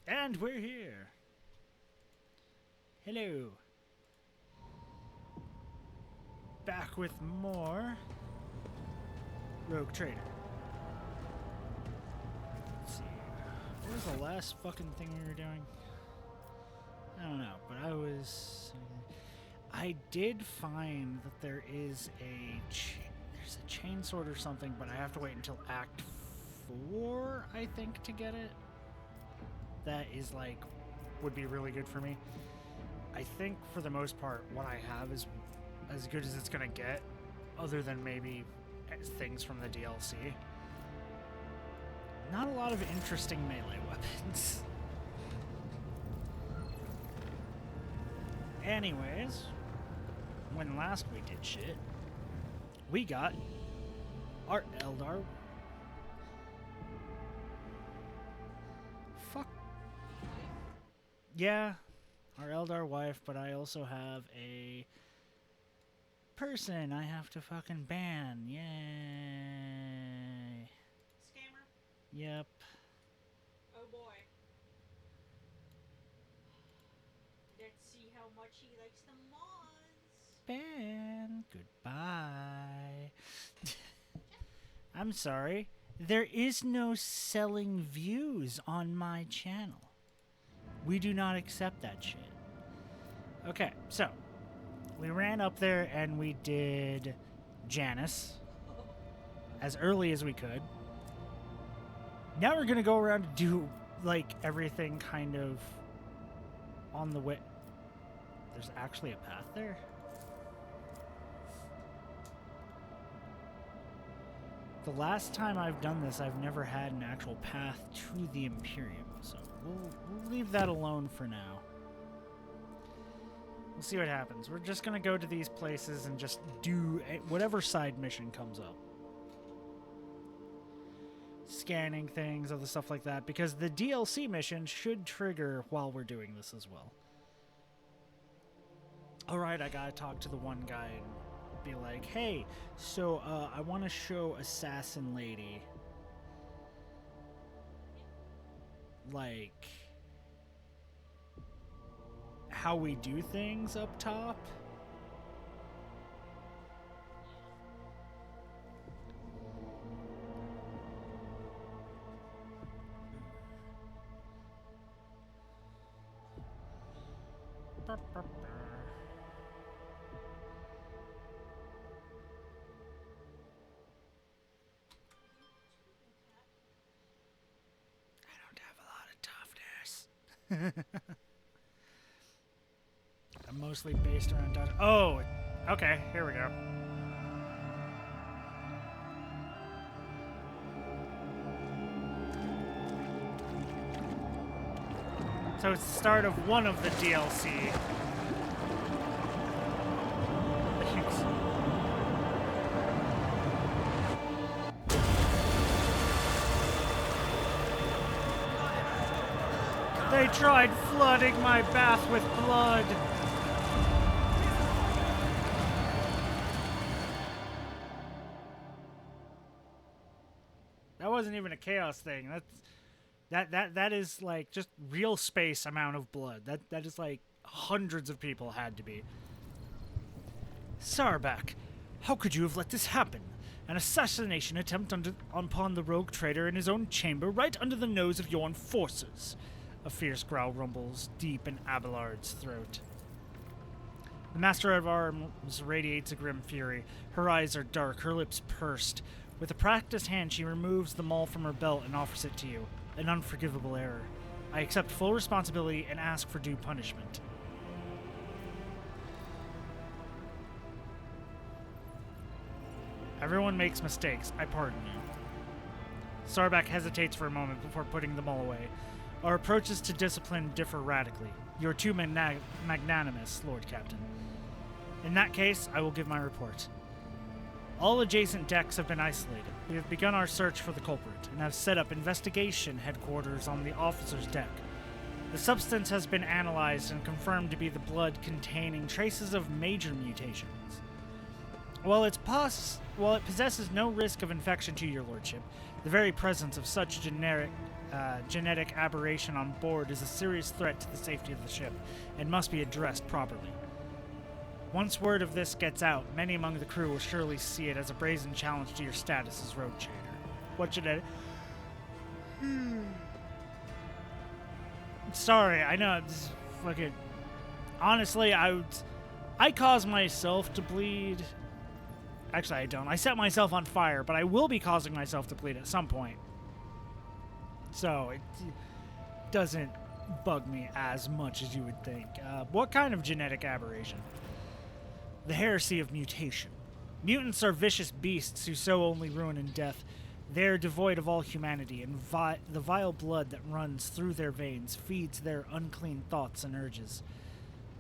And we're here. Hello. Back with more Rogue Trader. Let's see. What was the last fucking thing we were doing? I don't know, but I did find that there's a chainsword or something, but I have to wait until Act 4, I think, to get it. That is like would be really good for me. I think for the most part what I have is as good as it's gonna get, other than maybe things from the DLC. Not a lot of interesting melee weapons. Anyways, when last we did shit, we got our Eldar. Fuck. Yeah, our Eldar wife, but I also have a person I have to fucking ban. Yay. Scammer? Yep. Oh boy. Let's see how much he likes the mods. Ban. Goodbye. I'm sorry. There is no selling views on my channel. We do not accept that shit. Okay, so we ran up there and we did Janice as early as we could. Now we're gonna go around and do like everything kind of on the way. There's actually a path there. The last time I've done this, I've never had an actual path to the Imperium, so we'll leave that alone for now. We'll see what happens. We're just going to go to these places and just do whatever side mission comes up. Scanning things, other stuff like that, because the DLC mission should trigger while we're doing this as well. Alright, I gotta talk to the one guy and be like, hey, so I want to show Assassin Lady like how we do things up top. I'm mostly based around dodge. Oh, okay, here we go. So it's the start of one of the DLC. They tried flooding my bath with blood. That wasn't even a chaos thing. That is like just real space amount of blood. That is like hundreds of people had to be. Sarbak, how could you have let this happen? An assassination attempt upon the rogue trader in his own chamber, right under the nose of your enforcers. A fierce growl rumbles deep in Abelard's throat. The Master of Arms radiates a grim fury. Her eyes are dark, her lips pursed. With a practiced hand, she removes the maul from her belt and offers it to you. An unforgivable error. I accept full responsibility and ask for due punishment. Everyone makes mistakes. I pardon you. Sarbak hesitates for a moment before putting the maul away. Our approaches to discipline differ radically. You are too magnanimous, Lord Captain. In that case, I will give my report. All adjacent decks have been isolated. We have begun our search for the culprit and have set up investigation headquarters on the officer's deck. The substance has been analyzed and confirmed to be the blood containing traces of major mutations. While it possesses no risk of infection to your lordship, the very presence of such genetic aberration on board is a serious threat to the safety of the ship and must be addressed properly. Once word of this gets out, many among the crew will surely see it as a brazen challenge to your status as road trader. What genetic... Sorry, I know it's fucking... Honestly, I cause myself to bleed. Actually, I don't. I set myself on fire, but I will be causing myself to bleed at some point. So, it doesn't bug me as much as you would think. What kind of genetic aberration? The heresy of mutation. Mutants are vicious beasts who sow only ruin and death. They are devoid of all humanity, and the vile blood that runs through their veins feeds their unclean thoughts and urges.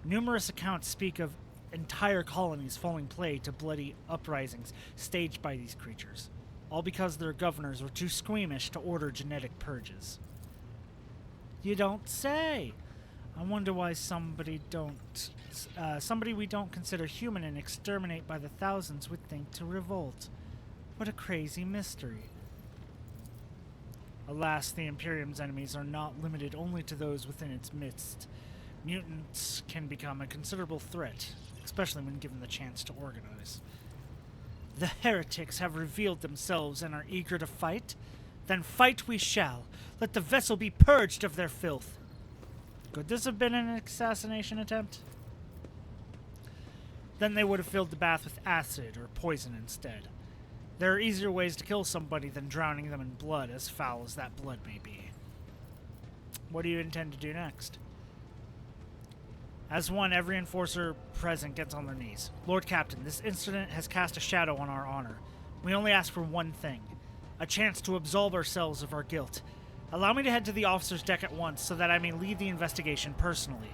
Numerous accounts speak of entire colonies falling prey to bloody uprisings staged by these creatures, all because their governors were too squeamish to order genetic purges. You don't say! I wonder why somebody we don't consider human and exterminate by the thousands would think to revolt. What a crazy mystery. Alas, the Imperium's enemies are not limited only to those within its midst. Mutants can become a considerable threat, especially when given the chance to organize. The heretics have revealed themselves and are eager to fight? Then fight we shall. Let the vessel be purged of their filth. Could this have been an assassination attempt? Then they would have filled the bath with acid or poison instead. There are easier ways to kill somebody than drowning them in blood, as foul as that blood may be. What do you intend to do next? As one, every enforcer present gets on their knees. Lord Captain, this incident has cast a shadow on our honor. We only ask for one thing. A chance to absolve ourselves of our guilt. Allow me to head to the officer's deck at once so that I may lead the investigation personally.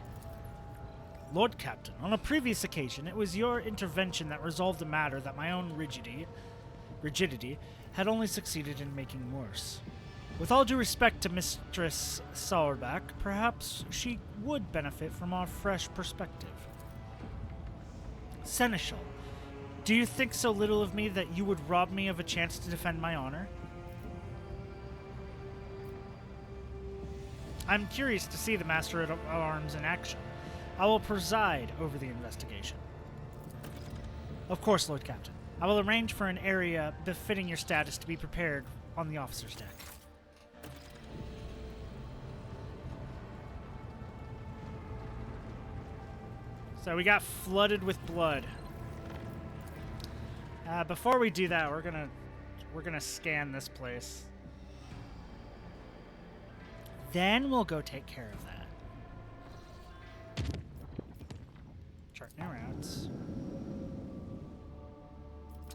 Lord Captain, on a previous occasion, it was your intervention that resolved a matter that my own rigidity had only succeeded in making worse. With all due respect to Mistress Sauerback, perhaps she would benefit from our fresh perspective. Seneschal, do you think so little of me that you would rob me of a chance to defend my honor? I'm curious to see the Master at Arms in action. I will preside over the investigation. Of course, Lord Captain. I will arrange for an area befitting your status to be prepared on the officer's deck. So we got flooded with blood. Before we do that, we're gonna scan this place. Then we'll go take care of that. Chart new routes.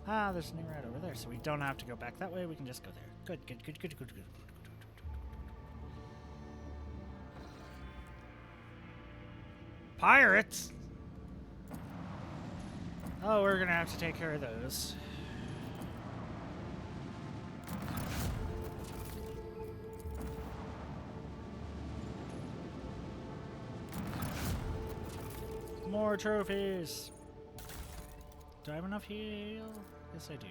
Ah, there's a new route over there, so we don't have to go back that way. We can just go there. Good. Pirates! Oh, we're gonna have to take care of those. More trophies! Do I have enough heal? Yes, I do.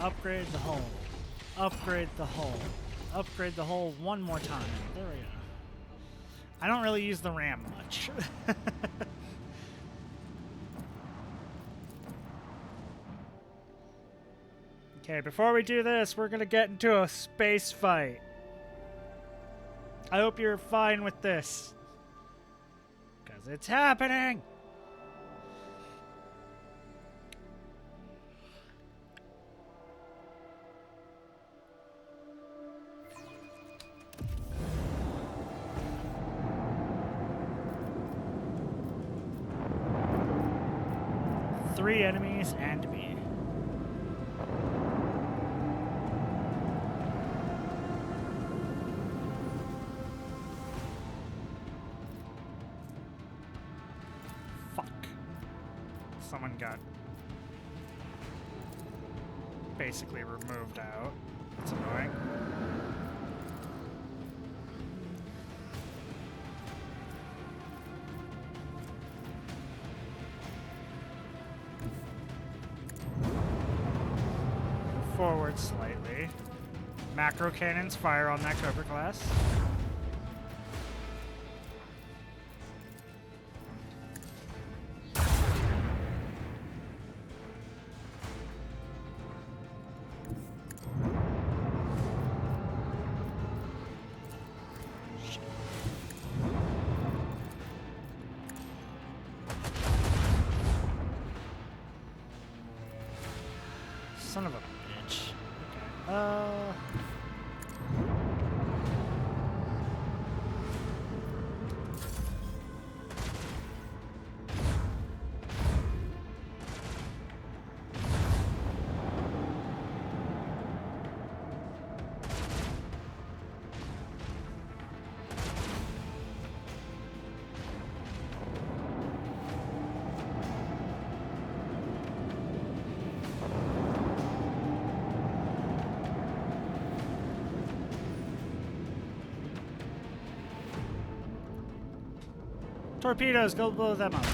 Upgrade the hull. Upgrade the hull. Upgrade the hull one more time. There we go. I don't really use the ram much. Okay, before we do this, we're gonna get into a space fight. I hope you're fine with this. Because it's happening! Three enemies and me. Fuck. Someone got basically removed out. That's annoying. Forward slightly. Macro cannons fire on that Cobra class. Son of a bitch. Okay. Torpedoes, go blow them up.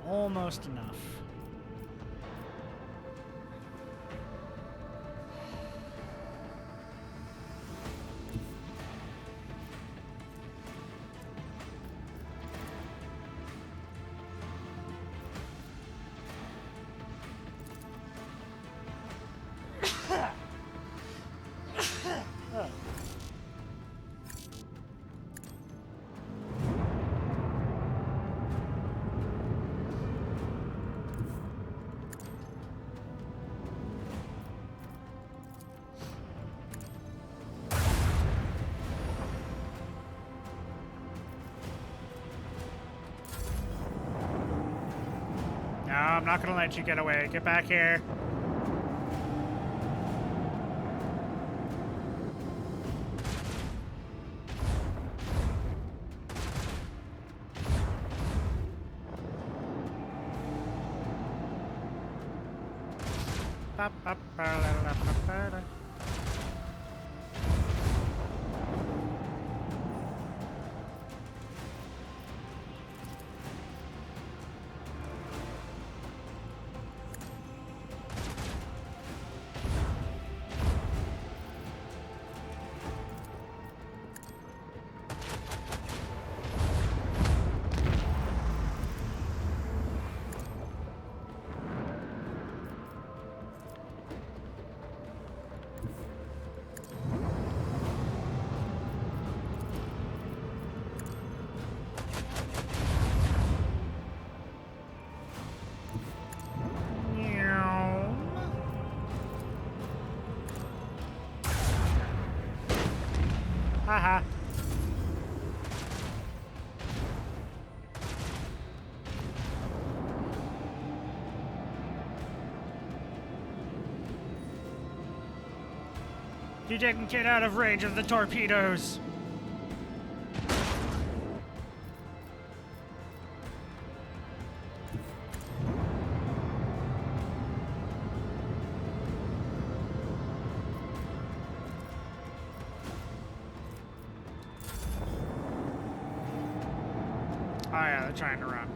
Almost enough. Oh. No, I'm not gonna let you get away. Get back here. Haha. You didn't get out of range of the torpedoes. Oh yeah, they're trying to run.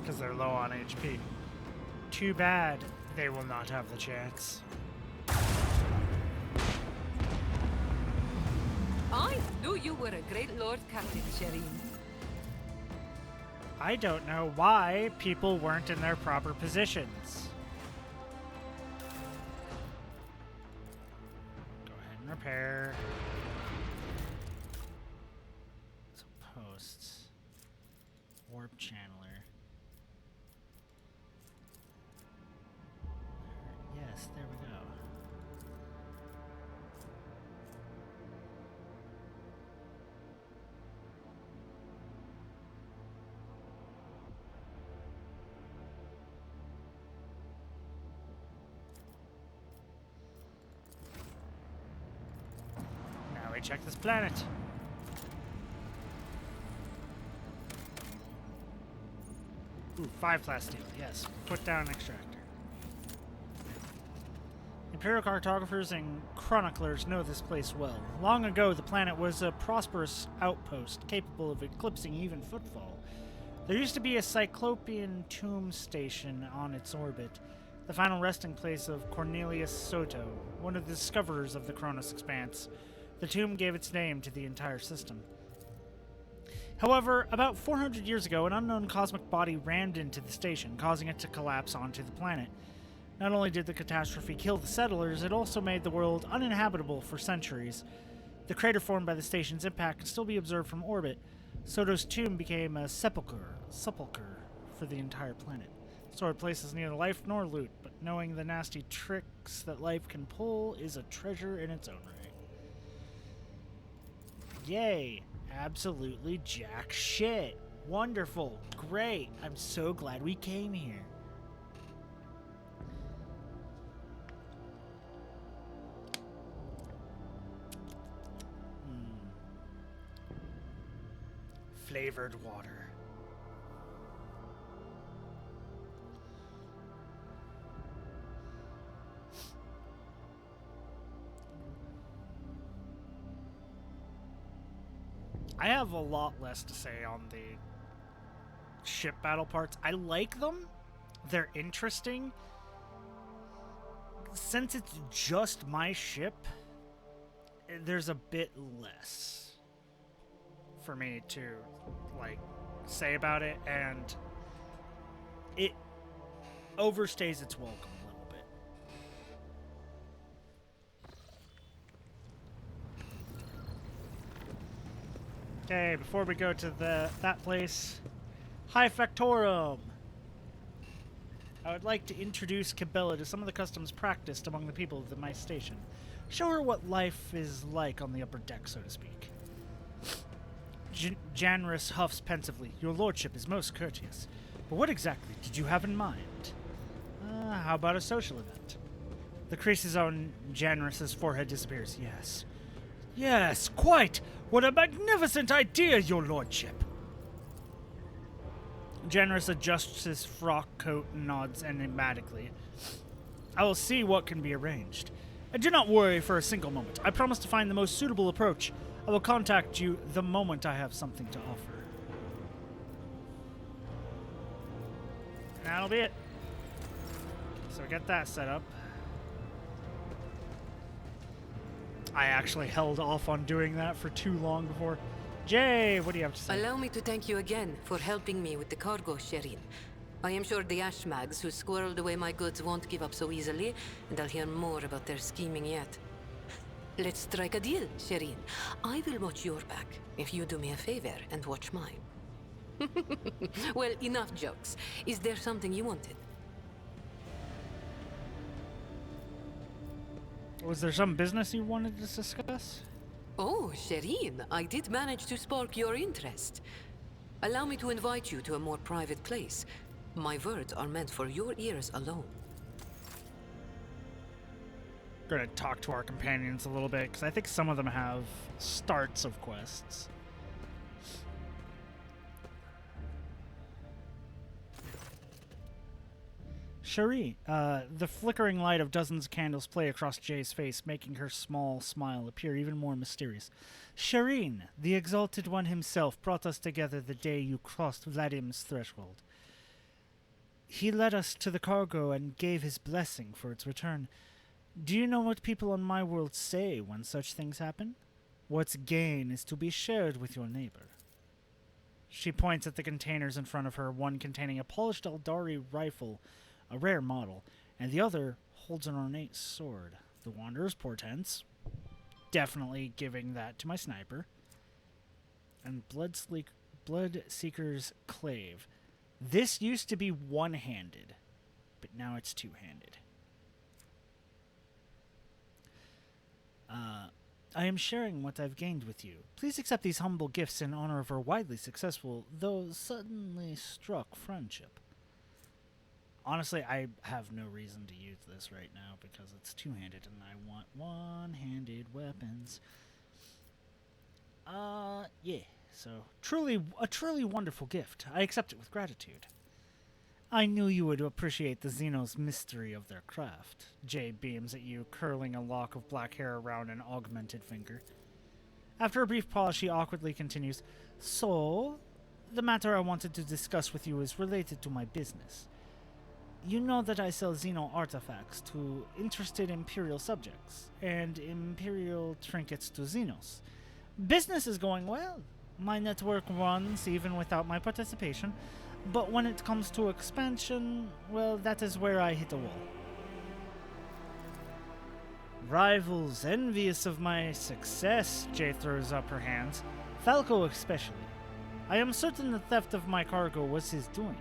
Because they're low on HP. Too bad they will not have the chance. I knew you were a great lord, Captain Shireen. I don't know why people weren't in their proper positions. Go ahead and repair. So posts. Warp channeler. Yes, there we go. Now we check this planet. Ooh, 5 plasteel, yes. Put down extractor. Imperial cartographers and chroniclers know this place well. Long ago, the planet was a prosperous outpost capable of eclipsing even footfall. There used to be a Cyclopean tomb station on its orbit. the final resting place of Cornelius Soto, one of the discoverers of the Kronos Expanse. The tomb gave its name to the entire system. However, about 400 years ago, an unknown cosmic body rammed into the station, causing it to collapse onto the planet. Not only did the catastrophe kill the settlers, it also made the world uninhabitable for centuries. The crater formed by the station's impact can still be observed from orbit. Soto's tomb became a sepulchre for the entire planet. Stored places neither life nor loot, but knowing the nasty tricks that life can pull is a treasure in its own right. Yay! Absolutely jack shit. Wonderful. Great. I'm so glad we came here. Flavored water. I have a lot less to say on the ship battle parts. I like them. They're interesting. Since it's just my ship, there's a bit less for me to, like, say about it, and it overstays its welcome a little bit. Okay, before we go to that place, Hi Factorum! I would like to introduce Cabela to some of the customs practiced among the people of my station. Show her what life is like on the upper deck, so to speak. Janrus huffs pensively. Your lordship is most courteous. But what exactly did you have in mind? How about a social event? The creases on Janrus's forehead disappears. Yes. Yes, quite! What a magnificent idea, your lordship! Janrus adjusts his frock coat and nods enigmatically. I will see what can be arranged. And do not worry for a single moment. I promise to find the most suitable approach. I will contact you the moment I have something to offer. And that'll be it. So get that set up. I actually held off on doing that for too long before. Jay, what do you have to say? Allow me to thank you again for helping me with the cargo, Sherin. I am sure the Ashmags who squirreled away my goods won't give up so easily, and I'll hear more about their scheming yet. Let's strike a deal, Sherin. I will watch your back if you do me a favor and watch mine. Well, enough jokes. Is there something you wanted? Was there some business you wanted to discuss? Oh, Sherin, I did manage to spark your interest. Allow me to invite you to a more private place. My words are meant for your ears alone. We're gonna talk to our companions a little bit, because I think some of them have starts of quests. Cherie, the flickering light of dozens of candles play across Jay's face, making her small smile appear even more mysterious. Shireen, the Exalted One himself, brought us together the day you crossed Vladim's threshold. He led us to the cargo and gave his blessing for its return. Do you know what people on my world say when such things happen? What's gain is to be shared with your neighbor. She points at the containers in front of her, one containing a polished Eldari rifle, a rare model, and the other holds an ornate sword. The Wanderer's portents, definitely giving that to my sniper, and Bloodseeker's clave. This used to be one-handed, but now it's two-handed. I am sharing what I've gained with you. Please accept these humble gifts in honor of our widely successful, though suddenly struck friendship. Honestly, I have no reason to use this right now because it's two-handed and I want one-handed weapons. Yeah. So, a truly wonderful gift. I accept it with gratitude. I knew you would appreciate the Xenos mystery of their craft. Jay beams at you, curling a lock of black hair around an augmented finger. After a brief pause, she awkwardly continues, So, the matter I wanted to discuss with you is related to my business. You know that I sell Xeno artifacts to interested Imperial subjects, and Imperial trinkets to Xenos. Business is going well. My network runs even without my participation, but when it comes to expansion, well, that is where I hit a wall. Rivals envious of my success, Jay throws up her hands. Falco especially. I am certain the theft of my cargo was his doing,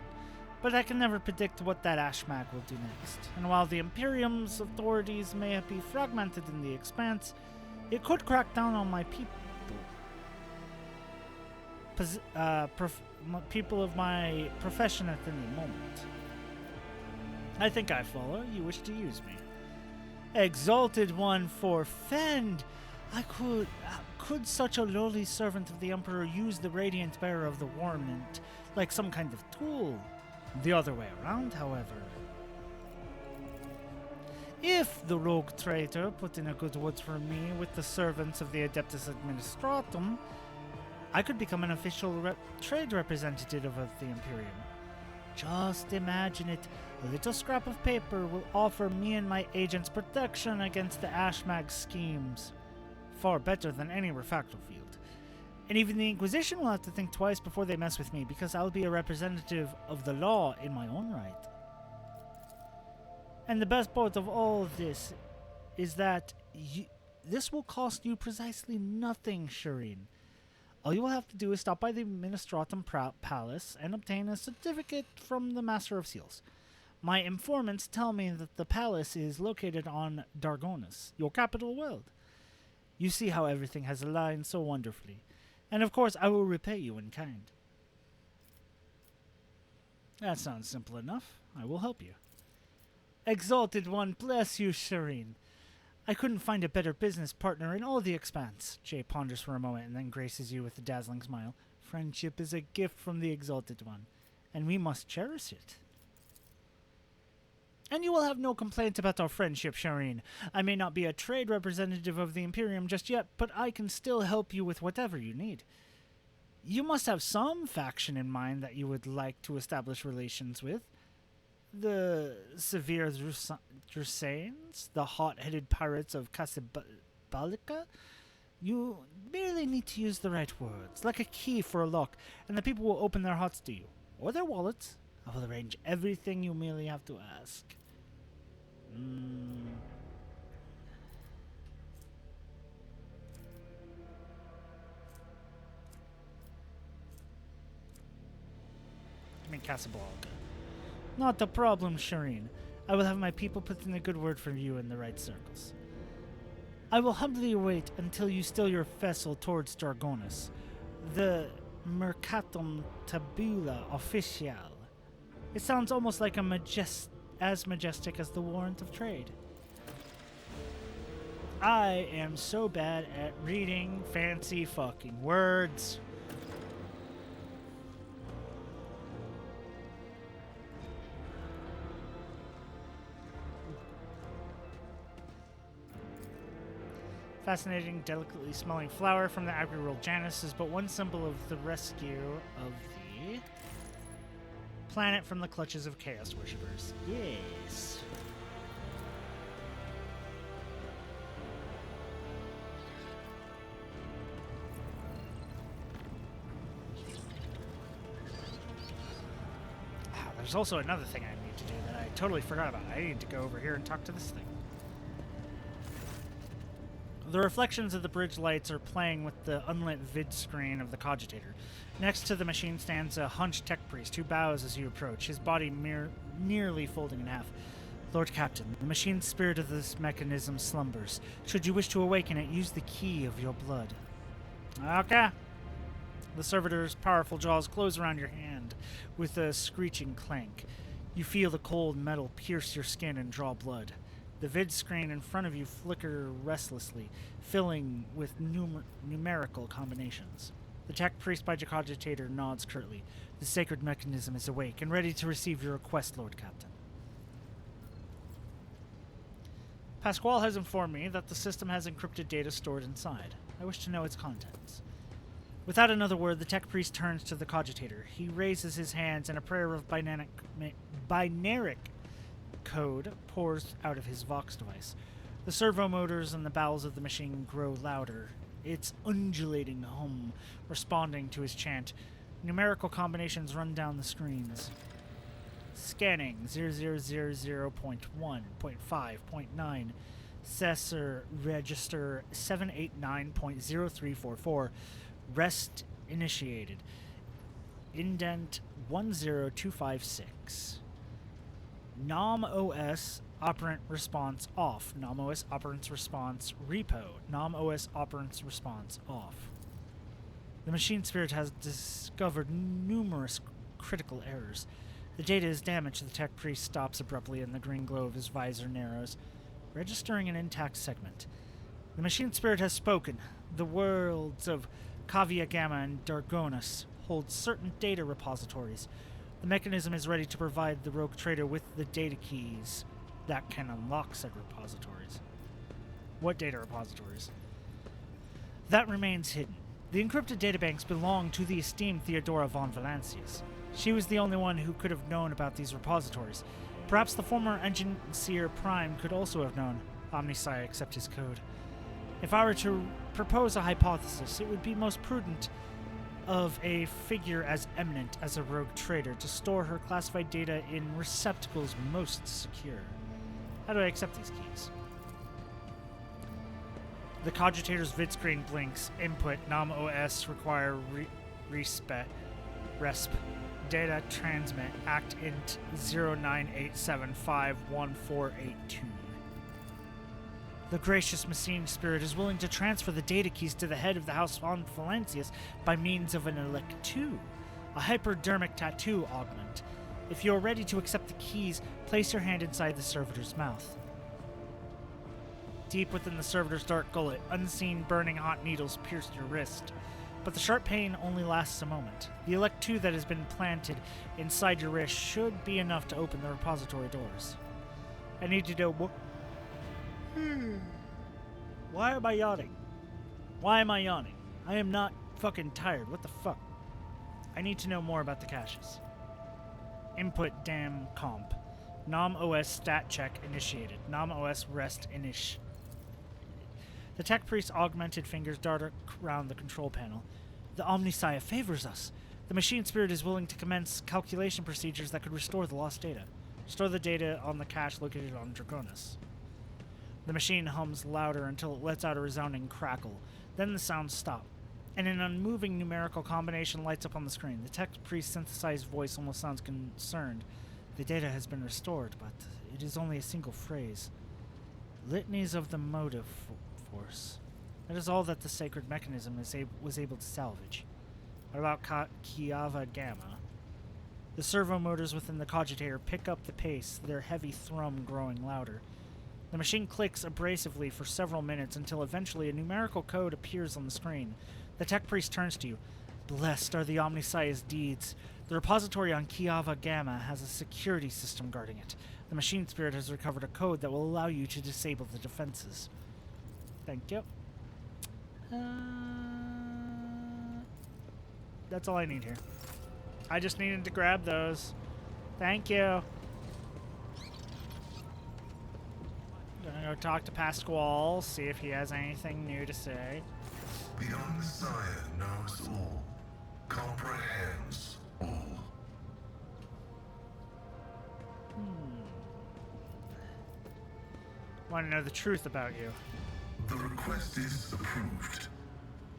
but I can never predict what that Ashmag will do next. And while the Imperium's authorities may be fragmented in the Expanse, it could crack down on my people. People of my profession at any moment. I think I follow. You wish to use me. Exalted one, forfend! Could such a lowly servant of the Emperor use the radiant bearer of the Warmint like some kind of tool? The other way around, however. If the rogue traitor put in a good word for me with the servants of the Adeptus Administratum, I could become an official trade representative of the Imperium. Just imagine it. A little scrap of paper will offer me and my agents protection against the Ashmag schemes. Far better than any refractor field. And even the Inquisition will have to think twice before they mess with me, because I'll be a representative of the law in my own right. And the best part of all of this is that this will cost you precisely nothing, Shireen. All you will have to do is stop by the Ministratum Palace and obtain a certificate from the Master of Seals. My informants tell me that the palace is located on Dargonus, your capital world. You see how everything has aligned so wonderfully. And of course, I will repay you in kind. That sounds simple enough. I will help you. Exalted one, bless you, Shireen. I couldn't find a better business partner in all the Expanse. Jay ponders for a moment and then graces you with a dazzling smile. Friendship is a gift from the Exalted One, and we must cherish it. And you will have no complaints about our friendship, Shireen. I may not be a trade representative of the Imperium just yet, but I can still help you with whatever you need. You must have some faction in mind that you would like to establish relations with. The severe Drusanes, the hot-headed pirates of Casablanca. You merely need to use the right words, like a key for a lock, and the people will open their hearts to you, or their wallets. I will arrange everything, you merely have to ask. I mean Casablanca. Not a problem, Shireen. I will have my people put in a good word for you in the right circles. I will humbly wait until you steal your vessel towards Dargonus, the Mercatum Tabula Official. It sounds almost like as majestic as the Warrant of Trade. I am so bad at reading fancy fucking words. Fascinating, delicately smelling flower from the agri-world Janus is but one symbol of the rescue of the planet from the clutches of chaos worshippers. Yes. There's also another thing I need to do that I totally forgot about. I need to go over here and talk to this thing. The reflections of the bridge lights are playing with the unlit vid screen of the cogitator. Next to the machine stands a hunched tech priest who bows as you approach, his body nearly folding in half. Lord Captain, the machine spirit of this mechanism slumbers. Should you wish to awaken it, use the key of your blood. Okay. The servitor's powerful jaws close around your hand with a screeching clank. You feel the cold metal pierce your skin and draw blood. The vid screen in front of you flicker restlessly, filling with numerical combinations. The tech priest by Cogitator nods curtly. The sacred mechanism is awake and ready to receive your request, Lord Captain. Pasquale has informed me that the system has encrypted data stored inside. I wish to know its contents. Without another word, the tech priest turns to the cogitator. He raises his hands in a prayer of binaric code pours out of his Vox device. The servo motors in the bowels of the machine grow louder, its undulating hum responding to his chant. Numerical combinations run down the screens. Scanning 0000.1.5.9. Sensor register 789.0344. Rest initiated. Indent 10256. NOM OS operant response off. NOM OS operant response repo. NOM OS operant response off. The machine spirit has discovered numerous critical errors. The data is damaged. The tech priest stops abruptly and the green glow of his visor narrows, registering an intact segment. The machine spirit has spoken. The worlds of Kavia Gamma and Dargonus hold certain data repositories. The mechanism is ready to provide the rogue trader with the data keys that can unlock said repositories. What data repositories? That remains hidden. The encrypted databanks belong to the esteemed Theodora von Valancius. She was the only one who could have known about these repositories. Perhaps the former Engineer Prime could also have known. Omnisci accept his code. If I were to propose a hypothesis, it would be most prudent of a figure as eminent as a rogue trader to store her classified data in receptacles most secure. How do I accept these keys? The cogitator's vid screen blinks. Input NOM OS require resp. Data transmit act int 0987511482. The gracious machine spirit is willing to transfer the data keys to the head of the House von Valancius by means of an elect 2, a hypodermic tattoo augment. If you are ready to accept the keys, place your hand inside the servitor's mouth. Deep within the servitor's dark gullet, unseen burning hot needles pierce your wrist. But the sharp pain only lasts a moment. The elect 2 that has been planted inside your wrist should be enough to open the repository doors. I need to know what... Why am I yawning? Why am I yawning? I am not fucking tired. What the fuck? I need to know more about the caches. Input damn comp. NOM OS stat check initiated. NOM OS rest initiated. The tech priest's augmented fingers dart around the control panel. The Omnisci favors us. The machine spirit is willing to commence calculation procedures that could restore the lost data. Restore the data on the cache located on Draconis. The machine hums louder until it lets out a resounding crackle. Then the sounds stop, and an unmoving numerical combination lights up on the screen. The tech priest's synthesized voice almost sounds concerned. The data has been restored, but it is only a single phrase. Litanies of the motive force. That is all that the sacred mechanism was able to salvage. What about Kiava Gamma? The servo motors within the cogitator pick up the pace, their heavy thrum growing louder. The machine clicks abrasively for several minutes until eventually a numerical code appears on the screen. The tech priest turns to you. Blessed are the Omnisci's deeds. The repository on Kiava Gamma has a security system guarding it. The machine spirit has recovered a code that will allow you to disable the defenses. Thank you. That's all I need here. I just needed to grab those. Thank you. Gonna go talk to Pasquale, see if he has anything new to say. The Omnissiah knows all, comprehends all. Want to know the truth about you. The request is approved.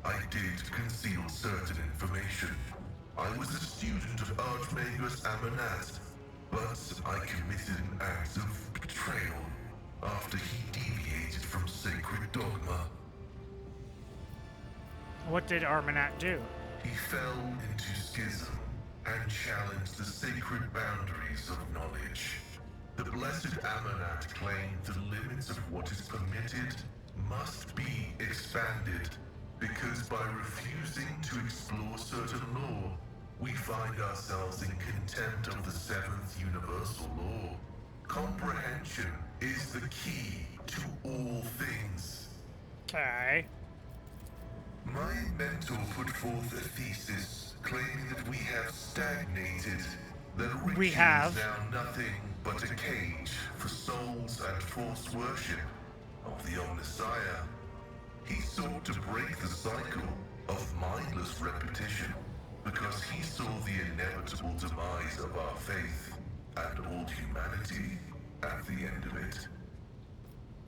I did conceal certain information. I was a student of Archmagus Amanat, but I committed an act of betrayal after he deviated from sacred dogma. What did Armanat do? He fell into schism and challenged the sacred boundaries of knowledge. The blessed Amanat claimed the limits of what is permitted must be expanded, because by refusing to explore certain law, we find ourselves in contempt of the seventh universal law. Comprehension is the key to all things. Okay. My mentor put forth a thesis claiming that we have stagnated That Ritchie We is have. now nothing but a cage for souls and forced worship of the Omnissiah. He sought to break the cycle of mindless repetition because he saw the inevitable demise of our faith and all humanity at the end of it.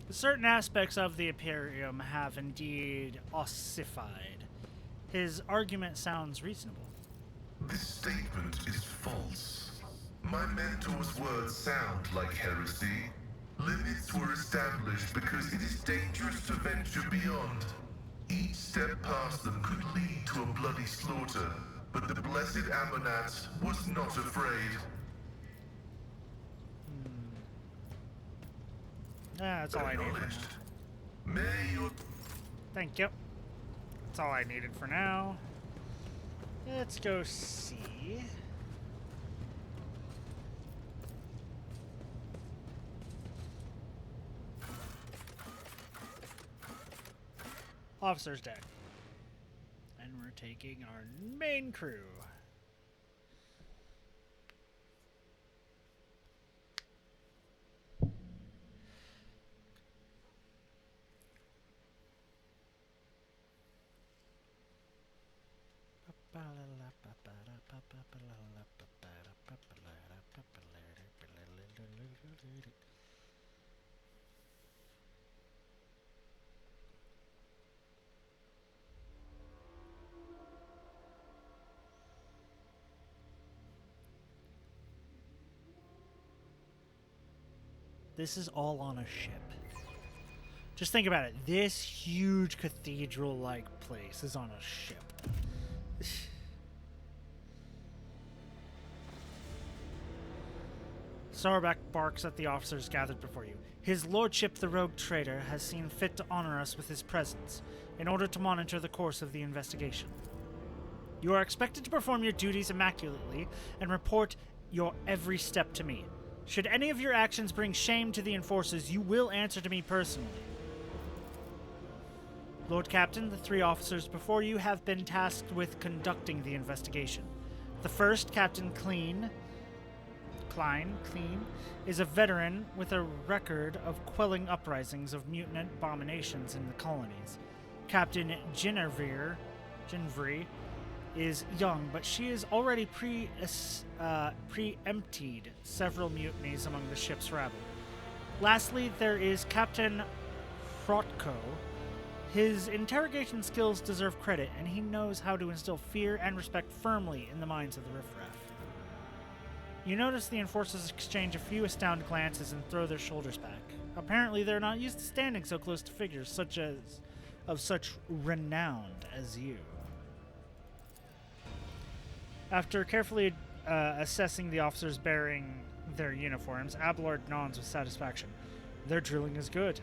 Certain aspects of the Imperium have indeed ossified. His argument sounds reasonable. This statement is false. My mentor's words sound like heresy. Limits were established because it is dangerous to venture beyond. Each step past them could lead to a bloody slaughter, but the blessed Amonat was not afraid. That's all I need for Acknowledged. now. May your Thank you. That's all I needed for now. Let's go see. Officer's deck. And we're taking our main crew. This is all on a ship. Just think about it. This huge cathedral-like place is on a ship. Sarback barks at the officers gathered before you. His lordship, the rogue trader, has seen fit to honor us with his presence in order to monitor the course of the investigation. You are expected to perform your duties immaculately and report your every step to me. Should any of your actions bring shame to the enforcers, you will answer to me personally. Lord Captain, the 3 officers before you have been tasked with conducting the investigation. The first, Captain Klein, is a veteran with a record of quelling uprisings of mutant abominations in the colonies. Captain Ginevere is young, but she has already preempted several mutinies among the ship's rabble. Lastly, there is Captain Frotko. His interrogation skills deserve credit, and he knows how to instill fear and respect firmly in the minds of the riffraff. You notice the enforcers exchange a few astounded glances and throw their shoulders back. Apparently, they're not used to standing so close to figures of such renown as you. After carefully assessing the officers bearing their uniforms, Abelard nods with satisfaction. Their drilling is good.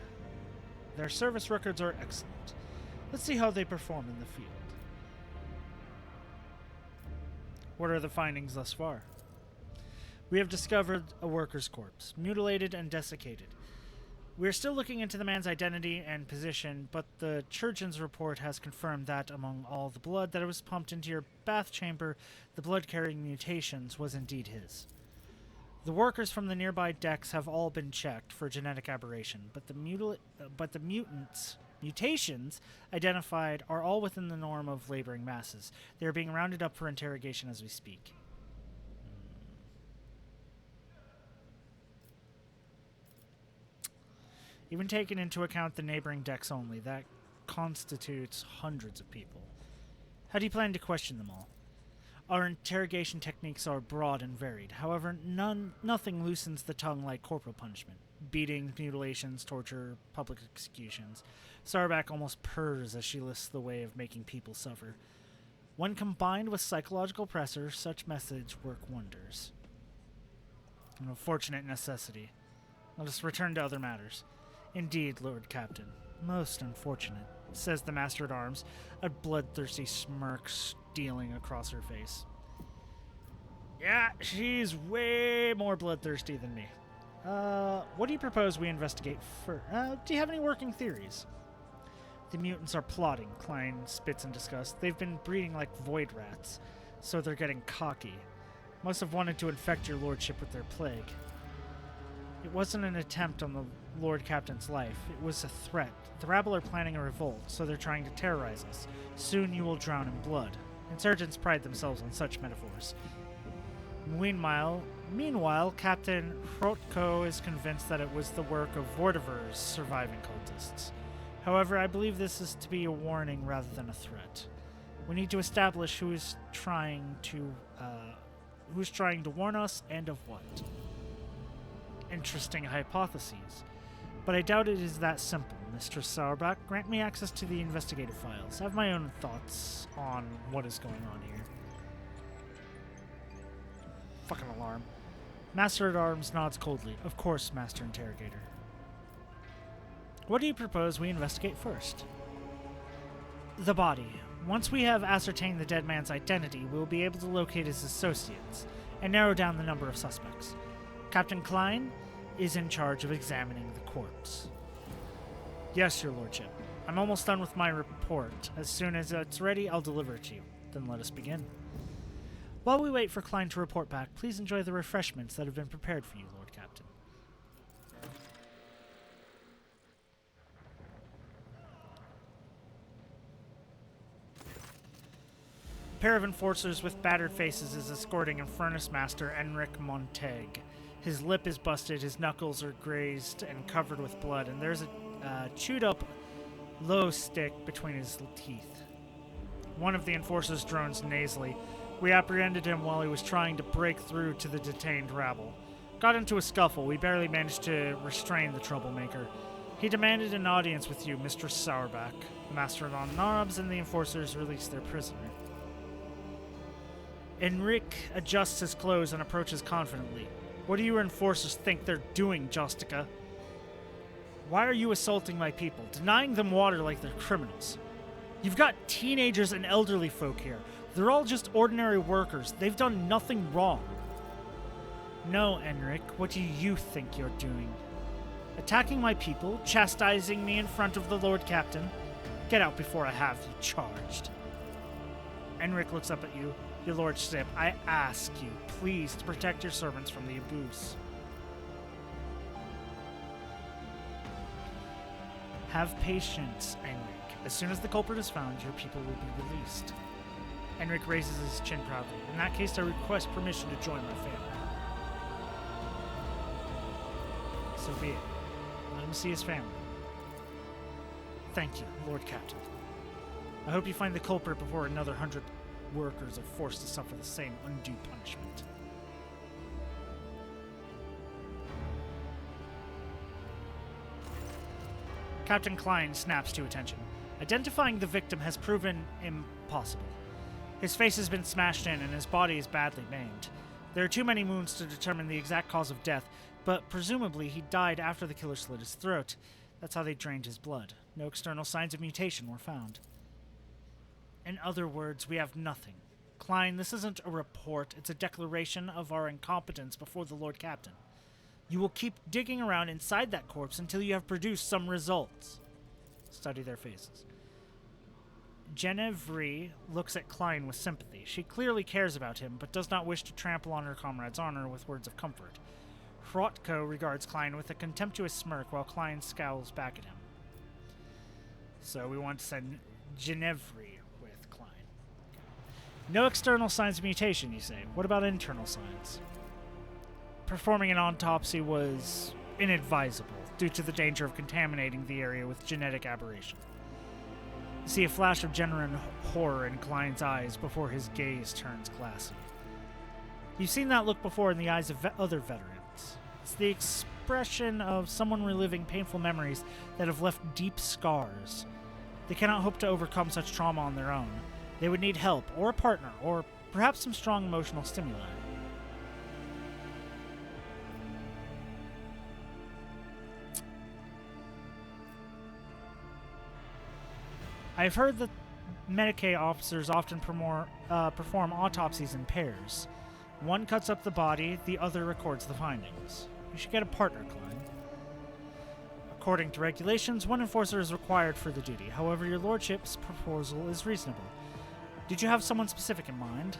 Their service records are excellent. Let's see how they perform in the field. What are the findings thus far? We have discovered a worker's corpse, mutilated and desiccated. We are still looking into the man's identity and position, but the Churgeon's report has confirmed that among all the blood that was pumped into your bath chamber, the blood-carrying mutations was indeed his. The workers from the nearby decks have all been checked for genetic aberration, but the mutations identified are all within the norm of laboring masses. They are being rounded up for interrogation as we speak. Even taking into account the neighboring decks only, that constitutes hundreds of people. How do you plan to question them all? Our interrogation techniques are broad and varied. However, nothing loosens the tongue like corporal punishment. Beatings, mutilations, torture, public executions. Sarback almost purrs as she lists the way of making people suffer. When combined with psychological pressure, such methods work wonders. An unfortunate necessity. Let us return to other matters. Indeed, Lord Captain. Most unfortunate, says the Master-at-Arms, a bloodthirsty smirk stealing across her face. Yeah, she's way more bloodthirsty than me. What do you propose we investigate first? Do you have any working theories? The mutants are plotting, Klein spits in disgust. They've been breeding like void rats, so they're getting cocky. Must have wanted to infect your lordship with their plague. It wasn't an attempt on the Lord Captain's life. It was a threat. The rabble are planning a revolt, so they're trying to terrorize us. Soon you will drown in blood. Insurgents pride themselves on such metaphors. Meanwhile, Captain Hrotko is convinced that it was the work of Vortiver's surviving cultists. However, I believe this is to be a warning rather than a threat. We need to establish who's trying to warn us and of what. Interesting hypotheses. But I doubt it is that simple. Mr. Sauerbach, grant me access to the investigative files. I have my own thoughts on what is going on here. Fucking alarm. Master-at-Arms nods coldly. Of course, Master Interrogator. What do you propose we investigate first? The body. Once we have ascertained the dead man's identity, we will be able to locate his associates and narrow down the number of suspects. Captain Klein is in charge of examining the corpse. Yes, Your Lordship. I'm almost done with my report. As soon as it's ready, I'll deliver it to you. Then let us begin. While we wait for Klein to report back, please enjoy the refreshments that have been prepared for you, Lord Captain. A pair of enforcers with battered faces is escorting Infernus Master Enric Monteg. His lip is busted, his knuckles are grazed and covered with blood, and there's a chewed-up low stick between his teeth. One of the enforcers drones nasally. We apprehended him while he was trying to break through to the detained rabble. Got into a scuffle. We barely managed to restrain the troublemaker. He demanded an audience with you, Mr. Sauerbach. Master-at-Arms and the enforcers released their prisoner. Enric adjusts his clothes and approaches confidently. What do your enforcers think they're doing, Jostica? Why are you assaulting my people, denying them water like they're criminals? You've got teenagers and elderly folk here. They're all just ordinary workers. They've done nothing wrong. No, Enric, what do you think you're doing? Attacking my people, chastising me in front of the Lord Captain? Get out before I have you charged. Enric looks up at you. Your Lordship, I ask you, please, to protect your servants from the abuse. Have patience, Enric. As soon as the culprit is found, your people will be released. Enric raises his chin proudly. In that case, I request permission to join my family. So be it. Let him see his family. Thank you, Lord Captain. I hope you find the culprit before another 100 workers are forced to suffer the same undue punishment. Captain Klein snaps to attention. Identifying the victim has proven impossible. His face has been smashed in and his body is badly maimed. There are too many wounds to determine the exact cause of death, but presumably he died after the killer slit his throat. That's how they drained his blood. No external signs of mutation were found. In other words, we have nothing. Klein, this isn't a report, it's a declaration of our incompetence before the Lord Captain. You will keep digging around inside that corpse until you have produced some results. Study their faces. Genevieve looks at Klein with sympathy. She clearly cares about him, but does not wish to trample on her comrade's honor with words of comfort. Hrotko regards Klein with a contemptuous smirk while Klein scowls back at him. So we want to send Genevieve with Klein. No external signs of mutation, you say. What about internal signs? Performing an autopsy was inadvisable due to the danger of contaminating the area with genetic aberration. You see a flash of genuine horror in Klein's eyes before his gaze turns glassy. You've seen that look before in the eyes of other veterans. It's the expression of someone reliving painful memories that have left deep scars. They cannot hope to overcome such trauma on their own. They would need help, or a partner, or perhaps some strong emotional stimuli. I've heard that Medicaid officers often perform autopsies in pairs. One cuts up the body, the other records the findings. You should get a partner, Klein. According to regulations, one enforcer is required for the duty. However, your lordship's proposal is reasonable. Did you have someone specific in mind?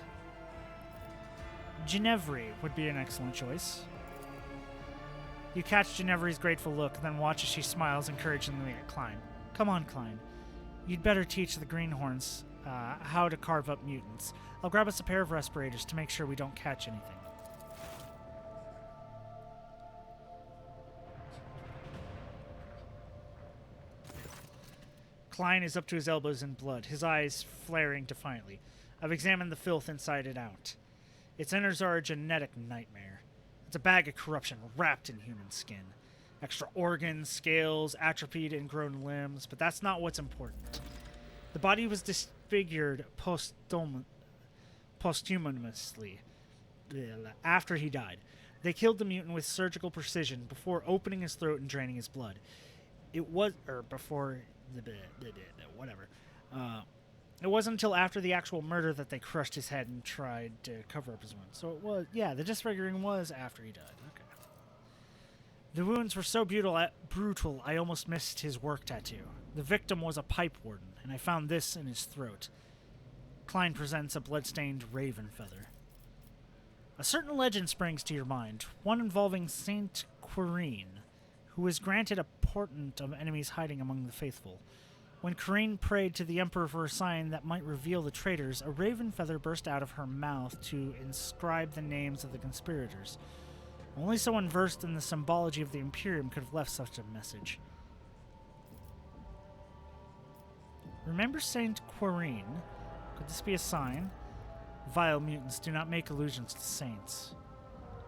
Ginevri would be an excellent choice. You catch Ginevri's grateful look, then watch as she smiles encouragingly at Klein. Come on, Klein. You'd better teach the greenhorns how to carve up mutants. I'll grab us a pair of respirators to make sure we don't catch anything. Klein is up to his elbows in blood, his eyes flaring defiantly. I've examined the filth inside and out. Its innards are a genetic nightmare. It's a bag of corruption wrapped in human skin. Extra organs, scales, atrophied and grown limbs, but that's not what's important. The body was disfigured posthumously after he died. They killed the mutant with surgical precision before opening his throat and draining his blood. It wasn't until after the actual murder that they crushed his head and tried to cover up his wounds. So it was, the disfiguring was after he died. Okay. The wounds were so brutal, I almost missed his work tattoo. The victim was a pipe warden, and I found this in his throat. Klein presents a blood-stained raven feather. A certain legend springs to your mind, one involving Saint Quirine, who was granted a portent of enemies hiding among the faithful. When Quirine prayed to the Emperor for a sign that might reveal the traitors, a raven feather burst out of her mouth to inscribe the names of the conspirators. Only someone versed in the symbology of the Imperium could have left such a message. Remember Saint Quirine? Could this be a sign? Vile mutants do not make allusions to saints.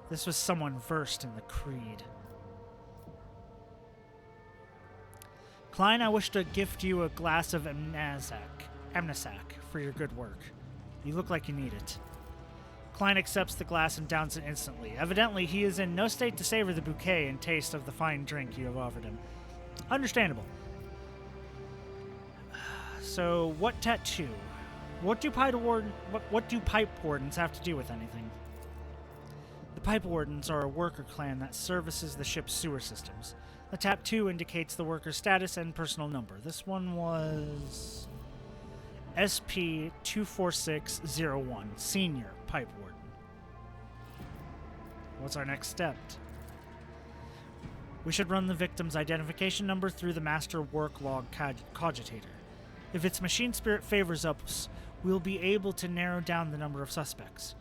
This was someone versed in the creed. Klein, I wish to gift you a glass of amnesiac for your good work. You look like you need it. Klein accepts the glass and downs it instantly. Evidently, he is in no state to savor the bouquet and taste of the fine drink you have offered him. Understandable. So, what tattoo? What do pipe wardens have to do with anything? The pipe wardens are a worker clan that services the ship's sewer systems. The tattoo indicates the worker's status and personal number. This one was SP24601, Senior Pipe Warden. What's our next step? We should run the victim's identification number through the master work log cogitator. If its machine spirit favors us, we'll be able to narrow down the number of suspects.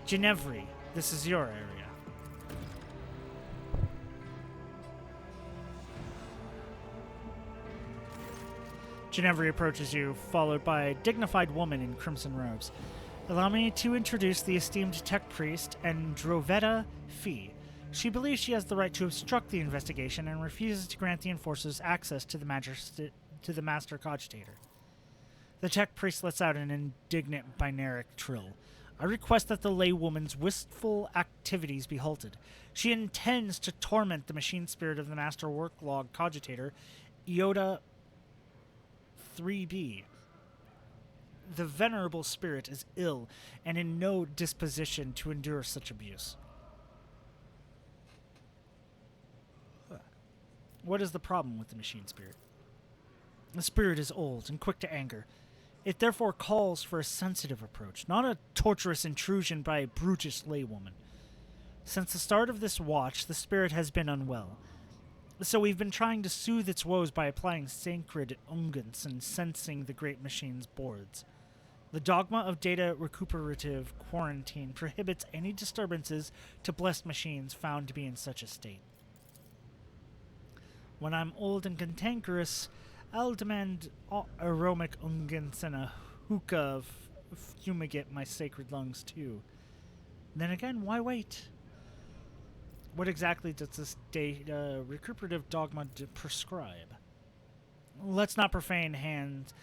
Ginevri, this is your area. Ginevri approaches you, followed by a dignified woman in crimson robes. Allow me to introduce the esteemed tech priest, Androvetta Fee. She believes she has the right to obstruct the investigation and refuses to grant the enforcers access to the master cogitator. The tech priest lets out an indignant binaric trill. I request that the laywoman's wistful activities be halted. She intends to torment the machine spirit of the master worklog cogitator, Iota 3B. The venerable spirit is ill and in no disposition to endure such abuse. What is the problem with the machine spirit? The spirit is old and quick to anger. It therefore calls for a sensitive approach, not a torturous intrusion by a brutish laywoman. Since the start of this watch, the spirit has been unwell. So we've been trying to soothe its woes by applying sacred unguents and sensing the great machine's boards. The dogma of data recuperative quarantine prohibits any disturbances to blessed machines found to be in such a state. When I'm old and cantankerous, I'll demand aromatic unguents and a hookah fumigate my sacred lungs too. Then again, why wait? What exactly does this recuperative dogma prescribe? Let's not profane hands.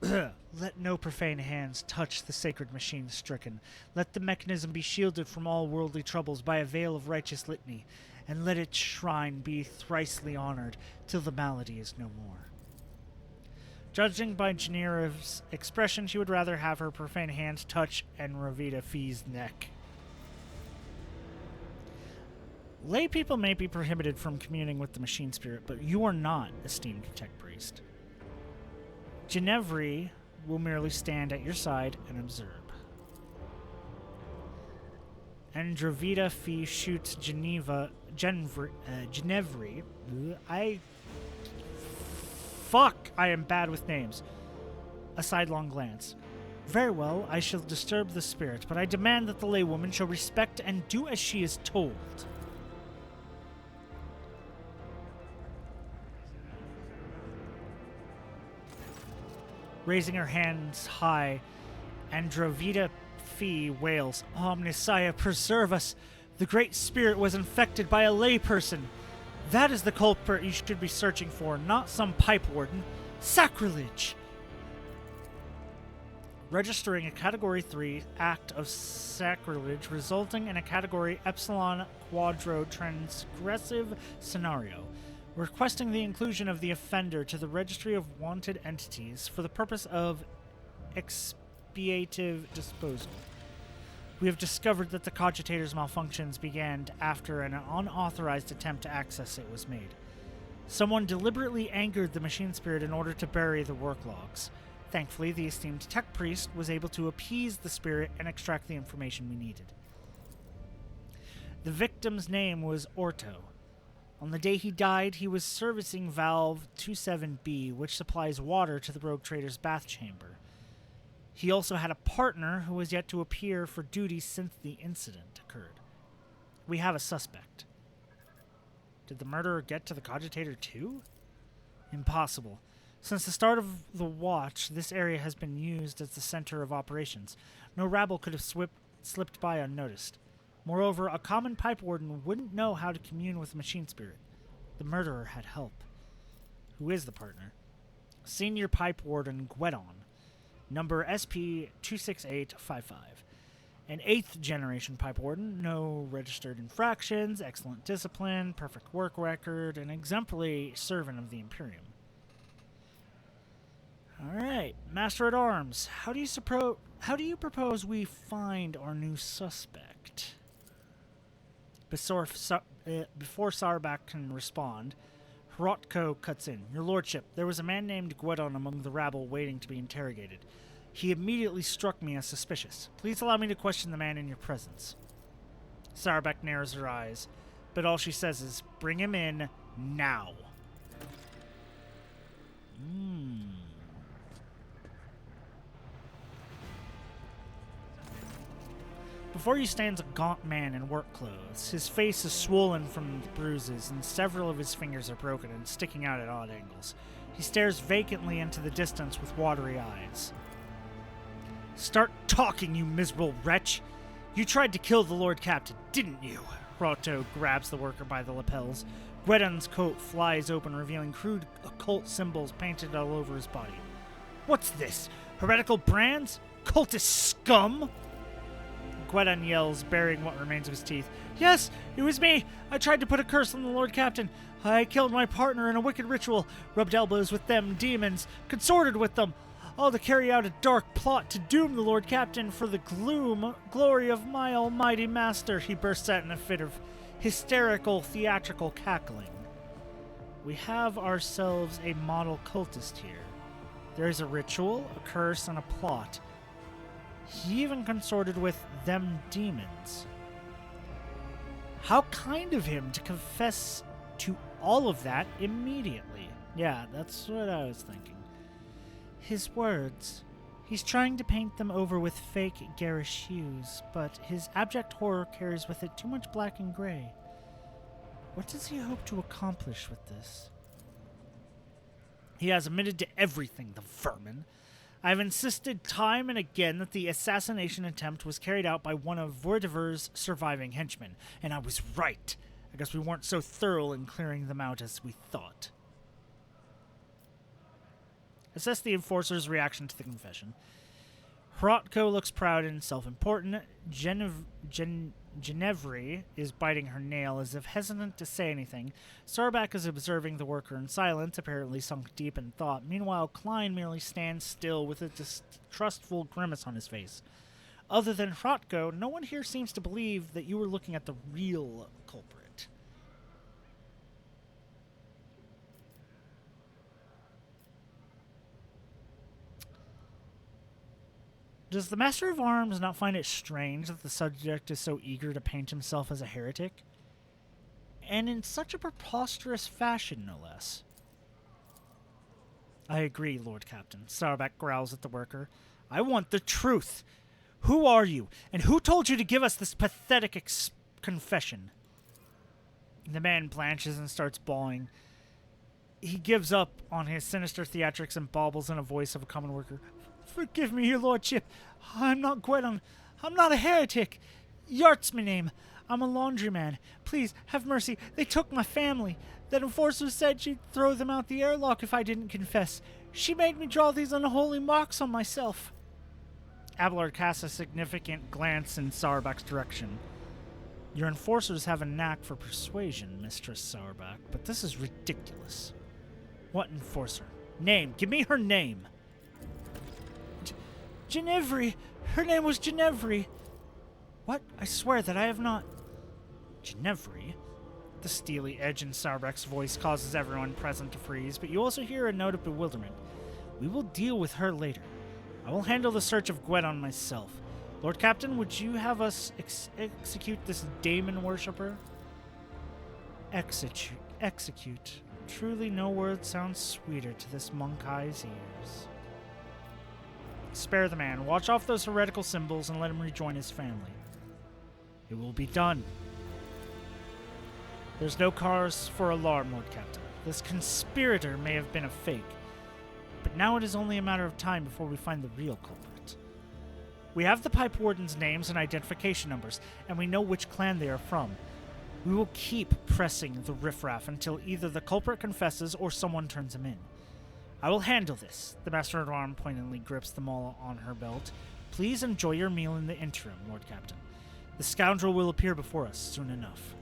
Let no profane hands touch the sacred machine stricken. Let the mechanism be shielded from all worldly troubles by a veil of righteous litany, and let its shrine be thricely honored till the malady is no more. Judging by Genera's expression, she would rather have her profane hands touch Enravita Fee's neck. Lay people may be prohibited from communing with the machine spirit, but you are not, esteemed tech priest. Ginevri will merely stand at your side and observe. Androvita Fee shoots Genevri. I am bad with names. A sidelong glance. Very well, I shall disturb the spirit, but I demand that the laywoman shall respect and do as she is told. Raising her hands high, Androvita Fee wails, Omnissiah, preserve us! The Great Spirit was infected by a layperson. That is the culprit you should be searching for, not some pipe warden. Sacrilege! Registering a Category 3 act of sacrilege resulting in a Category Epsilon Quadro transgressive scenario. Requesting the inclusion of the offender to the Registry of Wanted Entities for the purpose of expiative disposal. We have discovered that the cogitator's malfunctions began after an unauthorized attempt to access it was made. Someone deliberately angered the machine spirit in order to bury the work logs. Thankfully, the esteemed tech priest was able to appease the spirit and extract the information we needed. The victim's name was Orto. On the day he died, he was servicing valve 27B, which supplies water to the rogue trader's bath chamber. He also had a partner who was yet to appear for duty since the incident occurred. We have a suspect. Did the murderer get to the cogitator too? Impossible. Since the start of the watch, this area has been used as the center of operations. No rabble could have slipped by unnoticed. Moreover, a common pipe warden wouldn't know how to commune with a machine spirit. The murderer had help. Who is the partner? Senior Pipe Warden Gwedon, number SP26855. An 8th generation pipe warden, no registered infractions, excellent discipline, perfect work record, an exemplary servant of the Imperium. Alright, Master at Arms, how do you propose we find our new suspect? Before Sarbak can respond, Hrotko cuts in. Your lordship, there was a man named Gwedon among the rabble waiting to be interrogated. He immediately struck me as suspicious. Please allow me to question the man in your presence. Sarbak narrows her eyes, but all she says is, bring him in now. Before you stands a gaunt man in work clothes. His face is swollen from the bruises, and several of his fingers are broken and sticking out at odd angles. He stares vacantly into the distance with watery eyes. Start talking, you miserable wretch! You tried to kill the Lord Captain, didn't you? Roto grabs the worker by the lapels. Gwedon's coat flies open, revealing crude occult symbols painted all over his body. What's this? Heretical brands? Cultist scum? Gwedon yells, baring what remains of his teeth. Yes, it was me! I tried to put a curse on the Lord Captain. I killed my partner in a wicked ritual, rubbed elbows with them demons, consorted with them, all to carry out a dark plot to doom the Lord Captain for the glory of my almighty master, he bursts out in a fit of hysterical, theatrical cackling. We have ourselves a model cultist here. There is a ritual, a curse, and a plot. He even consorted with them demons. How kind of him to confess to all of that immediately. Yeah, that's what I was thinking. His words. He's trying to paint them over with fake garish hues, but his abject horror carries with it too much black and gray. What does he hope to accomplish with this? He has admitted to everything, the vermin. I've insisted time and again that the assassination attempt was carried out by one of Vortiver's surviving henchmen, and I was right. I guess we weren't so thorough in clearing them out as we thought. Assess the enforcer's reaction to the confession. Hrotko looks proud and self-important. Genevri is biting her nail as if hesitant to say anything. Sarbak is observing the worker in silence, apparently sunk deep in thought. Meanwhile, Klein merely stands still with a distrustful grimace on his face. Other than Hrotko, no one here seems to believe that you were looking at the real culprit. Does the Master of Arms not find it strange that the subject is so eager to paint himself as a heretic? And in such a preposterous fashion, no less. I agree, Lord Captain. Sarbeck growls at the worker. I want the truth. Who are you, and who told you to give us this pathetic confession? The man blanches and starts bawling. He gives up on his sinister theatrics and baubles in a voice of a common worker. Forgive me, your lordship. I'm not Gwenon. I'm not a heretic. Yart's my name. I'm a laundryman. Please, have mercy. They took my family. That enforcer said she'd throw them out the airlock if I didn't confess. She made me draw these unholy marks on myself. Abelard casts a significant glance in Sauerback's direction. Your enforcers have a knack for persuasion, Mistress Sauerback, but this is ridiculous. What enforcer? Name. Give me her name. Ginevri. Her name was Ginevri. What? I swear that I have not... Ginevri? The steely edge in Sauerback's voice causes everyone present to freeze, but you also hear a note of bewilderment. We will deal with her later. I will handle the search of Gwenon myself. Lord Captain, would you have us execute this daemon worshipper? Execute. Truly no word sounds sweeter to this monk-eye's ears. Spare the man. Watch off those heretical symbols and let him rejoin his family. It will be done. There's no cause for alarm, Lord Captain. This conspirator may have been a fake, but now it is only a matter of time before we find the real culprit. We have the Pipe Warden's names and identification numbers, and we know which clan they are from. We will keep pressing the riffraff until either the culprit confesses or someone turns him in. I will handle this. The Master at Arms pointedly grips the maul on her belt. Please enjoy your meal in the interim, Lord Captain. The scoundrel will appear before us soon enough.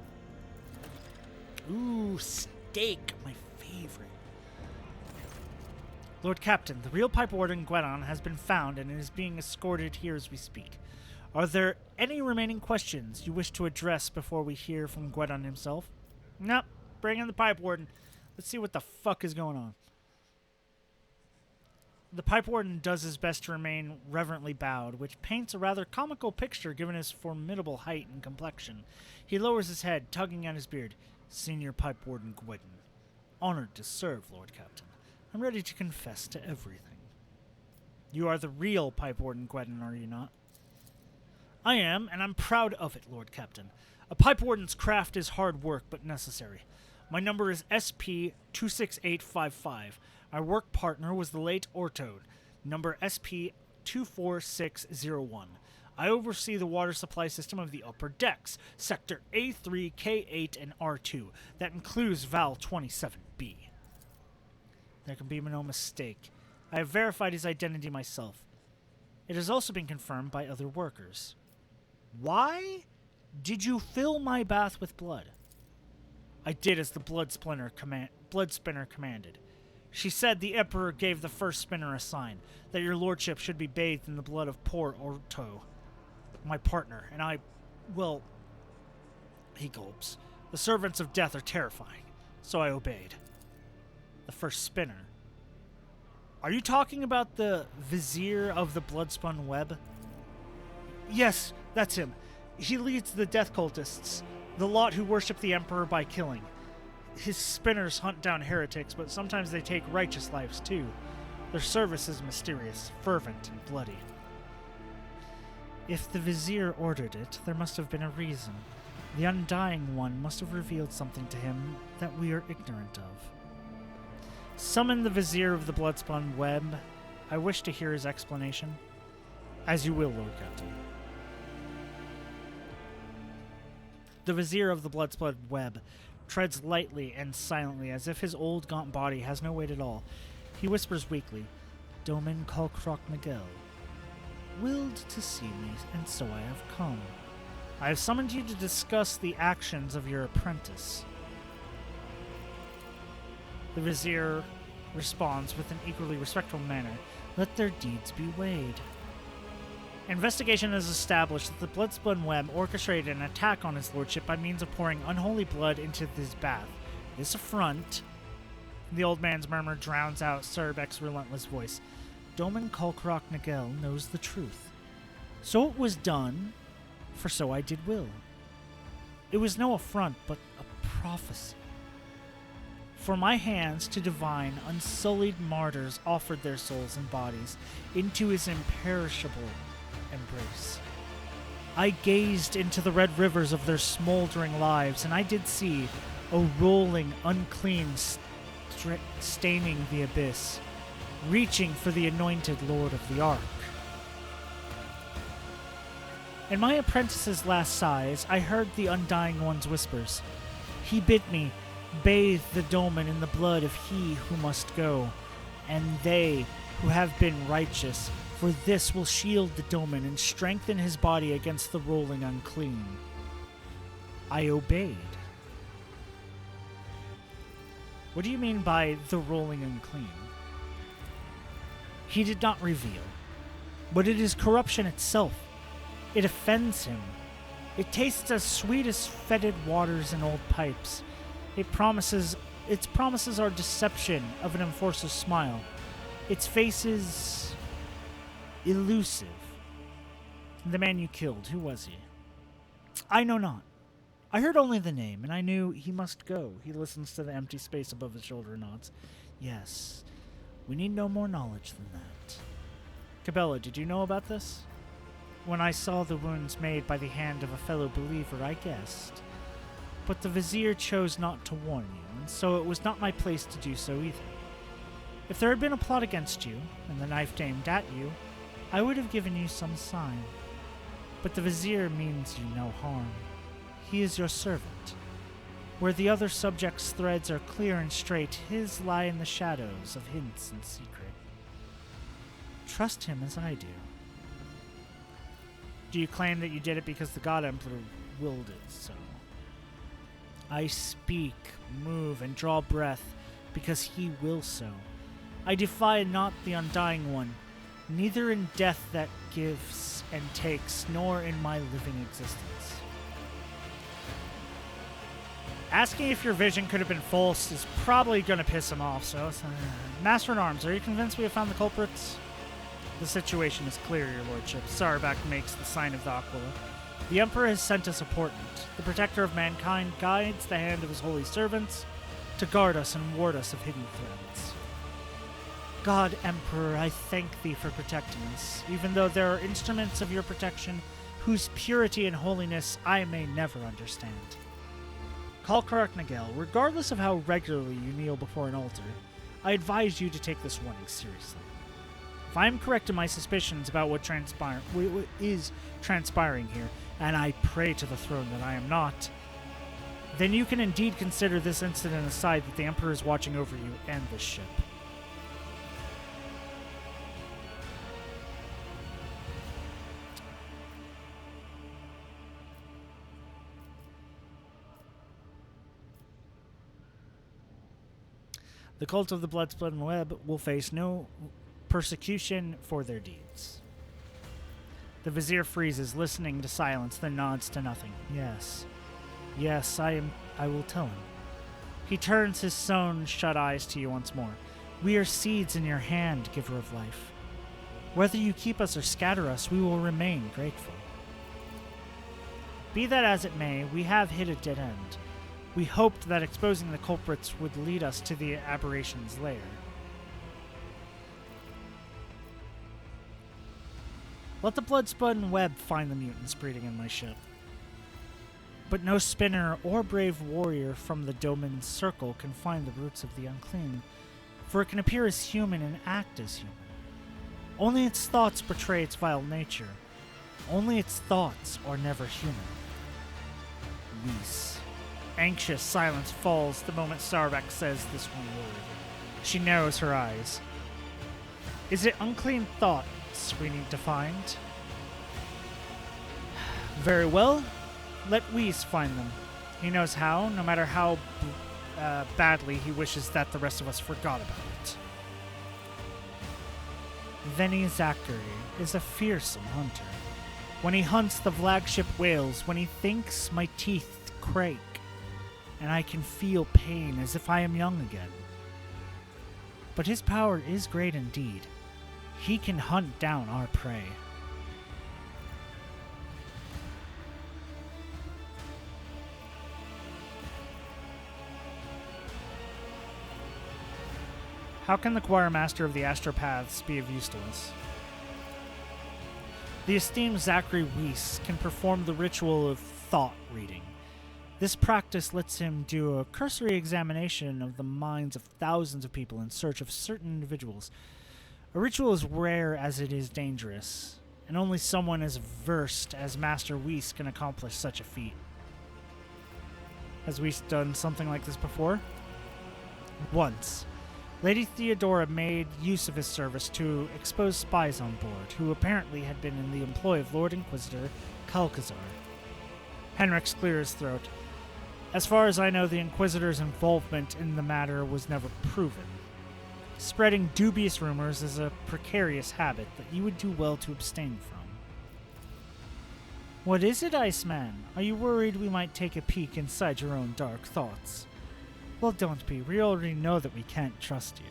Ooh, steak, my favorite. Lord Captain, the real Pipe Warden Gwenon has been found and is being escorted here as we speak. Are there any remaining questions you wish to address before we hear from Gwenon himself? Nope. Bring in the Pipe Warden. Let's see what the fuck is going on. The Pipe Warden does his best to remain reverently bowed, which paints a rather comical picture given his formidable height and complexion. He lowers his head, tugging at his beard. Senior Pipe Warden Gwydon. Honored to serve, Lord Captain. I'm ready to confess to everything. You are the real Pipe Warden Gwydon, are you not? I am, and I'm proud of it, Lord Captain. A Pipe Warden's craft is hard work, but necessary. My number is SP-26855. My work partner was the late Ortode, number SP-24601. I oversee the water supply system of the upper decks, Sector A3, K8, and R2. That includes Valve 27B. There can be no mistake. I have verified his identity myself. It has also been confirmed by other workers. Why did you fill my bath with blood? I did as the blood spinner commanded. She said the Emperor gave the first spinner a sign, that your lordship should be bathed in the blood of poor Orto, my partner, and I, well, he gulps. The servants of death are terrifying, so I obeyed. The first spinner. Are you talking about the Vizier of the Bloodspun Web? Yes, that's him. He leads the death cultists, the lot who worship the Emperor by killing. His spinners hunt down heretics, but sometimes they take righteous lives too. Their service is mysterious, fervent, and bloody. If the Vizier ordered it, there must have been a reason. The Undying One must have revealed something to him that we are ignorant of. Summon the Vizier of the Bloodspun Web. I wish to hear his explanation. As you will, Lord Captain. The Vizier of the Bloodspun Web treads lightly and silently, as if his old gaunt body has no weight at all. He whispers weakly, Domin Kolkrok Miguel. Willed to see me, and so I have come. I have summoned you to discuss the actions of your apprentice. The Vizier responds with an equally respectful manner. Let their deeds be weighed. Investigation has established that the Bloodspun Web orchestrated an attack on his lordship by means of pouring unholy blood into his bath. This affront... The old man's murmur drowns out Sarbeck's relentless voice. Domin Kolkrok Nagel knows the truth. So it was done, for so I did will. It was no affront, but a prophecy. For my hands to divine, unsullied martyrs offered their souls and bodies into his imperishable embrace. I gazed into the red rivers of their smoldering lives, and I did see a rolling, unclean staining the abyss, reaching for the anointed Lord of the Ark. In my apprentice's last sighs, I heard the Undying One's whispers. He bid me bathe the Doman in the blood of he who must go, and they who have been righteous, for this will shield the Doman and strengthen his body against the rolling unclean. I obeyed. What do you mean by the rolling unclean? He did not reveal, but it is corruption itself. It offends him. It tastes as sweet as fetid waters in old pipes. Its promises are deception of an enforcer's smile. Its face is elusive. The man you killed, who was he? I know not. I heard only the name, and I knew he must go. He listens to the empty space above his shoulder and nods. Yes, we need no more knowledge than that. Cabela, did you know about this? When I saw the wounds made by the hand of a fellow believer, I guessed. But the Vizier chose not to warn you, and so it was not my place to do so either. If there had been a plot against you, and the knife aimed at you, I would have given you some sign. But the Vizier means you no harm. He is your servant. Where the other subject's threads are clear and straight, his lie in the shadows of hints and secret. Trust him as I do. Do you claim that you did it because the God Emperor willed it so? I speak, move, and draw breath because he wills so. I defy not the Undying One, neither in death that gives and takes, nor in my living existence. Asking if your vision could have been false is probably going to piss him off, so... Master-at-Arms, are you convinced we have found the culprits? The situation is clear, your lordship. Sarabak makes the sign of the Aquila. The Emperor has sent us a portent. The protector of mankind guides the hand of his holy servants to guard us and ward us of hidden threats. God, Emperor, I thank thee for protecting us, even though there are instruments of your protection whose purity and holiness I may never understand. Kalkarak Nagel, regardless of how regularly you kneel before an altar, I advise you to take this warning seriously. If I am correct in my suspicions about what is transpiring here, and I pray to the throne that I am not, then you can indeed consider this incident a sign that the Emperor is watching over you and this ship. The cult of the Bloodsplit Web will face no persecution for their deeds. The Vizier freezes, listening to silence, then nods to nothing. Yes. Yes, I will tell him. He turns his sewn shut eyes to you once more. We are seeds in your hand, giver of life. Whether you keep us or scatter us, we will remain grateful. Be that as it may, we have hit a dead end. We hoped that exposing the culprits would lead us to the aberration's lair. Let the blood-spun web find the mutants breeding in my ship. But no spinner or brave warrior from the Doman's circle can find the roots of the unclean, for it can appear as human and act as human. Only its thoughts betray its vile nature. Only its thoughts are never human. Whis. Anxious silence falls the moment Sarvak says this one word. She narrows her eyes. Is it unclean thoughts we need to find? Very well. Let Whis find them. He knows how, no matter how badly he wishes that the rest of us forgot about it. Veni Zachary is a fearsome hunter. When he hunts, the flagship wails. When he thinks, my teeth crake, and I can feel pain as if I am young again. But his power is great indeed. He can hunt down our prey. How can the choir master of the astropaths be of use to us? The esteemed Zachary Weiss can perform the ritual of thought reading. This practice lets him do a cursory examination of the minds of thousands of people in search of certain individuals. A ritual is rare as it is dangerous, and only someone as versed as Master Weiss can accomplish such a feat. Has Weiss done something like this before? Once. Lady Theodora made use of his service to expose spies on board, who apparently had been in the employ of Lord Inquisitor Kalkazar. Henrik's cleared his throat. As far as I know, the Inquisitor's involvement in the matter was never proven. Spreading dubious rumors is a precarious habit that you would do well to abstain from. What is it, Iceman? Are you worried we might take a peek inside your own dark thoughts? Well, don't be. We already know that we can't trust you.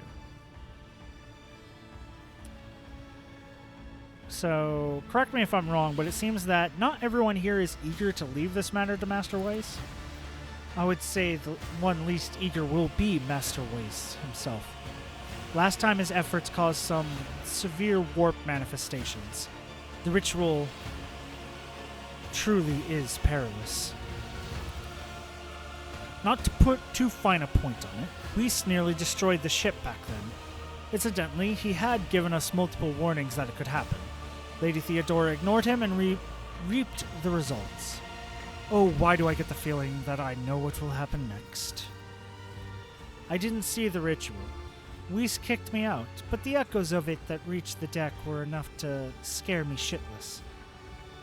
So, correct me if I'm wrong, but it seems that not everyone here is eager to leave this matter to Master Weiss. I would say the one least eager will be Master Weiss himself. Last time his efforts caused some severe warp manifestations. The ritual truly is perilous. Not to put too fine a point on it, Weiss nearly destroyed the ship back then. Incidentally, he had given us multiple warnings that it could happen. Lady Theodora ignored him and reaped the results. Oh, why do I get the feeling that I know what will happen next? I didn't see the ritual. Weiss kicked me out, but the echoes of it that reached the deck were enough to scare me shitless.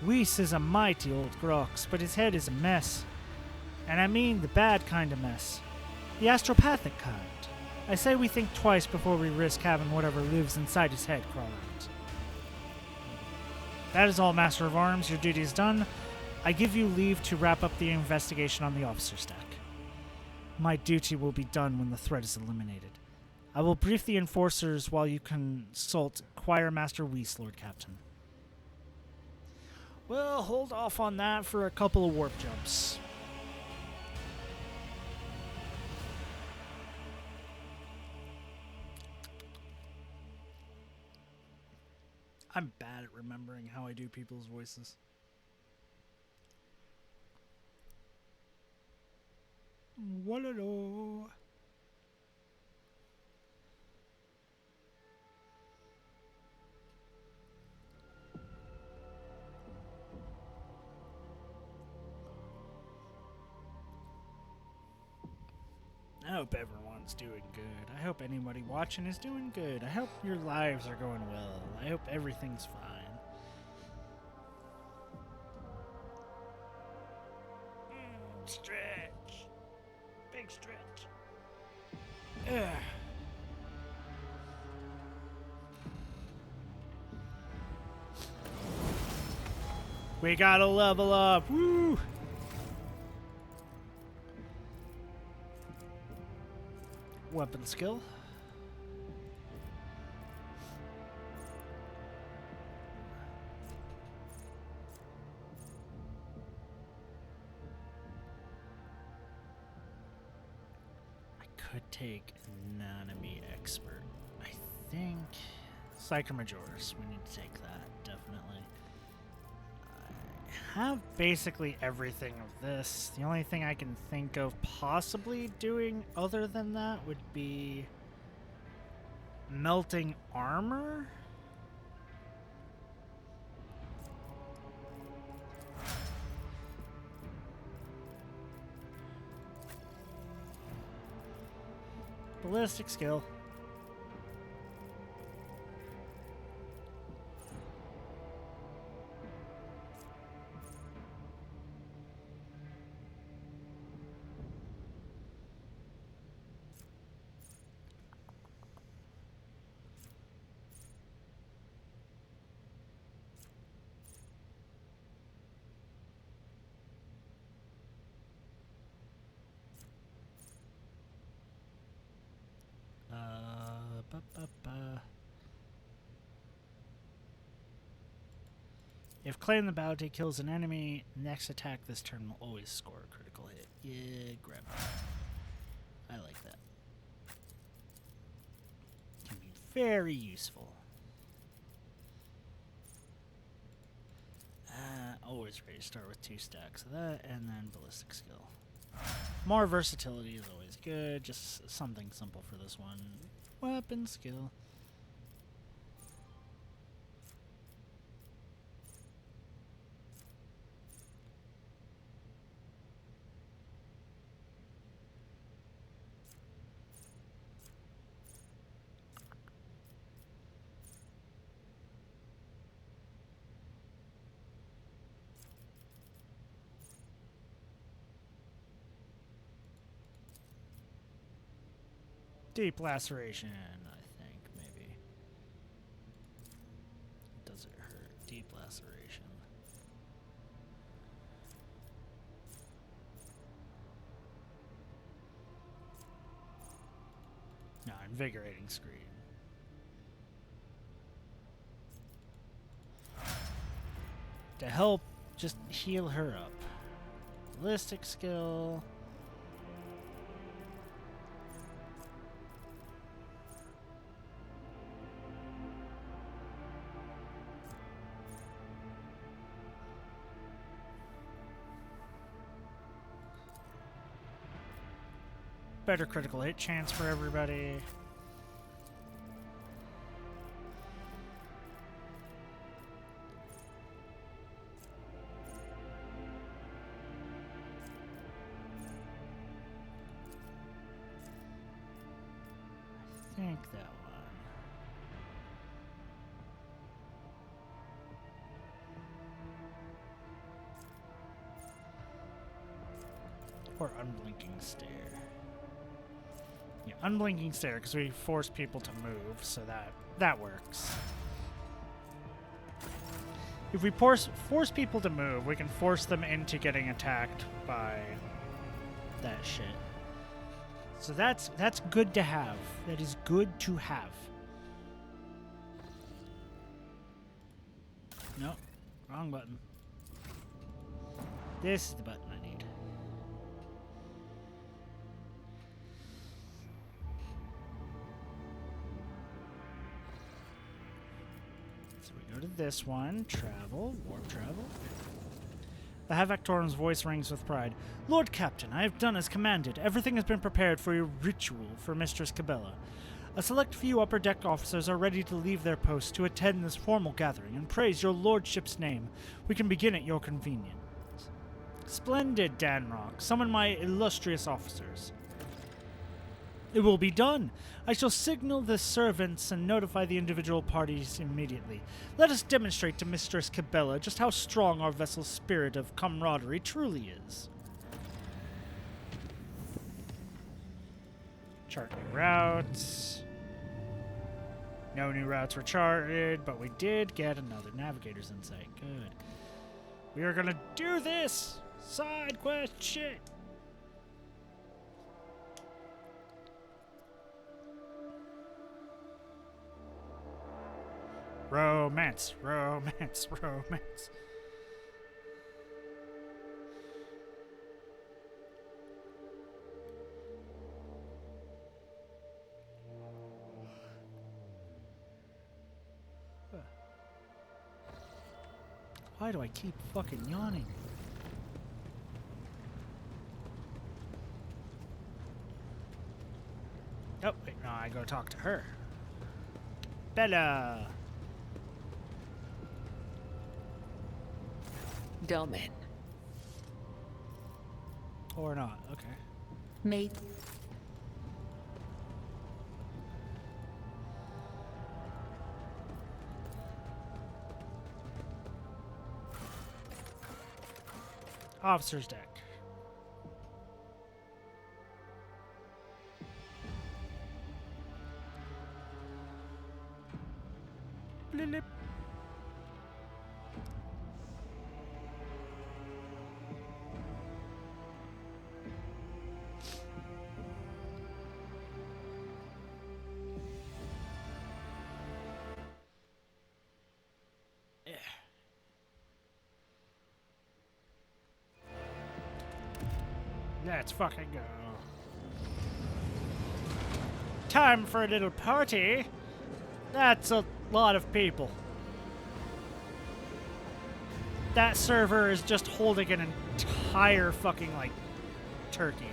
Weiss is a mighty old Grox, but his head is a mess. And I mean the bad kind of mess. The astropathic kind. I say we think twice before we risk having whatever lives inside his head crawl out. That is all, Master of Arms. Your duty is done. I give you leave to wrap up the investigation on the officer's deck. My duty will be done when the threat is eliminated. I will brief the enforcers while you consult Choir Master Weiss, Lord Captain. Well, hold off on that for a couple of warp jumps. I'm bad at remembering how I do people's voices. Walalo. I hope everyone's doing good. I hope anybody watching is doing good. I hope your lives are going well. I hope everything's fine. Stretch. Big stretch. Ugh. We gotta level up. Woo! Weapon skill. I could take Anatomy Expert. I think Psychomajoris. We need to take that, definitely. I have basically everything of this. The only thing I can think of possibly doing other than that would be melting armor. Ballistic skill. If Claim the Bounty kills an enemy, next attack this turn will always score a critical hit. Yeah, grab that. I like that. very useful. Always ready to start with 2 stacks of that, and then ballistic skill. More versatility is always good, just something simple for this one. Weapon skill. Deep laceration, I think, maybe. Does it hurt? Deep laceration. No, invigorating scream. To help, just heal her up. Ballistic skill. Better critical hit chance for everybody. I think that one. Or unblinking stare. Yeah, unblinking stare, because we force people to move, so that works. If we force people to move, we can force them into getting attacked by that shit. So that's good to have. That is good to have. Nope, wrong button. This is the button I need. So we go to this one. Travel. Warp travel. The Havactoran's voice rings with pride. Lord Captain, I have done as commanded. Everything has been prepared for your ritual for Mistress Cabela. A select few upper deck officers are ready to leave their posts to attend this formal gathering and praise your lordship's name. We can begin at your convenience. Splendid, Danrock. Summon my illustrious officers. It will be done. I shall signal the servants and notify the individual parties immediately. Let us demonstrate to Mistress Cabela just how strong our vessel's spirit of camaraderie truly is. Chart new routes. No new routes were charted, but we did get another navigator's insight. Good. We are gonna do this! Side quest shit! Romance, romance, romance. Why do I keep fucking yawning? Oh, wait, no, I go talk to her. Bella! Domin. Or not, okay. Mate. Officer's deck. Blip. Let's fucking go. Time for a little party. That's a lot of people. That server is just holding an entire fucking, like, turkey.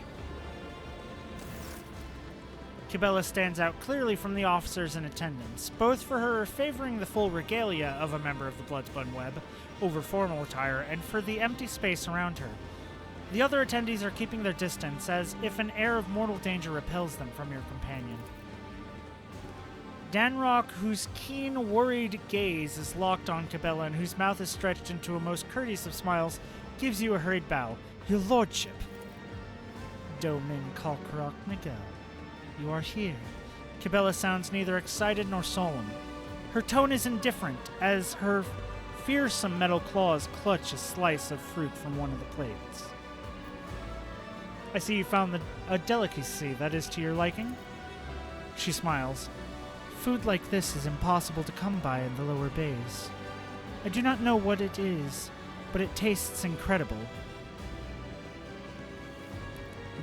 Cabela stands out clearly from the officers in attendance, both for her favoring the full regalia of a member of the Bloodspun Web over formal attire, and for the empty space around her. The other attendees are keeping their distance, as if an air of mortal danger repels them from your companion. Danrock, whose keen, worried gaze is locked on Cabela and whose mouth is stretched into a most courteous of smiles, gives you a hurried bow. Your lordship. Domin Kalkrok Miguel, you are here. Cabela sounds neither excited nor solemn. Her tone is indifferent, as her fearsome metal claws clutch a slice of fruit from one of the plates. I see you found a delicacy that is to your liking. She smiles. Food like this is impossible to come by in the lower bays. I do not know what it is, but it tastes incredible.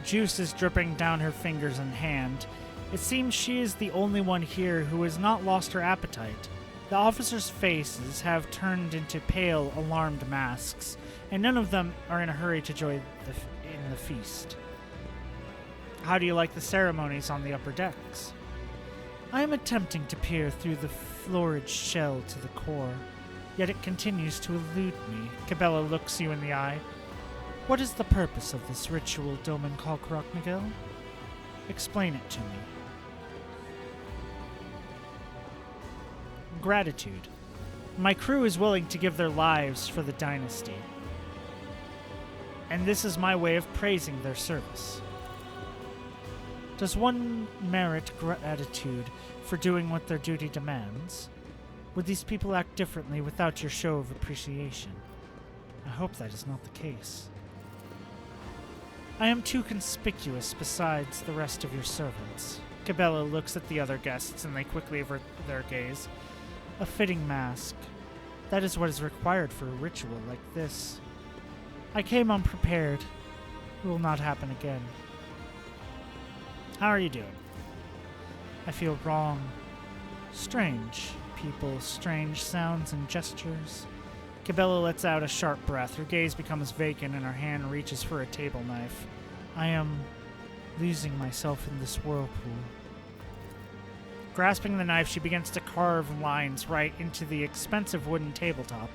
Juice is dripping down her fingers and hand. It seems she is the only one here who has not lost her appetite. The officers' faces have turned into pale, alarmed masks, and none of them are in a hurry to join in the feast. How do you like the ceremonies on the upper decks? I am attempting to peer through the florid shell to the core, yet it continues to elude me. Cabela looks you in the eye. What is the purpose of this ritual, Domin Kalkrok Miguel? Explain it to me. Gratitude. My crew is willing to give their lives for the dynasty, and this is my way of praising their service. Does one merit gratitude for doing what their duty demands? Would these people act differently without your show of appreciation? I hope that is not the case. I am too conspicuous besides the rest of your servants. Cabela looks at the other guests and they quickly avert their gaze. A fitting mask. That is what is required for a ritual like this. I came unprepared. It will not happen again. How are you doing? I feel wrong. Strange people, strange sounds and gestures. Cabela lets out a sharp breath. Her gaze becomes vacant and her hand reaches for a table knife. I am losing myself in this whirlpool. Grasping the knife, she begins to carve lines right into the expensive wooden tabletop.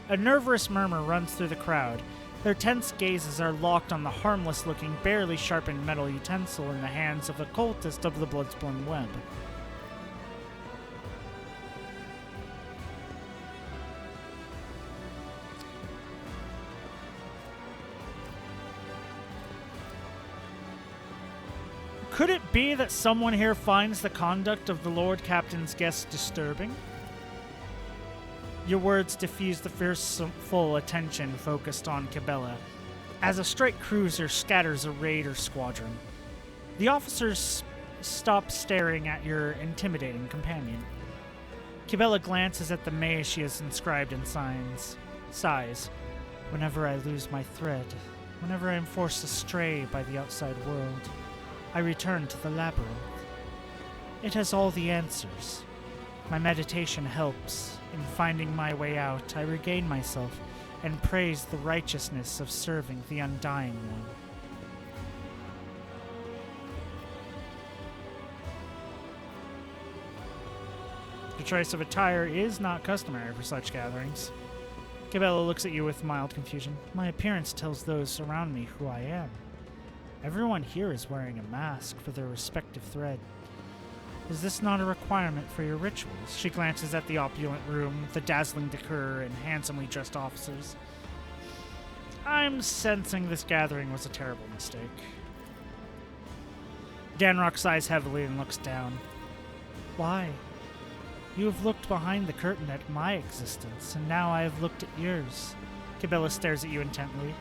A nervous murmur runs through the crowd. Their tense gazes are locked on the harmless-looking, barely sharpened metal utensil in the hands of the cultist of the Bloodspun Web. Could it be that someone here finds the conduct of the Lord Captain's guests disturbing? Your words diffuse the fearful attention focused on Cabela, as a strike cruiser scatters a raider squadron. The officers stop staring at your intimidating companion. Cabela glances at the maze she has inscribed in signs. Sighs. Whenever I lose my thread, whenever I am forced astray by the outside world, I return to the labyrinth. It has all the answers. My meditation helps. In finding my way out, I regain myself and praise the righteousness of serving the Undying One. The choice of attire is not customary for such gatherings. Cabela looks at you with mild confusion. My appearance tells those around me who I am. Everyone here is wearing a mask for their respective thread. Is this not a requirement for your rituals? She glances at the opulent room, the dazzling decor, and handsomely dressed officers. I'm sensing this gathering was a terrible mistake. Danrock sighs heavily and looks down. Why? You have looked behind the curtain at my existence, and now I have looked at yours. Cabela stares at you intently.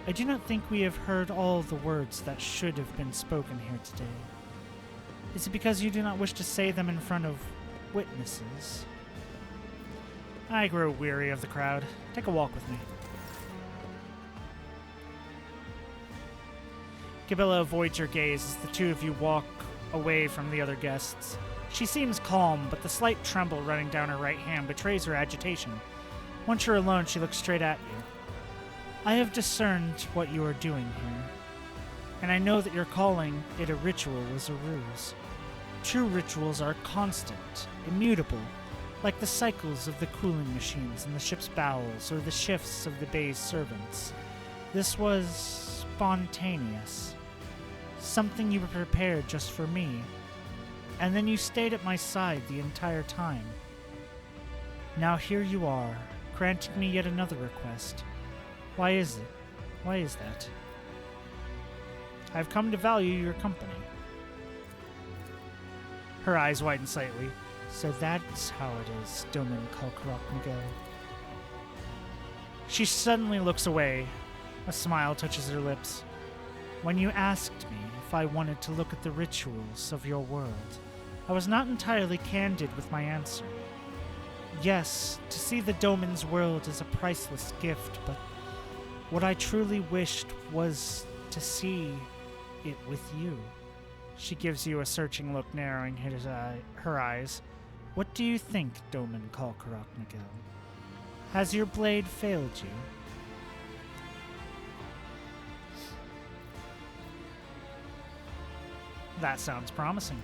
I do not think we have heard all the words that should have been spoken here today. Is it because you do not wish to say them in front of witnesses? I grow weary of the crowd. Take a walk with me. Cabela avoids your gaze as the two of you walk away from the other guests. She seems calm, but the slight tremble running down her right hand betrays her agitation. Once you're alone, she looks straight at you. I have discerned what you are doing here, and I know that your calling it a ritual was a ruse. True rituals are constant, immutable, like the cycles of the cooling machines in the ship's bowels or the shifts of the bay's servants. This was spontaneous, something you were prepared just for me, and then you stayed at my side the entire time. Now here you are, granting me yet another request. Why is it? Why is that? I've come to value your company. Her eyes widen slightly. So that's how it is, Domin Kalkarok Miguel. She suddenly looks away. A smile touches her lips. When you asked me if I wanted to look at the rituals of your world, I was not entirely candid with my answer. Yes, to see the Domin's world is a priceless gift, but what I truly wished was to see it with you. She gives you a searching look, narrowing her eyes. What do you think, Domin Kalkarok Miguel? Has your blade failed you? That sounds promising.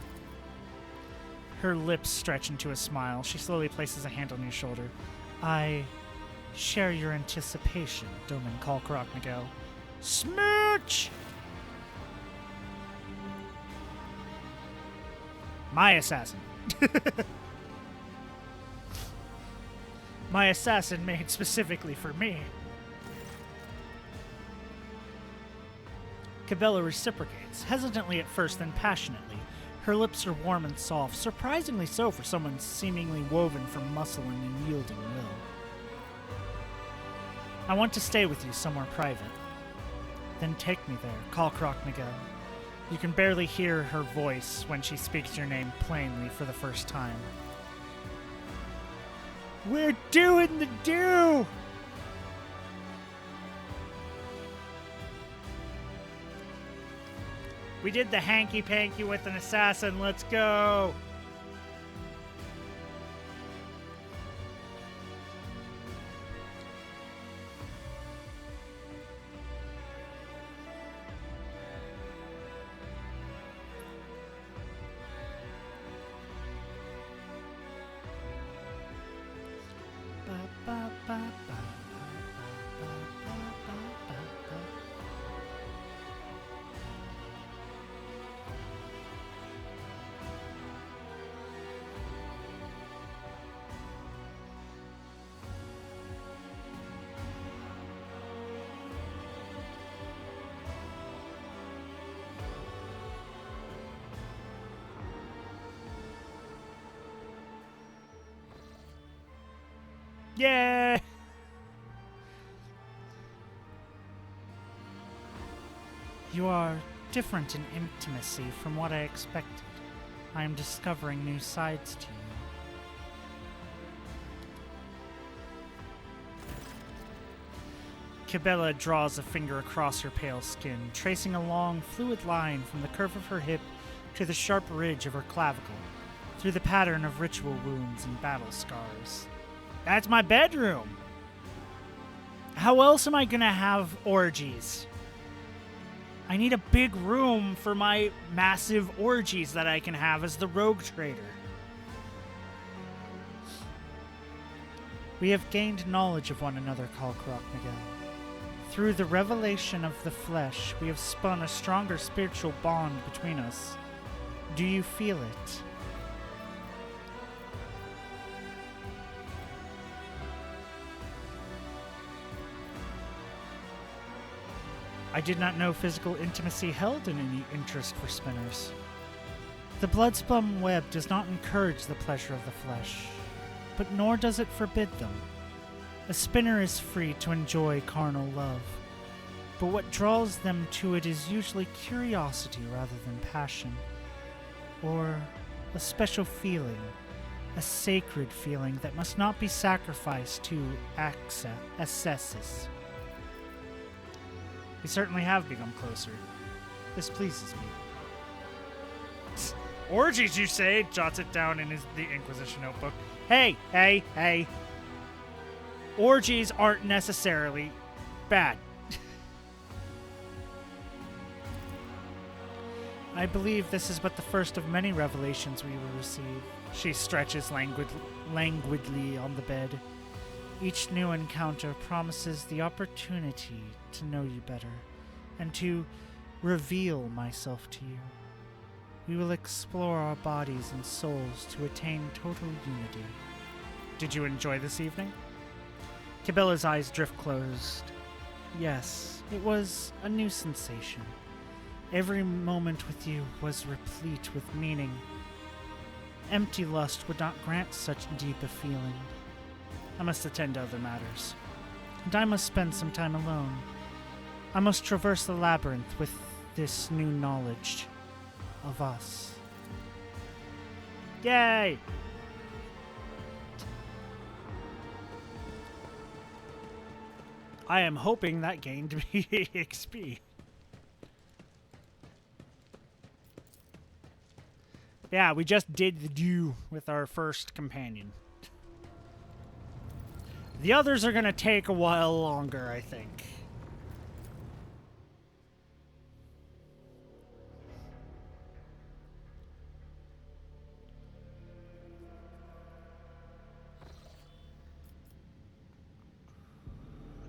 Her lips stretch into a smile. She slowly places a hand on your shoulder. I share your anticipation, Domin Kalkarok Miguel. Smooch! My assassin. My assassin made specifically for me. Cabela reciprocates, hesitantly at first, then passionately. Her lips are warm and soft, surprisingly so for someone seemingly woven from muscle and unyielding will. I want to stay with you somewhere private. Then take me there, Kalkarok Miguel. You can barely hear her voice when she speaks your name plainly for the first time. We're doing the do! We did the hanky-panky with an assassin. Let's go! Yeah! You are different in intimacy from what I expected. I am discovering new sides to you. Cabela draws a finger across her pale skin, tracing a long, fluid line from the curve of her hip to the sharp ridge of her clavicle, through the pattern of ritual wounds and battle scars. That's my bedroom! How else am I gonna have orgies? I need a big room for my massive orgies that I can have as the rogue trader. We have gained knowledge of one another, Kalkarok Miguel. Through the revelation of the flesh, we have spun a stronger spiritual bond between us. Do you feel it? I did not know physical intimacy held in any interest for spinners. The blood-spun web does not encourage the pleasure of the flesh, but nor does it forbid them. A spinner is free to enjoy carnal love, but what draws them to it is usually curiosity rather than passion, or a special feeling, a sacred feeling that must not be sacrificed to excesses. We certainly have become closer. This pleases me. Orgies, you say? Jots it down in the Inquisition notebook. Hey, hey, hey. Orgies aren't necessarily bad. I believe this is but the first of many revelations we will receive. She stretches languidly on the bed. Each new encounter promises the opportunity to know you better and to reveal myself to you. We will explore our bodies and souls to attain total unity. Did you enjoy this evening? Cabella's eyes drift closed. Yes, it was a new sensation. Every moment with you was replete with meaning. Empty lust would not grant such deep a feeling. I must attend to other matters, and I must spend some time alone. I must traverse the labyrinth with this new knowledge of us. Yay! I am hoping that gained me XP. Yeah, we just did the do with our first companion. The others are gonna take a while longer, I think.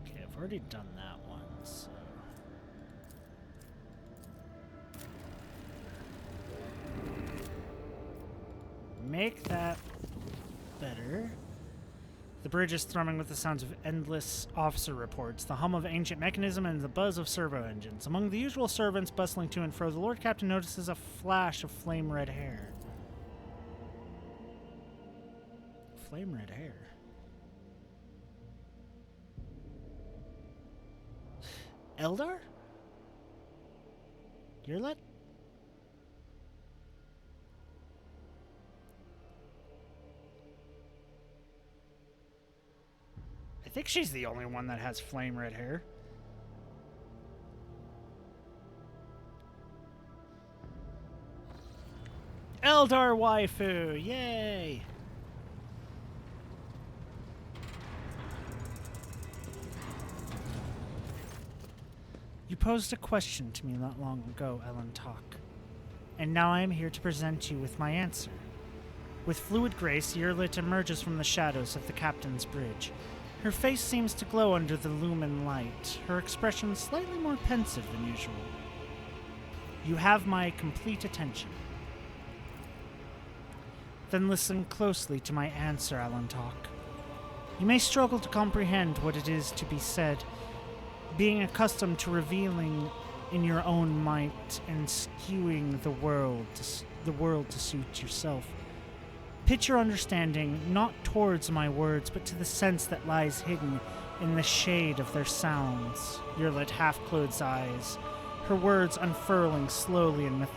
Okay, I've already done that one, so... Make that better. The bridge is thrumming with the sounds of endless officer reports, the hum of ancient mechanism, and the buzz of servo engines. Among the usual servants bustling to and fro, the Lord Captain notices a flash of flame-red hair. Flame-red hair? Eldar? Yurlet? I think she's the only one that has flame red hair. Eldar waifu! Yay! You posed a question to me not long ago, Ellen Talk, and now I am here to present you with my answer. With fluid grace, Yurlit emerges from the shadows of the captain's bridge. Her face seems to glow under the lumen light, her expression slightly more pensive than usual. You have my complete attention. Then listen closely to my answer, Alan Talk. You may struggle to comprehend what it is to be said, being accustomed to revealing in your own might and skewing the world to suit yourself. Pitch your understanding not towards my words, but to the sense that lies hidden in the shade of their sounds. Yurlit half-closed eyes, her words unfurling slowly and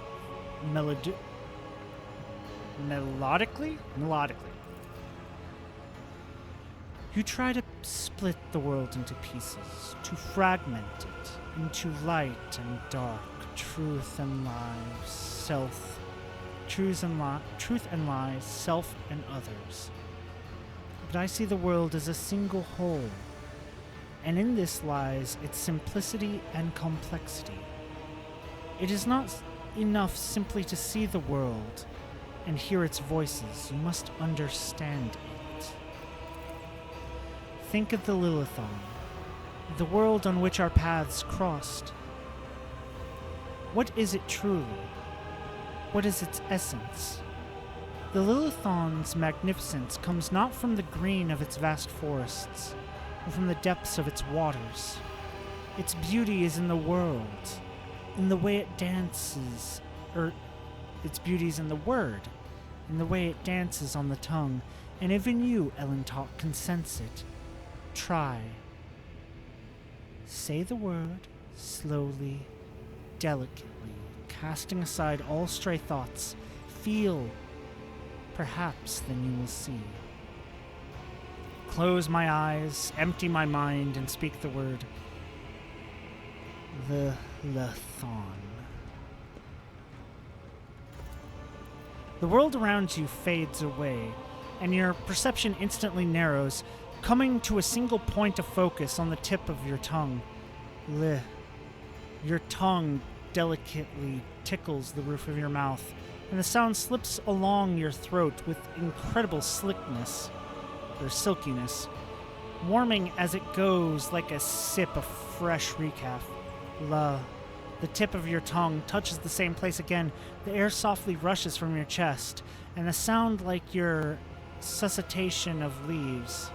melodically. You try to split the world into pieces, to fragment it into light and dark, truth and lies, truth and lies, self and others. But I see the world as a single whole, and in this lies its simplicity and complexity. It is not enough simply to see the world and hear its voices. You must understand it. Think of the Lilithon, the world on which our paths crossed. What is it truly? What is its essence? The Lilithon's magnificence comes not from the green of its vast forests, or from the depths of its waters. Its beauty is in the world, in the way it dances, its beauty is in the word, in the way it dances on the tongue, and even you, Ellen Talk, can sense it. Try. Say the word, slowly, delicately, casting aside all stray thoughts. Feel. Perhaps then you will see. Close my eyes, empty my mind, and speak the word. The Lilithon. The world around you fades away, and your perception instantly narrows, coming to a single point of focus on the tip of your tongue. Bleh. Your tongue delicately tickles the roof of your mouth, and the sound slips along your throat with incredible slickness, or silkiness, warming as it goes like a sip of fresh recaf. La. The tip of your tongue touches the same place again. The air softly rushes from your chest, and a sound like your susurration of leaves.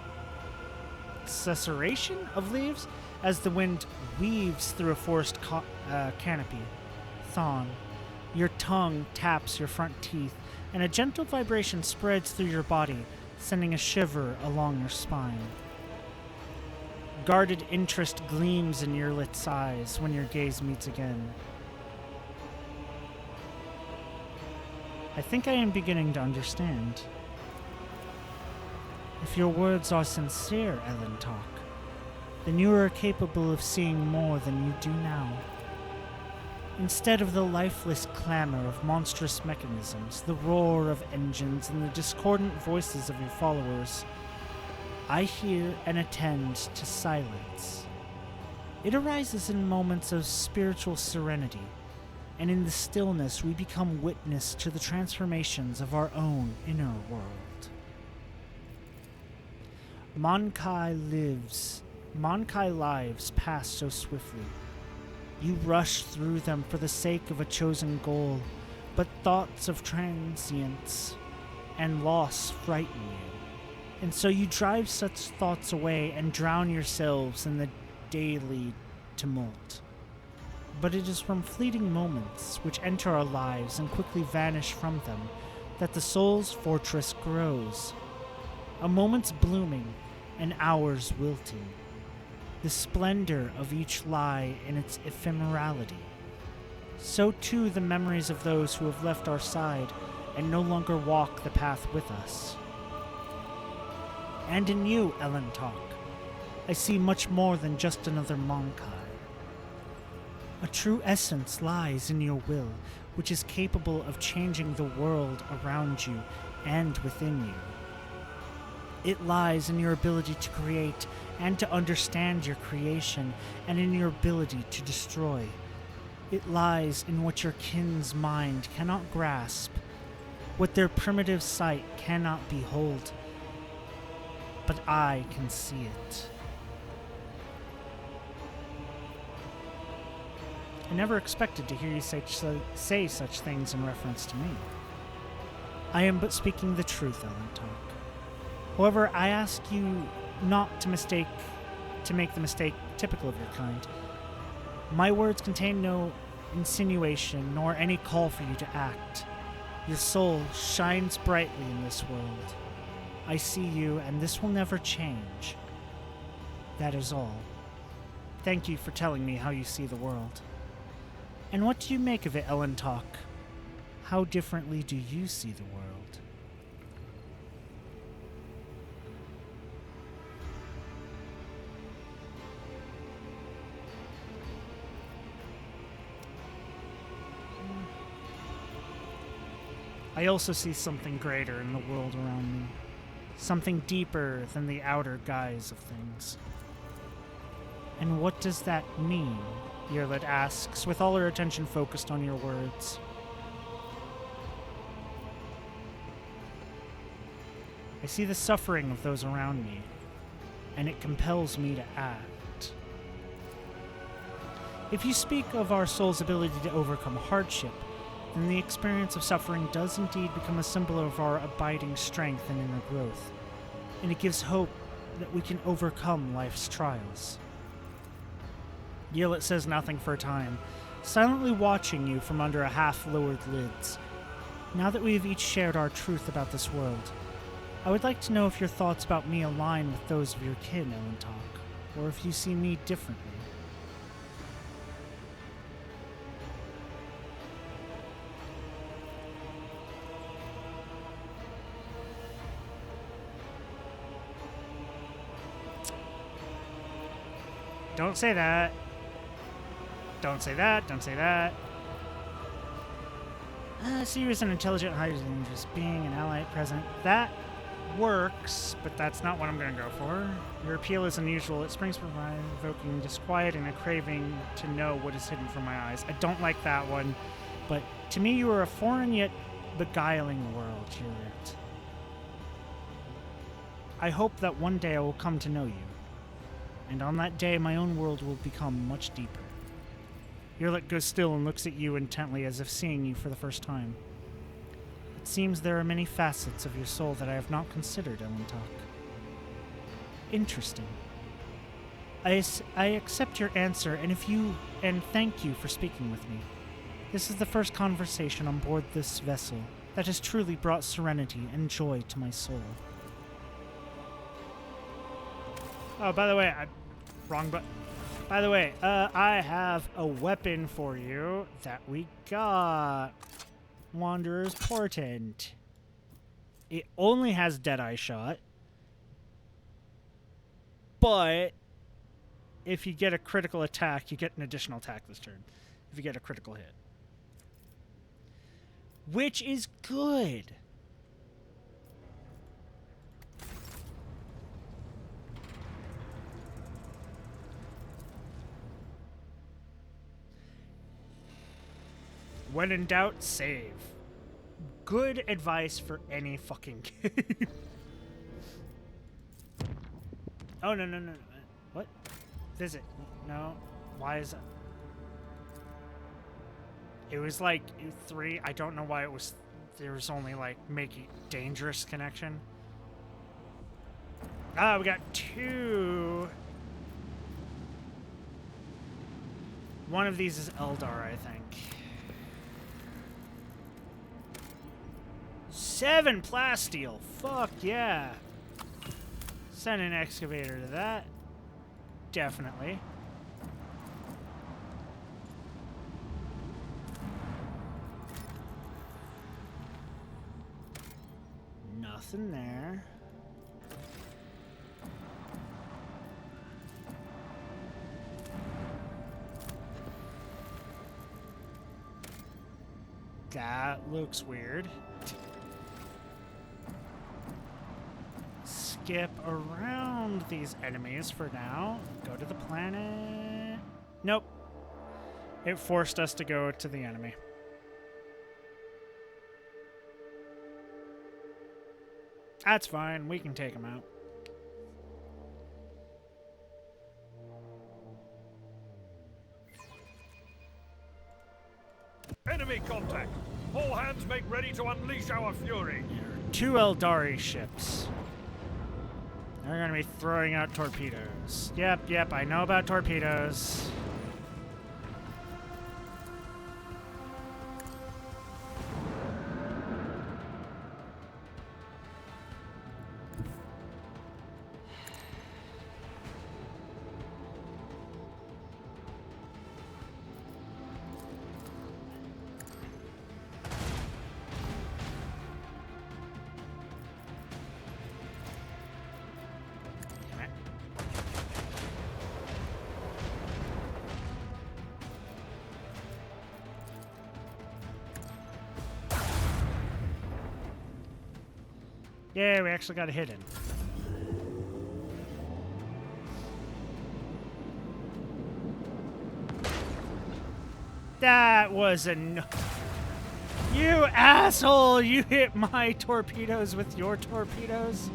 Susurration of leaves? As the wind weaves through a forest canopy. Thon. Your tongue taps your front teeth, and a gentle vibration spreads through your body, sending a shiver along your spine. Guarded interest gleams in your lit eyes when your gaze meets again. I think I am beginning to understand. If your words are sincere, Ellen Talk, then you are capable of seeing more than you do now. Instead of the lifeless clamor of monstrous mechanisms, the roar of engines, and the discordant voices of your followers, I hear and attend to silence. It arises in moments of spiritual serenity, and in the stillness we become witness to the transformations of our own inner world. Monkai lives pass so swiftly. You rush through them for the sake of a chosen goal, but thoughts of transience and loss frighten you. And so you drive such thoughts away and drown yourselves in the daily tumult. But it is from fleeting moments which enter our lives and quickly vanish from them that the soul's fortress grows. A moment's blooming, an hour's wilting. The splendor of each lie in its ephemerality. So too the memories of those who have left our side and no longer walk the path with us. And in you, Ellen Talk, I see much more than just another Monkai. A true essence lies in your will, which is capable of changing the world around you and within you. It lies in your ability to create and to understand your creation, and in your ability to destroy. It lies in what your kin's mind cannot grasp, what their primitive sight cannot behold. But I can see it. I never expected to hear you say such things in reference to me. I am but speaking the truth, Ellen Talk. However, I ask you not to make the mistake typical of your kind. My words contain no insinuation nor any call for you to act. Your soul shines brightly in this world. I see you, and this will never change. That is all. Thank you for telling me how you see the world. And what do you make of it, Ellen Talk? How differently do you see the world? I also see something greater in the world around me. Something deeper than the outer guise of things. And what does that mean? Yearlet asks, with all her attention focused on your words. I see the suffering of those around me, and it compels me to act. If you speak of our soul's ability to overcome hardship, then the experience of suffering does indeed become a symbol of our abiding strength and inner growth, and it gives hope that we can overcome life's trials. Yearlet says nothing for a time, silently watching you from under a half-lowered lids. Now that we have each shared our truth about this world, I would like to know if your thoughts about me align with those of your kin, Ellen Talk, or if you see me differently. Don't say that. Don't say that. Don't say that. See you as an intelligent, highly dangerous being, an ally present. That works, but that's not what I'm going to go for. Your appeal is unusual. It springs from my evoking disquiet and a craving to know what is hidden from my eyes. I don't like that one, but to me you are a foreign yet beguiling world, Juliet. I hope that one day I will come to know you, and on that day my own world will become much deeper. Yurlik goes still and looks at you intently as if seeing you for the first time. It seems there are many facets of your soul that I have not considered, Elentok. Interesting. I accept your answer, and thank you for speaking with me. This is the first conversation on board this vessel that has truly brought serenity and joy to my soul. Oh, by the way, wrong button. By the way, I have a weapon for you that we got. Wanderer's Portent. It only has Deadeye Shot, but if you get a critical attack, you get an additional attack this turn. If you get a critical hit. Which is good. When in doubt, save. Good advice for any fucking game. Oh, no. What? Visit. No. Why is that? It was like 3. I don't know why it was. There was only like make it dangerous connection. Ah, we got 2. One of these is Eldar, I think. 7 plasteel. Fuck yeah. Send an excavator to that. Definitely. Nothing there. That looks weird. Skip around these enemies for now. Go to the planet. Nope. It forced us to go to the enemy. That's fine. We can take them out. Enemy contact! All hands make ready to unleash our fury! There are 2 Eldari ships. They're going to be throwing out torpedoes. Yep, I know about torpedoes. Yeah, we actually got a hit in. That was a no. You asshole! You hit my torpedoes with your torpedoes?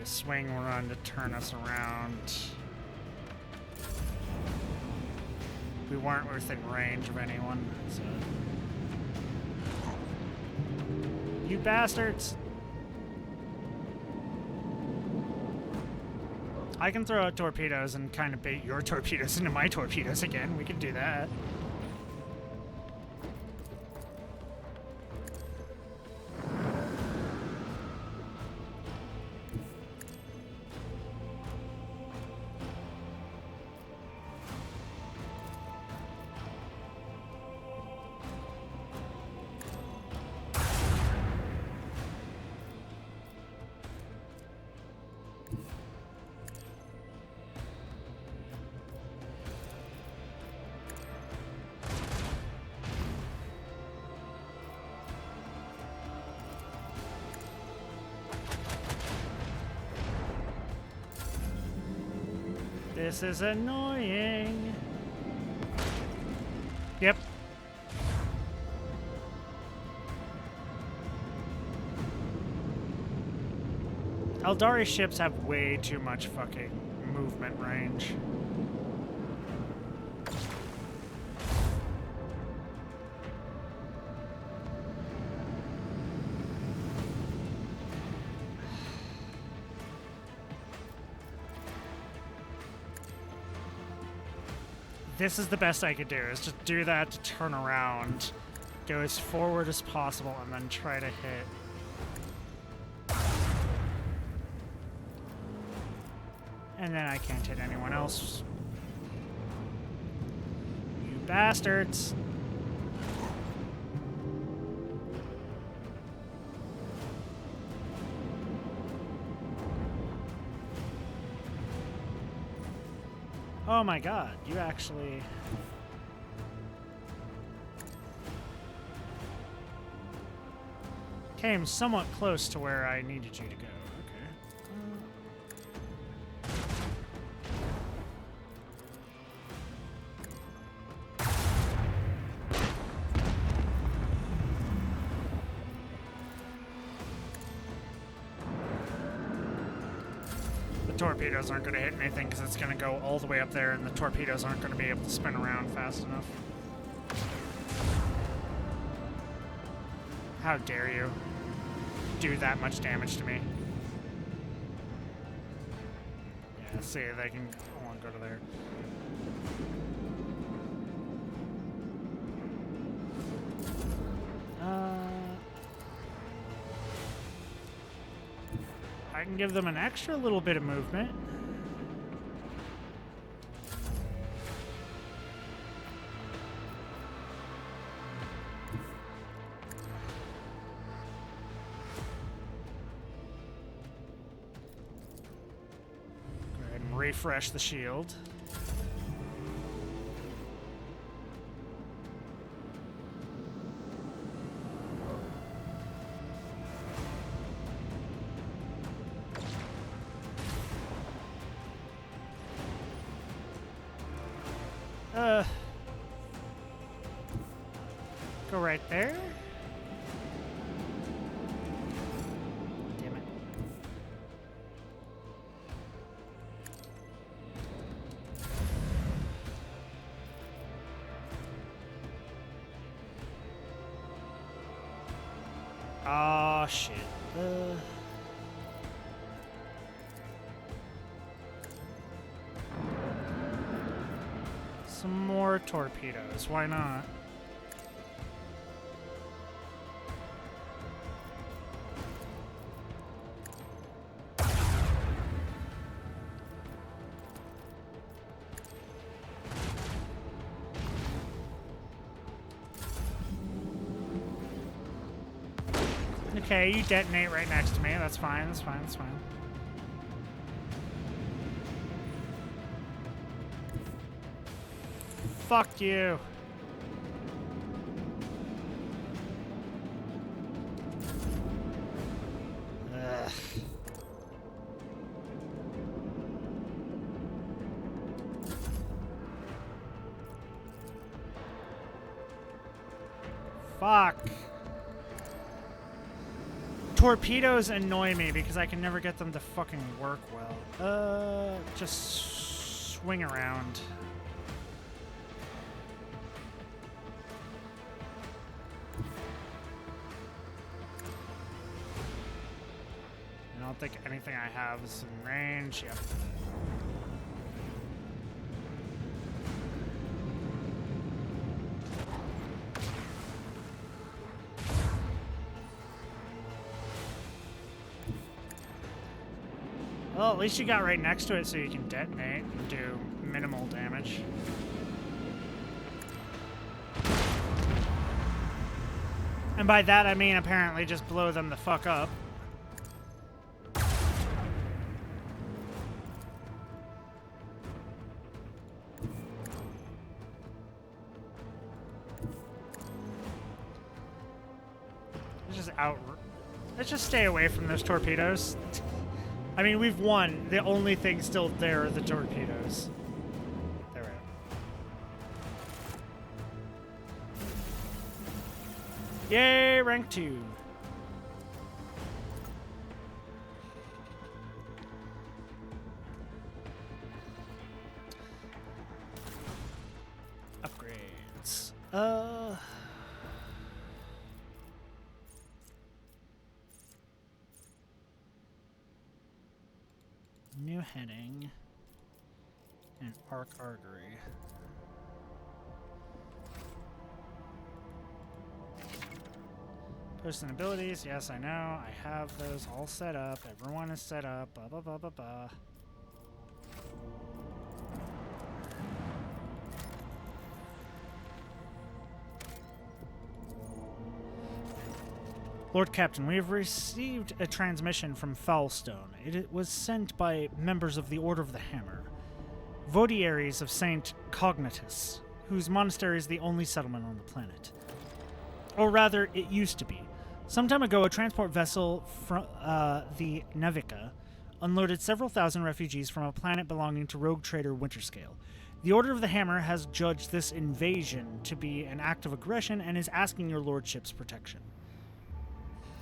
Swing run to turn us around. We weren't within range of anyone, so. You bastards! I can throw out torpedoes and kind of bait your torpedoes into my torpedoes again. We can do that. This is annoying. Yep. Eldari ships have way too much fucking movement range. This is the best I could do, is just do that to turn around, go as forward as possible, and then try to hit. And then I can't hit anyone else. You bastards! Oh my god, you actually... came somewhat close to where I needed you to go. Torpedoes aren't going to hit anything because it's going to go all the way up there, and the torpedoes aren't going to be able to spin around fast enough. How dare you do that much damage to me? Yeah, see, they can only go to there. I can give them an extra little bit of movement. Go ahead and refresh the shield. Go right there. Damn it. Oh shit. Some more torpedoes. Why not? Okay, you detonate right next to me. That's fine, that's fine, that's fine. Fuck you. Ugh. Fuck. Torpedoes annoy me because I can never get them to fucking work well. Just swing around. I don't think anything I have is in range. Yep. Well, at least you got right next to it so you can detonate and do minimal damage. And by that I mean apparently just blow them the fuck up. Let's just stay away from those torpedoes. I mean, we've won. The only thing still there are the torpedoes. There we go. Yay, rank 2. Upgrades. New heading and arc artery. Posts and abilities, yes, I know. I have those all set up. Everyone is set up. Blah, blah, blah, blah, blah. Lord Captain, we have received a transmission from Foulstone. It was sent by members of the Order of the Hammer, votaries of Saint Cognitus, whose monastery is the only settlement on the planet. Or rather, it used to be. Some time ago, a transport vessel from the Navica unloaded several thousand refugees from a planet belonging to rogue trader Winterscale. The Order of the Hammer has judged this invasion to be an act of aggression and is asking your lordship's protection.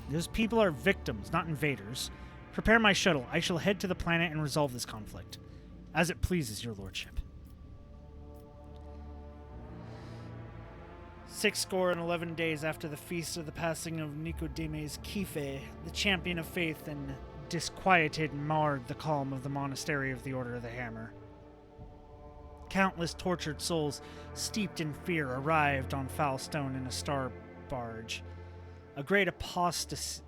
Those people are victims, not invaders. Prepare my shuttle. I shall head to the planet and resolve this conflict. As it pleases your lordship. 11 days after the feast of the passing of Nicodemus Kiefe, the champion of faith and disquieted marred the calm of the monastery of the Order of the Hammer. Countless tortured souls, steeped in fear, arrived on Foulstone in a star barge. A great apostasy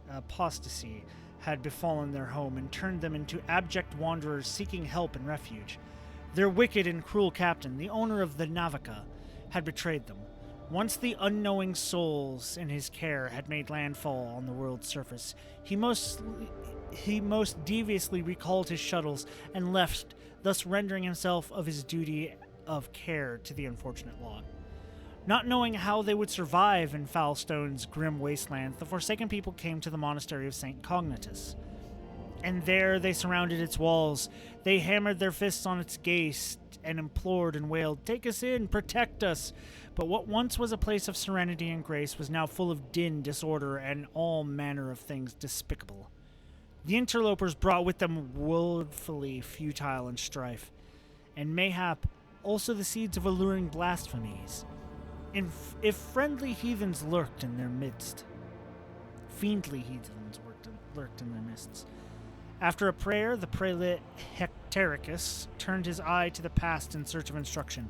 had befallen their home and turned them into abject wanderers seeking help and refuge. Their wicked and cruel captain, the owner of the Navica, had betrayed them. Once the unknowing souls in his care had made landfall on the world's surface, he most deviously recalled his shuttles and left, thus rendering himself of his duty of care to the unfortunate lot. Not knowing how they would survive in Foulstone's grim wasteland, the Forsaken people came to the monastery of St. Cognitus. And there they surrounded its walls. They hammered their fists on its gates and implored and wailed, "Take us in, protect us!" But what once was a place of serenity and grace was now full of din, disorder, and all manner of things despicable. The interlopers brought with them woefully futile and strife, and mayhap also the seeds of alluring blasphemies. If friendly heathens lurked in their midst, fiendly heathens lurked in their midst. After a prayer, the prelate Hectaricus turned his eye to the past in search of instruction.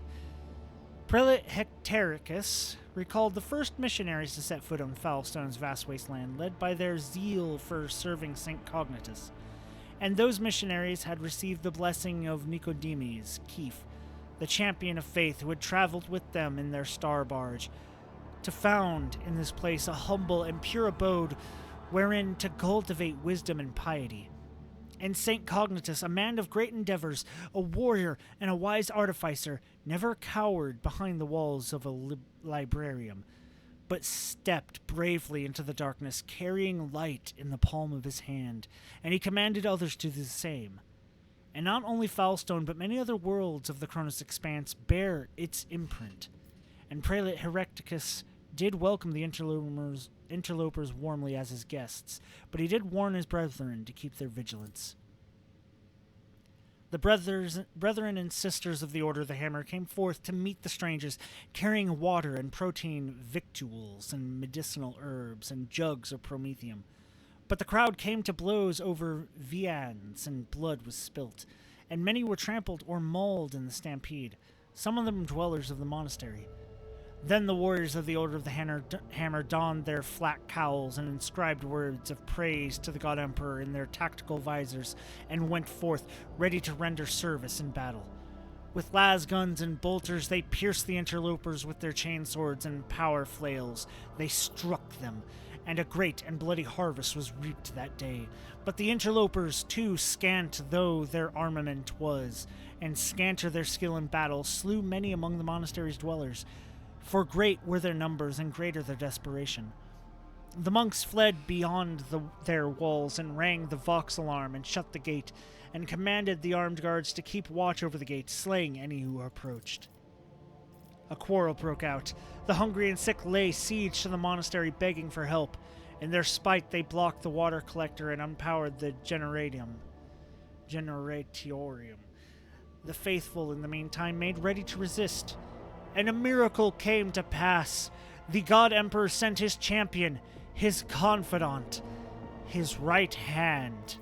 Prelate Hectaricus recalled the first missionaries to set foot on Foulstone's vast wasteland, led by their zeal for serving St. Cognitus. And those missionaries had received the blessing of Nicodemus Kiefe, the champion of faith who had traveled with them in their star barge, to found in this place a humble and pure abode wherein to cultivate wisdom and piety. And St. Cognitus, a man of great endeavors, a warrior and a wise artificer, never cowered behind the walls of a librarium, but stepped bravely into the darkness, carrying light in the palm of his hand, and he commanded others to do the same. And not only Foulstone, but many other worlds of the Chronos Expanse bear its imprint. And Prelate Heracticus did welcome the interlopers warmly as his guests, but he did warn his brethren to keep their vigilance. The brethren and sisters of the Order of the Hammer came forth to meet the strangers, carrying water and protein victuals and medicinal herbs and jugs of promethium. But the crowd came to blows over viands, and blood was spilt, and many were trampled or mauled in the stampede, some of them dwellers of the monastery. Then the warriors of the Order of the Hammer donned their flat cowls and inscribed words of praise to the God Emperor in their tactical visors, and went forth, ready to render service in battle. With las guns and bolters, they pierced the interlopers with their chain swords and power flails. They struck them, and a great and bloody harvest was reaped that day. But the interlopers, too scant though their armament was, and scanter their skill in battle, slew many among the monastery's dwellers, for great were their numbers and greater their desperation. The monks fled beyond their walls and rang the Vox alarm and shut the gate, and commanded the armed guards to keep watch over the gate, slaying any who approached. A quarrel broke out. The hungry and sick lay siege to the monastery, begging for help. In their spite, they blocked the water collector and unpowered the generatorium. The faithful, in the meantime, made ready to resist. And a miracle came to pass. The God Emperor sent his champion, his confidant, his right hand.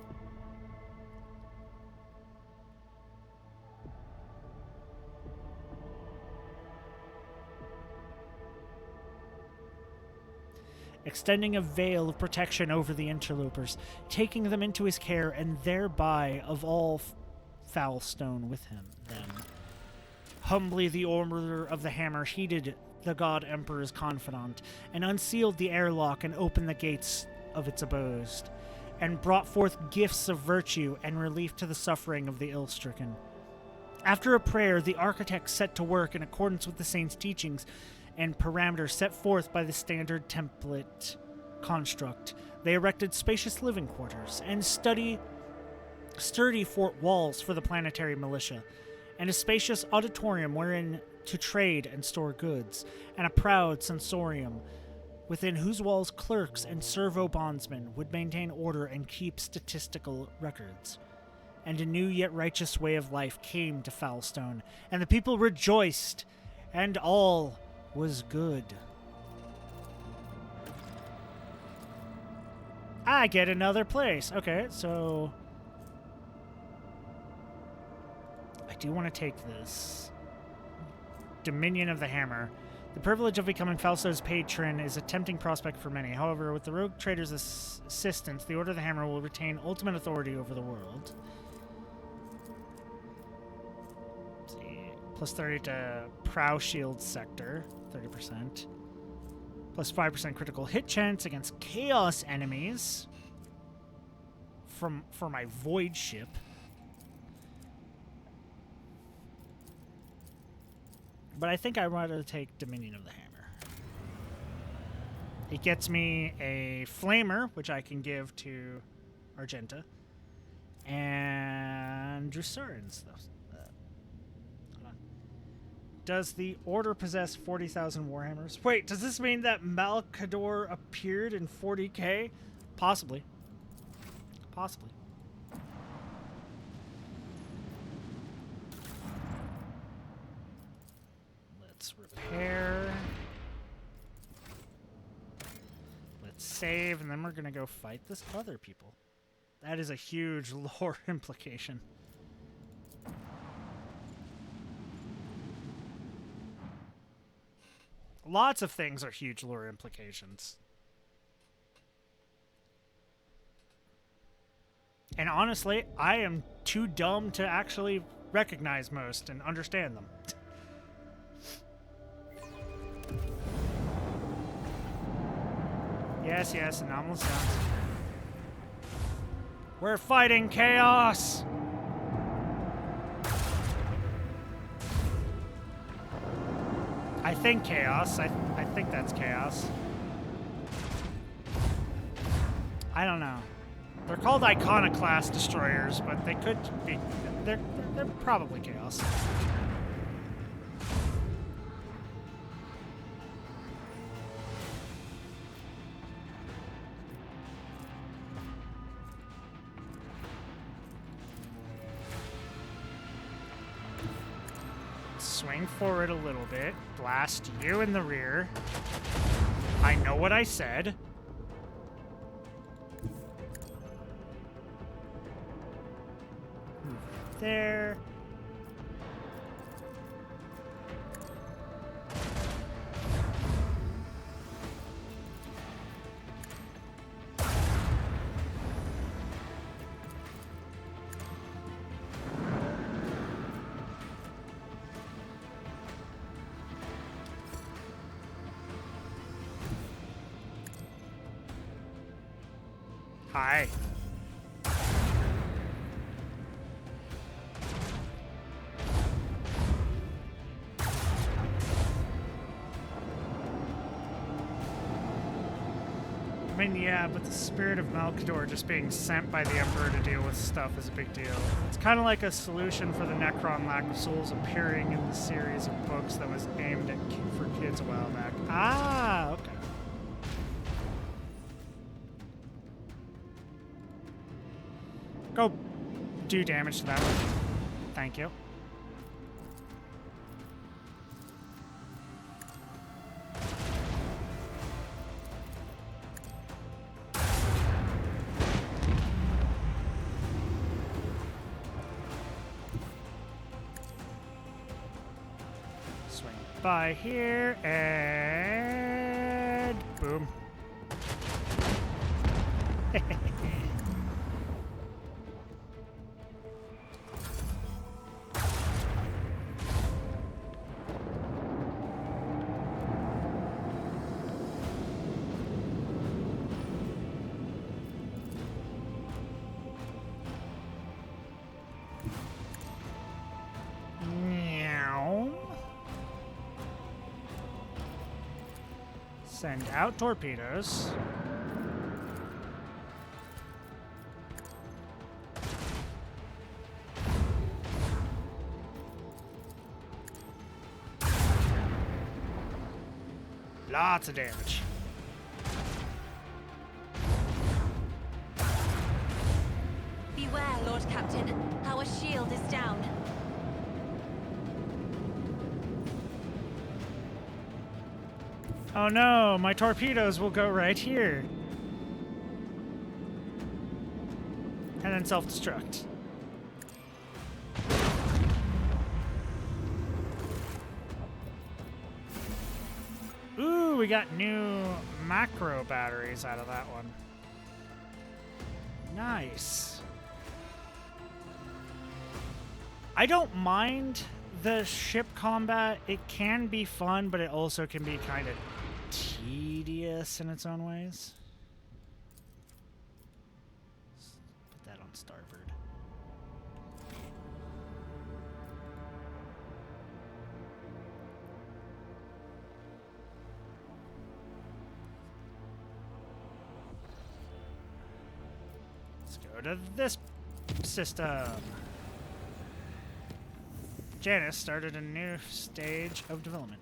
Extending a veil of protection over the interlopers, taking them into his care, and thereby of all Foulstone with him. Then, humbly the Order of the Hammer heeded the God Emperor's confidant, and unsealed the airlock and opened the gates of its abode, and brought forth gifts of virtue and relief to the suffering of the ill-stricken. After a prayer, the architects set to work in accordance with the saint's teachings and parameters set forth by the standard template construct. They erected spacious living quarters and sturdy fort walls for the planetary militia, and a spacious auditorium wherein to trade and store goods, and a proud sensorium within whose walls clerks and servo bondsmen would maintain order and keep statistical records. And a new yet righteous way of life came to Foulstone, and the people rejoiced, and all was good. I get another place. Okay, so I do want to take this. Dominion of the Hammer. The privilege of becoming Foulstone's patron is a tempting prospect for many. However, with the rogue trader's assistance, the Order of the Hammer will retain ultimate authority over the world. Let's see. Plus 30 to Prow Shield Sector. 30%. Plus 5% critical hit chance against chaos enemies for my void ship. But I think I'd rather take Dominion of the Hammer. It gets me a Flamer, which I can give to Argenta, and Drusar and stuff. Does the Order possess 40,000 Warhammers? Wait, does this mean that Malkador appeared in 40k? Possibly. Possibly. Let's repair. Let's save, and then we're going to go fight this other people. That is a huge lore implication. Lots of things are huge lore implications. And honestly, I am too dumb to actually recognize most and understand them. Yes, yes, anomalous sounds. We're fighting chaos! I think chaos. I think that's chaos. I don't know. They're called iconoclast destroyers, but they could be. They're probably chaos. Swing forward a little bit. Blast you in the rear. I know what I said. Move there. Hi. I mean, yeah, but the spirit of Malkador just being sent by the Emperor to deal with stuff is a big deal. It's kind of like a solution for the Necron lack of souls appearing in the series of books that was aimed at for kids a while back. Ah, okay. Go do damage to that one. Thank you. Swing by here and boom. Send out torpedoes. Lots of damage. Beware, Lord Captain. Our shield is down. Oh no, my torpedoes will go right here. And then self-destruct. Ooh, we got new macro batteries out of that one. Nice. I don't mind the ship combat. It can be fun, but it also can be kind of tedious in its own ways. Put that on starboard. Let's go to this system. Janus started a new stage of development.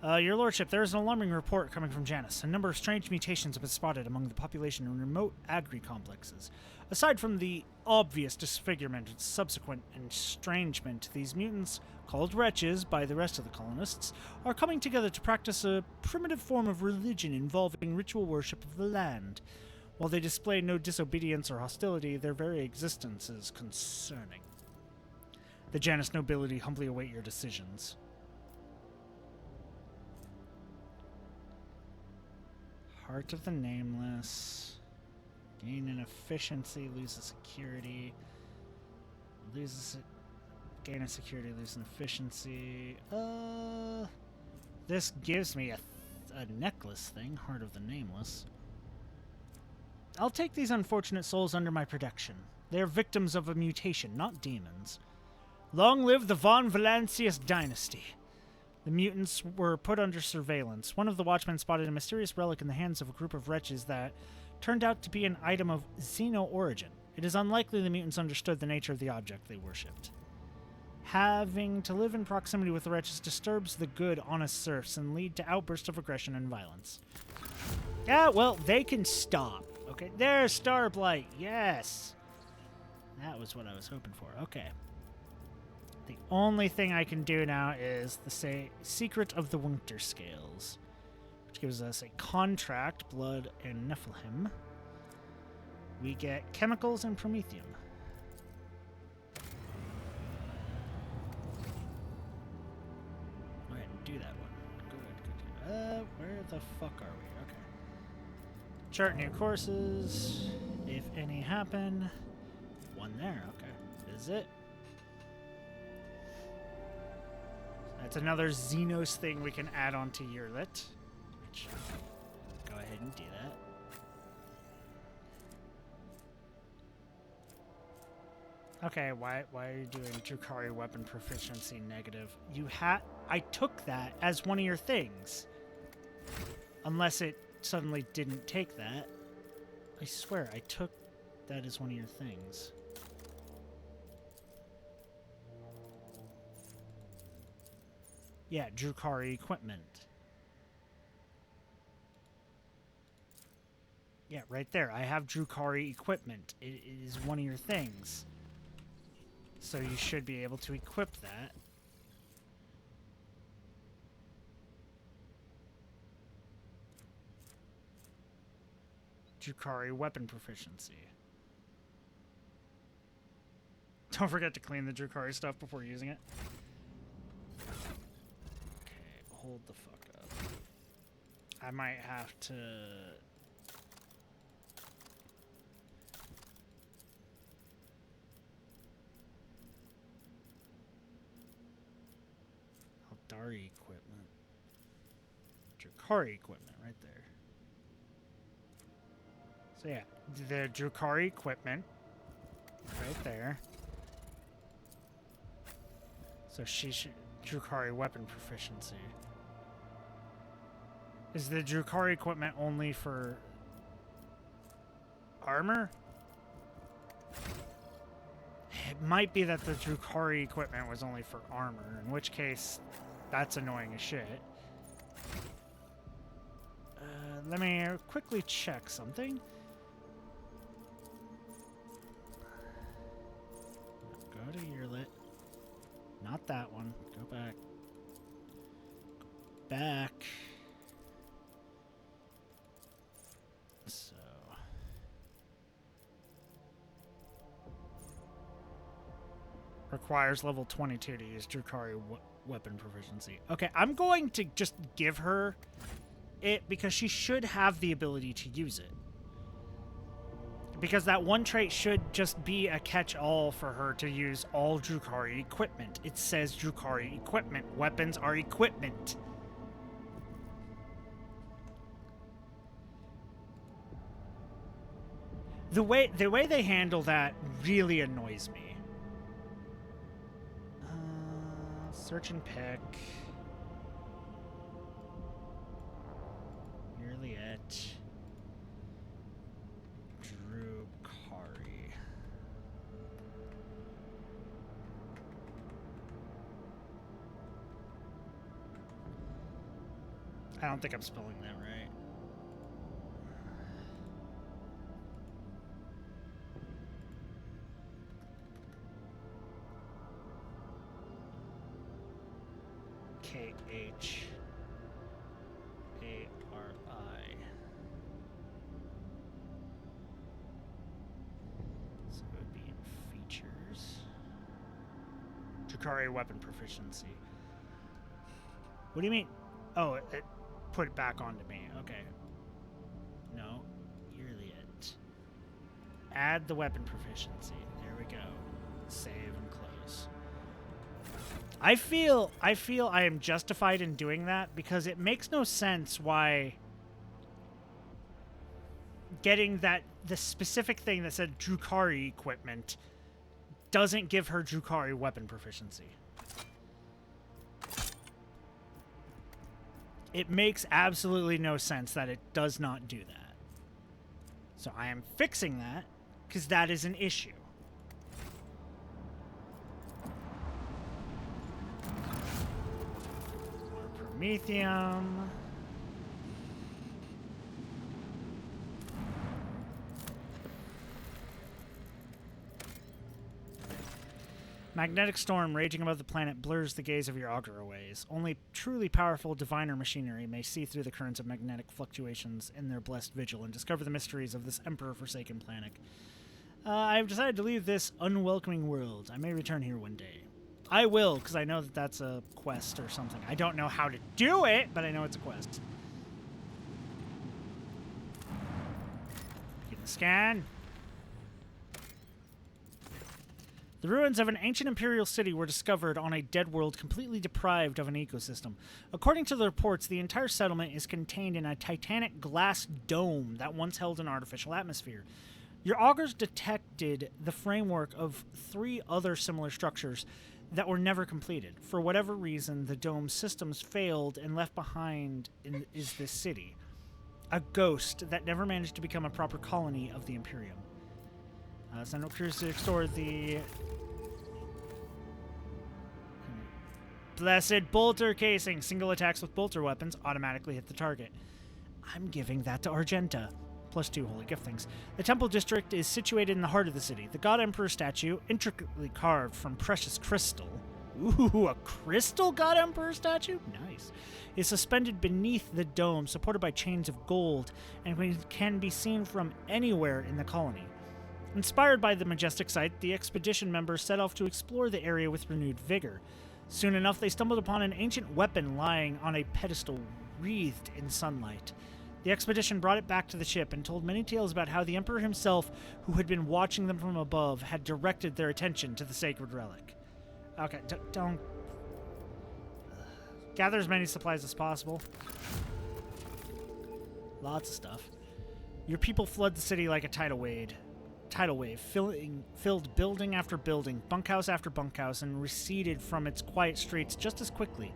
Your Lordship, there is an alarming report coming from Janus. A number of strange mutations have been spotted among the population in remote agri-complexes. Aside from the obvious disfigurement and subsequent estrangement, these mutants, called wretches by the rest of the colonists, are coming together to practice a primitive form of religion involving ritual worship of the land. While they display no disobedience or hostility, their very existence is concerning. The Janus nobility humbly await your decisions. Heart of the Nameless. Gain in efficiency, lose a security. Gain in security, lose in efficiency. This gives me a necklace thing, Heart of the Nameless. I'll take these unfortunate souls under my protection. They are victims of a mutation, not demons. Long live the Von Valancius dynasty. The mutants were put under surveillance. One of the watchmen spotted a mysterious relic in the hands of a group of wretches that turned out to be an item of Xeno origin. It is unlikely the mutants understood the nature of the object they worshipped. Having to live in proximity with the wretches disturbs the good, honest serfs and lead to outbursts of aggression and violence. Yeah, well, they can stop. Okay, there's Starblight. Yes. That was what I was hoping for. Okay. The only thing I can do now is the Secret of the Winter Scales, which gives us a contract, blood, and Nephilim. We get chemicals and promethium. Go ahead and do that one. Good. Where the fuck are we? Okay. Chart new courses, if any happen. One there. Okay. Is it? That's another Xenos thing we can add on to Yearlit. Which, go ahead and do that. Okay, why are you doing Drukhari weapon proficiency negative? I took that as one of your things. Unless it suddenly didn't take that. I swear, I took that as one of your things. Yeah, Drukari equipment. Yeah, right there. I have Drukari equipment. It is one of your things. So you should be able to equip that. Drukari weapon proficiency. Don't forget to clean the Drukari stuff before using it. Okay, hold the fuck up. I might have to... Dari equipment. Drukari equipment right there. So yeah, the Drukari equipment right there. So she should... Drukari weapon proficiency. Is the Drukari equipment only for armor? It might be that the Drukari equipment was only for armor, in which case that's annoying as shit. Let me quickly check something. Go to Yearlit. Not that one. Go back. Go back. So. Requires level 22 to use Drukari weapon proficiency. Okay, I'm going to just give her it because she should have the ability to use it. Because that one trait should just be a catch-all for her to use all Drukari equipment. It says Drukari equipment. Weapons are equipment. The way they handle that really annoys me. Search and pick. Nearly it. Drukari. I don't think I'm spelling that right. Khari. So it would be in features. Drukari weapon proficiency. What do you mean? Oh, it put it back onto me. Okay. No. Yearly it. Add the weapon proficiency. There we go. Save and close. I feel I am justified in doing that because it makes no sense why getting the specific thing that said Drukari equipment doesn't give her Drukari weapon proficiency. It makes absolutely no sense that it does not do that. So I am fixing that because that is an issue. Promethium. Magnetic storm raging above the planet blurs the gaze of your augur ways. Only truly powerful diviner machinery may see through the currents of magnetic fluctuations in their blessed vigil and discover the mysteries of this emperor-forsaken planet. I have decided to leave this unwelcoming world. I may return here one day. I will, because I know that that's a quest or something. I don't know how to do it, but I know it's a quest. Get the scan. The ruins of an ancient imperial city were discovered on a dead world completely deprived of an ecosystem. According to the reports, the entire settlement is contained in a titanic glass dome that once held an artificial atmosphere. Your augurs detected the framework of 3 other similar structures that were never completed. For whatever reason, the dome's systems failed, and left behind is this city. a ghost that never managed to become a proper colony of the Imperium. Send crews to explore the Blessed Bolter casing. Single attacks with bolter weapons automatically hit the target. I'm giving that to Argenta. +2 holy gift things. The temple district is situated in the heart of the city. The God Emperor statue, intricately carved from precious crystal. Ooh, a crystal God Emperor statue? Nice. Is suspended beneath the dome, supported by chains of gold, and can be seen from anywhere in the colony. Inspired by the majestic sight, the expedition members set off to explore the area with renewed vigor. Soon enough, they stumbled upon an ancient weapon lying on a pedestal wreathed in sunlight. The expedition brought it back to the ship and told many tales about how the Emperor himself, who had been watching them from above, had directed their attention to the sacred relic. Okay, don't... Gather as many supplies as possible. Lots of stuff. Your people flood the city like a tidal wave, filled building after building, bunkhouse after bunkhouse, and receded from its quiet streets just as quickly.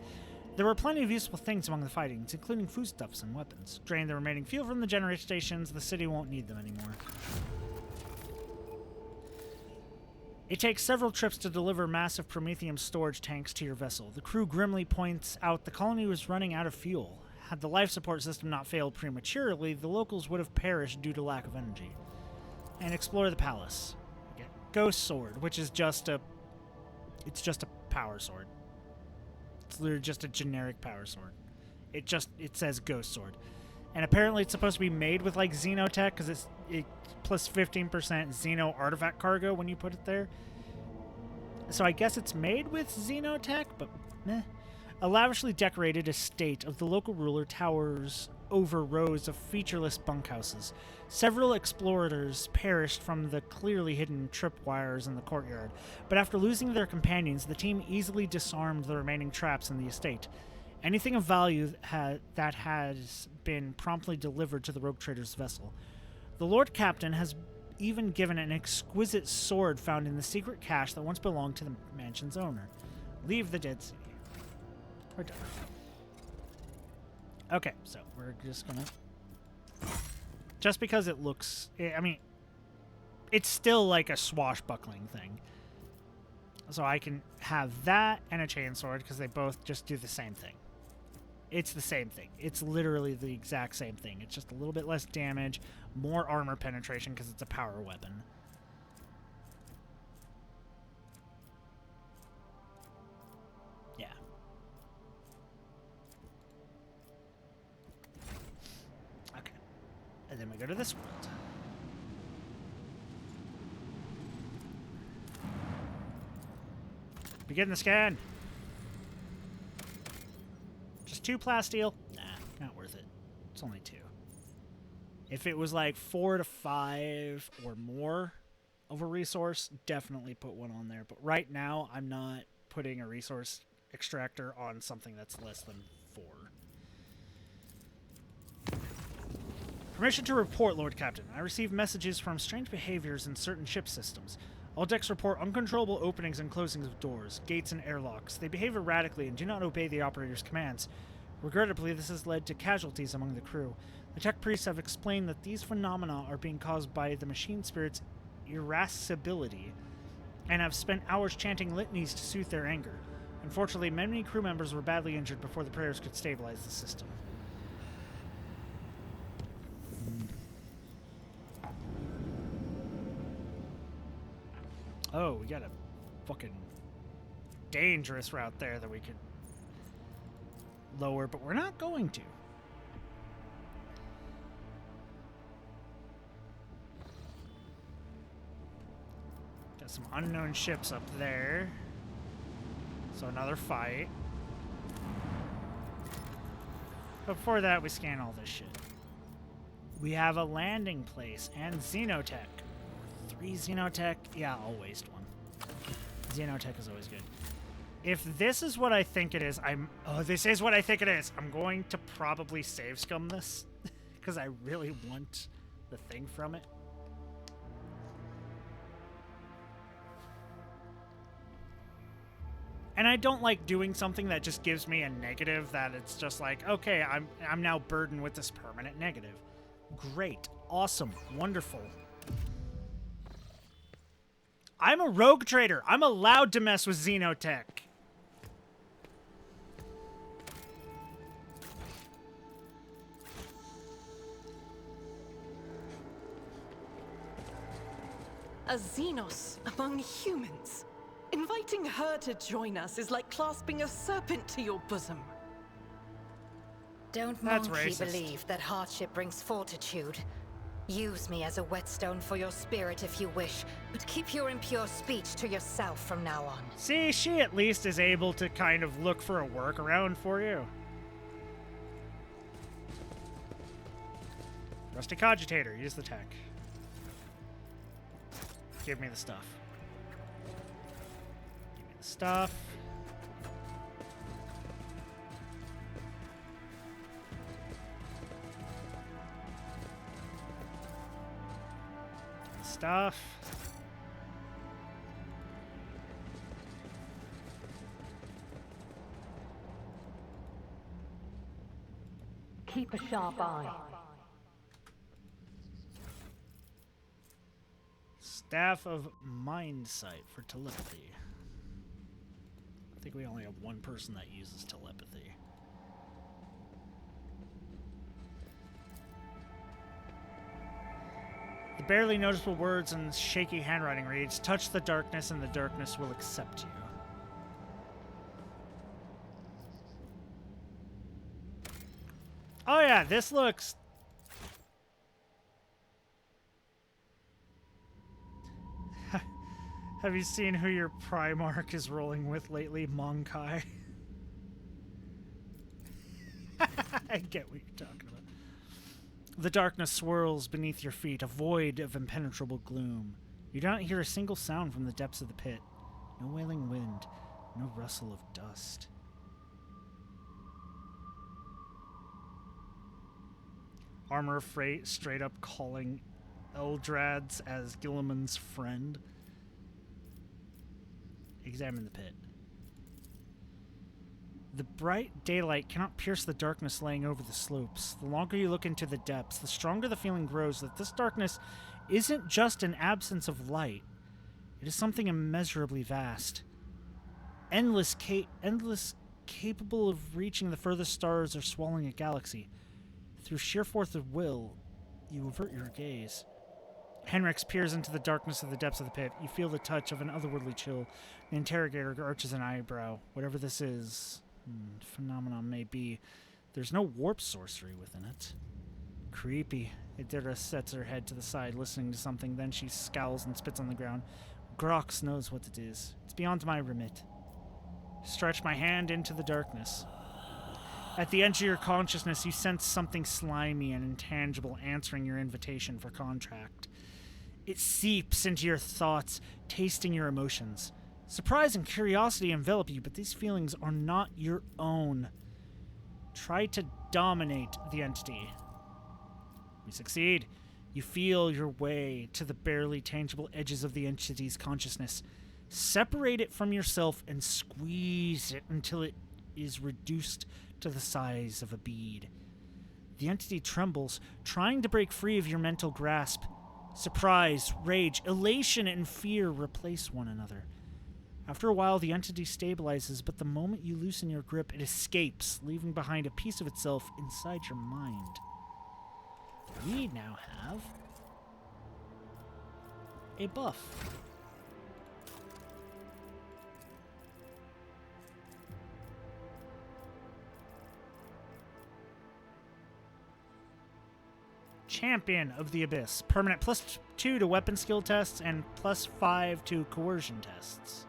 There were plenty of useful things among the fightings, including foodstuffs and weapons. Drain the remaining fuel from the generator stations, the city won't need them anymore. It takes several trips to deliver massive Prometheum storage tanks to your vessel. The crew grimly points out the colony was running out of fuel. Had the life support system not failed prematurely, the locals would have perished due to lack of energy. And explore the palace. Get Ghost Sword, which is just a... It's just a power sword. It's literally just a generic power sword. It says Ghost Sword. And apparently it's supposed to be made with, like, Xenotech, because it's plus 15% Xeno artifact cargo when you put it there. So I guess it's made with Xenotech, but meh. A lavishly decorated estate of the local ruler towers over rows of featureless bunkhouses. Several explorers perished from the clearly hidden tripwires in the courtyard, but after losing their companions, the team easily disarmed the remaining traps in the estate. Anything of value that has been promptly delivered to the rogue trader's vessel. The Lord Captain has even given an exquisite sword found in the secret cache that once belonged to the mansion's owner. Leave the dead city. We're done. Okay, so we're just gonna... Just because it looks... I mean, it's still like a swashbuckling thing. So I can have that and a chainsword because they both just do the same thing. It's the same thing. It's literally the exact same thing. It's just a little bit less damage, more armor penetration because it's a power weapon. Yeah. Okay. And then we go to this world. Begin the scan. Just 2 plasteel? Nah, not worth it. It's only 2. If it was like 4 to 5 or more of a resource, definitely put one on there. But right now, I'm not putting a resource extractor on something that's less than 4. Permission to report, Lord Captain. I received messages from strange behaviors in certain ship systems. All decks report uncontrollable openings and closings of doors, gates, and airlocks. They behave erratically and do not obey the operator's commands. Regrettably, this has led to casualties among the crew. The tech priests have explained that these phenomena are being caused by the machine spirit's irascibility and have spent hours chanting litanies to soothe their anger. Unfortunately, many crew members were badly injured before the prayers could stabilize the system. Oh, we got a fucking dangerous route there that we could lower, but we're not going to. Got some unknown ships up there. So another fight. But before that, we scan all this shit. We have a landing place and Xenotech. 3 Xenotech? Yeah, I'll waste 1. Xenotech is always good. If this is what I think it is, Oh, this is what I think it is. I'm going to probably save scum this. Because I really want the thing from it. And I don't like doing something that just gives me a negative, that it's just like, okay, I'm now burdened with this permanent negative. Great. Awesome. Wonderful. I'm a rogue trader. I'm allowed to mess with Xenotech. A Xenos among humans. Inviting her to join us is like clasping a serpent to your bosom. Don't That's monkey racist. believe that hardship brings fortitude. Use me as a whetstone for your spirit if you wish, but keep your impure speech to yourself from now on. See, she at least is able to kind of look for a workaround for you. Rusty Cogitator, use the tech. Give me the stuff. Give me the stuff. Stuff. Keep a sharp eye. Staff of Mind Sight for telepathy. I think we only have one person that uses telepathy. The barely noticeable words and shaky handwriting reads, "Touch the darkness and the darkness will accept you." Oh yeah, this looks... Have you seen who your Primarch is rolling with lately, Monkai? I get what you're talking about. The darkness swirls beneath your feet, a void of impenetrable gloom. You do not hear a single sound from the depths of the pit. No wailing wind, no rustle of dust. Armor of Freight straight up calling Eldrads as Gilliman's friend. Examine the pit. The bright daylight cannot pierce the darkness laying over the slopes. The longer you look into the depths, the stronger the feeling grows that this darkness isn't just an absence of light. It is something immeasurably vast. Endless, capable of reaching the furthest stars or swallowing a galaxy. Through sheer force of will, you avert your gaze. Henrix peers into the darkness of the depths of the pit. You feel the touch of an otherworldly chill. The interrogator arches an eyebrow. Whatever this is, phenomenon may be, there's no warp sorcery within it. Creepy. Idira sets her head to the side, listening to something. Then she scowls and spits on the ground. Grox knows what it is. It's beyond my remit. Stretch my hand into the darkness. At the edge of your consciousness, you sense something slimy and intangible answering your invitation for contract. It seeps into your thoughts, tasting your emotions. Surprise and curiosity envelop you, but these feelings are not your own. Try to dominate the entity. You succeed. You feel your way to the barely tangible edges of the entity's consciousness. Separate it from yourself and squeeze it until it is reduced to the size of a bead. The entity trembles, trying to break free of your mental grasp. Surprise, rage, elation, and fear replace one another. After a while, the entity stabilizes, but the moment you loosen your grip, it escapes, leaving behind a piece of itself inside your mind. We now have a buff. Champion of the Abyss. Permanent +2 to weapon skill tests and +5 to coercion tests.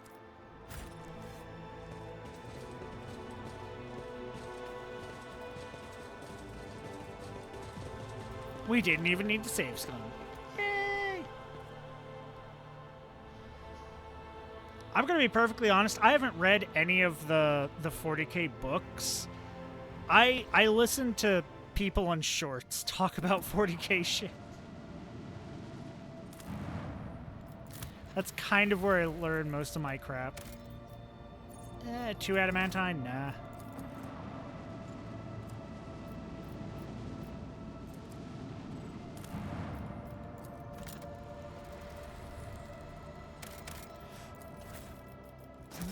We didn't even need to save scum. Yay! I'm going to be perfectly honest. I haven't read any of the 40k books. I listened to people on shorts talk about 40k shit. That's kind of where I learned most of my crap. 2 adamantine? Nah.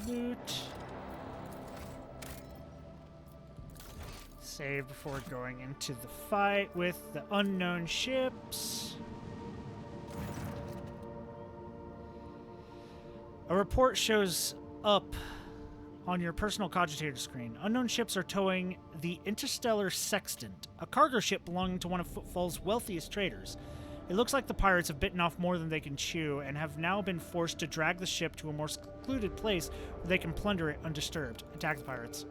Loot. Save before going into the fight with the unknown ships. A report shows up on your personal cogitator screen. Unknown ships are towing the Interstellar Sextant, a cargo ship belonging to one of Footfall's wealthiest traders. It looks like the pirates have bitten off more than they can chew and have now been forced to drag the ship to a more secluded place where they can plunder it undisturbed. Attack the pirates.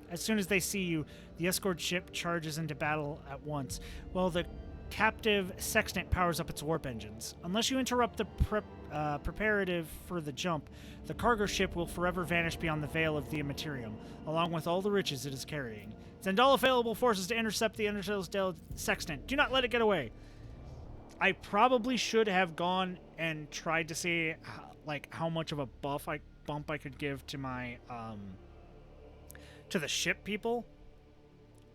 As soon as they see you, the escort ship charges into battle at once, while the captive Sextant powers up its warp engines. Unless you interrupt the preparative for the jump, the cargo ship will forever vanish beyond the veil of the Immaterium, along with all the riches it is carrying. Send all available forces to intercept the Interstellar Sextant. Do not let it get away. I probably should have gone and tried to see like how much of a bump I could give to my to the ship people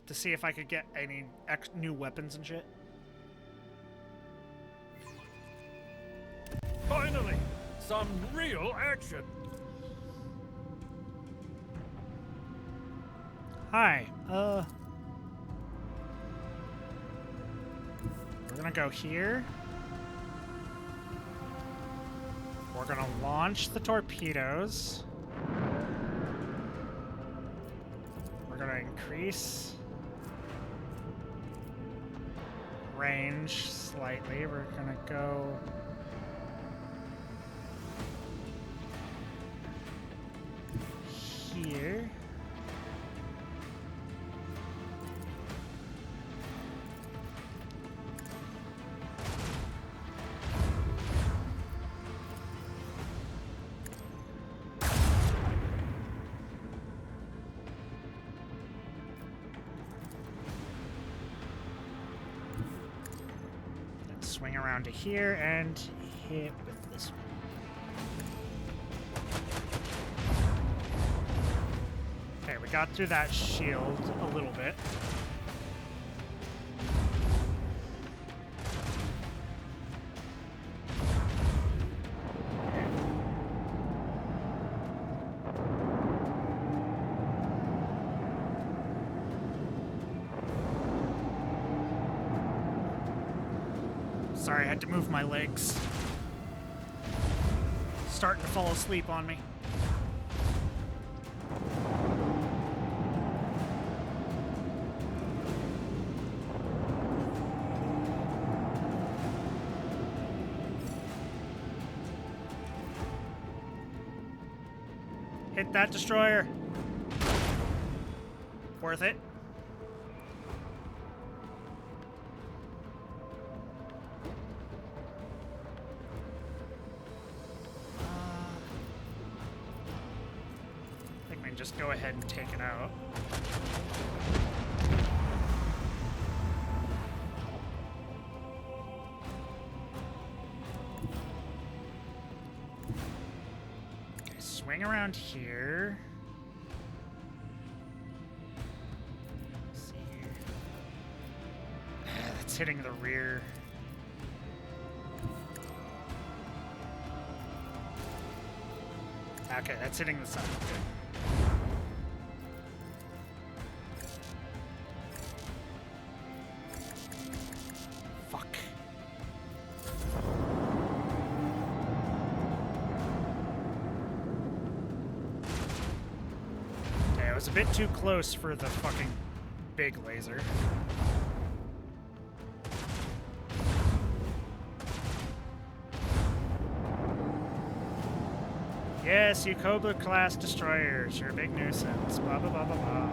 to see if I could get any new weapons and shit. Finally, some real action. Hi, we're gonna go here. We're gonna launch the torpedoes. We're gonna increase range slightly. We're gonna go here. Then swing around to here and hit with this one. Okay, we got through that shield a little bit. Sorry, I had to move my legs. Starting to fall asleep on me. Hit that destroyer. Worth it. I think we can just go ahead and take it out. Swing around here. Let's see here. That's hitting the rear. Okay, that's hitting the side. Good. Fuck. Okay, I was a bit too close for the fucking big laser. Yes, you Cobra-class destroyers. You're a big nuisance. Blah, blah, blah, blah, blah.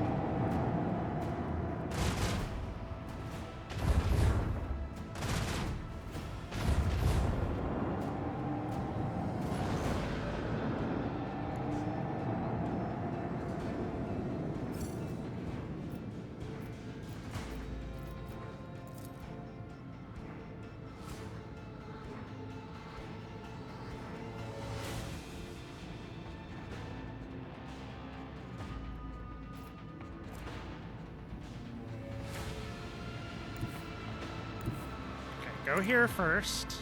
Go here first.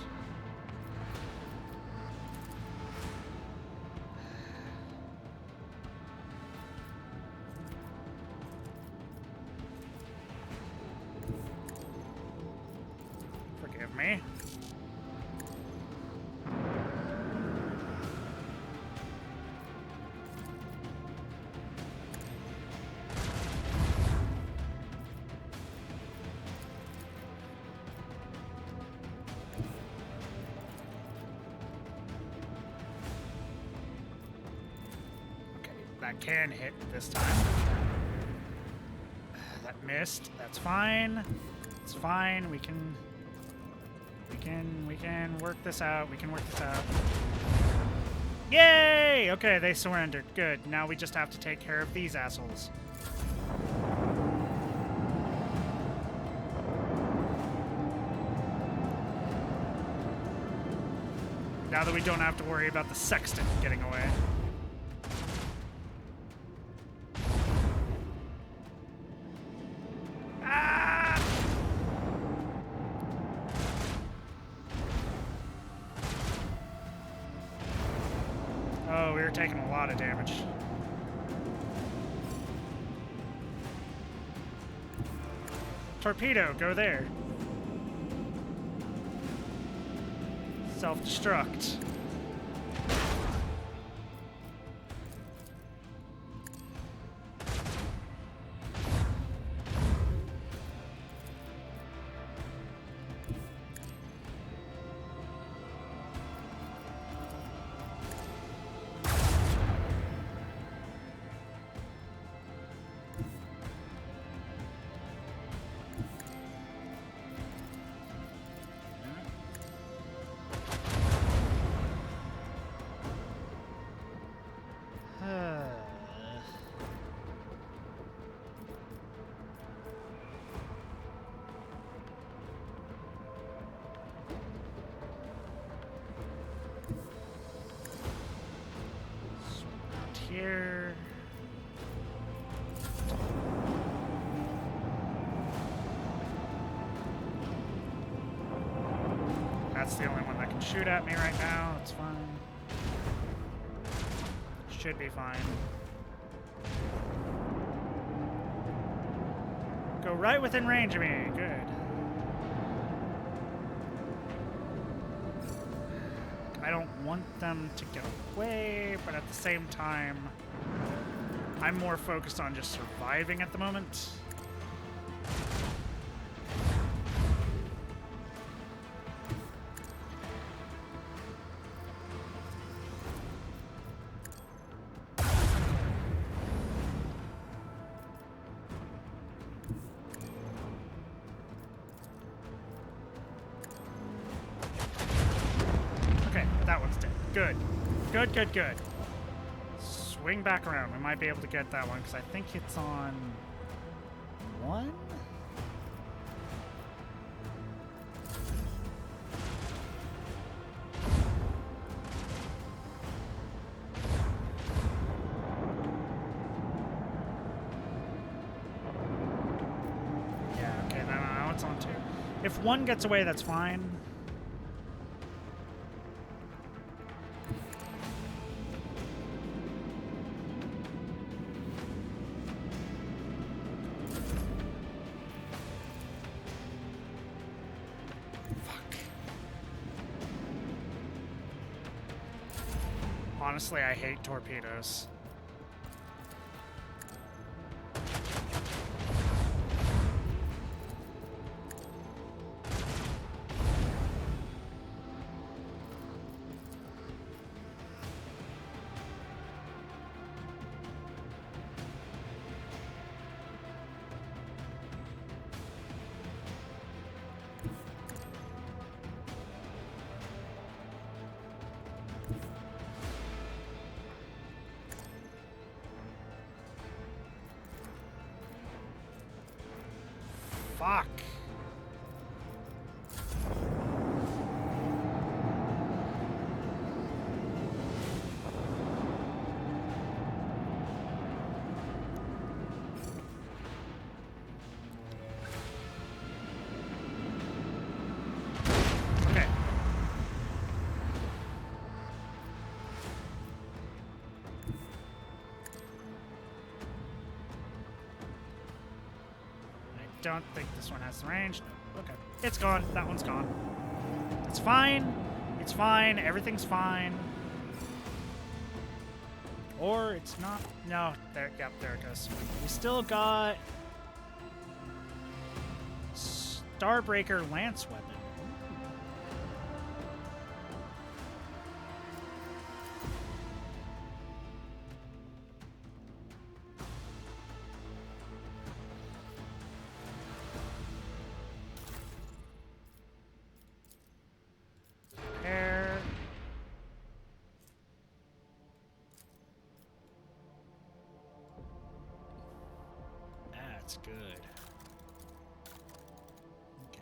Forgive me. That can hit this time. That missed. That's fine. It's fine. We can work this out. We can work this out. Yay! Okay, they surrendered. Good. Now we just have to take care of these assholes. Now that we don't have to worry about the sexton getting away. Oh, we were taking a lot of damage. Torpedo, go there. Self-destruct. Here. That's the only one that can shoot at me right now. It's fine. Should be fine. Go right within range of me. Good. I don't want them to get away, but at the same time, I'm more focused on just surviving at the moment. That one's dead. Good. Good, good, good. Swing back around. We might be able to get that one, because I think it's on... one? Yeah, okay, no, it's on two. If one gets away, that's fine. Honestly, I hate torpedoes. Fuck. don't think this one has the range. No. Okay. It's gone. That one's gone. It's fine. It's fine. Everything's fine. Or it's not. No. There. Yep. There it goes. We still got Starbreaker Lance Weapon. That's good. Okay.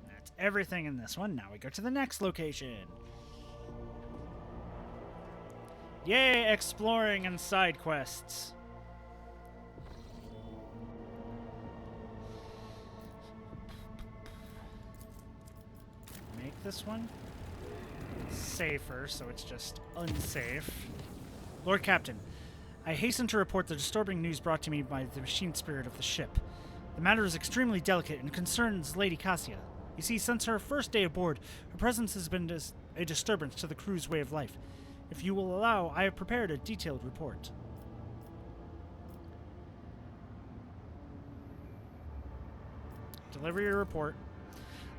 That's everything in this one. Now we go to the next location. Yay, exploring and side quests. Make this one safer, so it's just unsafe. Lord Captain, I hasten to report the disturbing news brought to me by the machine spirit of the ship. The matter is extremely delicate and concerns Lady Cassia. You see, since her first day aboard, her presence has been a disturbance to the crew's way of life. If you will allow, I have prepared a detailed report. Deliver your report.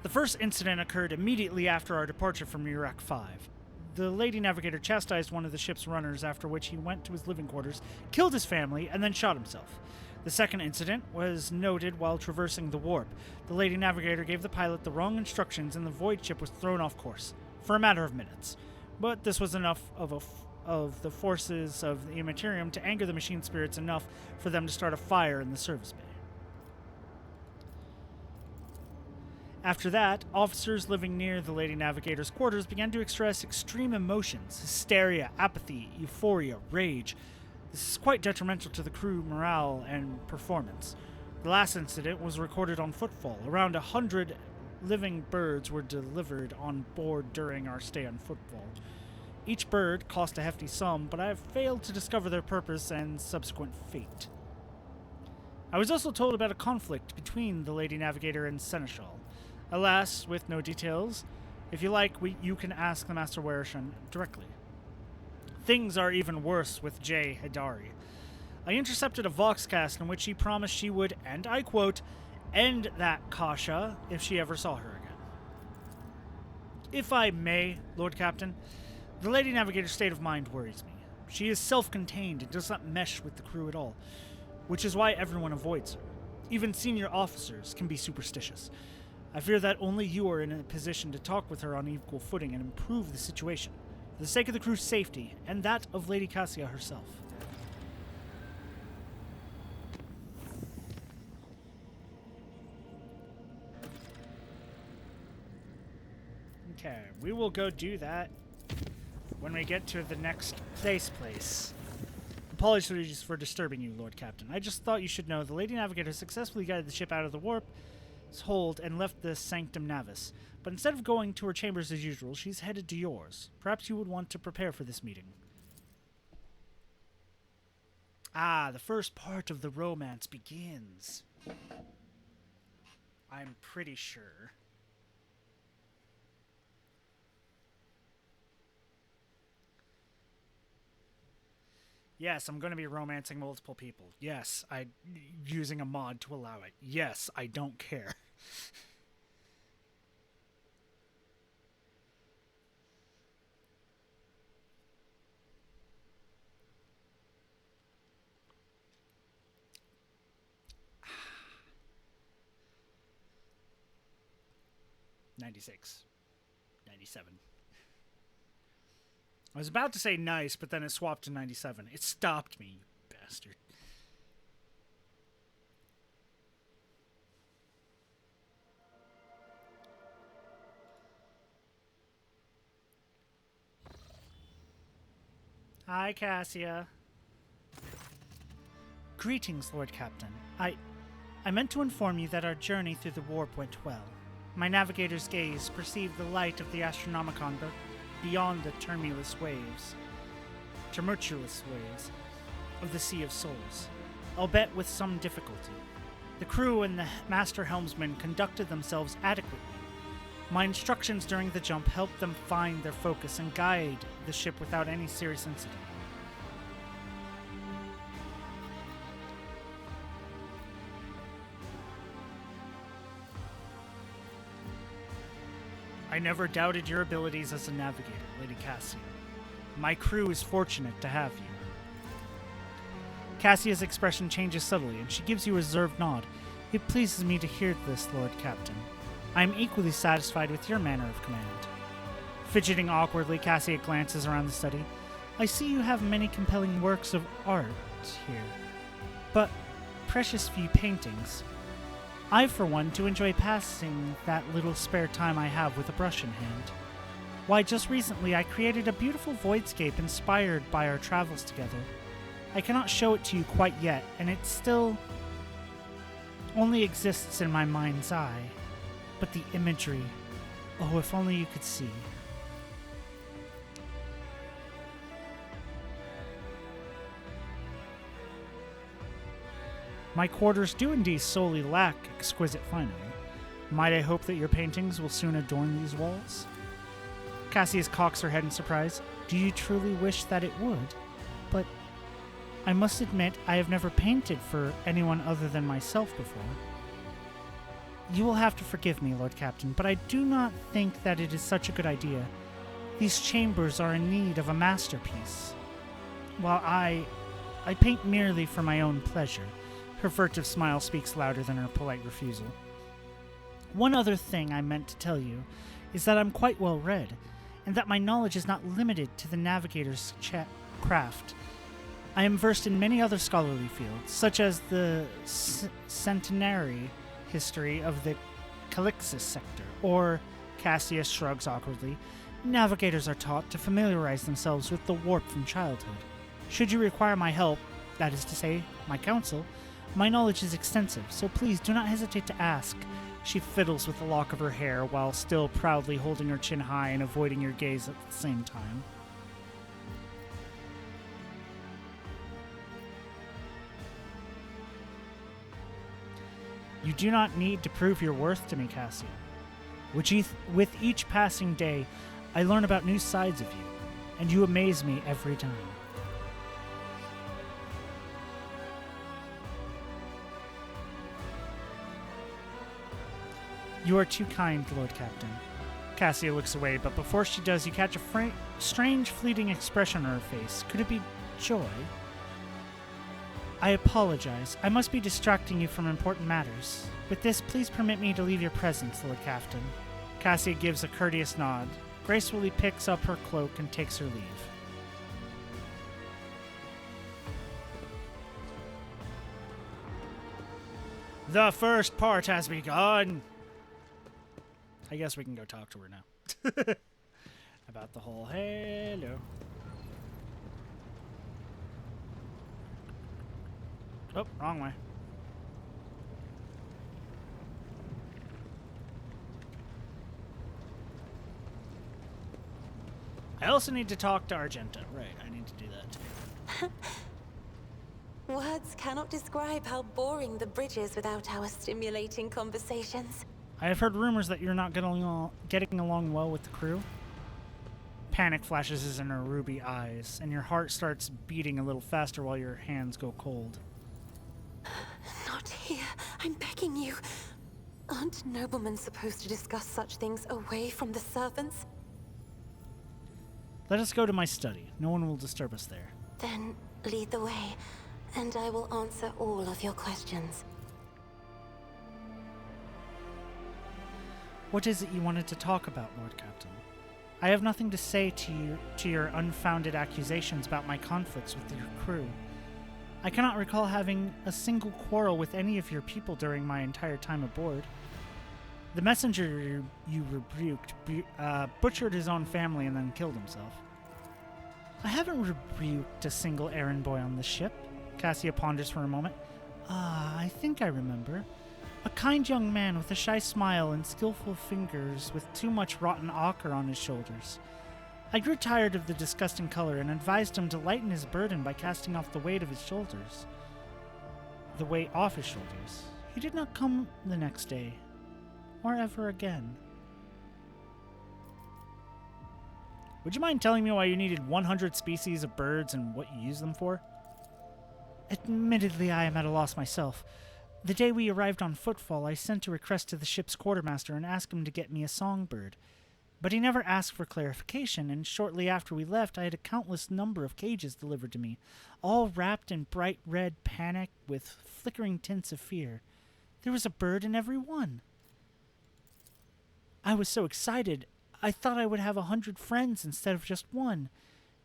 The first incident occurred immediately after our departure from Iraq 5. The Lady Navigator chastised one of the ship's runners, after which he went to his living quarters, killed his family, and then shot himself. The second incident was noted while traversing the warp. The Lady Navigator gave the pilot the wrong instructions and the void ship was thrown off course, for a matter of minutes. But this was enough of the forces of the Immaterium to anger the machine spirits enough for them to start a fire in the service bay. After that, officers living near the Lady Navigator's quarters began to express extreme emotions: hysteria, apathy, euphoria, rage. This is quite detrimental to the crew morale and performance. The last incident was recorded on Footfall. Around 100 living birds were delivered on board during our stay on Footfall. Each bird cost a hefty sum, but I have failed to discover their purpose and subsequent fate. I was also told about a conflict between the Lady Navigator and Seneschal. Alas, with no details. If you like, you can ask the Master Wereshan directly. Things are even worse with Jay Hidari. I intercepted a Voxcast in which she promised she would, and I quote, end that Kasha if she ever saw her again. If I may, Lord Captain, the Lady Navigator's state of mind worries me. She is self-contained and does not mesh with the crew at all, which is why everyone avoids her. Even senior officers can be superstitious. I fear that only you are in a position to talk with her on equal footing and improve the situation, for the sake of the crew's safety and that of Lady Cassia herself. Okay, we will go do that when we get to the next place. Apologies for disturbing you, Lord Captain. I just thought you should know the Lady Navigator successfully guided the ship out of the warp's hold and left the Sanctum Navis. But instead of going to her chambers as usual, she's headed to yours. Perhaps you would want to prepare for this meeting. Ah, the first part of the romance begins. I'm pretty sure. Yes, I'm going to be romancing multiple people. Yes, I'm using a mod to allow it. Yes, I don't care. $96. $97. I was about to say nice, but then it swapped to 97. It stopped me, you bastard. Hi, Cassia. Greetings, Lord Captain. I meant to inform you that our journey through the warp went well. My navigator's gaze perceived the light of the Astronomicon beyond the tumultuous waves of the Sea of Souls. albeit with some difficulty. The crew and the master helmsman conducted themselves adequately. My instructions during the jump helped them find their focus and guide the ship without any serious incident. I never doubted your abilities as a navigator, Lady Cassia. My crew is fortunate to have you. Cassia's expression changes subtly, and she gives you a reserved nod. It pleases me to hear this, Lord Captain. I am equally satisfied with your manner of command. Fidgeting awkwardly, Cassia glances around the study. I see you have many compelling works of art here, but precious few paintings. I, for one, do enjoy passing that little spare time I have with a brush in hand. Why, just recently I created a beautiful voidscape inspired by our travels together. I cannot show it to you quite yet, and it still only exists in my mind's eye. But the imagery, oh, if only you could see. My quarters do indeed solely lack exquisite finery. Might I hope that your paintings will soon adorn these walls? Cassius cocks her head in surprise. Do you truly wish that it would? But I must admit I have never painted for anyone other than myself before. You will have to forgive me, Lord Captain, but I do not think that it is such a good idea. These chambers are in need of a masterpiece. While I paint merely for my own pleasure. Her furtive smile speaks louder than her polite refusal. One other thing I meant to tell you is that I'm quite well read, and that my knowledge is not limited to the navigator's craft. I am versed in many other scholarly fields, such as the centenary history of the Calixis sector, or, Cassius shrugs awkwardly, navigators are taught to familiarize themselves with the warp from childhood. Should you require my help, that is to say, my counsel, my knowledge is extensive, so please do not hesitate to ask. She fiddles with the lock of her hair while still proudly holding her chin high and avoiding your gaze at the same time. You do not need to prove your worth to me, Cassia. With each passing day, I learn about new sides of you, and you amaze me every time. You are too kind, Lord Captain. Cassia looks away, but before she does, you catch a strange, fleeting expression on her face. Could it be joy? I apologize. I must be distracting you from important matters. With this, please permit me to leave your presence, Lord Captain. Cassia gives a courteous nod, gracefully picks up her cloak, and takes her leave. The first part has begun! I guess we can go talk to her now. About the whole hello. Oh, wrong way. I also need to talk to Argenta. Right, I need to do that too. Words cannot describe how boring the bridge is without our stimulating conversations. I have heard rumors that you're not getting along well with the crew. Panic flashes in her ruby eyes, and your heart starts beating a little faster while your hands go cold. Not here. I'm begging you. Aren't noblemen supposed to discuss such things away from the servants? Let us go to my study. No one will disturb us there. Then lead the way, and I will answer all of your questions. What is it you wanted to talk about, Lord Captain? I have nothing to say to your unfounded accusations about my conflicts with your crew. I cannot recall having a single quarrel with any of your people during my entire time aboard. The messenger you rebuked butchered his own family and then killed himself. I haven't rebuked a single errand boy on the ship. Cassia ponders for a moment. I think I remember. A kind young man with a shy smile and skillful fingers with too much rotten ochre on his shoulders. I grew tired of the disgusting color and advised him to lighten his burden by casting off the weight of his shoulders. the weight off his shoulders. He did not come the next day, or ever again. Would you mind telling me why you needed 100 species of birds and what you use them for? Admittedly, I am at a loss myself. The day we arrived on Footfall, I sent a request to the ship's quartermaster and asked him to get me a songbird. But he never asked for clarification, and shortly after we left, I had a countless number of cages delivered to me, all wrapped in bright red panic with flickering tints of fear. There was a bird in every one. I was so excited, I thought I would have 100 friends instead of just one.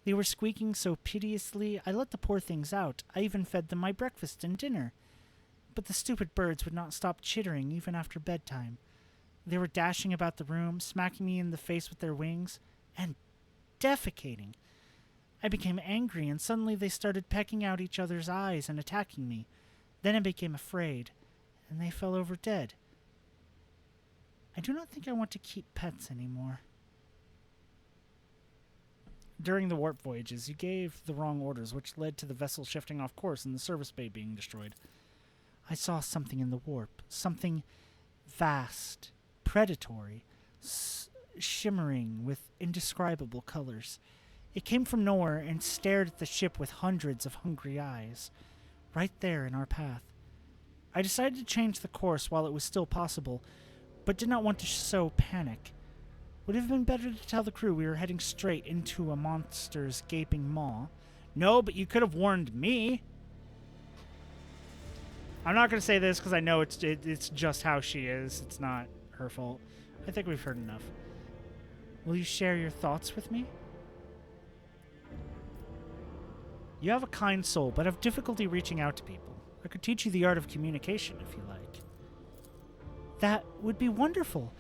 They were squeaking so piteously, I let the poor things out. I even fed them my breakfast and dinner. But the stupid birds would not stop chittering even after bedtime. They were dashing about the room, smacking me in the face with their wings, and defecating. I became angry, and suddenly they started pecking out each other's eyes and attacking me. Then I became afraid, and they fell over dead. I do not think I want to keep pets anymore. During the warp voyages, you gave the wrong orders, which led to the vessel shifting off course and the service bay being destroyed. I saw something in the warp, something vast, predatory, shimmering with indescribable colors. It came from nowhere and stared at the ship with hundreds of hungry eyes, right there in our path. I decided to change the course while it was still possible, but did not want to sow panic. Would it have been better to tell the crew we were heading straight into a monster's gaping maw? No, but you could have warned me. I'm not going to say this because I know it's just how she is. It's not her fault. I think we've heard enough. Will you share your thoughts with me? You have a kind soul, but have difficulty reaching out to people. I could teach you the art of communication if you like. That would be wonderful.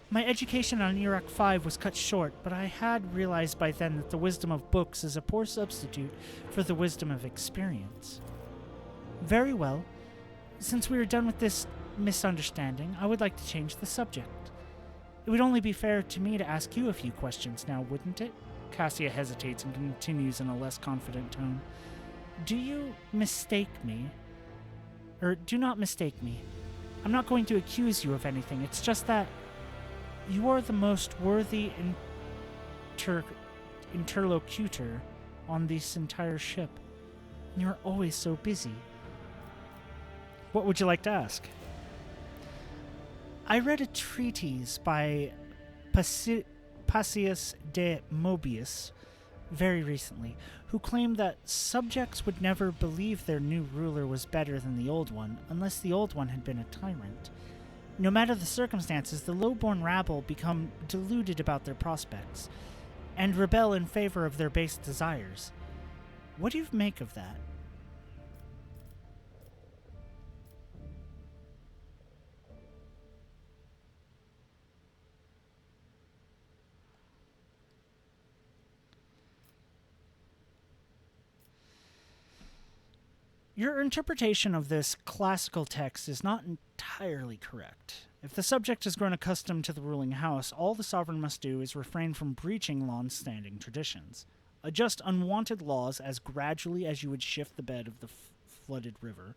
My education on Iraq 5 was cut short, but I had realized by then that the wisdom of books is a poor substitute for the wisdom of experience. Very well. Since we are done with this misunderstanding, I would like to change the subject. It would only be fair to me to ask you a few questions now, wouldn't it? Cassia hesitates and continues in a less confident tone. Do you mistake me? Or do not mistake me. I'm not going to accuse you of anything. It's just that you are the most worthy interlocutor on this entire ship. And you're always so busy. What would you like to ask? I read a treatise by Passius de Mobius very recently, who claimed that subjects would never believe their new ruler was better than the old one unless the old one had been a tyrant. No matter the circumstances, the low-born rabble become deluded about their prospects and rebel in favor of their base desires. What do you make of that? Your interpretation of this classical text is not entirely correct. If the subject has grown accustomed to the ruling house, all the sovereign must do is refrain from breaching long-standing traditions. Adjust unwanted laws as gradually as you would shift the bed of the flooded river,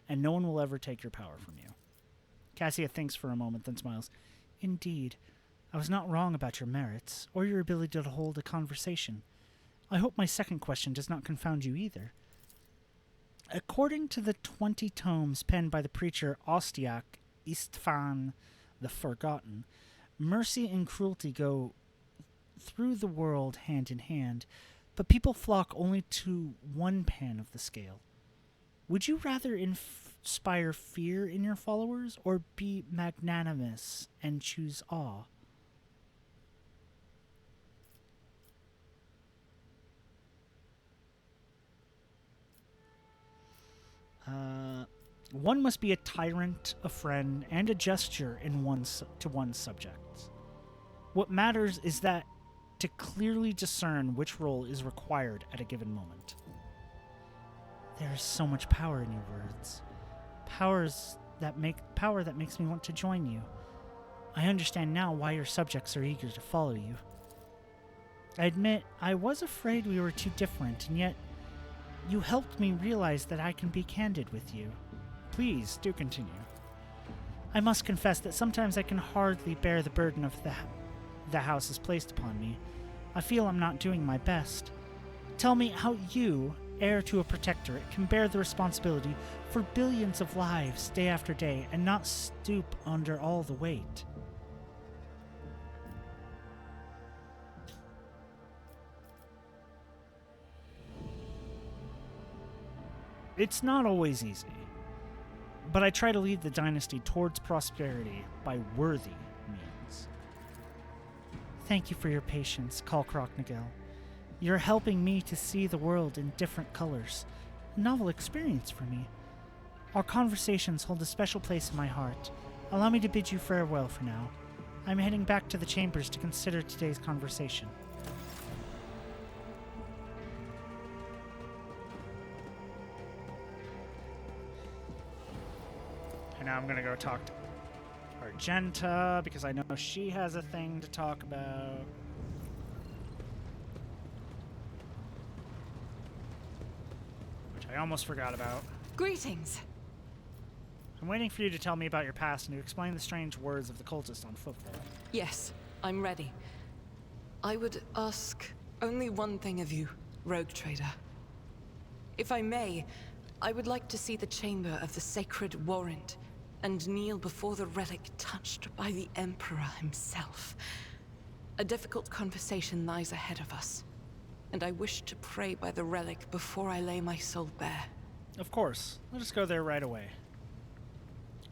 and no one will ever take your power from you. Cassia thinks for a moment, then smiles. Indeed, I was not wrong about your merits, or your ability to hold a conversation. I hope my second question does not confound you either. According to the 20 tomes penned by the preacher Ostiak Istvan the Forgotten, mercy and cruelty go through the world hand in hand, but people flock only to one pan of the scale. Would you rather inspire fear in your followers, or be magnanimous and choose awe? One must be a tyrant, a friend, and a gesture in to one's subjects. What matters is that to clearly discern which role is required at a given moment. There is so much power in your words. Power that makes me want to join you. I understand now why your subjects are eager to follow you. I admit, I was afraid we were too different, and yet you helped me realize that I can be candid with you. Please do continue. I must confess that sometimes I can hardly bear the burden of the house has placed upon me. I feel I'm not doing my best. Tell me how you, heir to a protectorate, can bear the responsibility for billions of lives day after day and not stoop under all the weight. It's not always easy, but I try to lead the dynasty towards prosperity by worthy means. Thank you for your patience, Kalkrok Nagel. You're helping me to see the world in different colors. A novel experience for me. Our conversations hold a special place in my heart. Allow me to bid you farewell for now. I'm heading back to the chambers to consider today's conversation. And now I'm gonna go talk to Argenta, because I know she has a thing to talk about. Which I almost forgot about. Greetings. I'm waiting for you to tell me about your past and to explain the strange words of the cultist on football. Yes, I'm ready. I would ask only one thing of you, rogue trader. If I may, I would like to see the chamber of the sacred warrant and kneel before the relic touched by the Emperor himself. A difficult conversation lies ahead of us, and I wish to pray by the relic before I lay my soul bare. Of course. Let us go there right away.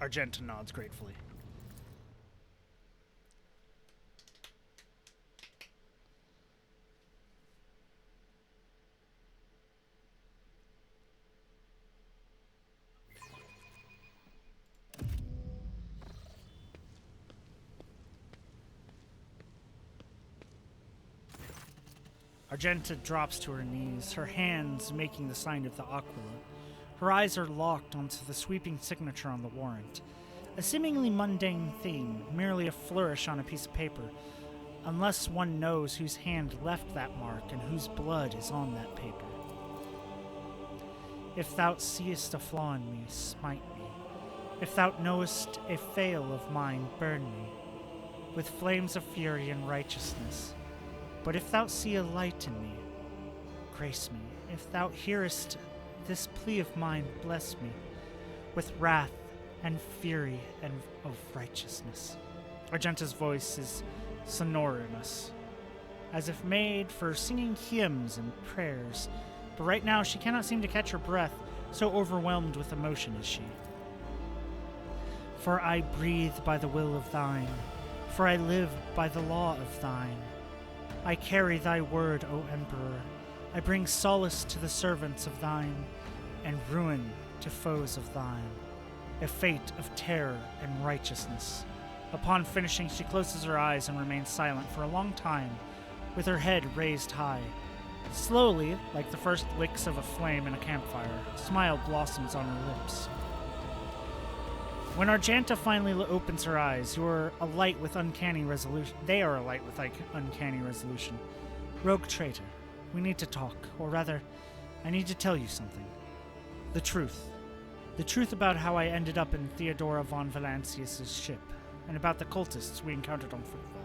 Argenta nods gratefully. Argenta drops to her knees, her hands making the sign of the Aquila. Her eyes are locked onto the sweeping signature on the warrant. A seemingly mundane thing, merely a flourish on a piece of paper, unless one knows whose hand left that mark and whose blood is on that paper. If thou seest a flaw in me, smite me. If thou knowest a fail of mine, burn me, with flames of fury and righteousness. But if thou see a light in me, grace me. If thou hearest this plea of mine, bless me, with wrath and fury and of righteousness. Argenta's voice is sonorous, as if made for singing hymns and prayers, but right now she cannot seem to catch her breath, so overwhelmed with emotion is she. For I breathe by the will of thine, for I live by the law of thine. I carry thy word, O Emperor. I bring solace to the servants of thine, and ruin to foes of thine, a fate of terror and righteousness. Upon finishing, she closes her eyes and remains silent for a long time, with her head raised high. Slowly, like the first licks of a flame in a campfire, a smile blossoms on her lips. When Argenta finally opens her eyes, they are alight with uncanny resolution. Rogue traitor, we need to talk, or rather, I need to tell you something. The truth. The truth about how I ended up in Theodora von Valancius' ship, and about the cultists we encountered on football.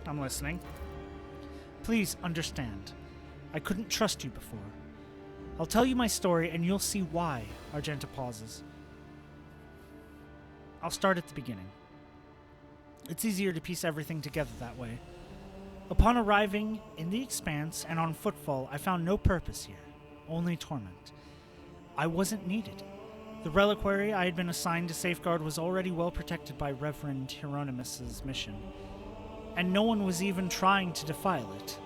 I'm listening. Please understand, I couldn't trust you before. I'll tell you my story, and you'll see why. Argenta pauses. I'll start at the beginning. It's easier to piece everything together that way. Upon arriving in the Expanse and on footfall, I found no purpose here, only torment. I wasn't needed. The reliquary I had been assigned to safeguard was already well protected by Reverend Hieronymus's mission, and no one was even trying to defile it.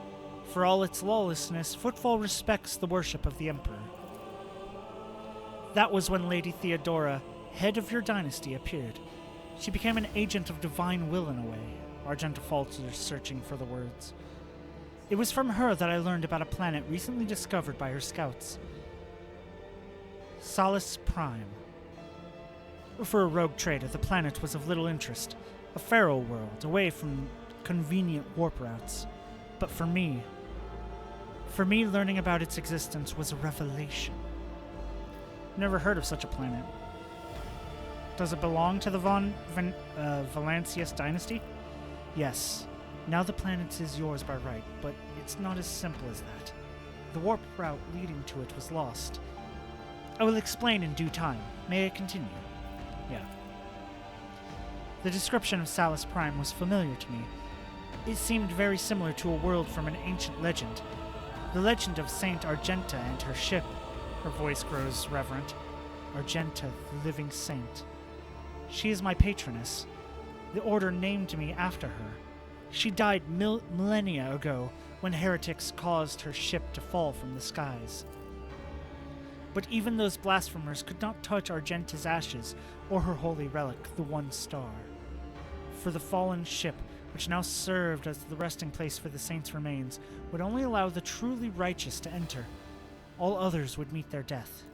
For all its lawlessness, footfall respects the worship of the Emperor. That was when Lady Theodora, head of your dynasty, appeared. She became an agent of divine will in a way. Argenta falters, searching for the words. It was from her that I learned about a planet recently discovered by her scouts. Salus Prime. For a rogue trader, the planet was of little interest. A feral world, away from convenient warp routes. But for me, learning about its existence was a revelation. Never heard of such a planet. Does it belong to the Valancius dynasty? Yes. Now the planet is yours by right, but it's not as simple as that. The warp route leading to it was lost. I will explain in due time. May I continue? Yeah. The description of Salus Prime was familiar to me. It seemed very similar to a world from an ancient legend. The legend of Saint Argenta and her ship. Her voice grows reverent. Argenta, the living saint. She is my patroness. The Order named me after her. She died millennia ago when heretics caused her ship to fall from the skies. But even those blasphemers could not touch Argenta's ashes or her holy relic, the One Star. For the fallen ship, which now served as the resting place for the saints' remains, would only allow the truly righteous to enter. All others would meet their death.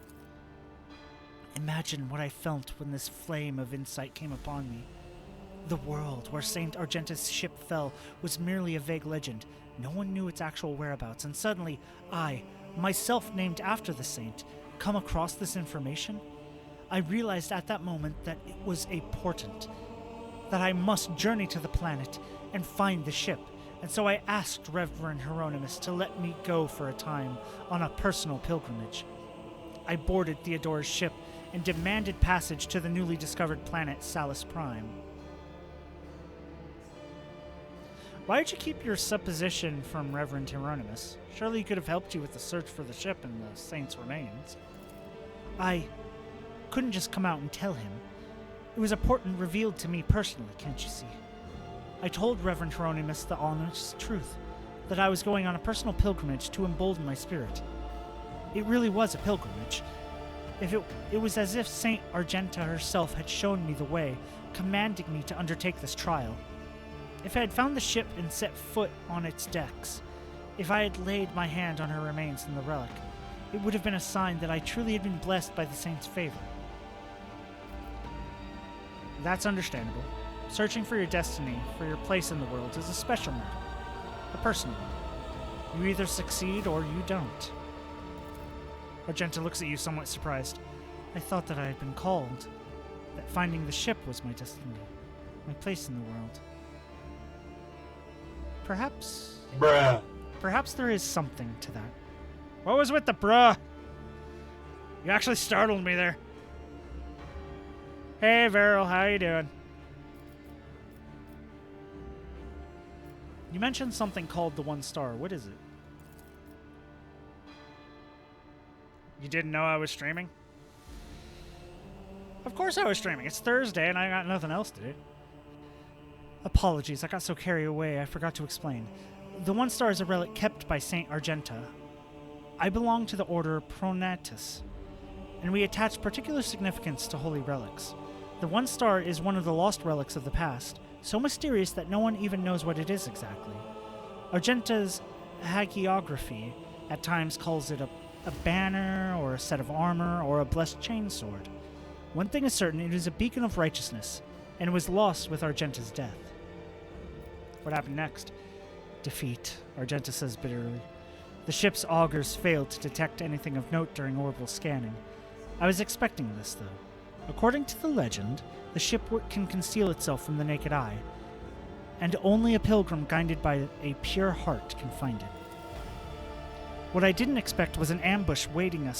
Imagine what I felt when this flame of insight came upon me. The world where Saint Argenta's ship fell was merely a vague legend. No one knew its actual whereabouts, and suddenly I, myself named after the saint, come across this information? I realized at that moment that it was a portent, that I must journey to the planet and find the ship, and so I asked Reverend Hieronymus to let me go for a time on a personal pilgrimage. I boarded Theodora's ship and demanded passage to the newly discovered planet Salus Prime. Why did you keep your supposition from Reverend Hieronymus? Surely he could have helped you with the search for the ship and the saint's remains. I couldn't just come out and tell him. It was a portent revealed to me personally, can't you see? I told Reverend Hieronymus the honest truth, that I was going on a personal pilgrimage to embolden my spirit. It really was a pilgrimage. It was as if Saint Argenta herself had shown me the way, commanding me to undertake this trial. If I had found the ship and set foot on its decks, if I had laid my hand on her remains in the relic, it would have been a sign that I truly had been blessed by the saint's favor. That's understandable. Searching for your destiny, for your place in the world, is a special matter, a personal one. You either succeed or you don't. Argenta looks at you somewhat surprised. I thought that I had been called, that finding the ship was my destiny, my place in the world. Perhaps there is something to that. What was with the bruh? You actually startled me there. Hey, Varel, how you doing? You mentioned something called the One Star. What is it? You didn't know I was streaming? Of course I was streaming. It's Thursday and I got nothing else to do. Apologies, I got so carried away I forgot to explain. The One Star is a relic kept by Saint Argenta. I belong to the order Pronatus, and we attach particular significance to holy relics. The One Star is one of the lost relics of the past, so mysterious that no one even knows what it is exactly. Argenta's hagiography at times calls it a banner, or a set of armor, or a blessed chainsword. One thing is certain, it is a beacon of righteousness, and it was lost with Argenta's death. What happened next? Defeat, Argenta says bitterly. The ship's augurs failed to detect anything of note during orbital scanning. I was expecting this, though. According to the legend, the ship can conceal itself from the naked eye, and only a pilgrim guided by a pure heart can find it. What I didn't expect was an ambush waiting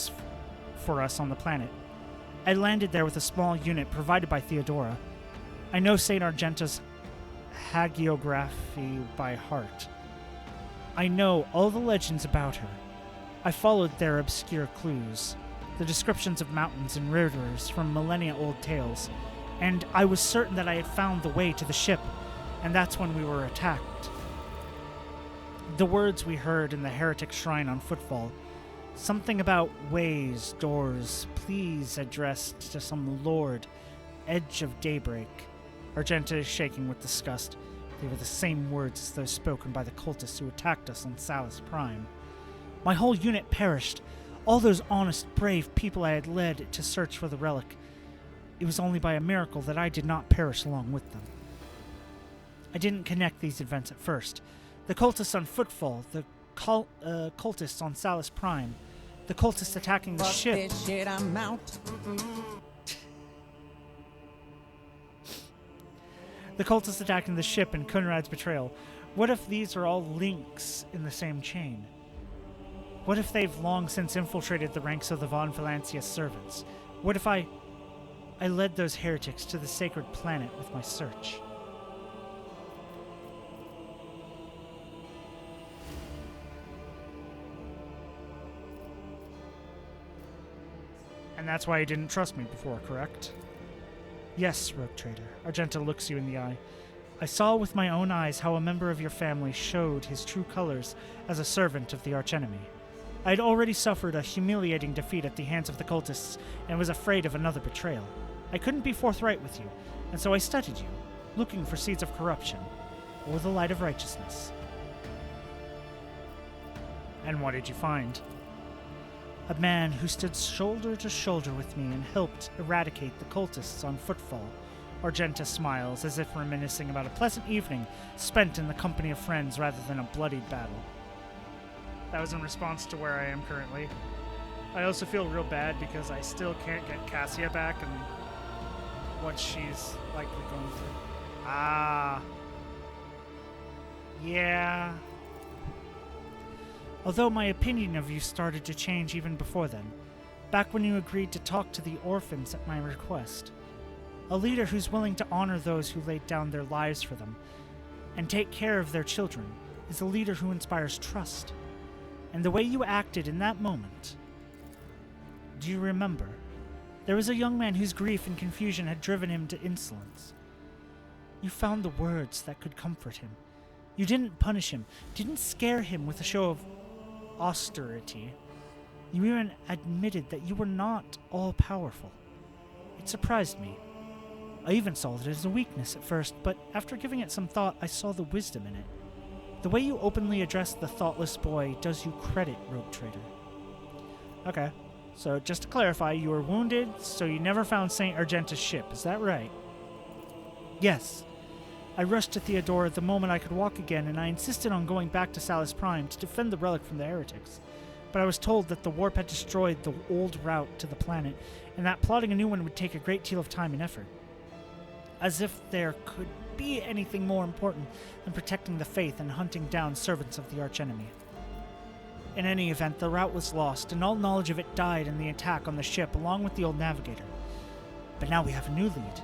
for us on the planet. I landed there with a small unit provided by Theodora. I know Saint Argenta's hagiography by heart. I know all the legends about her. I followed their obscure clues, the descriptions of mountains and rivers from millennia-old tales, and I was certain that I had found the way to the ship, and that's when we were attacked. The words we heard in the heretic shrine on Footfall, something about ways, doors, please addressed to some lord, edge of daybreak. Argenta is shaking with disgust. They were the same words as those spoken by the cultists who attacked us on Salus Prime. My whole unit perished. All those honest, brave people I had led to search for the relic. It was only by a miracle that I did not perish along with them. I didn't connect these events at first. The cultists on Footfall, the cultists on Salus Prime, the cultists attacking the ship. This shit, I'm out. the cultists attacking the ship and Kunrad's betrayal. What if these are all links in the same chain? What if they've long since infiltrated the ranks of the Von Valancius servants? What if I led those heretics to the sacred planet with my search? And that's why you didn't trust me before, correct? Yes, Rogue Trader. Argenta looks you in the eye. I saw with my own eyes how a member of your family showed his true colors as a servant of the archenemy. I had already suffered a humiliating defeat at the hands of the cultists and was afraid of another betrayal. I couldn't be forthright with you, and so I studied you, looking for seeds of corruption or the light of righteousness. And what did you find? A man who stood shoulder to shoulder with me and helped eradicate the cultists on footfall. Argenta smiles, as if reminiscing about a pleasant evening spent in the company of friends rather than a bloodied battle. That was in response to where I am currently. I also feel real bad because I still can't get Cassia back and what she's likely going through. Ah. Yeah. Although my opinion of you started to change even before then, back when you agreed to talk to the orphans at my request. A leader who's willing to honor those who laid down their lives for them and take care of their children is a leader who inspires trust. And the way you acted in that moment, do you remember? There was a young man whose grief and confusion had driven him to insolence. You found the words that could comfort him. You didn't punish him, didn't scare him with a show of austerity. You even admitted that you were not all-powerful. It surprised me. I even saw it as a weakness at first, but after giving it some thought, I saw the wisdom in it. The way you openly addressed the thoughtless boy does you credit, Rogue Trader. Okay, so just to clarify, you were wounded, so you never found St. Argenta's ship, is that right? Yes. I rushed to Theodora the moment I could walk again, and I insisted on going back to Salus Prime to defend the relic from the heretics. But I was told that the warp had destroyed the old route to the planet, and that plotting a new one would take a great deal of time and effort. As if there could be anything more important than protecting the faith and hunting down servants of the archenemy. In any event, the route was lost, and all knowledge of it died in the attack on the ship along with the old navigator. But now we have a new lead.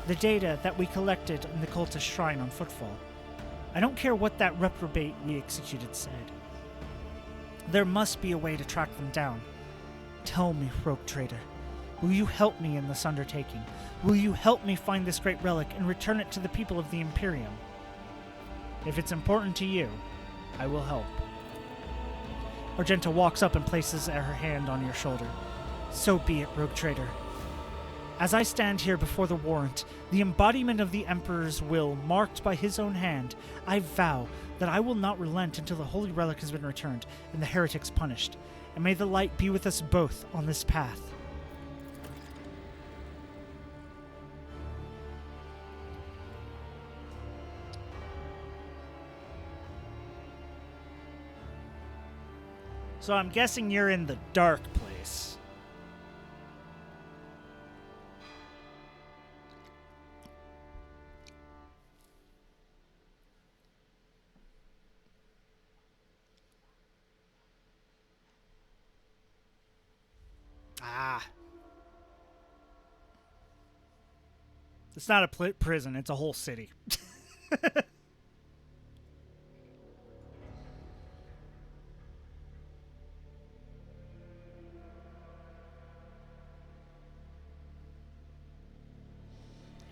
The data that we collected in the cultist shrine on Footfall. I don't care what that reprobate we executed said. There must be a way to track them down. Tell me, Rogue Trader, will you help me in this undertaking? Will you help me find this great relic and return it to the people of the Imperium? If it's important to you, I will help. Argenta walks up and places her hand on your shoulder. So be it, Rogue Trader. As I stand here before the warrant, the embodiment of the Emperor's will marked by his own hand, I vow that I will not relent until the holy relic has been returned and the heretics punished. And may the light be with us both on this path. So I'm guessing you're in the dark place. Ah. It's not a prison, it's a whole city.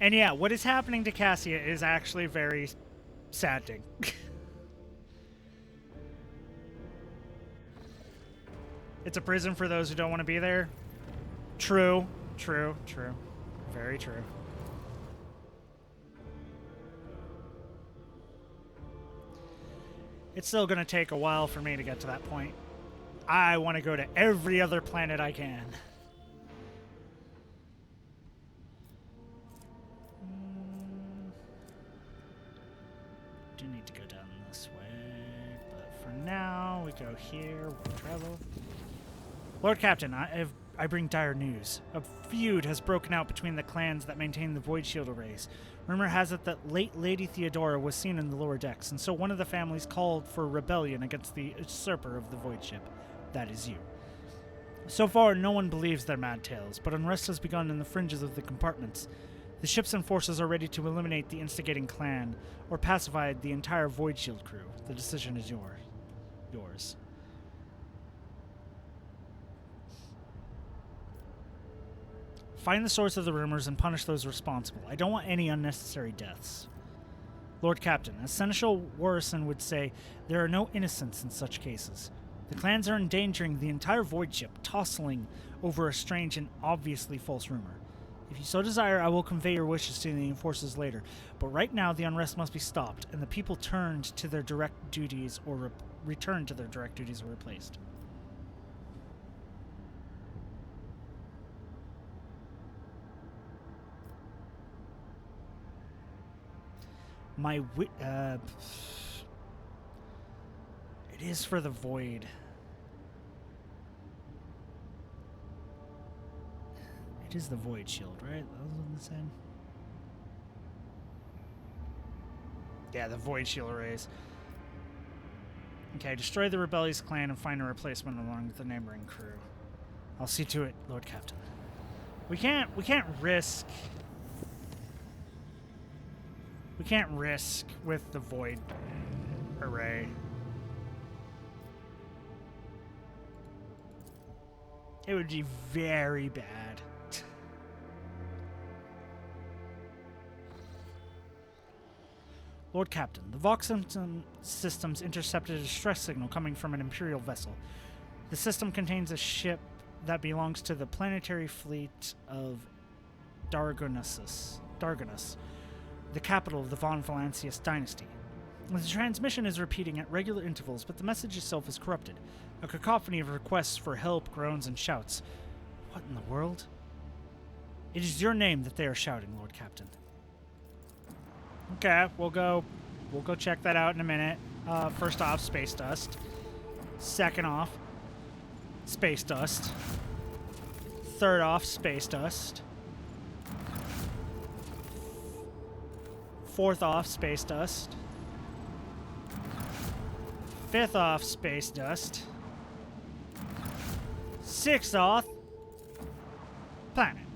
And yeah, what is happening to Cassia is actually very saddening. It's a prison for those who don't want to be there. True, true, true. Very true. It's still going to take a while for me to get to that point. I want to go to every other planet I can. Do need to go down this way, but for now, we go here, we'll travel. Lord Captain, I have I bring dire news. A feud has broken out between the clans that maintain the Void Shield arrays. Rumor has it that late Lady Theodora was seen in the lower decks, and so one of the families called for rebellion against the usurper of the Void Ship. That is you. So far, no one believes their mad tales, but unrest has begun in the fringes of the compartments. The ships and forces are ready to eliminate the instigating clan, or pacify the entire Void Shield crew. The decision is yours. Find the source of the rumors and punish those responsible. I don't want any unnecessary deaths. Lord Captain, as Seneschal Warrison would say, there are no innocents in such cases. The clans are endangering the entire Void Ship, tossing over a strange and obviously false rumor. If you so desire, I will convey your wishes to the enforcers later, but right now the unrest must be stopped, and the people turned to their direct duties or returned to their direct duties or replaced. It is for the Void. It is the Void Shield, right? That was what they said. Yeah, the Void Shield arrays. Okay, destroy the rebellious clan and find a replacement along with the neighboring crew. I'll see to it, Lord Captain. We can't risk. We can't risk with the Void array. It would be very bad. Lord Captain, the Vox systems intercepted a distress signal coming from an Imperial vessel. The system contains a ship that belongs to the planetary fleet of Dargonus, the capital of the Von Valancius dynasty. The transmission is repeating at regular intervals, but the message itself is corrupted. A cacophony of requests for help, groans, and shouts. What in the world? It is your name that they are shouting, Lord Captain. Okay, we'll go check that out in a minute. First off, space dust. Second off, space dust. Third off, space dust. Fourth off, space dust. Fifth off, space dust. Sixth off, planet.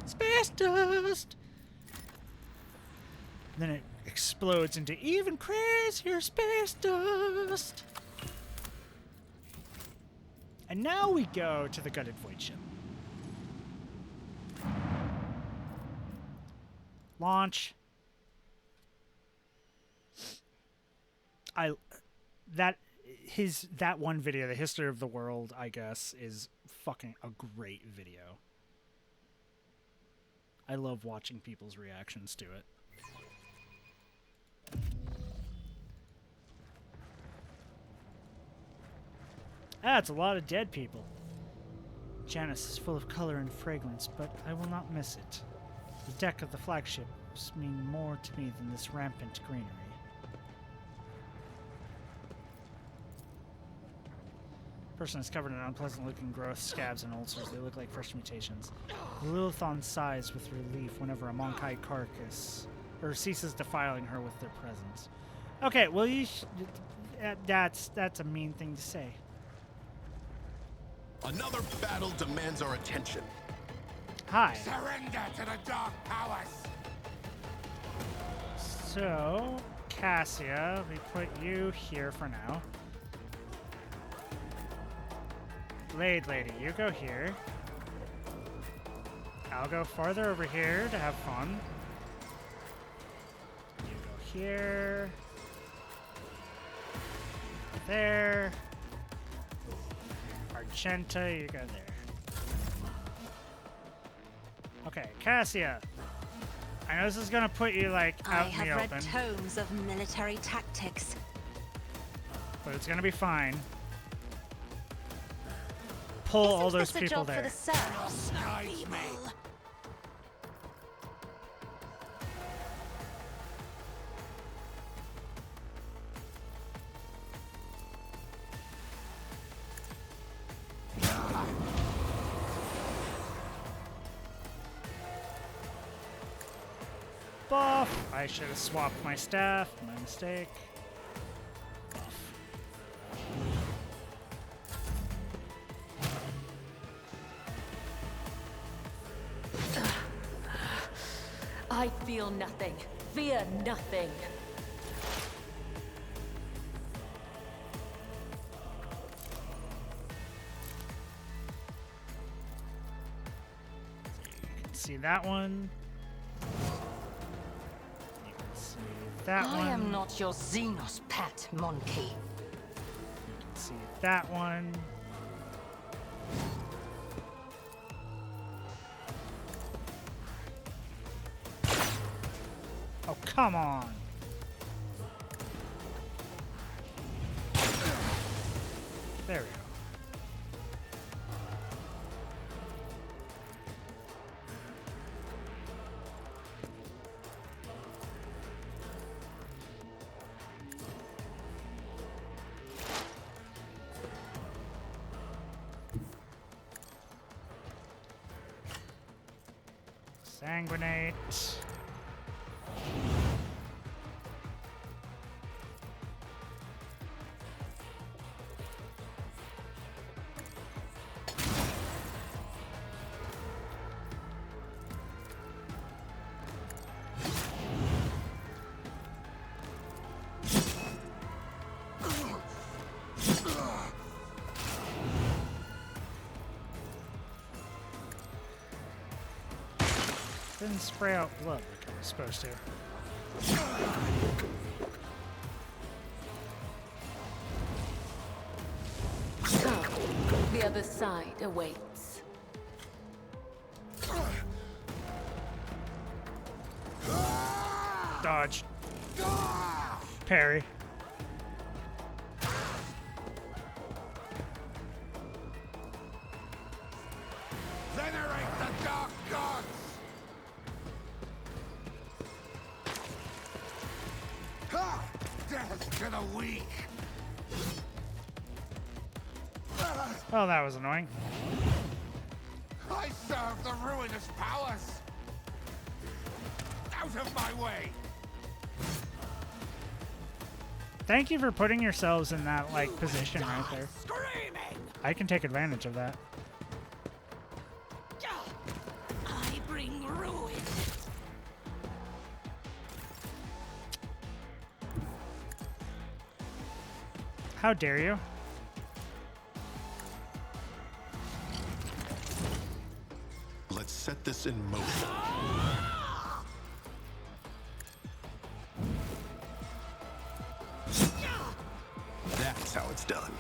Space dust! Then it explodes into even crazier space dust. And now we go to the gutted Void Ship. Launch. That one video, the history of the world, I guess, is fucking a great video. I love watching people's reactions to it. It's a lot of dead people. Janus is full of color and fragrance, but I will not miss it. The deck of the flagships mean more to me than this rampant greenery. Person is covered in unpleasant-looking growths, scabs, and ulcers. They look like fresh mutations. Lilithon sighs with relief whenever a monk-eyed carcass ceases defiling her with their presence. Okay, well, that's a mean thing to say. Another battle demands our attention. Hi. Surrender to the dark powers. So, Cassia, we put you here for now. Blade Lady, you go here. I'll go farther over here to have fun. You go here. There. Argenta, you go there. Okay, Cassia. I know this is gonna put you, like, out in the open. I have read tomes of military tactics. But it's gonna be fine. Pull all those people there. For the serfs, people. Buff. I should have swapped my staff. My mistake. Buff. I feel nothing. Fear nothing. You can see that one. You can see that one. I am not your Xenos pet, monkey. You can see that one. Oh, come on. There we go. Sanguinate. Didn't spray out blood like I was supposed to. The other side awaits. Dodge. Parry. Venerate the dark gods! Ha! Death to the weak! Oh, that was annoying. I serve the ruinous powers! Out of my way! Thank you for putting yourselves in that, like, position right there. Screaming! I can take advantage of that. I bring ruin. How dare you? Let's set this in motion. That's how it's done.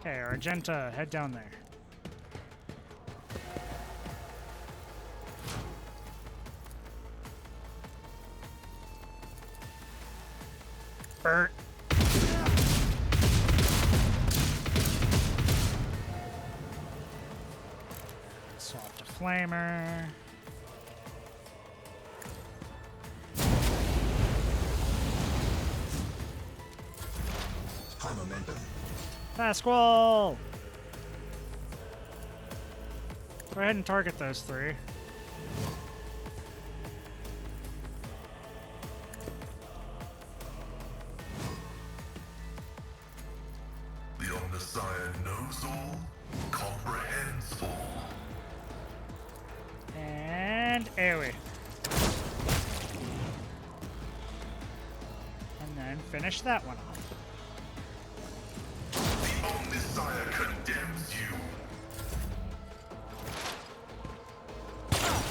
Okay, Argenta, head down there. Bert. Swap to Flamer. High momentum. Pasquale! Go ahead and target those three. The Omnissiah knows all, comprehends all. And AoE. And then finish that one off. The Omnissiah condemns you.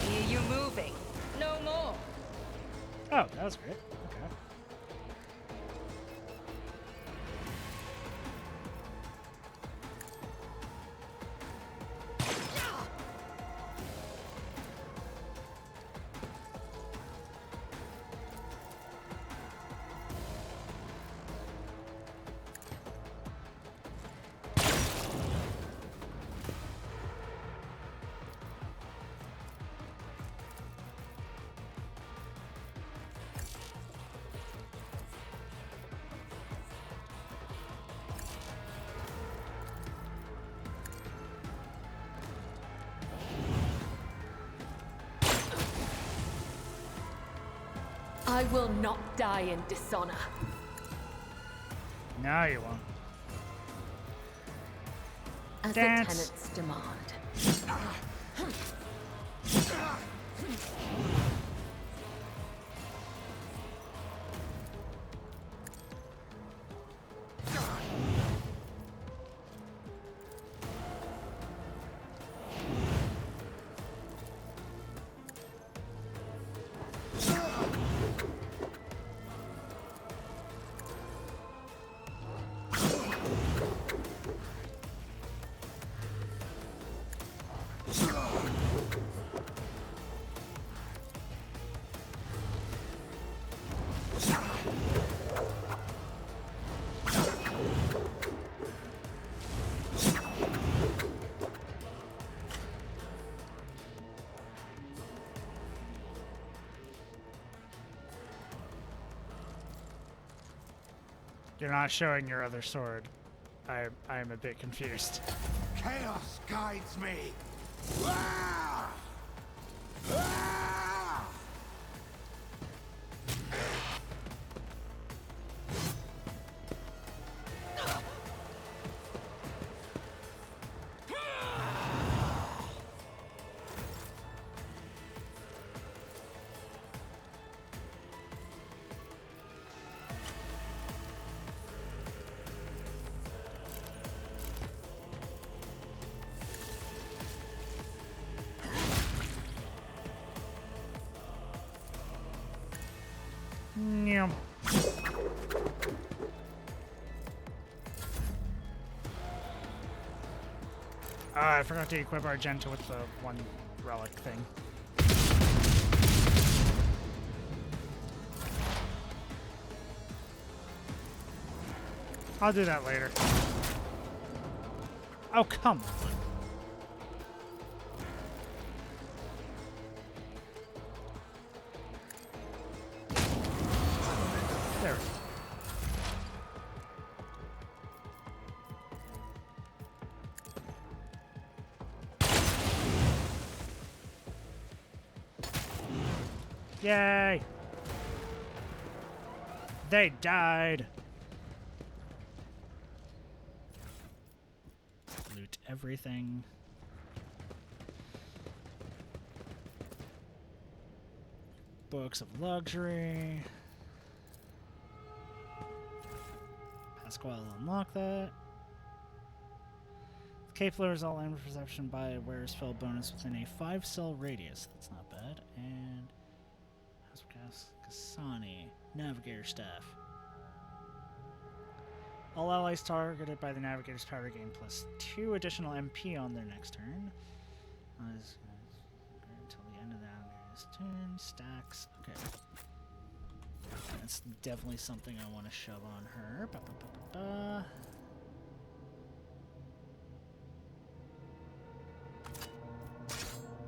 Hear you moving. No more. Oh, that was great. Okay. I will not die in dishonor. No, you won't. As Dance. the tenants demand. You're not showing your other sword. I am a bit confused. Chaos guides me. Ah! Ah! Yeah. I forgot to equip Argenta with the one relic thing. I'll do that later. Oh, come on. There. Yay! They died. Loot everything. Books of luxury. Pasquale will unlock that. Cape lowers all land perception by a wearer spell bonus within a 5-cell radius. That's not bad. And House of Kasani. Navigator staff. All allies targeted by the Navigator's power gain +2 additional MP on their next turn. Until the end of the Navigator's turn. Stacks. Okay. That's definitely something I want to shove on her. Ba, ba, ba, ba, ba.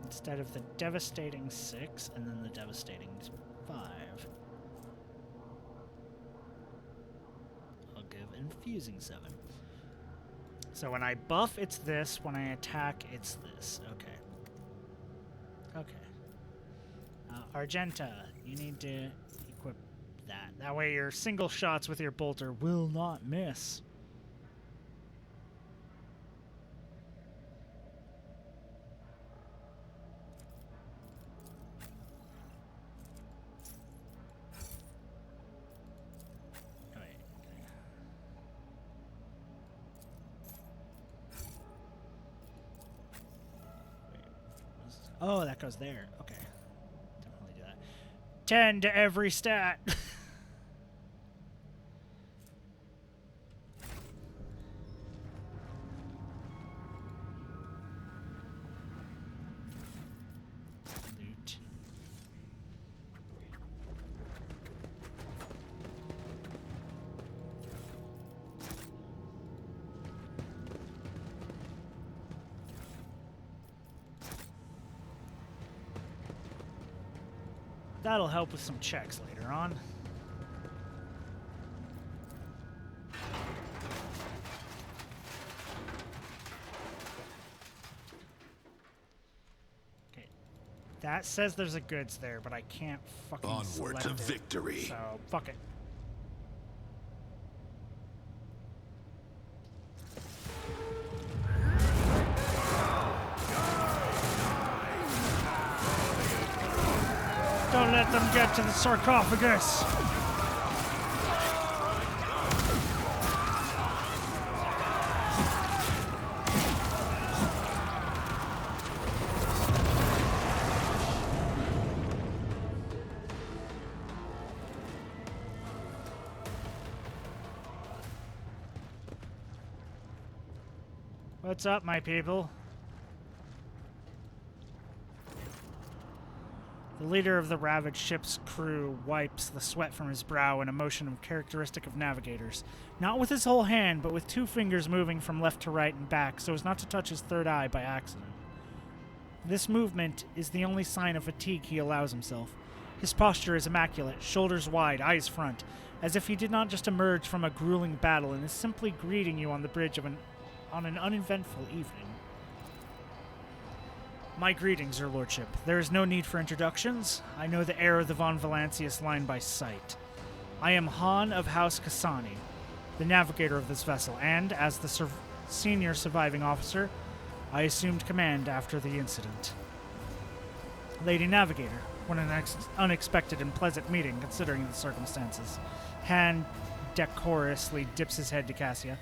Instead of the devastating 6 and then the devastating 5, I'll give infusing 7. So when I buff, it's this. When I attack, it's this. Okay. Okay. Argenta, you need to equip that. That way your single shots with your bolter will not miss. Oh, that goes there. Okay. Definitely do that. 10 to every stat. Loot. That'll help with some checks later on. Okay. That says there's a goods there, but I can't fucking Onward select to it. victory. So, fuck it. Don't let them get to the sarcophagus! What's up, my people? The leader of the ravaged ship's crew wipes the sweat from his brow in a motion characteristic of navigators. Not with his whole hand, but with 2 fingers moving from left to right and back so as not to touch his third eye by accident. This movement is the only sign of fatigue he allows himself. His posture is immaculate, shoulders wide, eyes front, as if he did not just emerge from a grueling battle and is simply greeting you on the bridge of on an uneventful evening. My greetings, Your Lordship. There is no need for introductions. I know the heir of the Von Valancius line by sight. I am Han of House Cassani, the navigator of this vessel, and, as the senior surviving officer, I assumed command after the incident. Lady Navigator, what an unexpected and pleasant meeting, considering the circumstances. Han decorously dips his head to Cassia.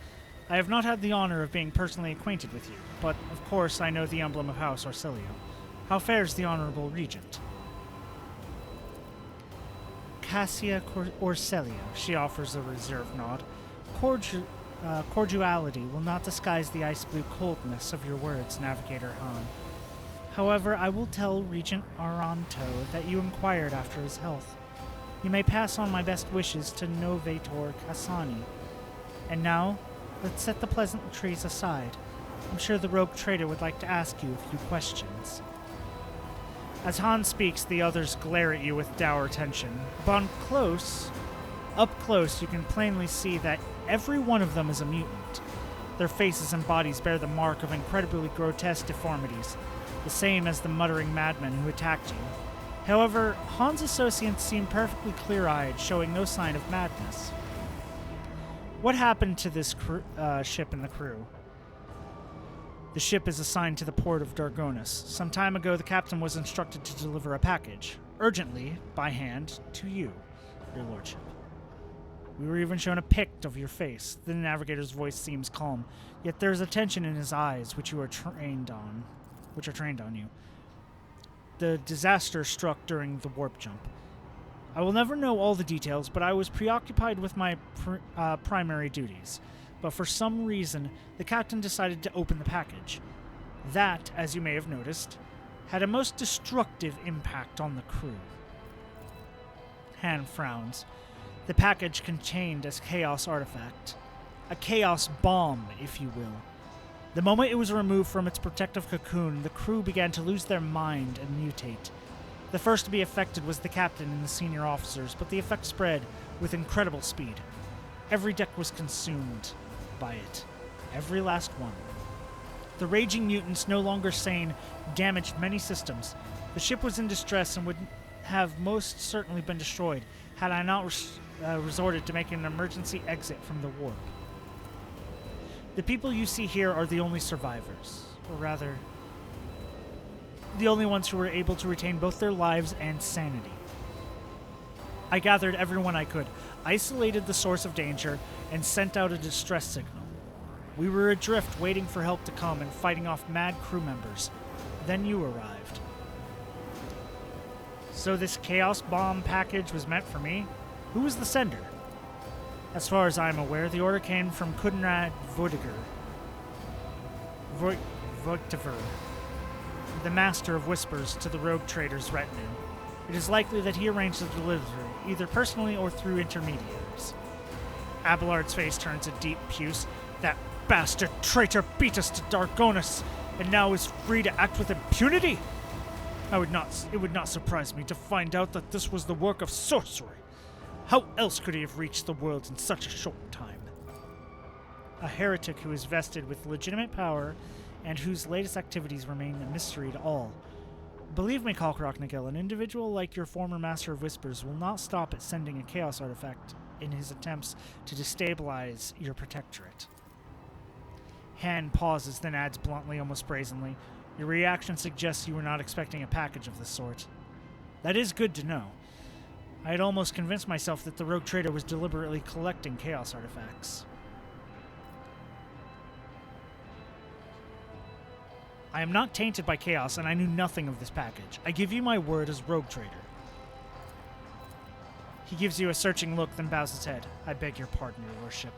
I have not had the honor of being personally acquainted with you, but of course I know the emblem of House Orcelio. How fares the Honorable Regent? Cassia Orcelio, she offers a reserved nod. Cordiality will not disguise the ice-blue coldness of your words, Navigator Han. However, I will tell Regent Aranto that you inquired after his health. You may pass on my best wishes to Novator Cassani. And now, let's set the pleasantries aside. I'm sure the rogue trader would like to ask you a few questions. As Han speaks, the others glare at you with dour attention. Up close, you can plainly see that every one of them is a mutant. Their faces and bodies bear the mark of incredibly grotesque deformities, the same as the muttering madmen who attacked you. However, Han's associates seem perfectly clear-eyed, showing no sign of madness. What happened to this ship and the crew? The ship is assigned to the port of Dargonis. Some time ago, the captain was instructed to deliver a package, urgently, by hand, to you, Your Lordship. We were even shown a pic of your face. The navigator's voice seems calm, yet there is a tension in his eyes which are trained on you. The disaster struck during the warp jump. I will never know all the details, but I was preoccupied with my primary duties. But for some reason, the captain decided to open the package. That, as you may have noticed, had a most destructive impact on the crew. Han frowns. The package contained a chaos artifact. A chaos bomb, if you will. The moment it was removed from its protective cocoon, the crew began to lose their mind and mutate. The first to be affected was the captain and the senior officers, but the effect spread with incredible speed. Every deck was consumed by it. Every last one. The raging mutants, no longer sane, damaged many systems. The ship was in distress and would have most certainly been destroyed had I not resorted to making an emergency exit from the warp. The people you see here are the only survivors, or rather, the only ones who were able to retain both their lives and sanity. I gathered everyone I could, isolated the source of danger, and sent out a distress signal. We were adrift waiting for help to come and fighting off mad crew members. Then you arrived. So this Chaos Bomb package was meant for me? Who was the sender? As far as I'm aware, the order came from Kunrad Voitiver, the master of whispers to the rogue trader's retinue. It is likely that he arranged the delivery, either personally or through intermediaries. Abelard's face turns a deep puce. That bastard traitor beat us to Dargonis, and now is free to act with impunity? It would not surprise me to find out that this was the work of sorcery. How else could he have reached the worlds in such a short time? A heretic who is vested with legitimate power and whose latest activities remain a mystery to all. Believe me, Kalkrok, an individual like your former Master of Whispers will not stop at sending a Chaos artifact in his attempts to destabilize your protectorate. Han pauses, then adds bluntly, almost brazenly, your reaction suggests you were not expecting a package of this sort. That is good to know. I had almost convinced myself that the rogue trader was deliberately collecting Chaos artifacts. I am not tainted by Chaos, and I knew nothing of this package. I give you my word as rogue trader. He gives you a searching look, then bows his head. I beg your pardon, your worship.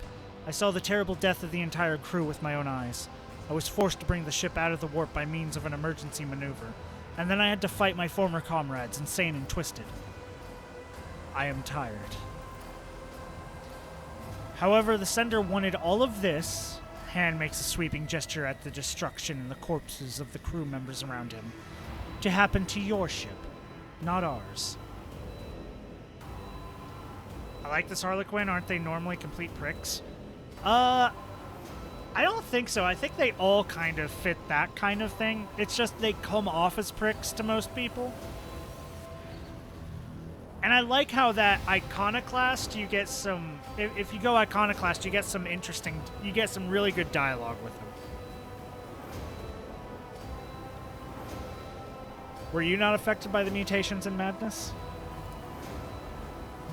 I saw the terrible death of the entire crew with my own eyes. I was forced to bring the ship out of the warp by means of an emergency maneuver, and then I had to fight my former comrades, insane and twisted. I am tired. However, the sender wanted all of this. Han makes a sweeping gesture at the destruction and the corpses of the crew members around him, to happen to your ship, not ours. I like this Harlequin. Aren't they normally complete pricks? I don't think so. I think they all kind of fit that kind of thing. It's just they come off as pricks to most people. And I like how that Iconoclast, you get some... If you go Iconoclast, you get some interesting... You get some really good dialogue with them. Were you not affected by the mutations and madness?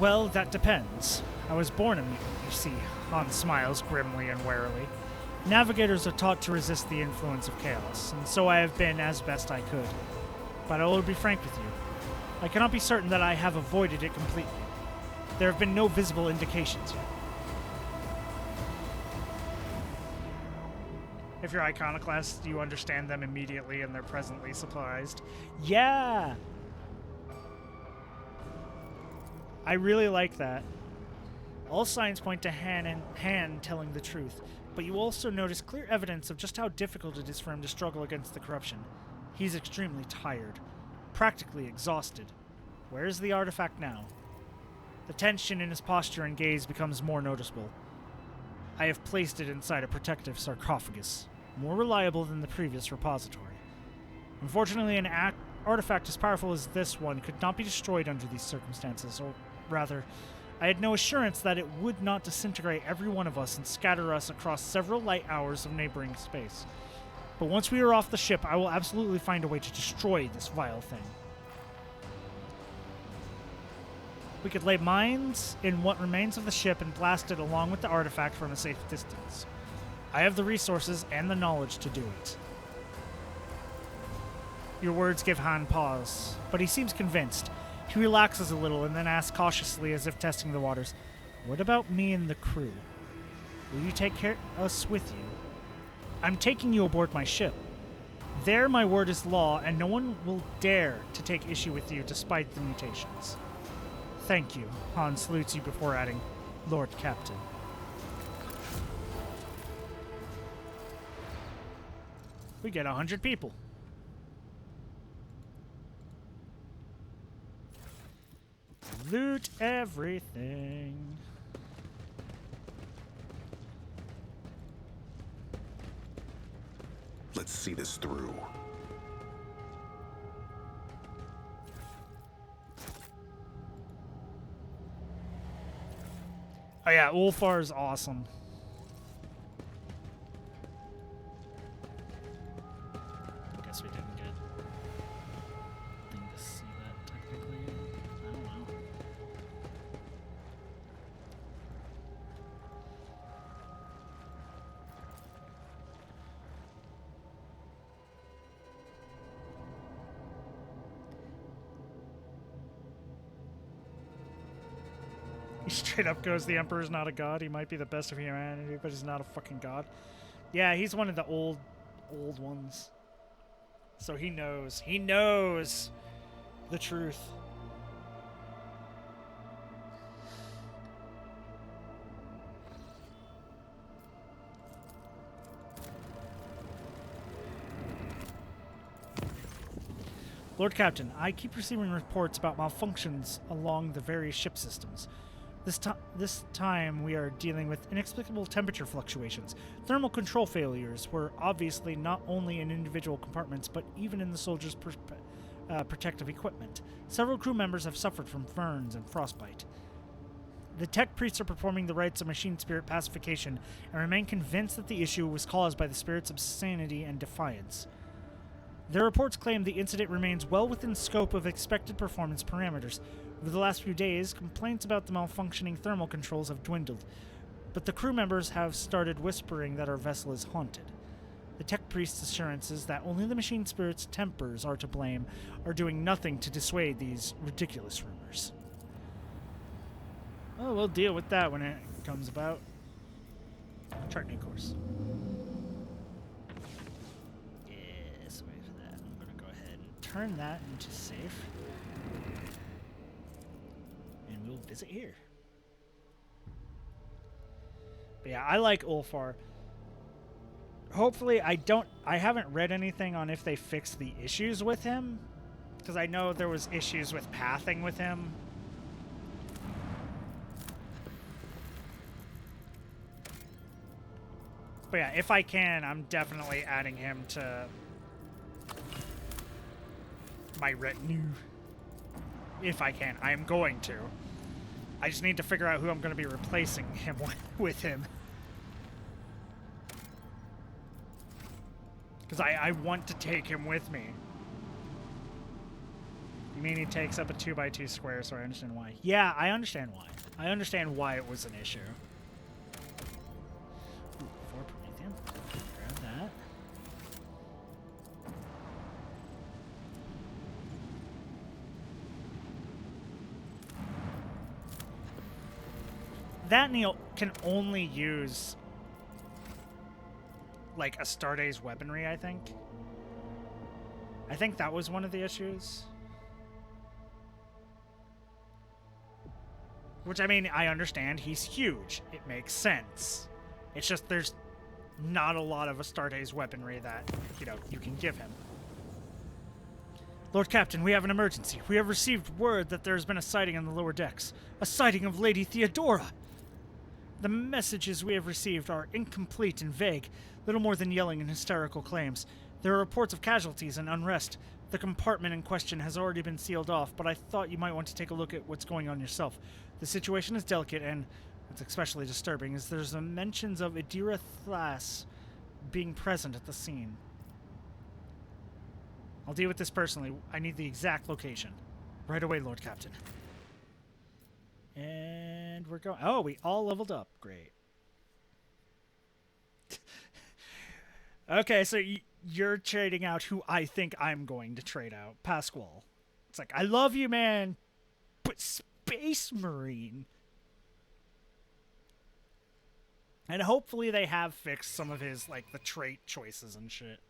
Well, that depends. I was born a mutant, you see. Han smiles grimly and warily. Navigators are taught to resist the influence of chaos, and so I have been as best I could. But I will be frank with you. I cannot be certain that I have avoided it completely. There have been no visible indications yet. If you're Iconoclast, you understand them immediately and they're presently surprised. Yeah! I really like that. All signs point to Han telling the truth, but you also notice clear evidence of just how difficult it is for him to struggle against the corruption. He's extremely tired, practically exhausted. Where is the artifact now? The tension in his posture and gaze becomes more noticeable. I have placed it inside a protective sarcophagus, more reliable than the previous repository. Unfortunately, an artifact as powerful as this one could not be destroyed under these circumstances, or rather, I had no assurance that it would not disintegrate every one of us and scatter us across several light hours of neighboring space. But once we are off the ship, I will absolutely find a way to destroy this vile thing. We could lay mines in what remains of the ship and blast it along with the artifact from a safe distance. I have the resources and the knowledge to do it. Your words give Han pause, but he seems convinced. He relaxes a little and then asks cautiously, as if testing the waters, "What about me and the crew? Will you take us with you? I'm taking you aboard my ship. There my word is law, and no one will dare to take issue with you despite the mutations." "Thank you," Han salutes you before adding, "Lord Captain." We get 100 people. Loot everything. Let's see this through. Oh yeah, Ulfar is awesome. I guess we didn't get a thing to see that technically. I don't know. He straight up goes, "The Emperor's not a god. He might be the best of humanity, but he's not a fucking god." Yeah, he's one of the old ones. So he knows. He knows the truth. Lord Captain, I keep receiving reports about malfunctions along the various ship systems. This time we are dealing with inexplicable temperature fluctuations. Thermal control failures were obviously not only in individual compartments, but even in the soldiers' protective equipment. Several crew members have suffered from burns and frostbite. The tech priests are performing the rites of machine spirit pacification and remain convinced that the issue was caused by the spirit's obscenity and defiance. Their reports claim the incident remains well within scope of expected performance parameters. Over the last few days, complaints about the malfunctioning thermal controls have dwindled, but the crew members have started whispering that our vessel is haunted. The tech priest's assurances that only the machine spirit's tempers are to blame are doing nothing to dissuade these ridiculous rumors. Well, we'll deal with that when it comes about. Chart new course. Yes, wait for that. I'm going to go ahead and turn that into safe. And we'll visit here. But yeah, I like Ulfar. Hopefully, I haven't read anything on if they fixed the issues with him. Because I know there was issues with pathing with him. But yeah, if I can, I'm definitely adding him to my retinue. If I can. I am going to. I just need to figure out who I'm going to be replacing him with him. Because I want to take him with me. You mean he takes up a 2x2 square, so I understand why. Yeah, I understand why. I understand why it was an issue. Grab that. That Neil can only use like a Starday's weaponry, I think. I think that was one of the issues. Which, I mean, I understand. He's huge. It makes sense. It's just there's not a lot of Astarday's weaponry that, you know, you can give him. Lord Captain, we have an emergency. We have received word that there has been a sighting on the lower decks. A sighting of Lady Theodora! The messages we have received are incomplete and vague, little more than yelling and hysterical claims. There are reports of casualties and unrest. The compartment in question has already been sealed off, but I thought you might want to take a look at what's going on yourself. The situation is delicate, and what's especially disturbing is there's mentions of Idira Thlas being present at the scene. I'll deal with this personally. I need the exact location. Right away, Lord Captain. And we're going... Oh, we all leveled up. Great. Okay, so you're trading out who I think I'm going to trade out. Pasquale. It's like, I love you, man, but Space Marine. And hopefully they have fixed some of his, like, the trait choices and shit.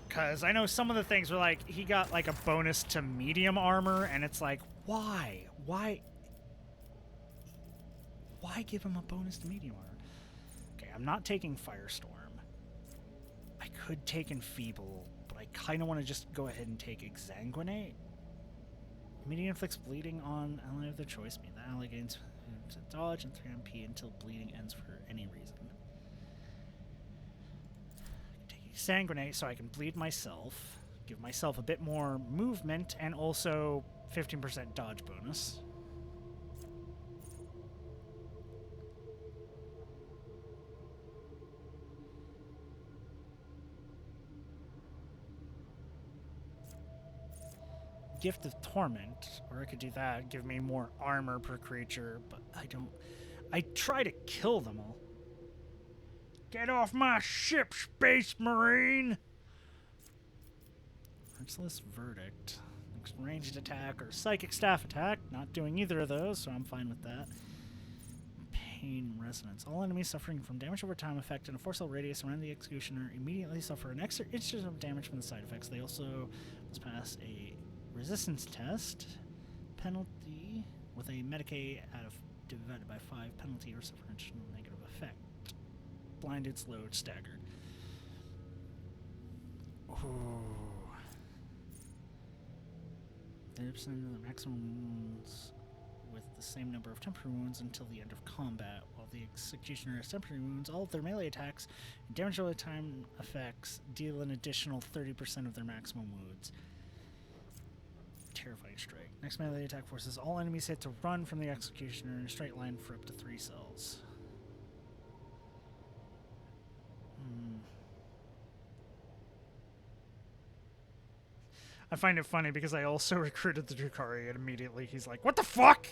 Because I know some of the things were like, he got like a bonus to medium armor, and it's like, why? Why give him a bonus to medium armor? Okay, I'm not taking Firestorm. I could take Enfeeble, but I kind of want to just go ahead and take Exsanguinate. Immediate inflicts bleeding on ally of their choice. The ally gains to dodge and 3 MP until bleeding ends for any reason. Sanguinate so I can bleed myself, give myself a bit more movement, and also 15% dodge bonus. Gift of Torment, or I could do that, give me more armor per creature, but I try to kill them all. Get off my ship, Space Marine! Merciless Verdict. Next ranged attack or psychic staff attack. Not doing either of those, so I'm fine with that. Pain Resonance. All enemies suffering from damage over time effect in a force radius around the executioner immediately suffer an extra instance of damage from the side effects. They also must pass a resistance test. Penalty with a Medicaid divided by 5 penalty or suffer an additional negative effect. Blinded, slowed, staggered. Ooh. 30% of the maximum wounds with the same number of temporary wounds until the end of combat, while of the Executioner's temporary wounds, all of their melee attacks and damage over time effects deal an additional 30% of their maximum wounds. Terrifying strike. Next melee attack forces all enemies hit to run from the Executioner in a straight line for up to 3 cells. I find it funny because I also recruited the Drukhari and immediately he's like, what the fuck?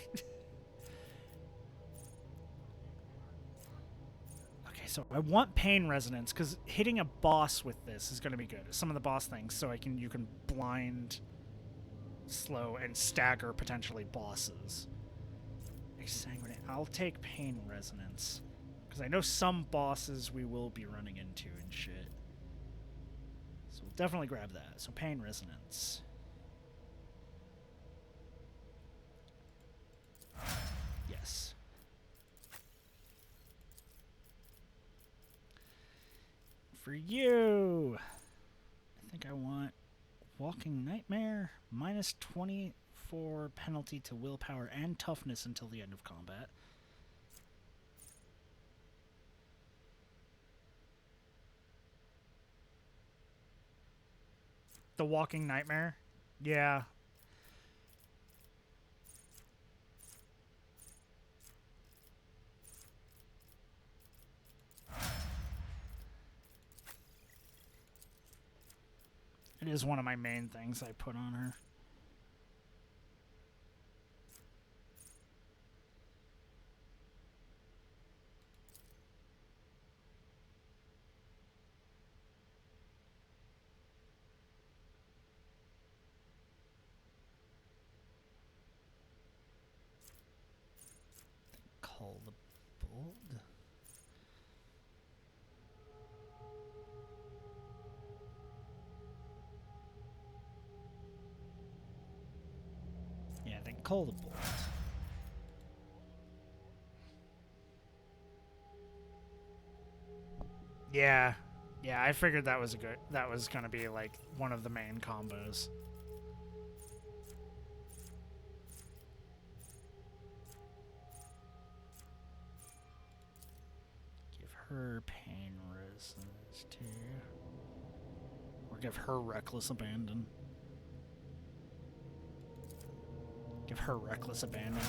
Okay, so I want pain resonance because hitting a boss with this is going to be good. Some of the boss things, so you can blind, slow, and stagger potentially bosses. Exsanguinate. I'll take pain resonance because I know some bosses we will be running into and shit. So we'll definitely grab that. So pain resonance. Yes. For you, I think I want Walking Nightmare, minus 24 penalty to willpower and toughness until the end of combat. The Walking Nightmare? Yeah. It is one of my main things I put on her. Call the bold. Yeah, I think call the bold. Yeah. Yeah, I figured that was gonna be like one of the main combos. Give her pain resistance too. Or give her reckless abandon. Give her reckless abandon.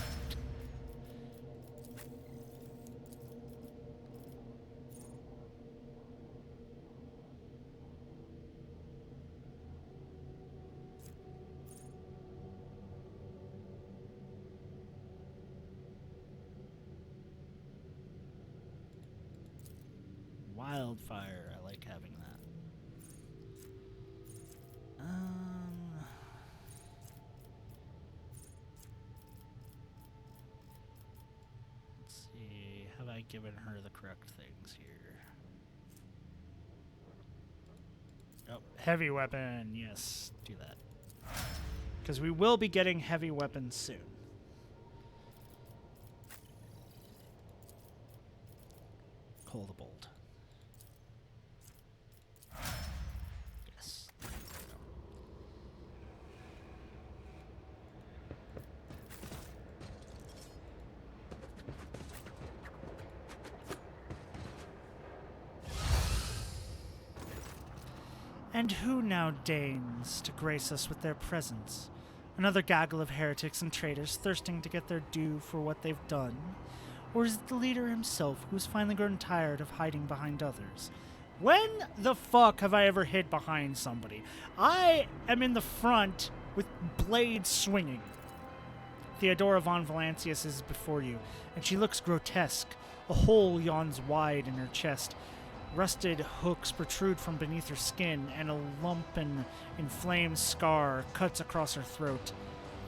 Wildfire, I like having that. Let's see, have I given her the correct things here? Oh, heavy weapon, yes, do that. Because we will be getting heavy weapons soon. Call the bolt. Yes. And who now deigns to grace us with their presence? Another gaggle of heretics and traitors thirsting to get their due for what they've done? Or is it the leader himself who's finally grown tired of hiding behind others? When the fuck have I ever hid behind somebody? I am in the front with blades swinging. Theodora von Valancius is before you, and she looks grotesque. A hole yawns wide in her chest. Rusted hooks protrude from beneath her skin, and a lumpen, inflamed scar cuts across her throat.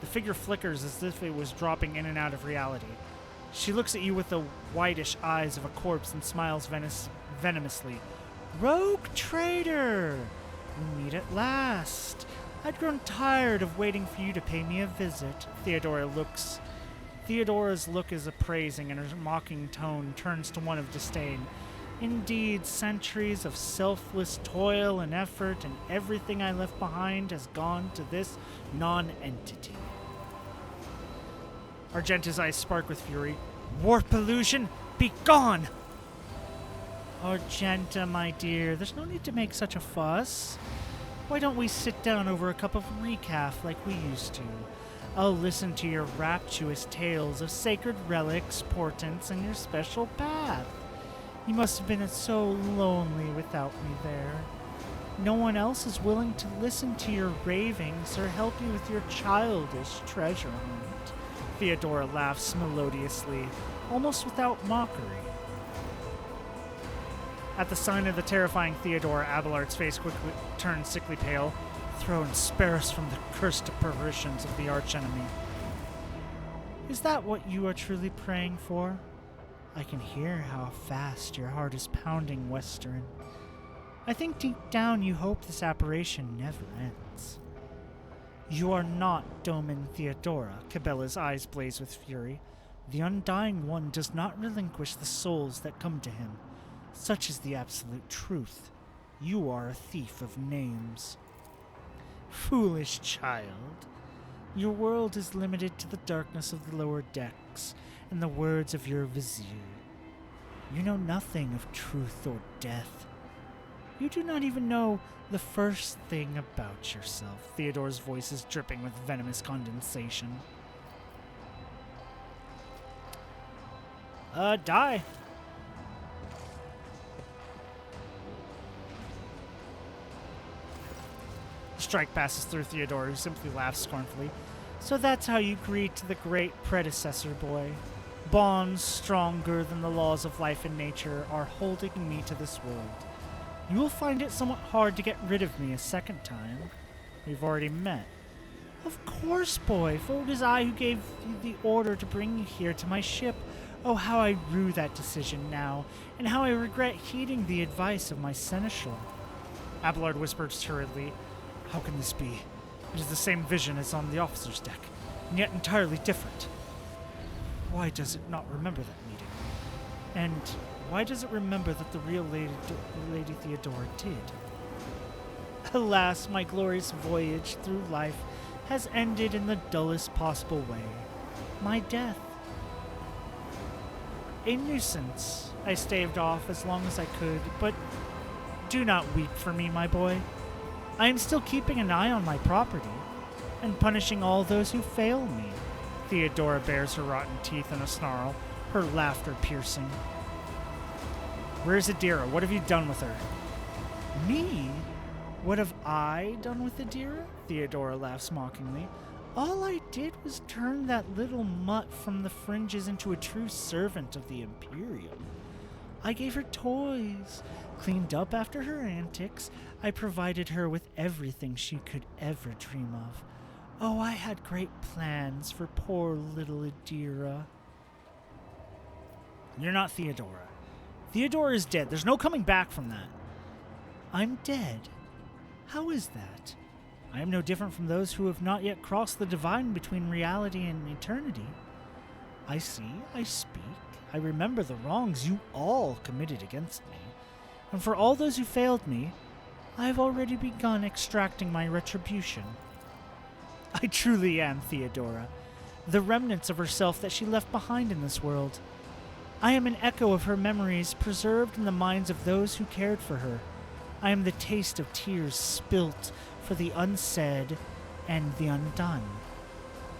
The figure flickers as if it was dropping in and out of reality. She looks at you with the whitish eyes of a corpse and smiles venomously. Rogue traitor! We meet at last. I'd grown tired of waiting for you to pay me a visit. Theodora's look is appraising, and her mocking tone turns to one of disdain. Indeed, centuries of selfless toil and effort, and everything I left behind has gone to this non-entity. Argenta's eyes spark with fury. Warp illusion? Be gone! Argenta, my dear, there's no need to make such a fuss. Why don't we sit down over a cup of recaf like we used to? I'll listen to your rapturous tales of sacred relics, portents, and your special path. You must have been so lonely without me there. No one else is willing to listen to your ravings or help you with your childish treasure hunt. Theodora laughs melodiously, almost without mockery. At the sign of the terrifying Theodora, Abelard's face quickly turns sickly pale. Throne, spare us from the cursed apparitions of the archenemy. Is that what you are truly praying for? I can hear how fast your heart is pounding, Western. I think deep down you hope this apparition never ends. You are not Domin Theodora. Cabela's eyes blaze with fury. The Undying One does not relinquish the souls that come to him. Such is the absolute truth. You are a thief of names. Foolish child. Your world is limited to the darkness of the lower decks and the words of your vizier. You know nothing of truth or death. You do not even know the first thing about yourself. Theodore's voice is dripping with venomous condensation. Die. Strike passes through Theodore, who simply laughs scornfully. So that's how you greet the great predecessor, boy. Bonds stronger than the laws of life and nature are holding me to this world. You will find it somewhat hard to get rid of me a second time. We've already met. Of course, boy, for it is I who gave you the order to bring you here to my ship. Oh, how I rue that decision now, and how I regret heeding the advice of my seneschal. Abelard whispers hurriedly, How can this be? It is the same vision as on the officer's deck, and yet entirely different. Why does it not remember that meeting? And why does it remember that the real Lady Theodora did? Alas, my glorious voyage through life has ended in the dullest possible way. My death. A nuisance I staved off as long as I could, but do not weep for me, my boy. I am still keeping an eye on my property, and punishing all those who fail me. Theodora bares her rotten teeth in a snarl, her laughter piercing. Where's Adira? What have you done with her? Me? What have I done with Adira? Theodora laughs mockingly. All I did was turn that little mutt from the fringes into a true servant of the Imperium. I gave her toys, cleaned up after her antics. I provided her with everything she could ever dream of. Oh, I had great plans for poor little Adira. You're not Theodora. Theodora is dead. There's no coming back from that. I'm dead. How is that? I am no different from those who have not yet crossed the divide between reality and eternity. I see, I speak, I remember the wrongs you all committed against me, and for all those who failed me, I have already begun extracting my retribution. I truly am Theodora, the remnants of herself that she left behind in this world. I am an echo of her memories preserved in the minds of those who cared for her. I am the taste of tears spilt for the unsaid and the undone.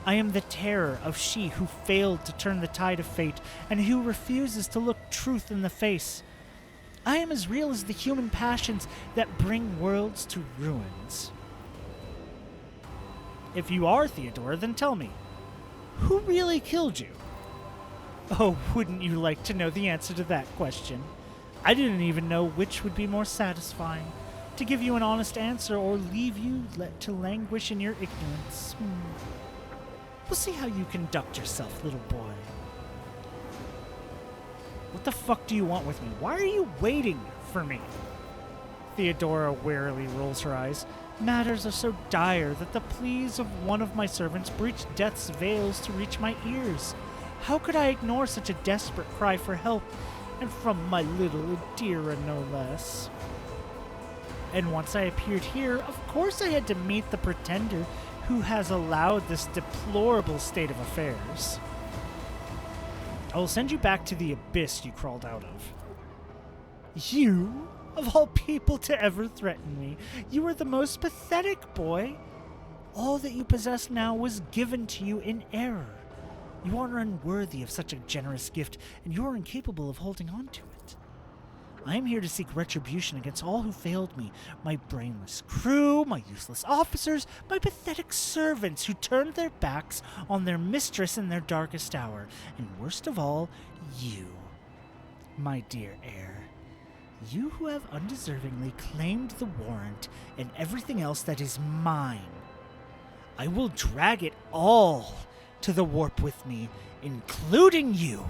I am the terror of she who failed to turn the tide of fate and who refuses to look truth in the face. I am as real as the human passions that bring worlds to ruins. If you are Theodora, then tell me, who really killed you? Oh, wouldn't you like to know the answer to that question? I didn't even know which would be more satisfying, to give you an honest answer or leave you to languish in your ignorance. We'll see how you conduct yourself, little boy. What the fuck do you want with me? Why are you waiting for me? Theodora wearily rolls her eyes. Matters are so dire that the pleas of one of my servants breached death's veils to reach my ears. How could I ignore such a desperate cry for help, and from my little Adira no less? And once I appeared here, of course I had to meet the pretender who has allowed this deplorable state of affairs. I will send you back to the abyss you crawled out of. You? Of all people to ever threaten me, you are the most pathetic boy. All that you possess now was given to you in error. You are unworthy of such a generous gift, and you are incapable of holding on to it. I am here to seek retribution against all who failed me, my brainless crew, my useless officers, my pathetic servants who turned their backs on their mistress in their darkest hour, and worst of all, you, my dear heir. You who have undeservingly claimed the warrant and everything else that is mine. I will drag it all to the warp with me, including you.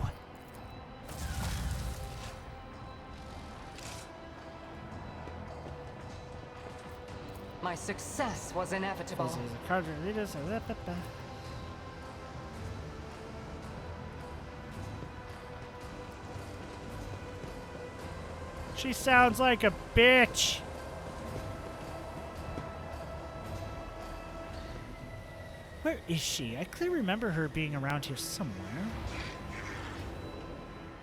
My success was inevitable. She sounds like a bitch. Where is she? I clearly remember her being around here somewhere.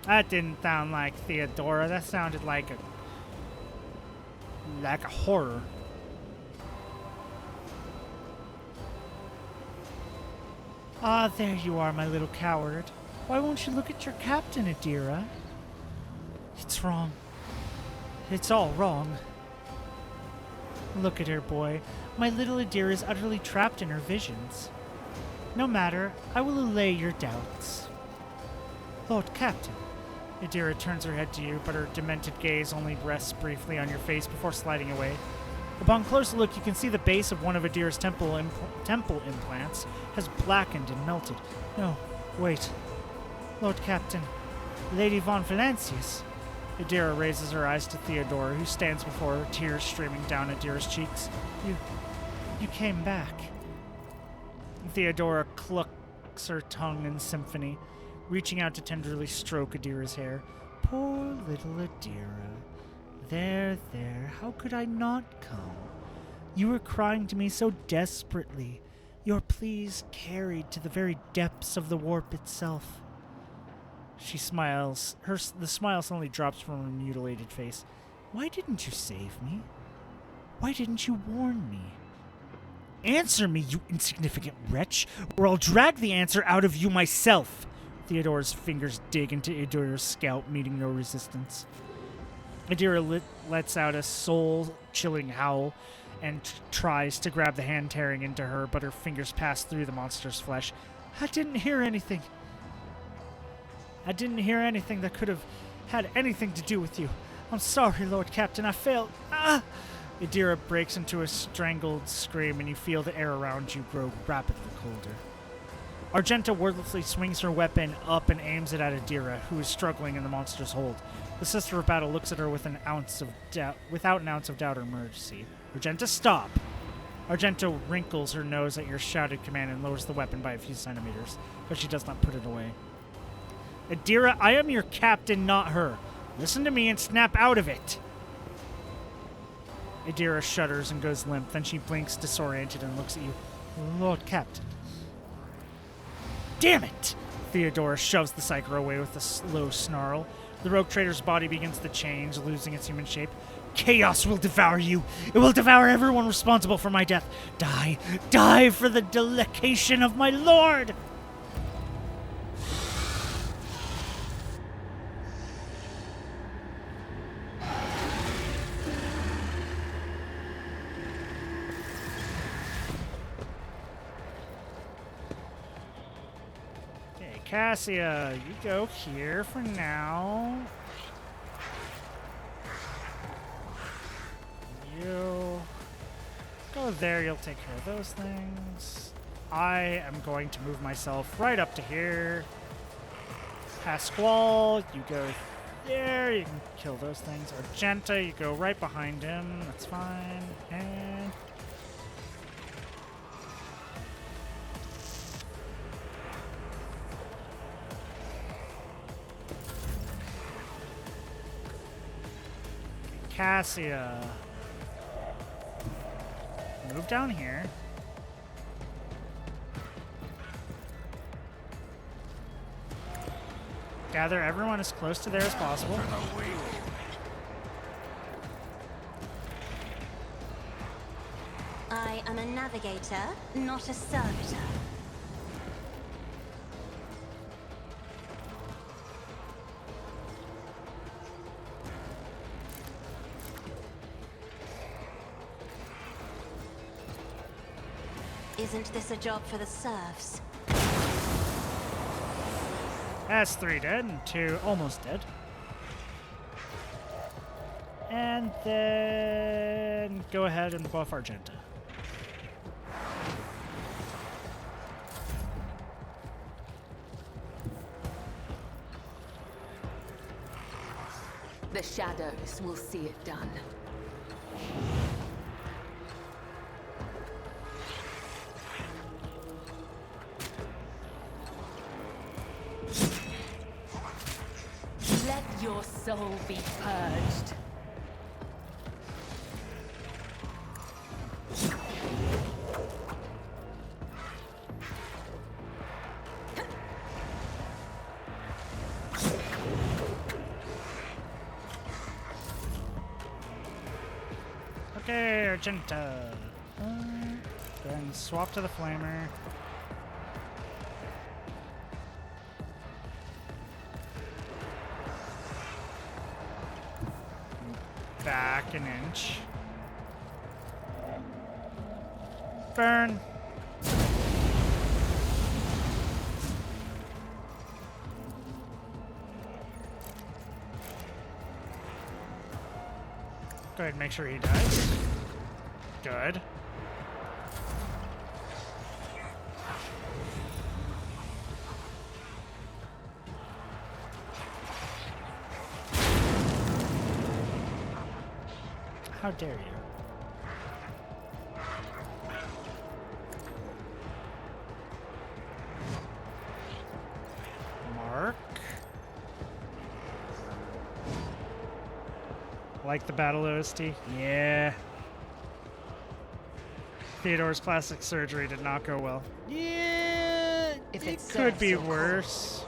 That didn't sound like Theodora. That sounded like a horror. Ah, there you are, my little coward. Why won't you look at your captain, Adira? It's wrong. It's all wrong. Look at her, boy. My little Adira is utterly trapped in her visions. No matter, I will allay your doubts. Lord Captain. Adira turns her head to you, but her demented gaze only rests briefly on your face before sliding away. Upon closer look, you can see the base of one of Adira's temple implants has blackened and melted. No, wait. Lord Captain, Lady von Valancius. Adira raises her eyes to Theodora, who stands before her, tears streaming down Adira's cheeks. You came back. Theodora clucks her tongue in symphony, reaching out to tenderly stroke Adira's hair. Poor little Adira. There, how could I not come? You were crying to me so desperately, your pleas carried to the very depths of the warp itself. She smiles. The smile suddenly drops from her mutilated face. Why didn't you save me? Why didn't you warn me? Answer me, you insignificant wretch, or I'll drag the answer out of you myself. Theodora's fingers dig into Adira's scalp, meeting no resistance. Adira lets out a soul-chilling howl and tries to grab the hand tearing into her, but her fingers pass through the monster's flesh. I didn't hear anything. I didn't hear anything that could have had anything to do with you. I'm sorry, Lord Captain. I failed. Ah! Adira breaks into a strangled scream, and you feel the air around you grow rapidly colder. Argenta wordlessly swings her weapon up and aims it at Adira, who is struggling in the monster's hold. The Sister of Battle looks at her with without an ounce of doubt or mercy. Argenta, stop! Argenta wrinkles her nose at your shouted command and lowers the weapon by a few centimeters, but she does not put it away. Adira, I am your captain, not her. Listen to me and snap out of it. Adira shudders and goes limp, then she blinks disoriented and looks at you. Lord Captain. Damn it! Theodora shoves the psyker away with a slow snarl. The rogue trader's body begins to change, losing its human shape. Chaos will devour you. It will devour everyone responsible for my death. Die. Die for the delectation of my lord! Cassia, you go here for now. You go there, you'll take care of those things. I am going to move myself right up to here. Pasquale, you go there, you can kill those things. Argenta, you go right behind him, that's fine. And Cassia, move down here. Gather everyone as close to there as possible. To the weak. I am a navigator, not a servitor. Isn't this a job for the serfs? That's 3 dead and 2 almost dead. And then go ahead and buff Argenta. The shadows will see it done. Let your soul be purged. Okay, Argenta. Then swap to the Flamer. Back an inch. Burn. Go ahead and make sure he dies. Good. How dare you? Mark. Like the battle OST? Yeah. Theodore's plastic surgery did not go well. Yeah, If it it could serves be your worse.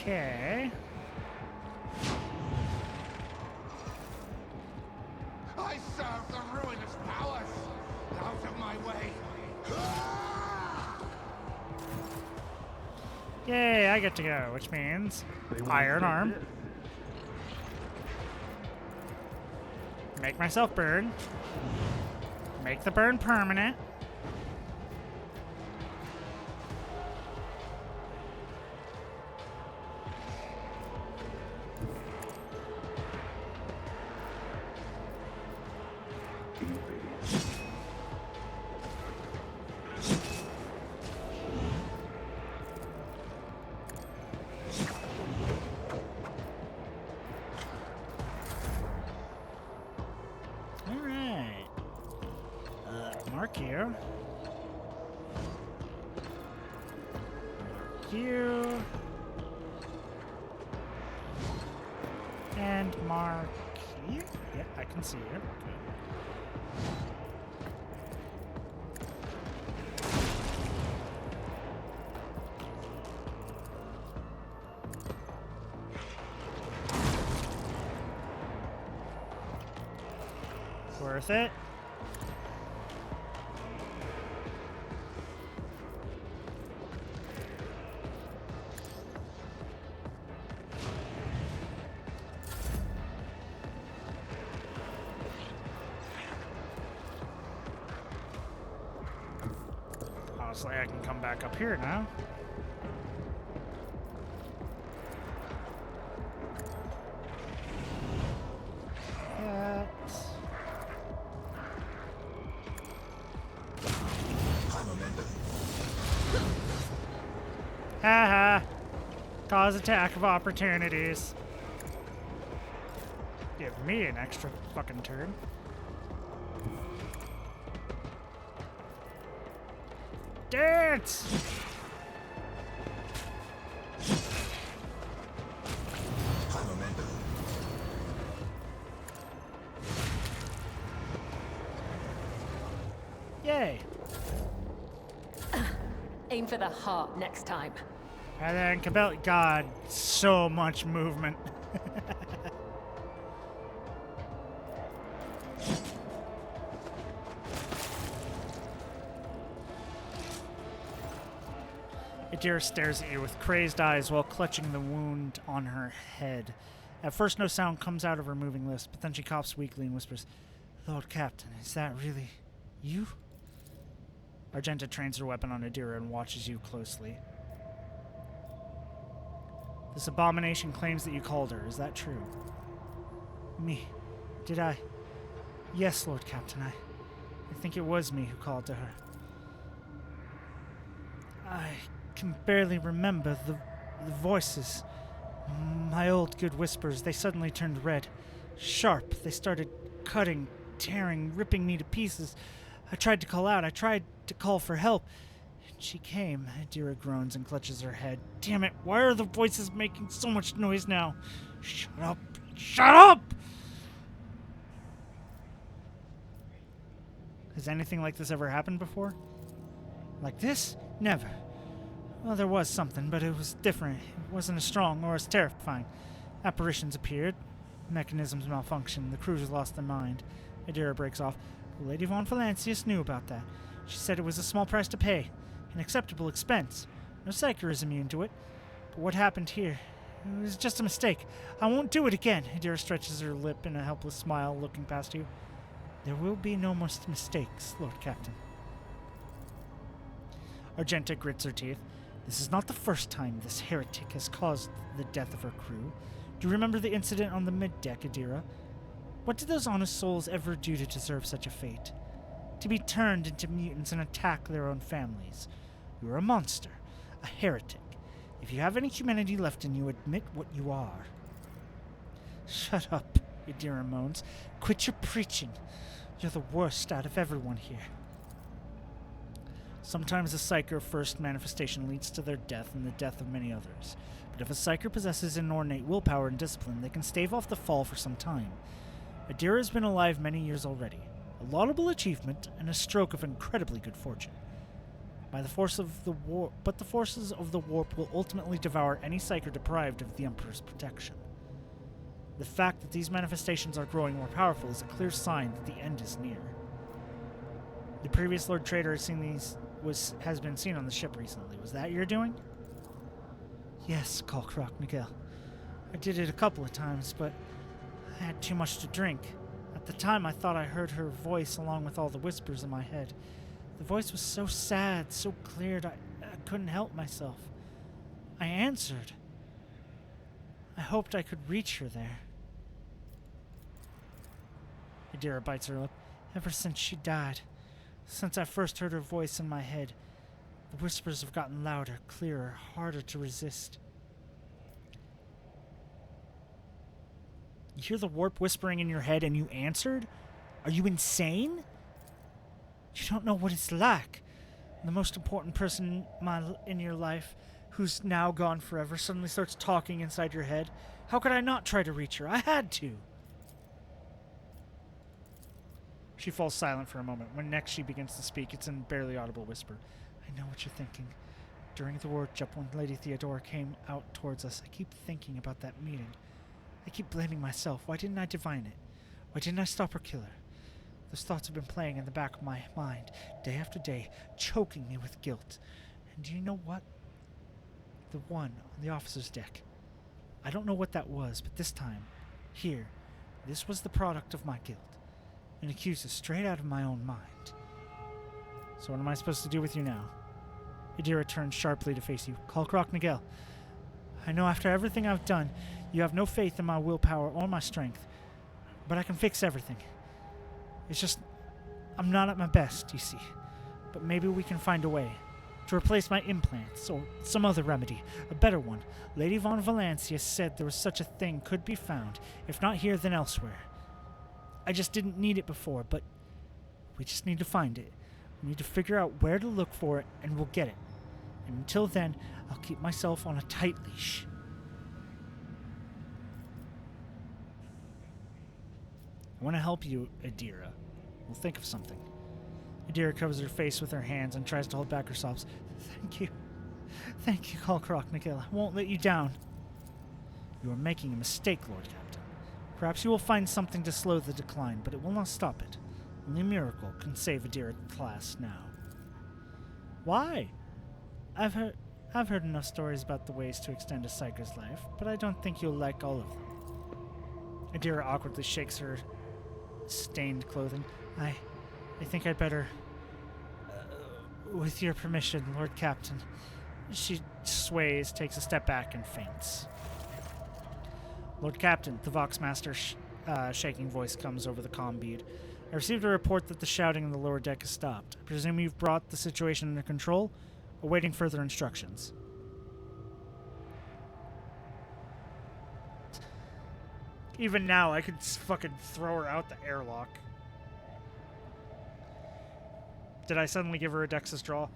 Okay. I serve the ruinous powers. Out of my way. Yay, I get to go, which means Iron Arm. Make myself burn. Make the burn permanent. Alright. Mark you. Mark you. And mark you. Yeah, I can see you. Good. Worth it. Honestly, I can come back up here now. Ha ha. Cause attack of opportunities. Give me an extra fucking turn. Dance! Yay! Aim for the heart next time. And then Cabell, God, so much movement. Adira stares at you with crazed eyes while clutching the wound on her head. At first, no sound comes out of her moving lips, but then she coughs weakly and whispers, "Lord Captain, is that really you?" Argenta trains her weapon on Adira and watches you closely. This abomination claims that you called her. Is that true? Me. Did I? Yes, Lord Captain, I think it was me who called to her. I can barely remember the voices. My old good whispers, they suddenly turned red. Sharp. They started cutting, tearing, ripping me to pieces. I tried to call out. I tried to call for help. And she came. Adira groans and clutches her head. Damn it, why are the voices making so much noise now? Shut up. Shut up! Has anything like this ever happened before? Like this? Never. Well, there was something, but it was different. It wasn't as strong or as terrifying. Apparitions appeared. Mechanisms malfunctioned. The crews lost their mind. Adira breaks off. Lady Von Valancius knew about that. She said it was a small price to pay. An acceptable expense. No psyker is immune to it. But what happened here? It was just a mistake. I won't do it again. Adira stretches her lip in a helpless smile, looking past you. There will be no more mistakes, Lord Captain. Argenta grits her teeth. This is not the first time this heretic has caused the death of her crew. Do you remember the incident on the mid-deck, Adira? What did those honest souls ever do to deserve such a fate? To be turned into mutants and attack their own families. You are a monster, a heretic. If you have any humanity left in you, admit what you are. Shut up, Adira moans. Quit your preaching. You're the worst out of everyone here. Sometimes a psyker first manifestation leads to their death and the death of many others. But if a psyker possesses an ornate willpower and discipline, they can stave off the fall for some time. Adira has been alive many years already. A laudable achievement and a stroke of incredibly good fortune. But the forces of the warp will ultimately devour any psyker deprived of the Emperor's protection. The fact that these manifestations are growing more powerful is a clear sign that the end is near. The previous Lord Trader has been seen on the ship recently. Was that your doing? Yes, Kalkrok Nigel. I did it a couple of times, but I had too much to drink. At the time, I thought I heard her voice along with all the whispers in my head. The voice was so sad, so cleared, I couldn't help myself. I answered. I hoped I could reach her there. Adira bites her lip. Ever since she died, since I first heard her voice in my head, the whispers have gotten louder, clearer, harder to resist. You hear the warp whispering in your head and you answered? Are you insane? You don't know what it's like. The most important person in your life, who's now gone forever, suddenly starts talking inside your head. How could I not try to reach her? I had to. She falls silent for a moment. When next she begins to speak, it's in a barely audible whisper. I know what you're thinking. During the workshop, when Lady Theodora came out towards us, I keep thinking about that meeting. I keep blaming myself. Why didn't I divine it? Why didn't I stop her killer? Those thoughts have been playing in the back of my mind, day after day, choking me with guilt. And do you know what? The one on the officer's deck. I don't know what that was, but this time, here, this was the product of my guilt. An accuser straight out of my own mind. So what am I supposed to do with you now? Adira turns sharply to face you. Kalkrok Nigel. I know after everything I've done, you have no faith in my willpower or my strength. But I can fix everything. It's just, I'm not at my best, you see. But maybe we can find a way. to replace my implants, or some other remedy, a better one. Lady von Valencia said there was such a thing could be found, if not here, then elsewhere. I just didn't need it before, but we just need to find it. We need to figure out where to look for it, and we'll get it. And until then, I'll keep myself on a tight leash. I want to help you, Adira. We'll think of something. Adira covers her face with her hands and tries to hold back her sobs. Thank you. Thank you, Kalkrok Mikhail. I won't let you down. You are making a mistake, Lord Captain. Perhaps you will find something to slow the decline, but it will not stop it. Only a miracle can save Adira class now. Why? I've heard enough stories about the ways to extend a Psyker's life, but I don't think you'll like all of them. Adira awkwardly shakes her stained clothing. I think I'd better... with your permission, Lord Captain. She sways, takes a step back, and faints. Lord Captain, the Voxmaster's shaking voice comes over the comm bead. I received a report that the shouting on the lower deck has stopped. I presume you've brought the situation under control, awaiting further instructions. Even now, I could fucking throw her out the airlock. Did I suddenly give her a Dexus draw?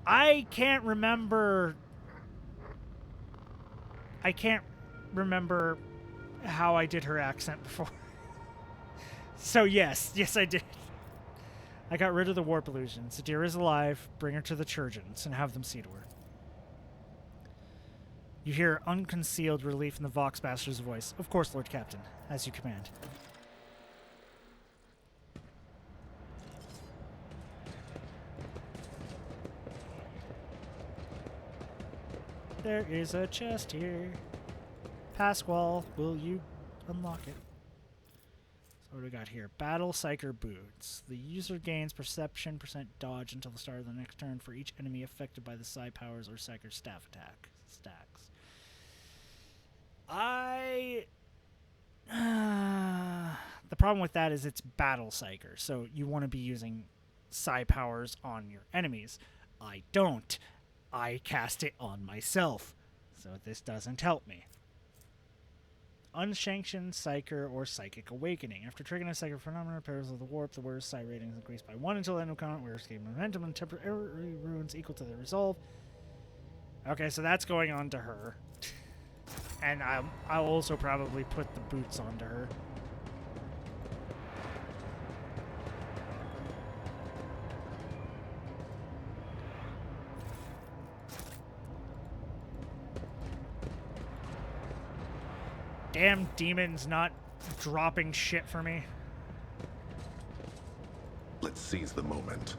I can't remember how I did her accent before. So yes, I did. I got rid of the warp illusion. Adira is alive. Bring her to the Churgeons and have them see to her. You hear unconcealed relief in the Voxmaster's voice. Of course, Lord Captain, as you command. There is a chest here. Pasquale, will you unlock it? So what do we got here? Battle Psyker Boots. The user gains perception % dodge until the start of the next turn for each enemy affected by the Psi powers or Psyker staff attack stacks. The problem with that is it's Battle Psyker, so you want to be using Psi powers on your enemies. I don't. I cast it on myself, so this doesn't help me. Unsanctioned Psyker or Psychic Awakening. After triggering a Psychic phenomenon, pairs of the warp, the war's Psi ratings increase by 1 until the end of combat, where escape momentum and temporary runes equal to the resolve. Okay, so that's going on to her. And I'll also probably put the boots onto her. Damn demons not dropping shit for me. Let's seize the moment.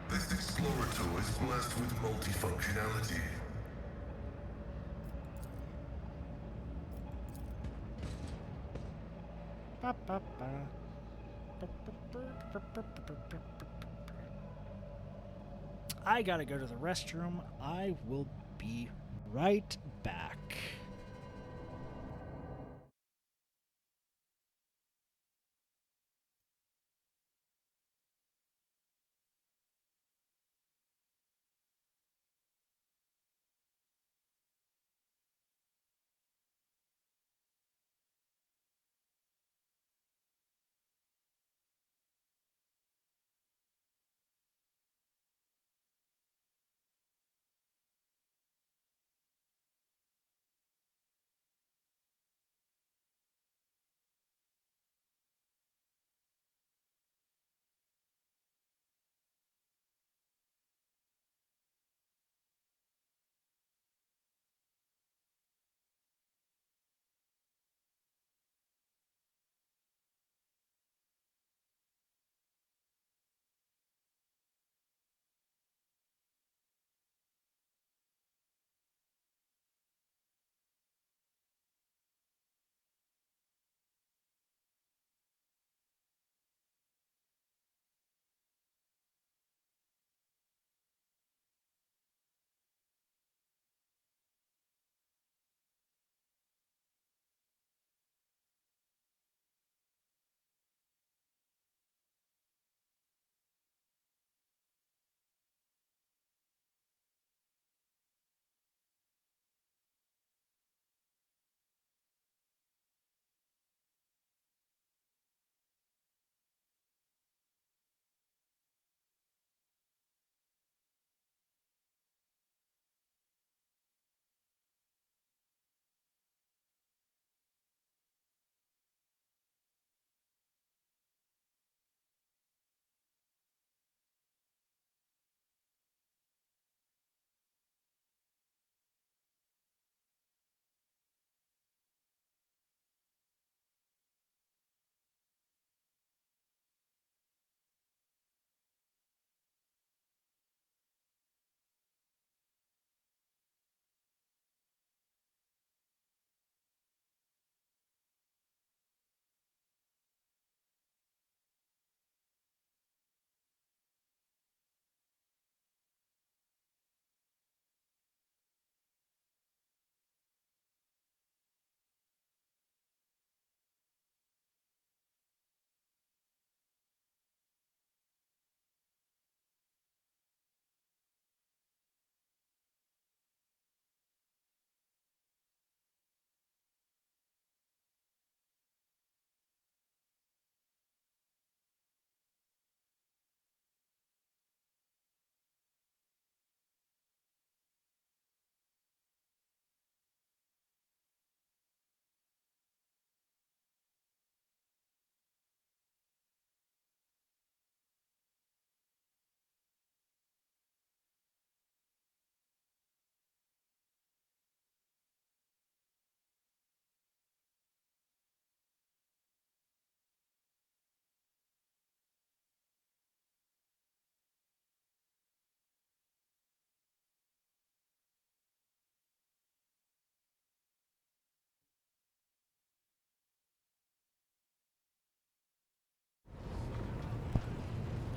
This Explorator is blessed with multifunctionality. I gotta go to the restroom. I will be right back.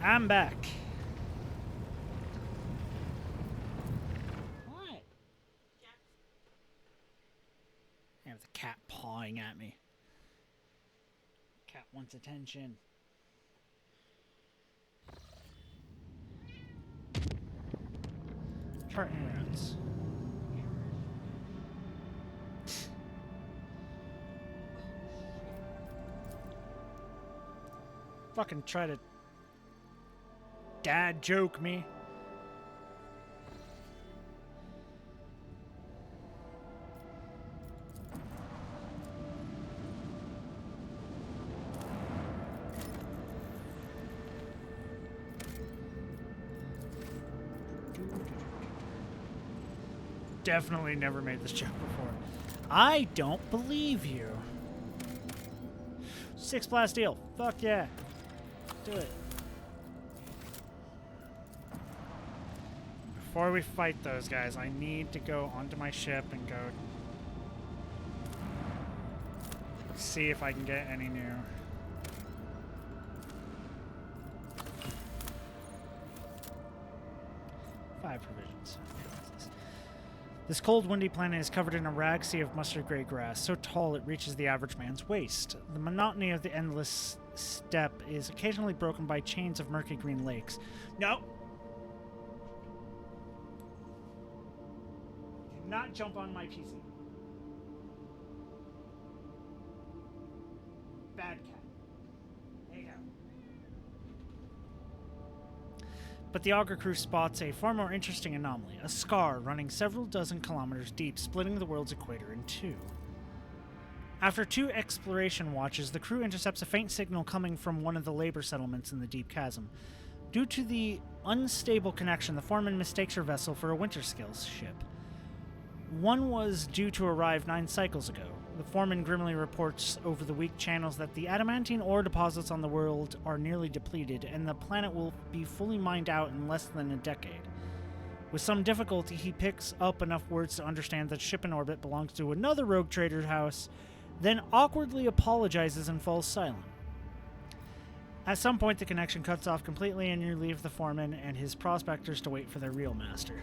I'm back. What? I have the cat pawing at me. Cat wants attention. Chart routes. Fucking try to dad joke me. Definitely never made this joke before. I don't believe you. 6 blast deal. Fuck yeah. Do it. Before we fight those guys, I need to go onto my ship and go see if I can get any new. Five provisions. This cold, windy planet is covered in a rag sea of mustard gray grass, so tall it reaches the average man's waist. The monotony of the endless steppe is occasionally broken by chains of murky green lakes. No! Do not jump on my PC. Bad cat. There you go. But the auger crew spots a far more interesting anomaly, a scar running several dozen kilometers deep, splitting the world's equator in two. After 2 exploration watches, the crew intercepts a faint signal coming from one of the labor settlements in the deep chasm. Due to the unstable connection, the foreman mistakes her vessel for a Winterskills ship. One was due to arrive 9 cycles ago. The foreman grimly reports over the weak channels that the adamantine ore deposits on the world are nearly depleted, and the planet will be fully mined out in less than a decade. With some difficulty, he picks up enough words to understand that the ship in orbit belongs to another rogue trader's house, then awkwardly apologizes and falls silent. At some point, the connection cuts off completely, and you leave the foreman and his prospectors to wait for their real master.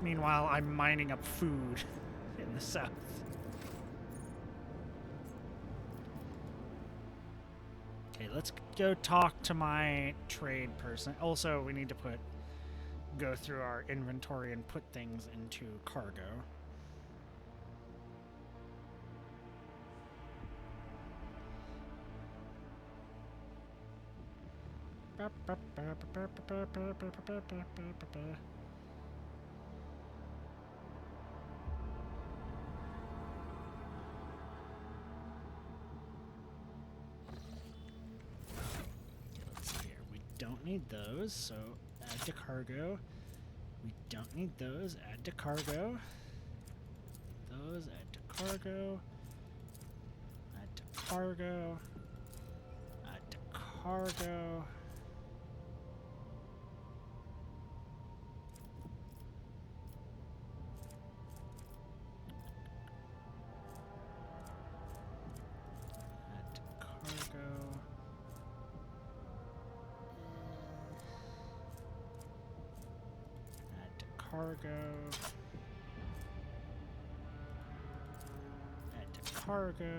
Meanwhile, I'm mining up food in the south. Okay, let's go talk to my trade person. Also, we need to go through our inventory and put things into cargo. Don't need those, so add to cargo. We don't need those, add to cargo. Those, add to cargo. Add to cargo. Add to cargo. Add to cargo. Cargo. Add to cargo.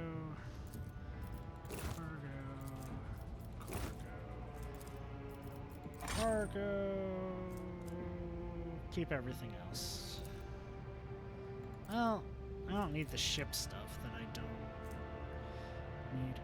Cargo. Keep everything else. Well, I don't need the ship stuff that I don't need.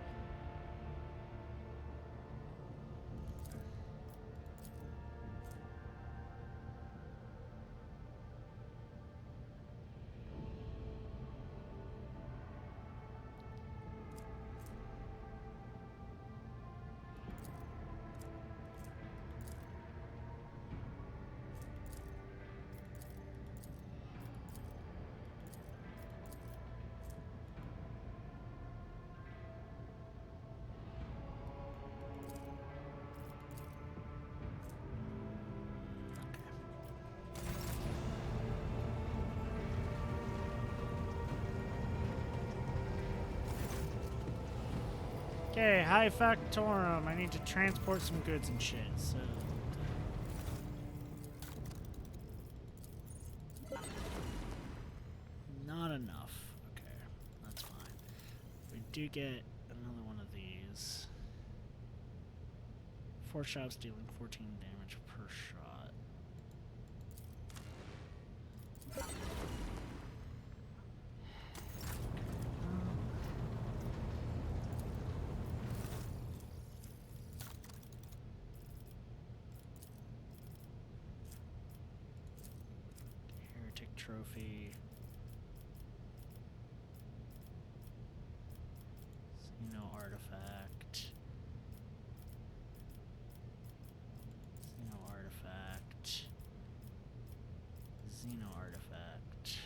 Okay, High Factorum. I need to transport some goods and shit, so... Not enough. Okay, that's fine. We do get another one of these. 4 shots dealing 14 damage per shot. Heretic trophy. Xeno artifact. Xeno artifact. Xeno artifact.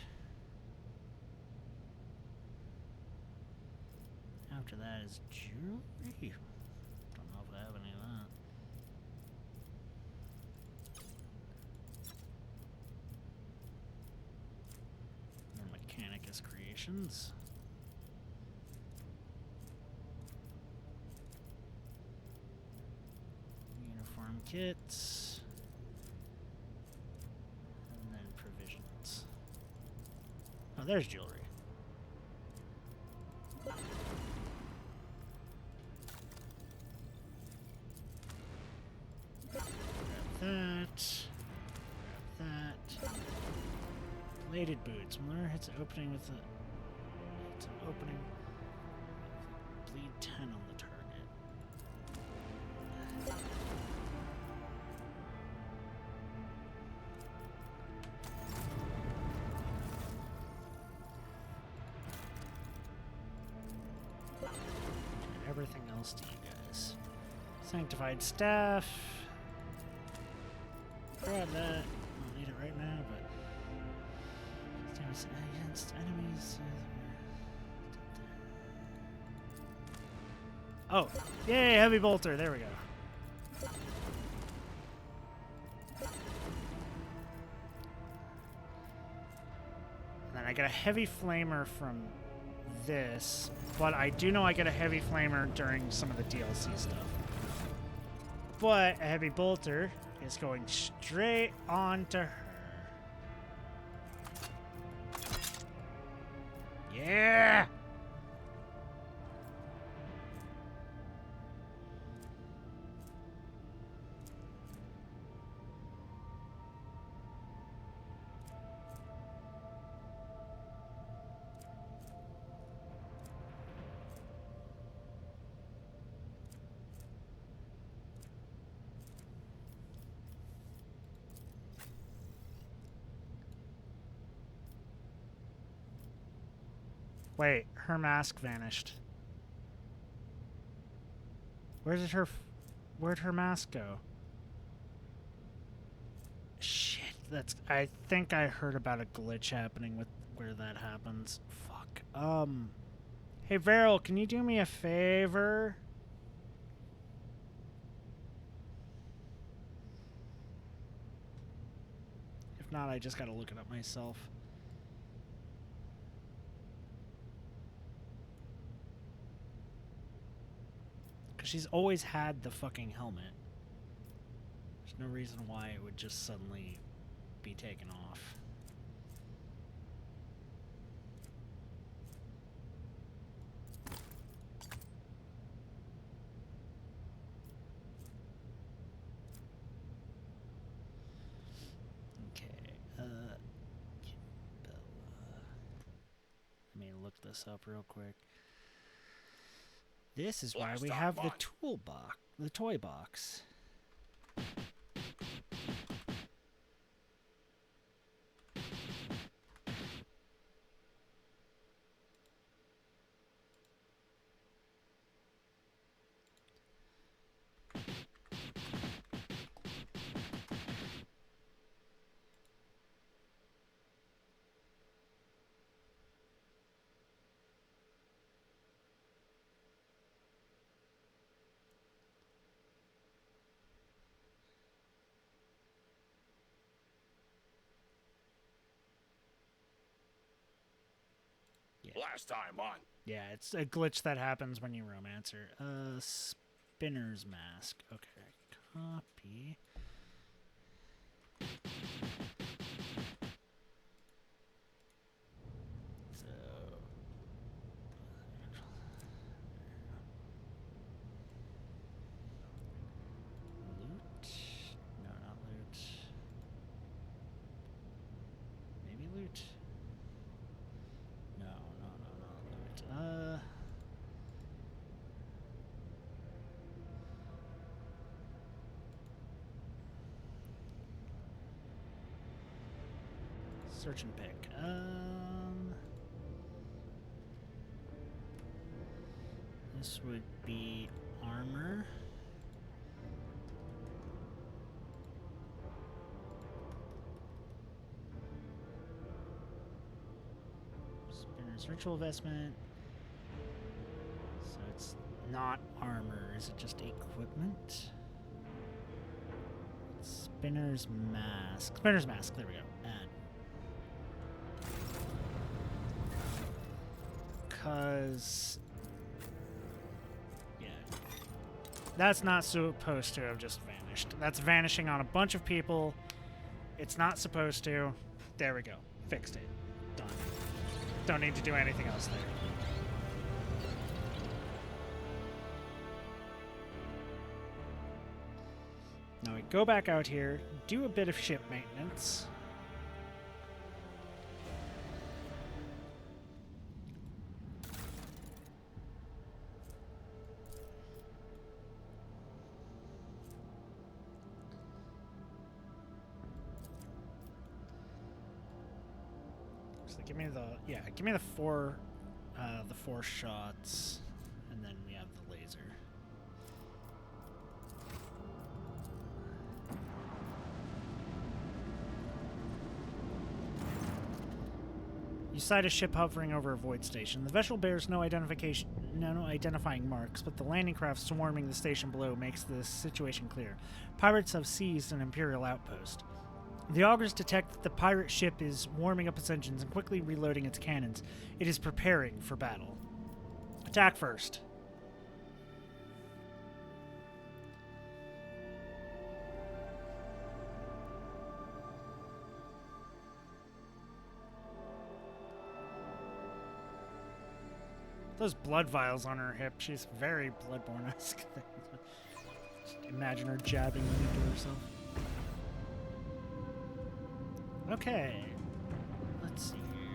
After that is jewelry. Don't know if I have any of that. More Mechanicus creations. Uniform kits. And then provisions. Oh, there's jewelry. Grab that. Grab that. Bladed boots. When hits an opening with a... It's an opening... Bleed 10 on the target. Everything else to you guys. Sanctified staff. Grab that. Don't need it right now, but against enemies. Oh, yay! Heavy bolter. There we go. And then I get a heavy flamer from this, but I do know I get a heavy flamer during some of the DLC stuff. But a heavy bolter is going straight on to her. Yeah! Wait, her mask vanished. Where'd her mask go? Shit, I think I heard about a glitch happening with where that happens. Fuck. Hey Varel, can you do me a favor? If not, I just gotta look it up myself. She's always had the fucking helmet. There's no reason why it would just suddenly be taken off. Okay, let me look this up real quick. This is why we have the toolbox, the toy box. Last time on. Yeah, it's a glitch that happens when you romance her. Spinner's Mask. Okay, copy. So... Loot? No, not loot. Maybe loot? No, not loot. Search and pick. This would be armor. Spinner's ritual vestment. So it's not armor. Is it just equipment? Spinner's mask. Spinner's mask. There we go. Add. Because... yeah. That's not supposed to have just vanished. That's vanishing on a bunch of people. It's not supposed to. There we go. Fixed it. Done. Don't need to do anything else there. Now we go back out here, do a bit of ship maintenance. So give me the four shots, and then we have the laser. You sight a ship hovering over a void station. The vessel bears no identifying marks, but the landing craft swarming the station below makes the situation clear. Pirates have seized an Imperial outpost. The augurs detect that the pirate ship is warming up its engines and quickly reloading its cannons. It is preparing for battle. Attack first. Those blood vials on her hip, she's very Bloodborne-esque. Just imagine her jabbing into herself. Okay. Let's see here.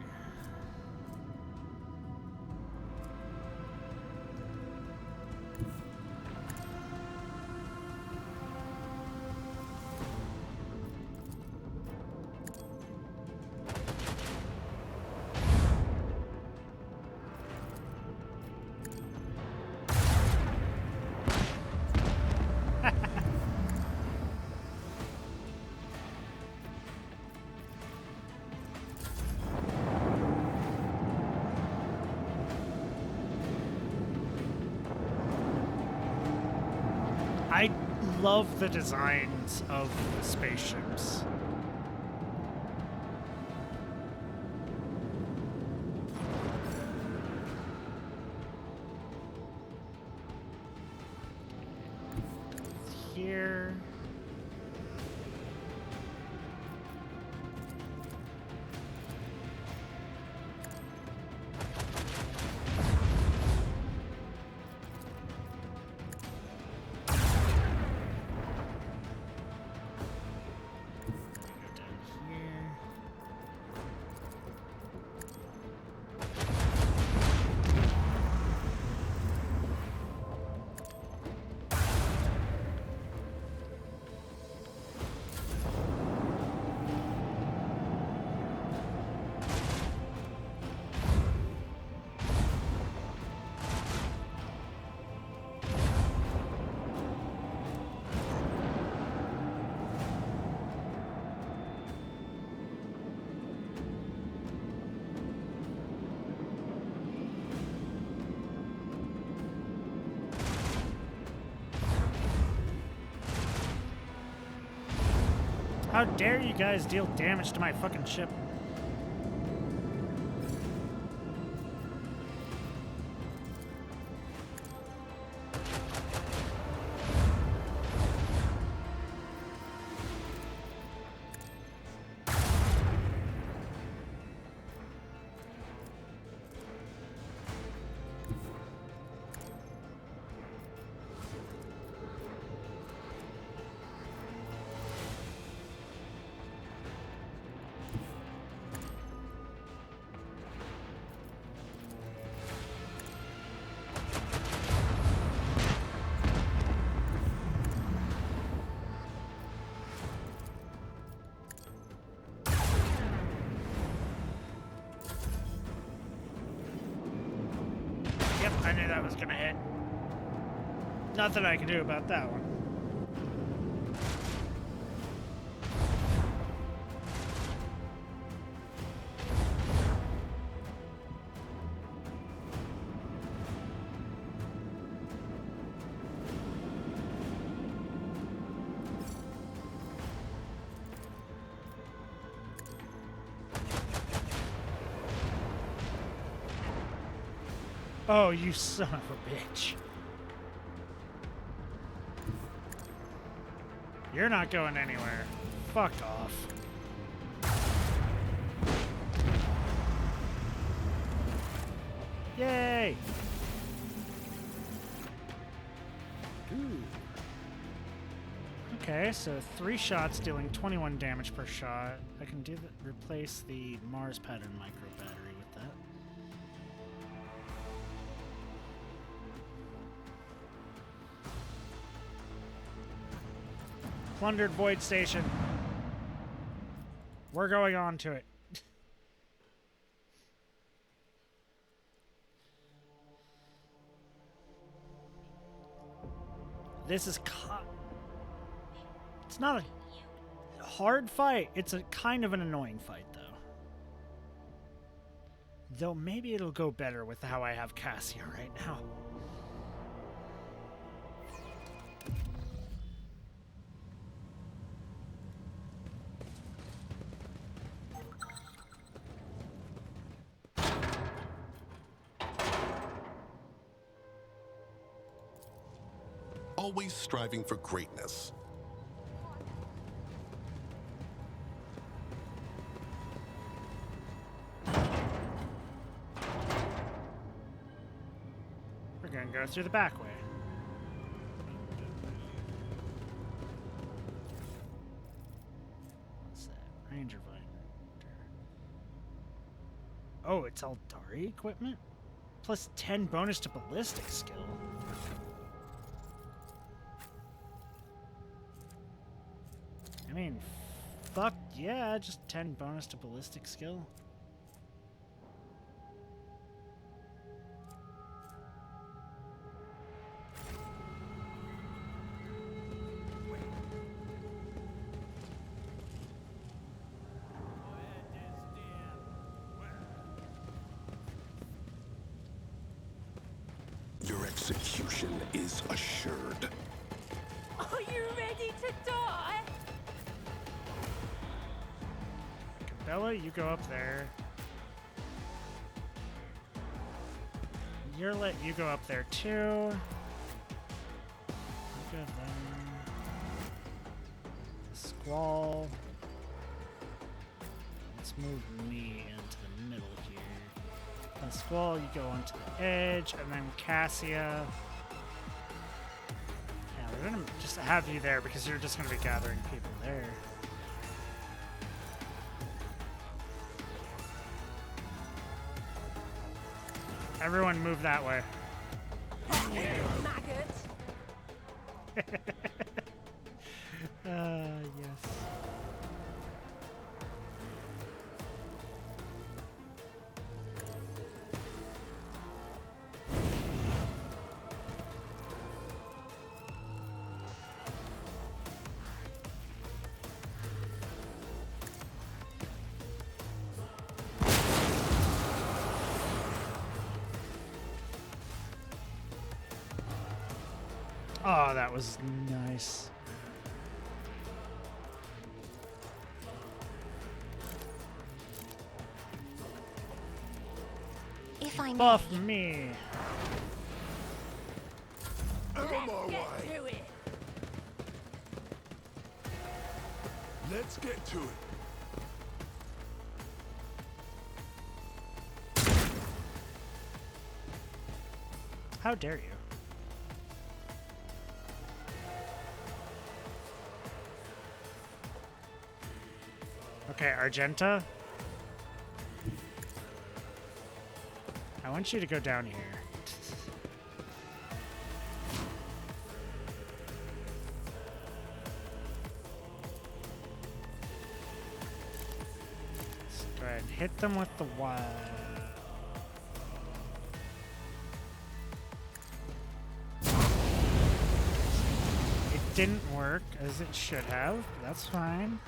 I love the designs of the spaceships. Here. How dare you guys deal damage to my fucking ship? knew that was gonna hit. Nothing I can do about that one. Oh, you son of a bitch. You're not going anywhere. Fuck off. Yay! Ooh. Okay, so 3 shots dealing 21 damage per shot. I can do the, replace the Mars pattern micro battery with that. Plundered Void Station. We're going on to it. This is it's not a hard fight. It's a kind of an annoying fight, though. Though maybe it'll go better with how I have Cassia right now. Always striving for greatness. We're gonna go through the back way. What's that? Ranger Binder. Oh, it's Aldari equipment? Plus 10 bonus to ballistic skill. I mean, fuck yeah, just 10 bonus to ballistic skill. Your execution is assured. Are you ready to die? Bella, you go up there. You go up there too. You go there. Squall. Let's move me into the middle here. And Squall, you go onto the edge, and then Cassia. Yeah, we're gonna just have you there because you're just gonna be gathering people there. Everyone move that way. Maggot. Yes. Oh, that was nice. If I may. Buff me. Out of my way. Do it. Let's get to it. How dare you? Okay, Argenta. I want you to go down here. Let's go ahead and hit them with the wire. didn't work as it should have. That's fine.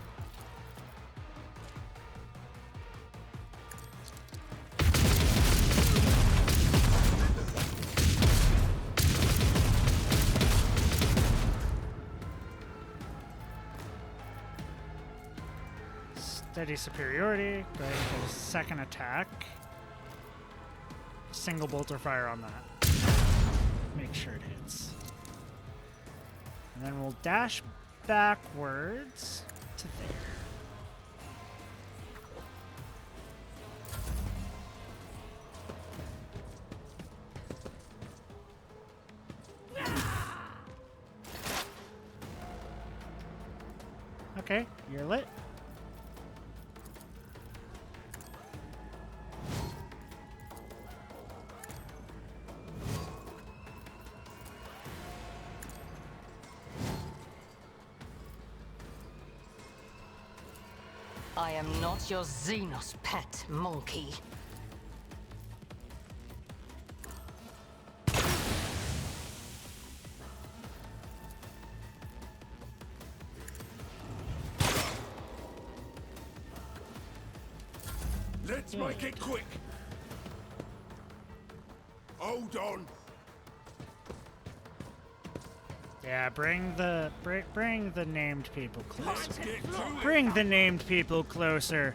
Steady superiority. Go ahead and get a second attack. Single bolter fire on that. Make sure it hits. And then we'll dash backwards to there. Okay, you're lit. I am not your Xenos pet, monkey. Let's make it quick. Hold on. Yeah, bring the named people closer. Bring the named people closer.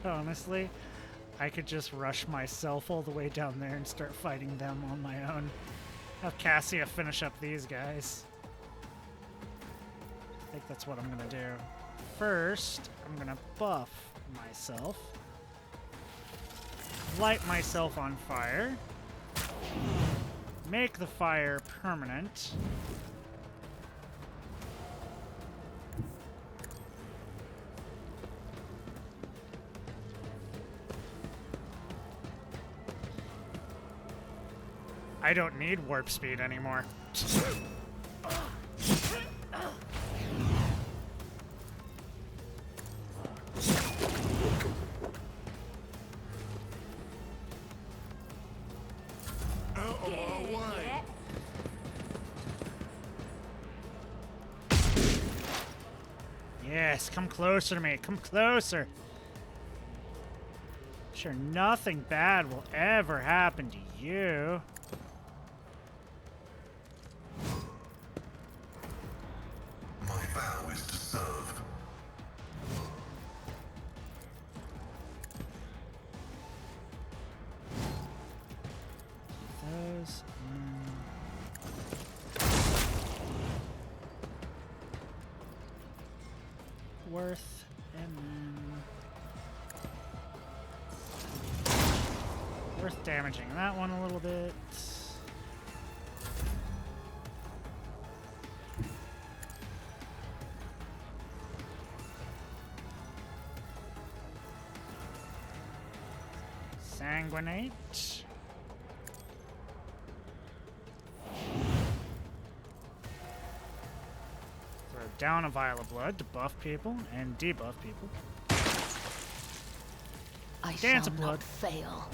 Honestly, I could just rush myself all the way down there and start fighting them on my own. Have Cassia finish up these guys. I think that's what I'm gonna do. First, I'm gonna buff myself. Light myself on fire. Make the fire permanent. I don't need warp speed anymore. Yes, come closer to me. Come closer. Sure, nothing bad will ever happen to you. My vow is to serve. Those. Worth and then worth damaging that one a little bit. Sanguinate. Throw down a vial of blood to buff people and debuff people. I Dance shall of blood. not fail.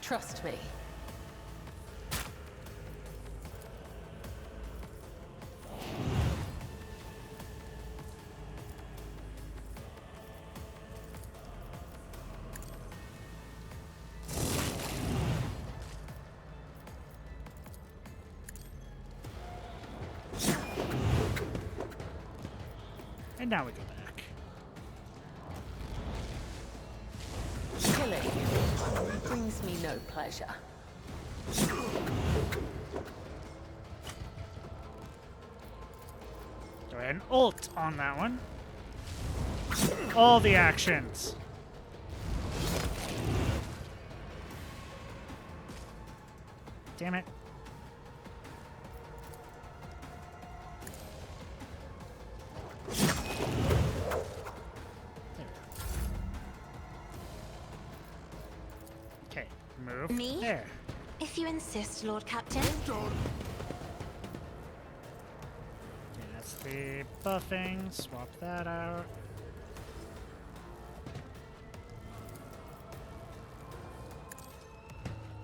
Trust me. And now we go back. Killing brings me no pleasure. Go ahead and ult on that one. All the actions. Damn it. roof. Me? There. If you insist, Lord Captain. Okay, that's the buffing. Swap that out.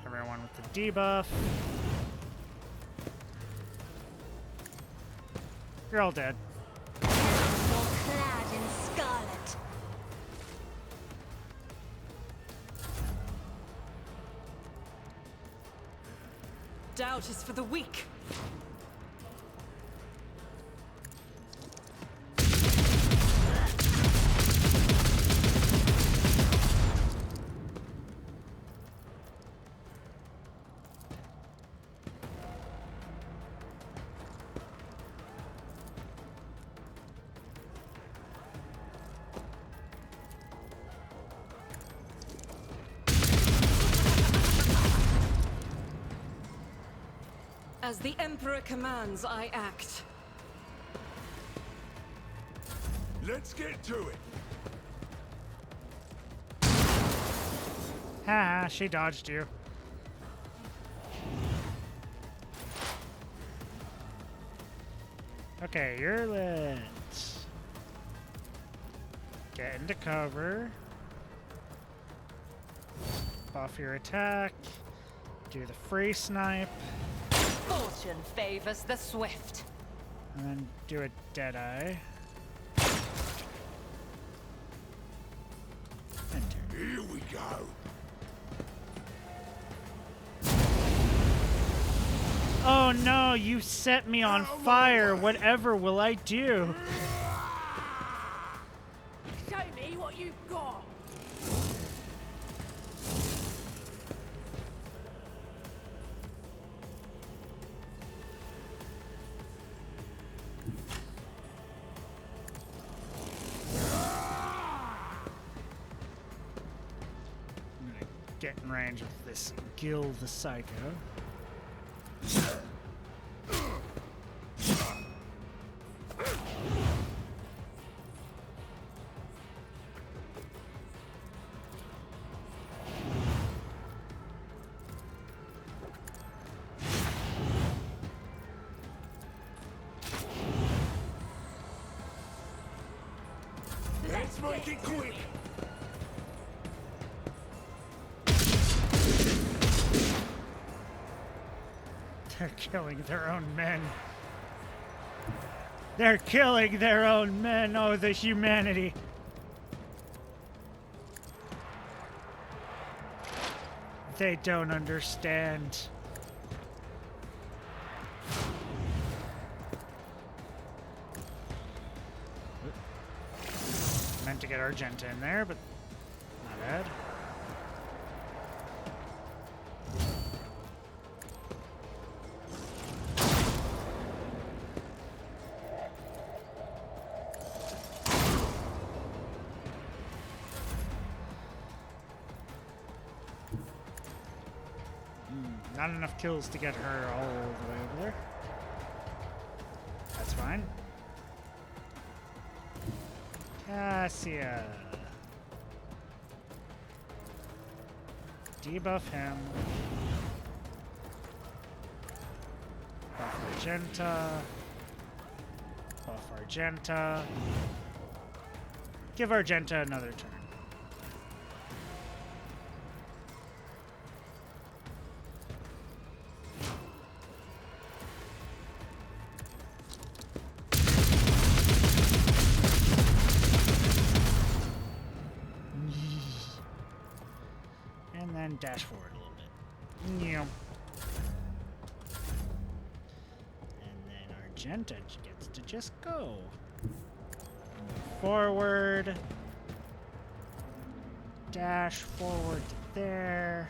Everyone with the debuff. You're all dead. You're clad in scarlet. Doubt is for the weak. As the Emperor commands, I act. Let's get to it. Ha, she dodged you. Okay, you're lit. Get into cover. Buff your attack. Do the free snipe. Fortune favors the swift. And then do a Deadeye. Enter. Here we go. Oh no, you set me on fire. Whatever will I do? Show me what you've got. I'm gonna get in range of this Gil the Psycho. Let's make it quick. They're killing their own men. They're killing their own men. Oh, the humanity. They don't understand. Meant to get Argenta in there, but not bad. Not enough kills to get her all the way over there. That's fine. Cassia. Debuff him. Buff Argenta. Buff Argenta. Give Argenta another turn. And then dash forward a little bit. Yeah. And then Argenta gets to just go. Move forward. Dash forward to there.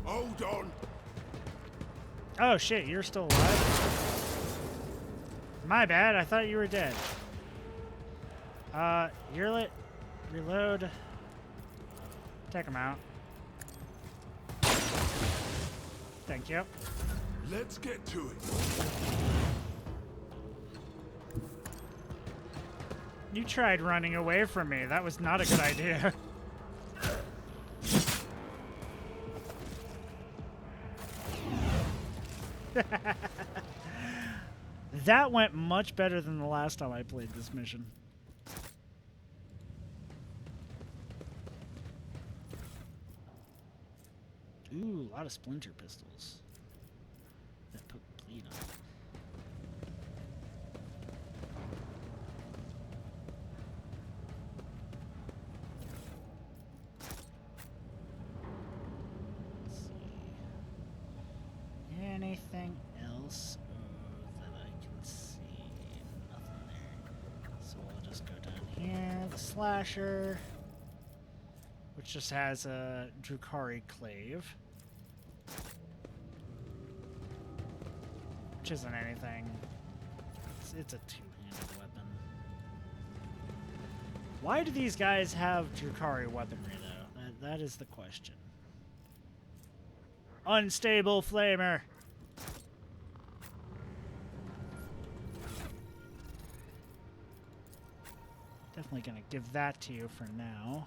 Hold on. Oh shit, you're still alive? My bad, I thought you were dead. You're lit. Reload. Take him out. Thank you. Let's get to it. You tried running away from me. That was not a good idea. That went much better than the last time I played this mission. Ooh, a lot of splinter pistols that put bleed on. Let's see. Anything else that I can see? Nothing there. So we'll just go down here. The slasher, which just has a Drukhari clave. Which isn't anything. It's a two-handed weapon. Why do these guys have Drukhari weaponry, though? That is the question. Unstable flamer! Definitely gonna give that to you for now.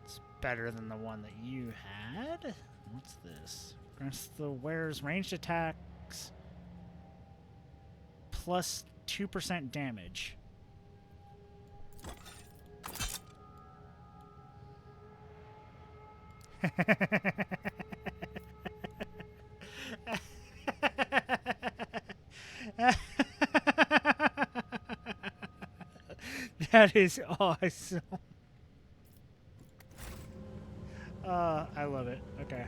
It's better than the one that you had. What's this? Grants the wearer's ranged attacks plus 2% damage. That is awesome. I love it. Okay.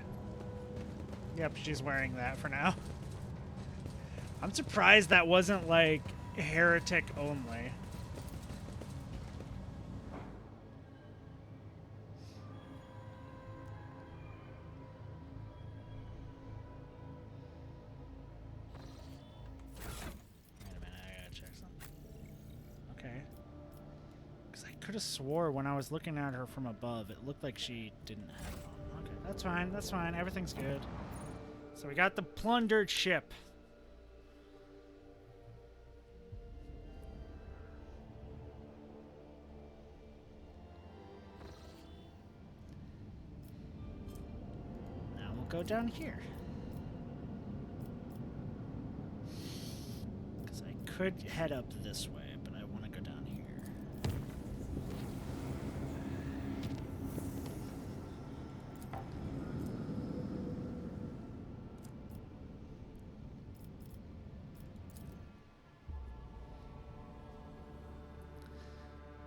Yep, she's wearing that for now. I'm surprised that wasn't like heretic only. Wait a minute, I gotta check something. Okay. Because I could have swore when I was looking at her from above, it looked like she didn't have it on. Okay, that's fine, that's fine. Everything's good. So we got the plundered ship. Now we'll go down here. Because I could head up this way, but I want to go down here.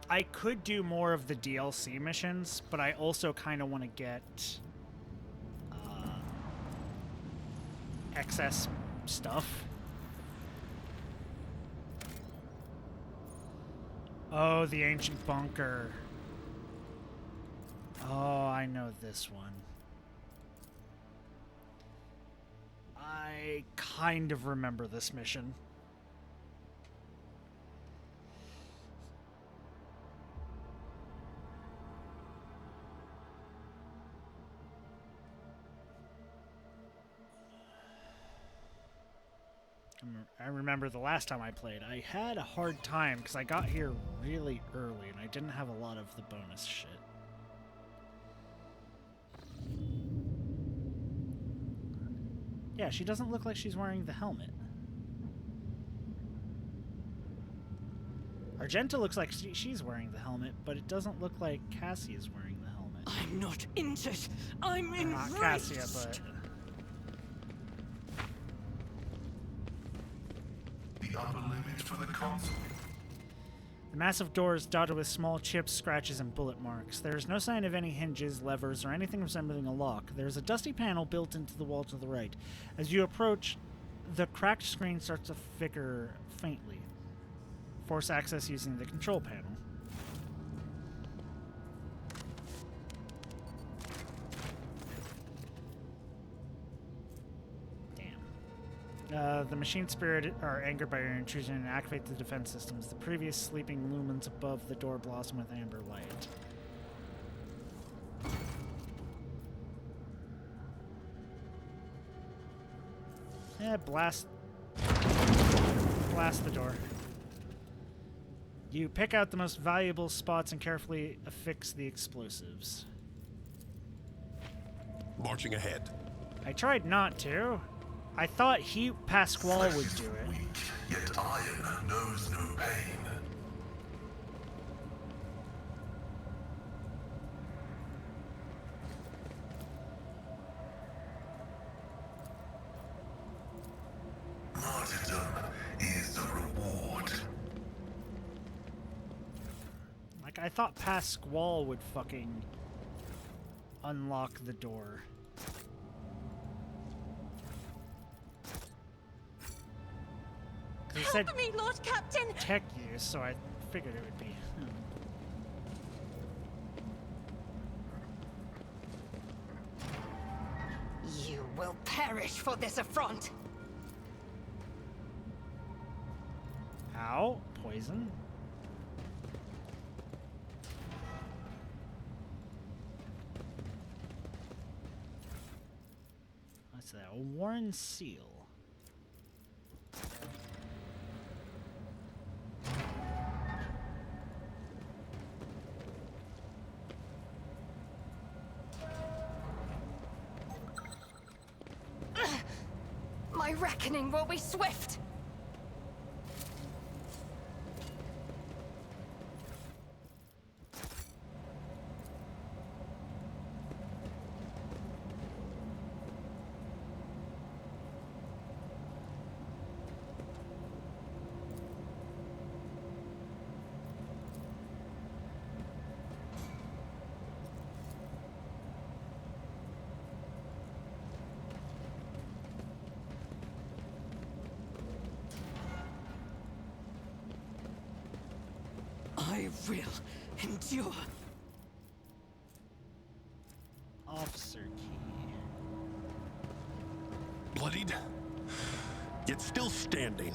I could do more of the DLC missions, but I also kind of want to get excess stuff. Oh, the ancient bunker. Oh, I know this one. I kind of remember this mission. I remember the last time I played, I had a hard time because I got here really early and I didn't have a lot of the bonus shit. Yeah, she doesn't look like she's wearing the helmet. Argenta looks like she's wearing the helmet, but it doesn't look like Cassie is wearing the helmet. I'm not injured. I'm enraged. Not Cassia, but... The upper limit for the console. The massive door is dotted with small chips, scratches, and bullet marks. There is no sign of any hinges, levers, or anything resembling a lock. There is a dusty panel built into the wall to the right. As you approach, the cracked screen starts to flicker faintly. Force access using the control panel. The machine spirit are angered by your intrusion and activate the defense systems. The previous sleeping lumens above the door blossom with amber light. Yeah, blast the door. You pick out the most valuable spots and carefully affix the explosives. Marching ahead. I tried not to. I thought Pasquale would do it. Weak, yet iron knows no pain. Martyrdom is the reward. Like, I thought Pasquale would fucking unlock the door. It said Help me, Lord Captain! tech use, so I figured it would be. You will perish for this affront. Ow, poison. What's that? A worn seal. My reckoning will be swift. I will endure. Officer key. Bloodied, yet still standing.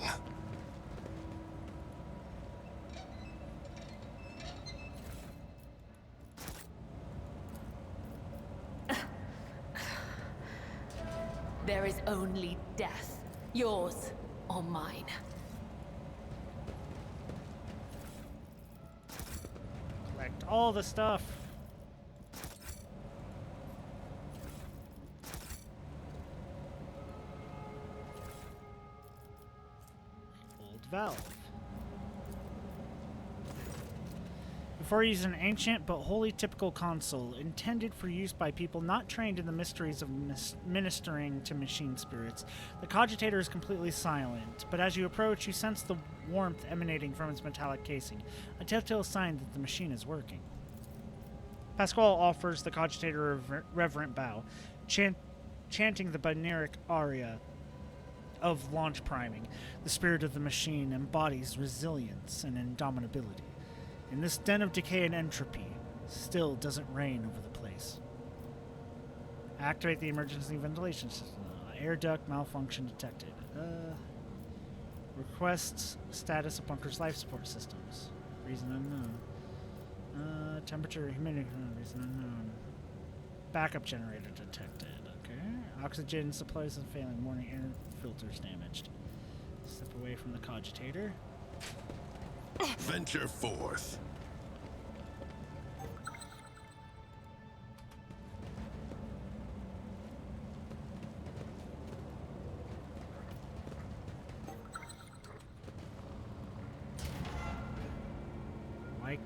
There is only death, yours or mine. Collect all the stuff. Old valve. Before you use an ancient but wholly typical console, intended for use by people not trained in the mysteries of ministering to machine spirits, the cogitator is completely silent, but as you approach, you sense the warmth emanating from its metallic casing, a telltale sign that the machine is working. Pasquale offers the cogitator a reverent bow, chanting the binaric aria of launch priming. The spirit of the machine embodies resilience and indomitability. In this den of decay and entropy, still doesn't reign over the place. Activate the emergency ventilation system. Air duct malfunction detected. Request status of bunker's life support systems. Reason unknown. Temperature, humidity, reason unknown. Backup generator detected. Okay. Oxygen supplies are failing. Warning, air filters damaged. Step away from the cogitator. Venture forth. Mike.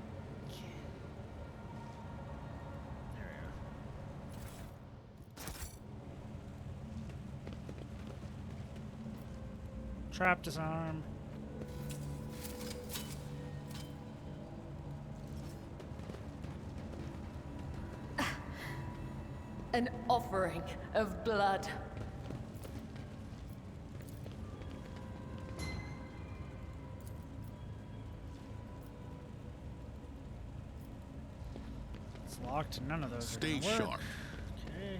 There we go. Trap disarm. An offering of blood. It's locked. None of those Stay are gonna work. sharp. Okay.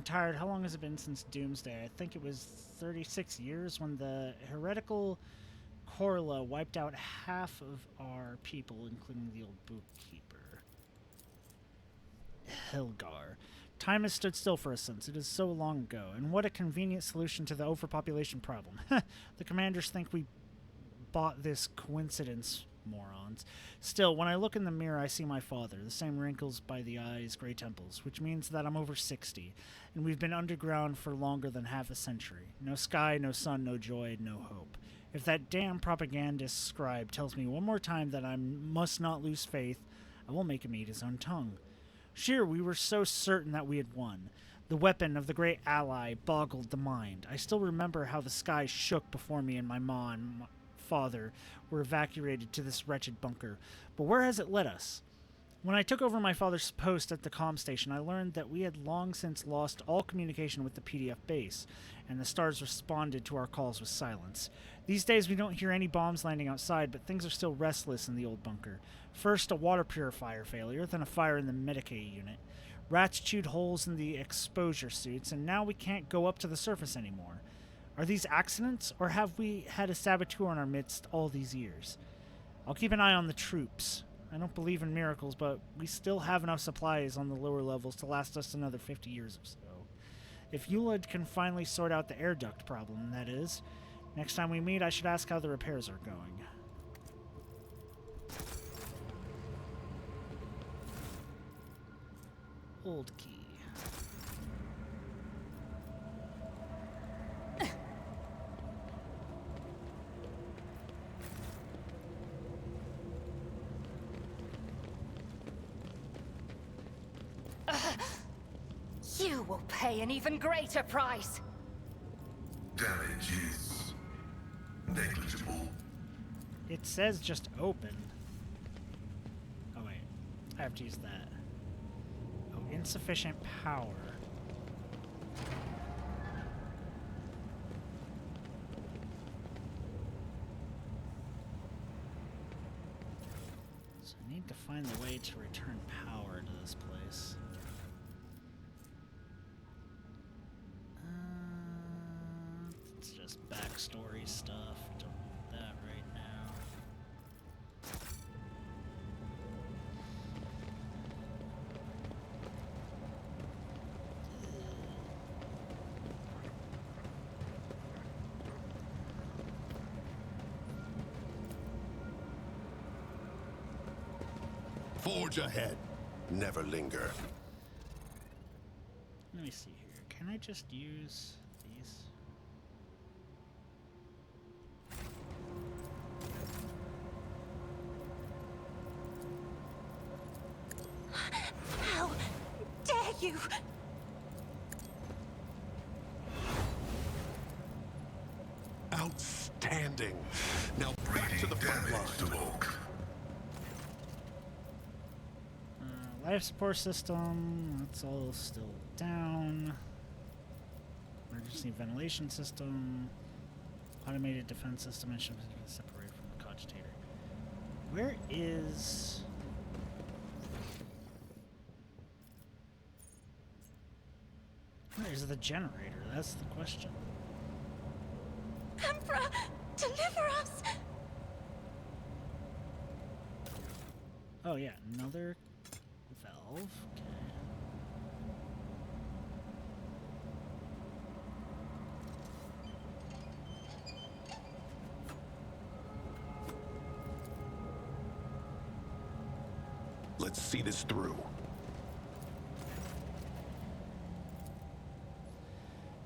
I'm tired. How long has it been since Doomsday? I think it was 36 years when the heretical Korla wiped out half of our people, including the old bookkeeper. Hilgar. Time has stood still for us since. It is so long ago. And what a convenient solution to the overpopulation problem. The commanders think we bought this coincidence, morons. Still, when I look in the mirror, I see my father. The same wrinkles by the eyes, gray temples, which means that I'm over 60. And we've been underground for longer than half a century. No sky, no sun, no joy, no hope. If that damn propagandist scribe tells me one more time that I must not lose faith, I will make him eat his own tongue. Sure, we were so certain that we had won. The weapon of the great ally boggled the mind. I still remember how the sky shook before me and my ma and my father were evacuated to this wretched bunker. But where has it led us? When I took over my father's post at the comm station, I learned that we had long since lost all communication with the PDF base, and the stars responded to our calls with silence. These days we don't hear any bombs landing outside, but things are still restless in the old bunker. First a water purifier failure, then a fire in the Medicaid unit. Rats chewed holes in the exposure suits, and now we can't go up to the surface anymore. Are these accidents, or have we had a saboteur in our midst all these years? I'll keep an eye on the troops. I don't believe in miracles, but we still have enough supplies on the lower levels to last us another 50 years or so. If Eulad can finally sort out the air duct problem, that is. Next time we meet, I should ask how the repairs are going. Old key. You will pay an even greater price. Damage is negligible. It says just open. Oh wait, I have to use that. Oh, insufficient power. So I need to find the way to return power to this place. It's just backstory stuff. Don't need that right now. Forge ahead. Never linger. Let me see here. Can I just use these? How dare you? Outstanding. Now back to the front line. Life support system, that's all still down. Emergency ventilation system, automated defense system, and should be separated from the cogitator. Where is... Where is the generator? That's the question. Emperor, deliver us! Oh yeah, another valve. Okay. Let's see this through.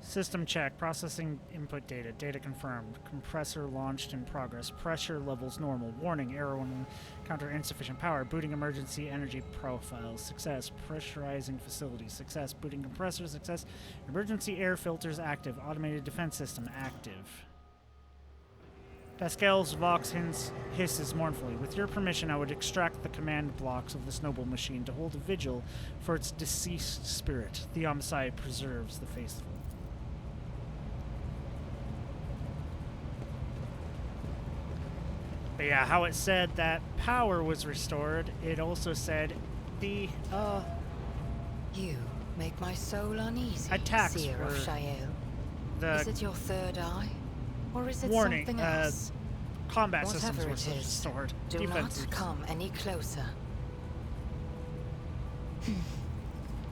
System check. Processing input data. Data confirmed. Compressor launched in progress. Pressure levels normal. Warning. Error when encounter insufficient power. Booting emergency energy profiles. Success. Pressurizing facility. Success. Booting compressor. Success. Emergency air filters active. Automated defense system active. Pascal's vox hisses mournfully. With your permission, I would extract the command blocks of this noble machine to hold a vigil for its deceased spirit. The Omnissiah preserves the faithful. But yeah, how it said that power was restored, it also said the, You make my soul uneasy, attacks Seer of were Shael. the Is it your third eye? Or is it warning. something else? Combat systems Whatever were it such a is, sword. do Defenses. not come any closer.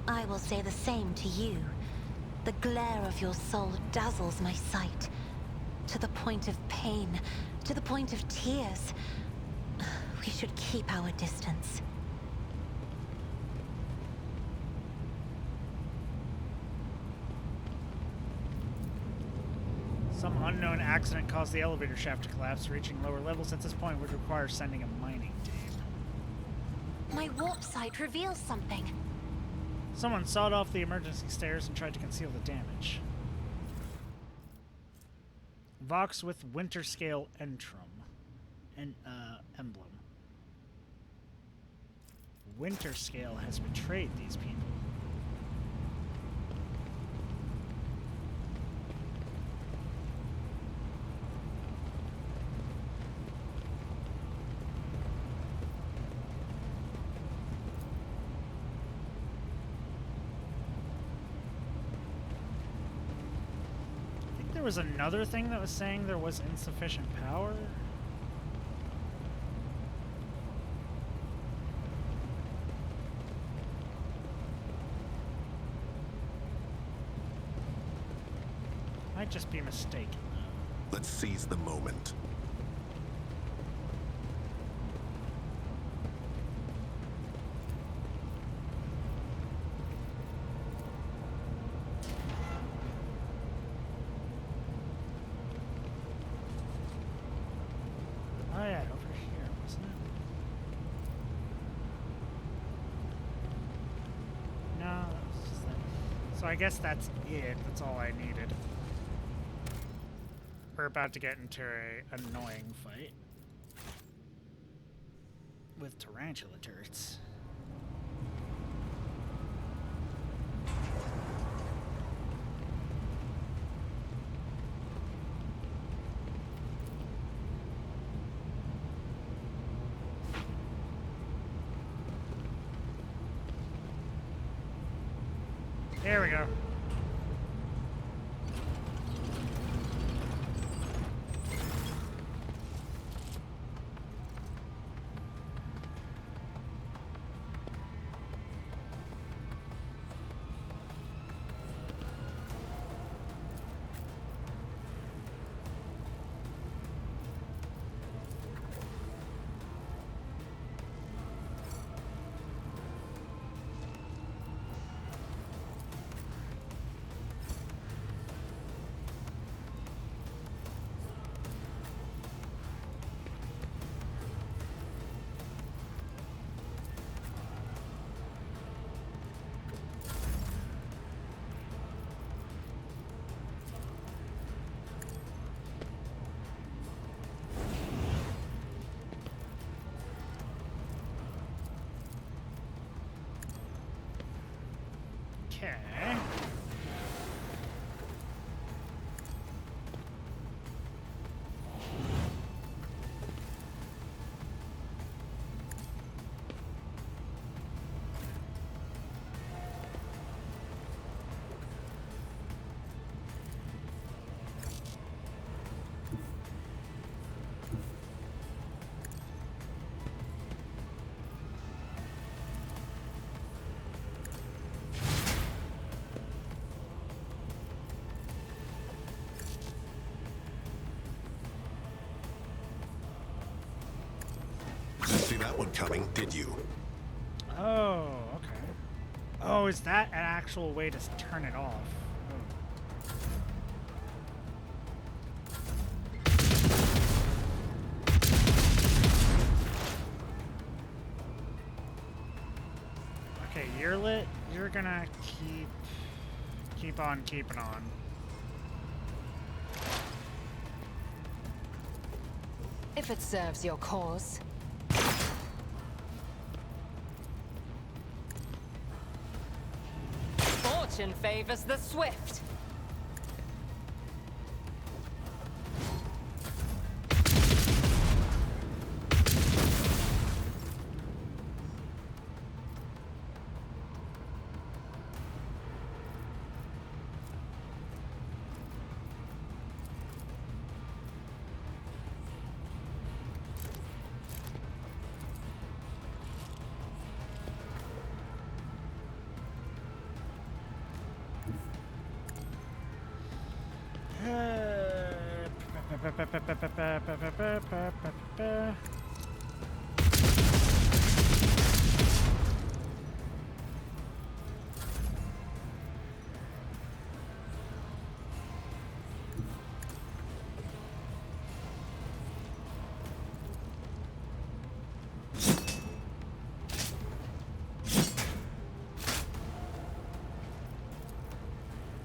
I will say the same to you. The glare of your soul dazzles my sight. To the point of pain, to the point of tears. We should keep our distance. Some unknown accident caused the elevator shaft to collapse. Reaching lower levels at this point would require sending a mining team. My warp sight reveals something. Someone sawed off the emergency stairs and tried to conceal the damage. Vox with Winter Scale Entrum. Emblem. Winter Scale has betrayed these people. There was another thing that was saying there was insufficient power. Might just be mistaken. Let's seize the moment. Oh yeah, over here, wasn't it? No, that was just that. So I guess that's it. That's all I needed. We're about to get into a annoying fight with tarantula turrets. There we go. Okay. Didn't see that one coming, did you? Oh, okay. Oh, is that an actual way to turn it off? Okay, you're lit. You're gonna keep on keeping on. If it serves your cause. Fortune favors the swift.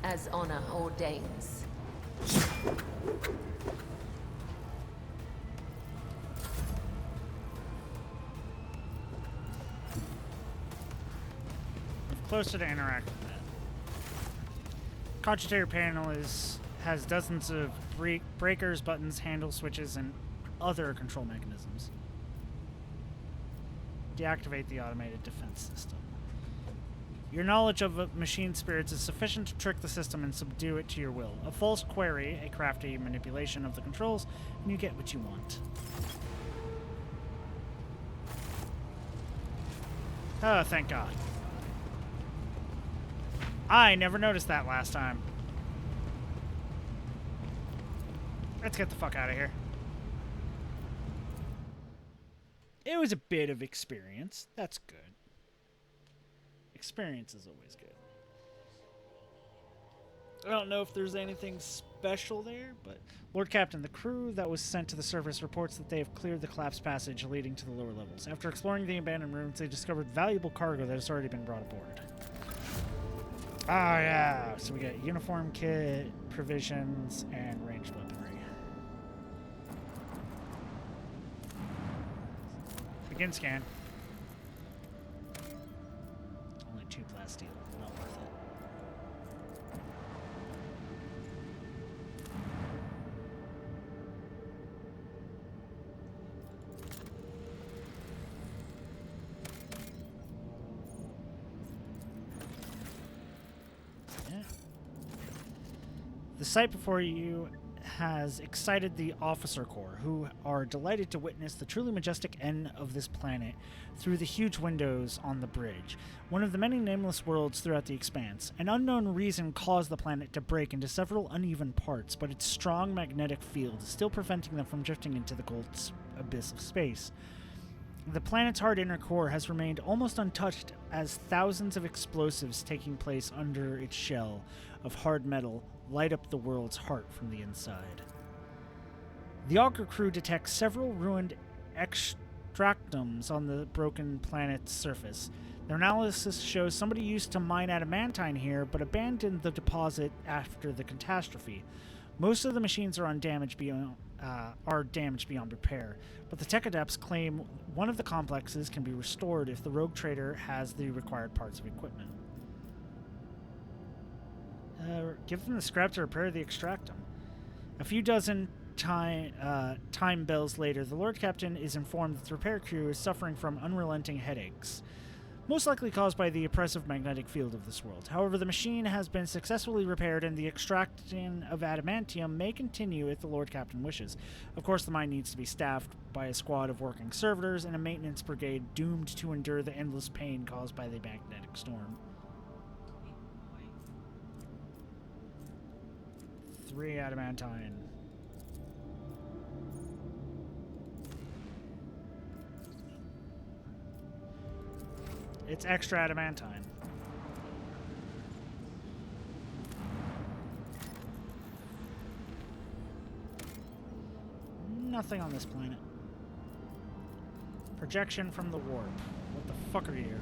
As honor ordains. Closer to interact with that. Cogitator panel has dozens of breakers, buttons, handle switches, and other control mechanisms. Deactivate the automated defense system. Your knowledge of machine spirits is sufficient to trick the system and subdue it to your will. A false query, a crafty manipulation of the controls, and you get what you want. Oh, thank God. I never noticed that last time. Let's get the fuck out of here. It was a bit of experience. That's good. Experience is always good. I don't know if there's anything special there, but Lord Captain, the crew that was sent to the surface reports that they have cleared the collapsed passage leading to the lower levels. After exploring the abandoned ruins, they discovered valuable cargo that has already been brought aboard. Oh yeah, so we get uniform kit, provisions, and ranged weaponry. Begin scan. Only 2 plasteel, not worth it. The sight before you has excited the officer corps, who are delighted to witness the truly majestic end of this planet through the huge windows on the bridge, one of the many nameless worlds throughout the expanse. An unknown reason caused the planet to break into several uneven parts, but its strong magnetic field is still preventing them from drifting into the cold abyss of space. The planet's hard inner core has remained almost untouched as thousands of explosives taking place under its shell of hard metal light up the world's heart from the inside. The Augur crew detects several ruined extractums on the broken planet's surface. Their analysis shows somebody used to mine adamantine here, but abandoned the deposit after the catastrophe. Most of the machines are damaged beyond repair, but the tech adepts claim one of the complexes can be restored if the rogue trader has the required parts of equipment. Give them the scrap to repair the extractum. A few dozen time bells later, the Lord Captain is informed that the repair crew is suffering from unrelenting headaches, most likely caused by the oppressive magnetic field of this world. However, the machine has been successfully repaired and the extraction of adamantium may continue if the Lord Captain wishes. Of course, the mine needs to be staffed by a squad of working servitors and a maintenance brigade doomed to endure the endless pain caused by the magnetic storm. 3 adamantine. It's extra adamantine. Nothing on this planet. Projection from the warp. What the fuck are you?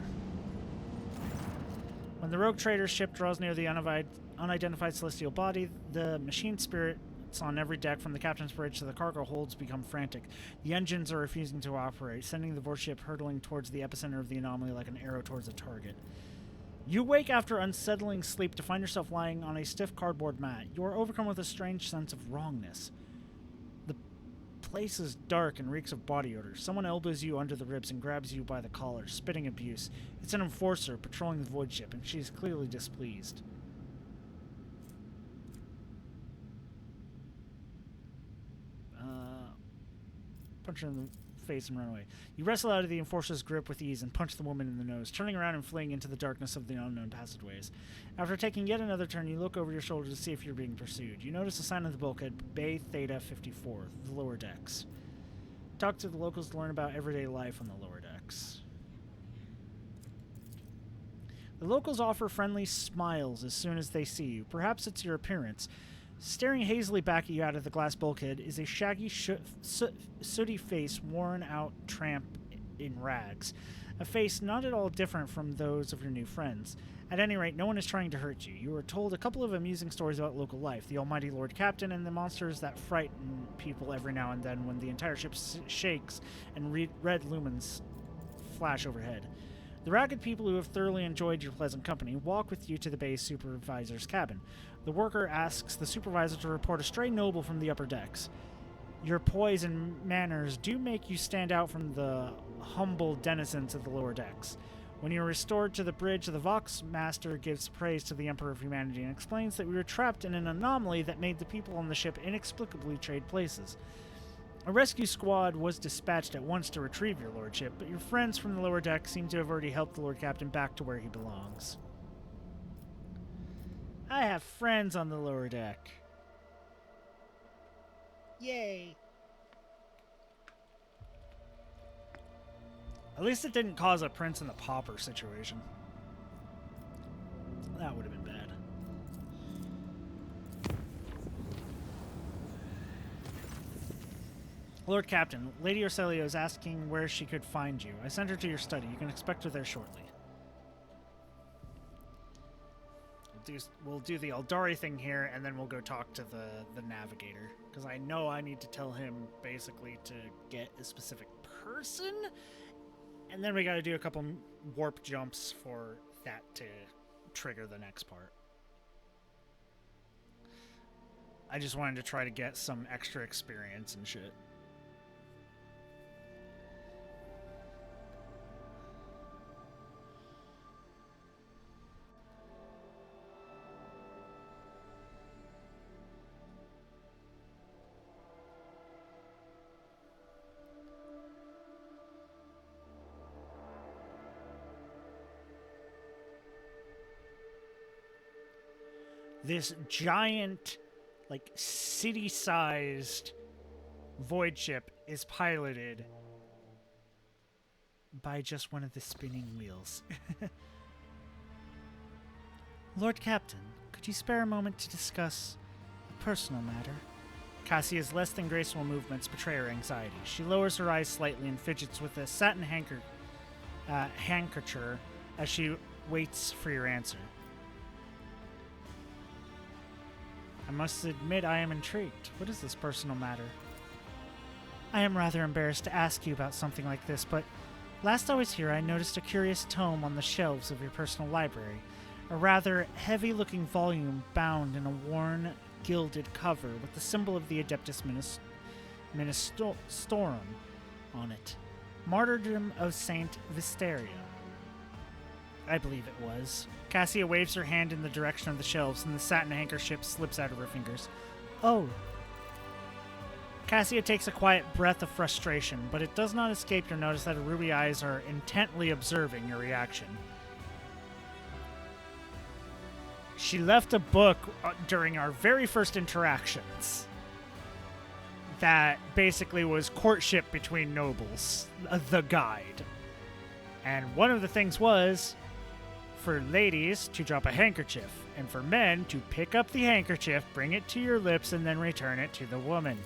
When the rogue trader's ship draws near the unidentified celestial body, the machine spirits on every deck from the captain's bridge to the cargo holds become frantic. The engines are refusing to operate, sending the warship hurtling towards the epicenter of the anomaly like an arrow towards a target. You wake after unsettling sleep to find yourself lying on a stiff cardboard mat. You are overcome with a strange sense of wrongness. The place is dark and reeks of body odor. Someone elbows you under the ribs and grabs you by the collar, spitting abuse. It's an enforcer patrolling the void ship, and she is clearly displeased. Punch her in the face and run away. You wrestle out of the enforcer's grip with ease and punch the woman in the nose, turning around and fleeing into the darkness of the unknown passageways. After taking yet another turn, you look over your shoulder to see if you're being pursued. You notice a sign on the bulkhead, pt.8, the lower decks. Talk to the locals to learn about everyday life on the lower decks. The locals offer friendly smiles as soon as they see you. Perhaps it's your appearance. Staring hazily back at you out of the glass bulkhead is a shaggy, sooty face, worn-out tramp in rags. A face not at all different from those of your new friends. At any rate, no one is trying to hurt you. You are told a couple of amusing stories about local life, the almighty Lord Captain and the monsters that frighten people every now and then when the entire ship shakes and red lumens flash overhead. The ragged people who have thoroughly enjoyed your pleasant company walk with you to the base supervisor's cabin. The worker asks the supervisor to report a stray noble from the upper decks. Your poise and manners do make you stand out from the humble denizens of the lower decks. When you are restored to the bridge, the Vox Master gives praise to the Emperor of Humanity and explains that we were trapped in an anomaly that made the people on the ship inexplicably trade places. A rescue squad was dispatched at once to retrieve your lordship, but your friends from the lower deck seem to have already helped the Lord Captain back to where he belongs. I have friends on the lower deck. Yay. At least it didn't cause a Prince and the Pauper situation. That would have been bad. Lord Captain, Lady Orselio is asking where she could find you. I sent her to your study. You can expect her there shortly. We'll do the Eldari thing here, and then we'll go talk to the navigator. Because I know I need to tell him, basically, to get a specific person. And then we gotta do a couple warp jumps for that to trigger the next part. I just wanted to try to get some extra experience and shit. This giant, like, city-sized void ship is piloted by just one of the spinning wheels. Lord Captain, could you spare a moment to discuss a personal matter? Cassia's less than graceful movements betray her anxiety. She lowers her eyes slightly and fidgets with a satin handkerchief as she waits for your answer. I must admit I am intrigued. What is this personal matter? I am rather embarrassed to ask you about something like this, but last I was here I noticed a curious tome on the shelves of your personal library. A rather heavy-looking volume bound in a worn, gilded cover with the symbol of the Adeptus Ministorum on it. Martyrdom of Saint Visteria, I believe it was. Cassia waves her hand in the direction of the shelves, and the satin handkerchief slips out of her fingers. Oh. Cassia takes a quiet breath of frustration, but it does not escape your notice that her ruby eyes are intently observing your reaction. She left a book during our very first interactions that basically was courtship between nobles, the guide. And one of the things was for ladies to drop a handkerchief, and for men to pick up the handkerchief, bring it to your lips, and then return it to the woman.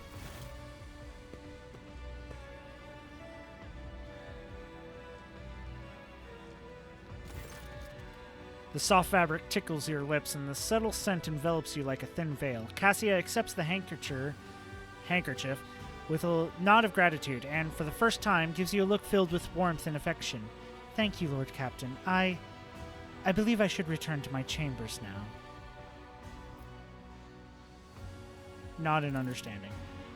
The soft fabric tickles your lips, and the subtle scent envelops you like a thin veil. Cassia accepts the handkerchief with a nod of gratitude, and for the first time gives you a look filled with warmth and affection. Thank you, Lord Captain. I believe I should return to my chambers now. Nod in understanding.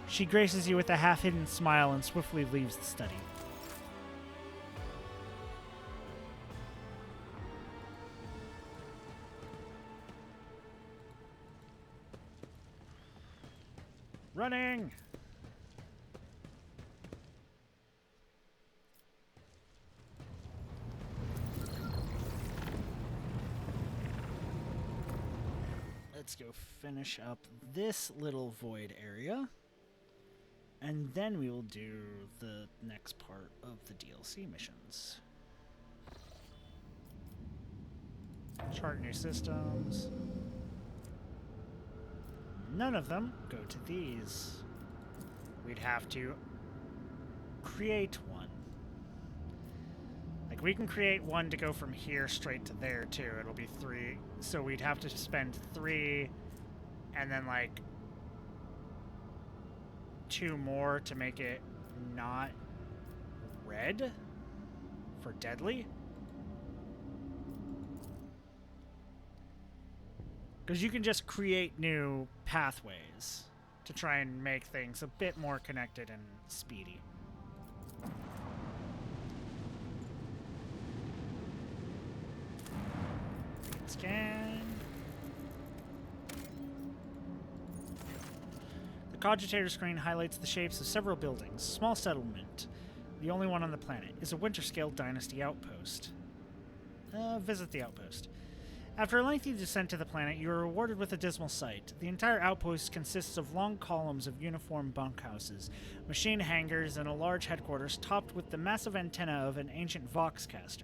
She graces you with a half-hidden smile and swiftly leaves the study. Running! finish up this little void area. And then we will do the next part of the DLC missions. Chart new systems. None of them go to these. We'd have to create one. Like, we can create one to go from here straight to there, too. It'll be 3. So we'd have to spend 3 and then, like, 2 more to make it not red for deadly. Because you can just create new pathways to try and make things a bit more connected and speedy. Scan. The cogitator screen highlights the shapes of several buildings. Small settlement, the only one on the planet, is a winter-scale dynasty outpost. Visit the outpost. After a lengthy descent to the planet, you are rewarded with a dismal sight. The entire outpost consists of long columns of uniform bunkhouses, machine hangars, and a large headquarters topped with the massive antenna of an ancient voxcaster.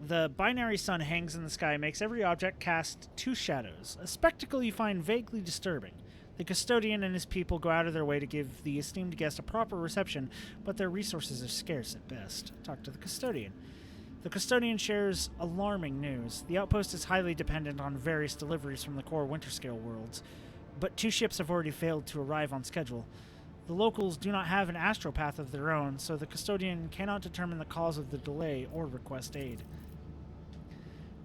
The binary sun hangs in the sky and makes every object cast 2 shadows, a spectacle you find vaguely disturbing. The custodian and his people go out of their way to give the esteemed guest a proper reception, but their resources are scarce at best. Talk to the custodian. The custodian shares alarming news. The outpost is highly dependent on various deliveries from the core Winterscale worlds, but 2 ships have already failed to arrive on schedule. The locals do not have an astropath of their own, so the custodian cannot determine the cause of the delay or request aid.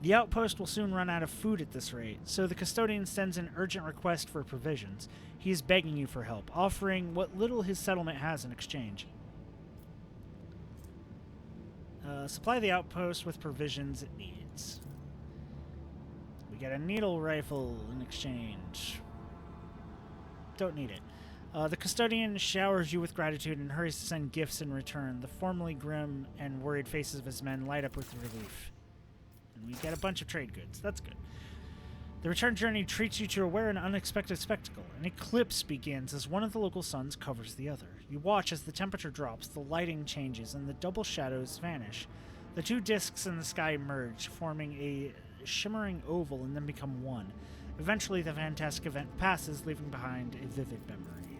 The outpost will soon run out of food at this rate, so the custodian sends an urgent request for provisions. He is begging you for help, offering what little his settlement has in exchange. Supply the outpost with provisions it needs. We get a needle rifle in exchange. Don't need it. The custodian showers you with gratitude and hurries to send gifts in return. The formerly grim and worried faces of his men light up with relief. And we get a bunch of trade goods. That's good. The return journey treats you to a rare and unexpected spectacle. An eclipse begins as one of the local suns covers the other. You watch as the temperature drops, the lighting changes, and the double shadows vanish. The 2 disks in the sky merge, forming a shimmering oval and then become one. Eventually, the fantastic event passes, leaving behind a vivid memory.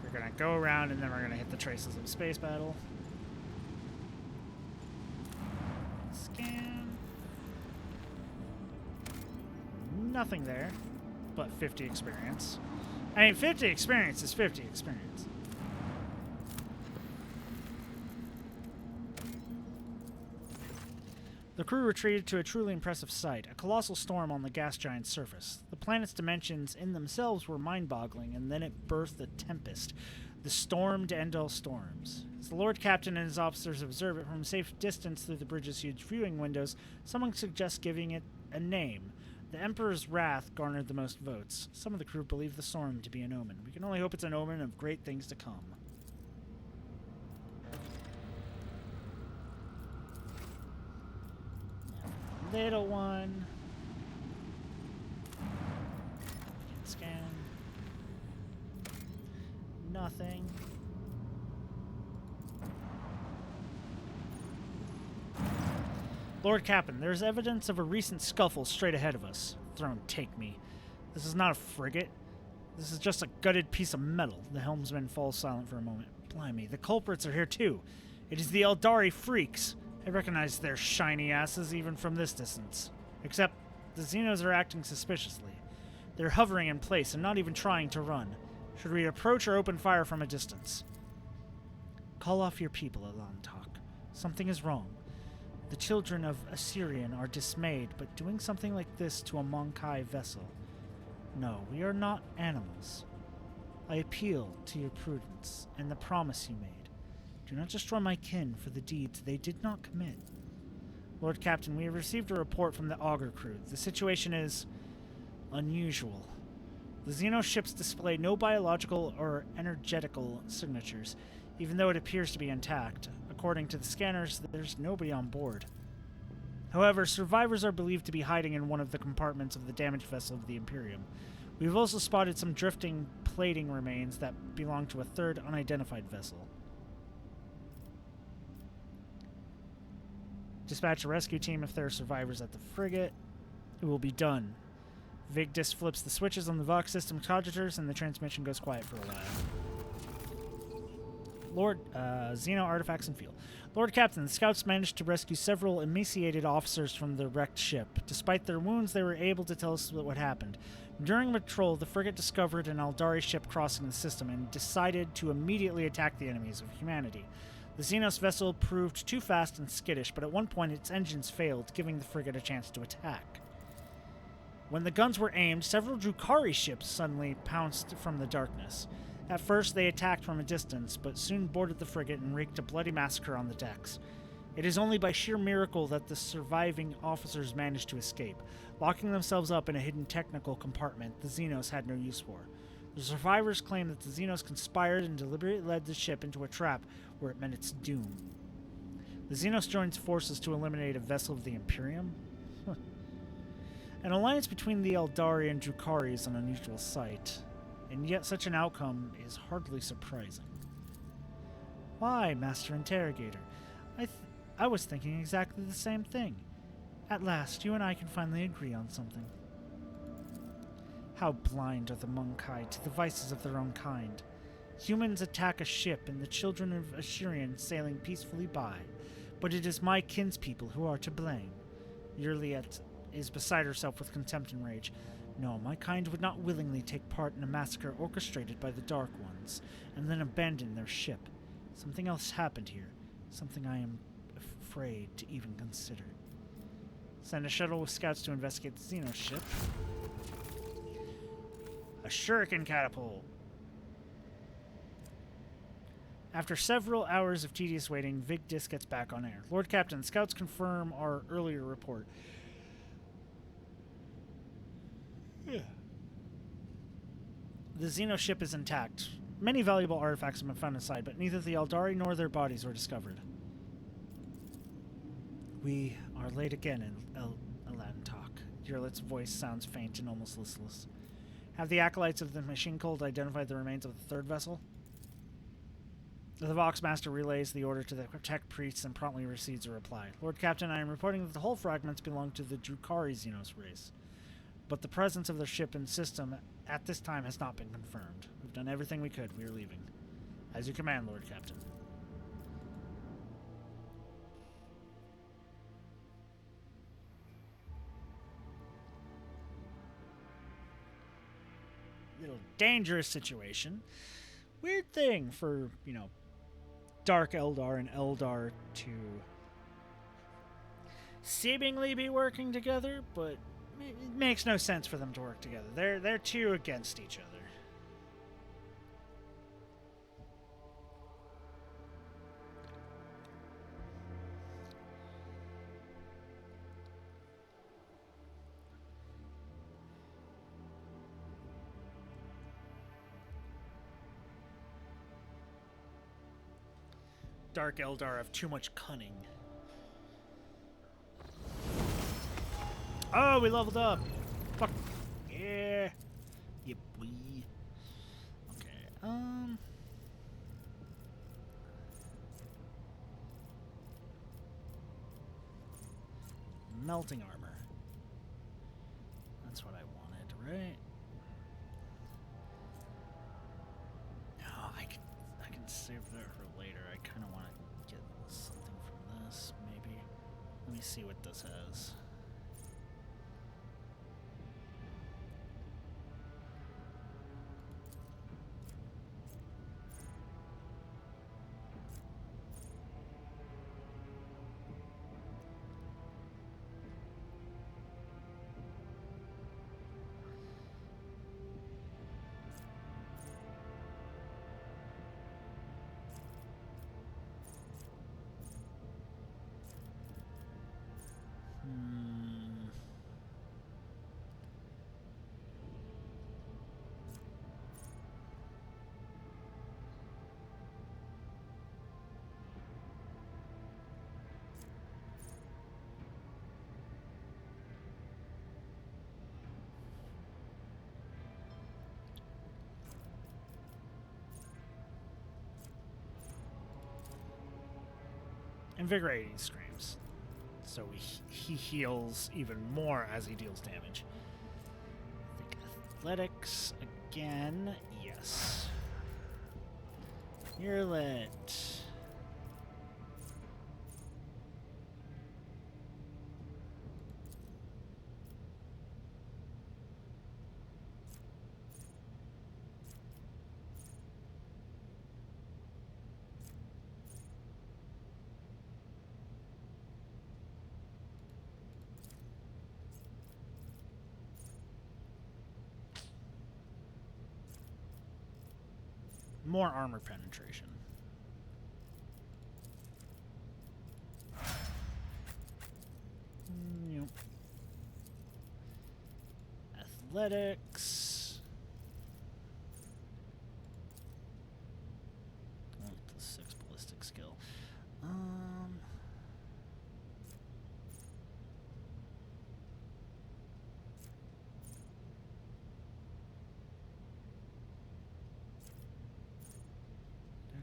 We're going to go around, and then we're going to hit the traces of a space battle. Scan. Nothing there, but 50 experience. I mean, 50 experience is 50 experience. The crew retreated to a truly impressive sight, a colossal storm on the gas giant's surface. The planet's dimensions in themselves were mind-boggling, and then it birthed a tempest, the storm to end all storms. As the Lord Captain and his officers observe it from a safe distance through the bridge's huge viewing windows, someone suggests giving it a name. The Emperor's wrath garnered the most votes. Some of the crew believe the storm to be an omen. We can only hope it's an omen of great things to come. Little one. Scan. Nothing. Lord Captain, there is evidence of a recent scuffle straight ahead of us. Throne, take me. This is not a frigate. This is just a gutted piece of metal. The helmsman falls silent for a moment. Blimey, the culprits are here too. It is the Eldari freaks. I recognize their shiny asses even from this distance. Except, the Xenos are acting suspiciously. They're hovering in place and not even trying to run. Should we approach or open fire from a distance? Call off your people, Alantok. Something is wrong. The children of Assyrian are dismayed, but doing something like this to a Monkai vessel. No, we are not animals. I appeal to your prudence and the promise you made. Do not destroy my kin for the deeds they did not commit. Lord Captain, we have received a report from the Augur crew. The situation is unusual. The Xeno ships display no biological or energetical signatures, even though it appears to be intact. According to the scanners, there's nobody on board. However, survivors are believed to be hiding in one of the compartments of the damaged vessel of the Imperium. We've also spotted some drifting plating remains that belong to a third unidentified vessel. Dispatch a rescue team if there are survivors at the frigate. It will be done. Vigdis flips the switches on the Vox system cogitators and the transmission goes quiet for a while. Lord, Xeno artifacts and field. Lord Captain, the scouts managed to rescue several emaciated officers from the wrecked ship. Despite their wounds, they were able to tell us what happened. During patrol, the frigate discovered an Eldari ship crossing the system and decided to immediately attack the enemies of humanity. The Xenos vessel proved too fast and skittish, but at one point its engines failed, giving the frigate a chance to attack. When the guns were aimed, several Drukhari ships suddenly pounced from the darkness. At first, they attacked from a distance, but soon boarded the frigate and wreaked a bloody massacre on the decks. It is only by sheer miracle that the surviving officers managed to escape. Locking themselves up in a hidden technical compartment the Xenos had no use for. The survivors claim that the Xenos conspired and deliberately led the ship into a trap where it meant its doom. The Xenos joins forces to eliminate a vessel of the Imperium? An alliance between the Eldari and Drukhari is an unusual sight, and yet such an outcome is hardly surprising. Why, Master Interrogator? I was thinking exactly the same thing. At last, you and I can finally agree on something. How blind are the Monkai to the vices of their own kind. Humans attack a ship and the children of Ashurian sailing peacefully by, but it is my kinspeople who are to blame. Yurliet is beside herself with contempt and rage. No, my kind would not willingly take part in a massacre orchestrated by the Dark Ones, and then abandon their ship. Something else happened here, something I am afraid to even consider. Send a shuttle with scouts to investigate the Xenos ship. A shuriken catapult. After several hours of tedious waiting, Vigdis gets back on air. Lord Captain, scouts confirm our earlier report. The Xeno ship is intact. Many valuable artifacts have been found inside, but neither the Eldari nor their bodies were discovered. We are late again in Elantok. Yurlit's voice sounds faint and almost listless. Have the acolytes of the machine cult identified the remains of the third vessel? The Vox Master relays the order to the tech priests and promptly receives a reply. Lord Captain, I am reporting that the hull fragments belong to the Drukhari Xenos race, but the presence of their ship and system at this time has not been confirmed. We've done everything we could. We are leaving. As you command, Lord Captain. Little dangerous situation. Weird thing for, Dark Eldar and Eldar to seemingly be working together, but it makes no sense for them to work together. They're two against each other. Dark Eldar have too much cunning. Oh, we leveled up. Fuck. Yeah. Yep, we. Okay, melting armor. That's what I wanted, right? No, I can save that for later. I kind of want to get something from this, maybe. Let me see what this has. Invigorating screams. So he heals even more as he deals damage. I think athletics again. Yes. You're lit. More armor penetration. Yep. Athletics. Oh, the 6 ballistic skill.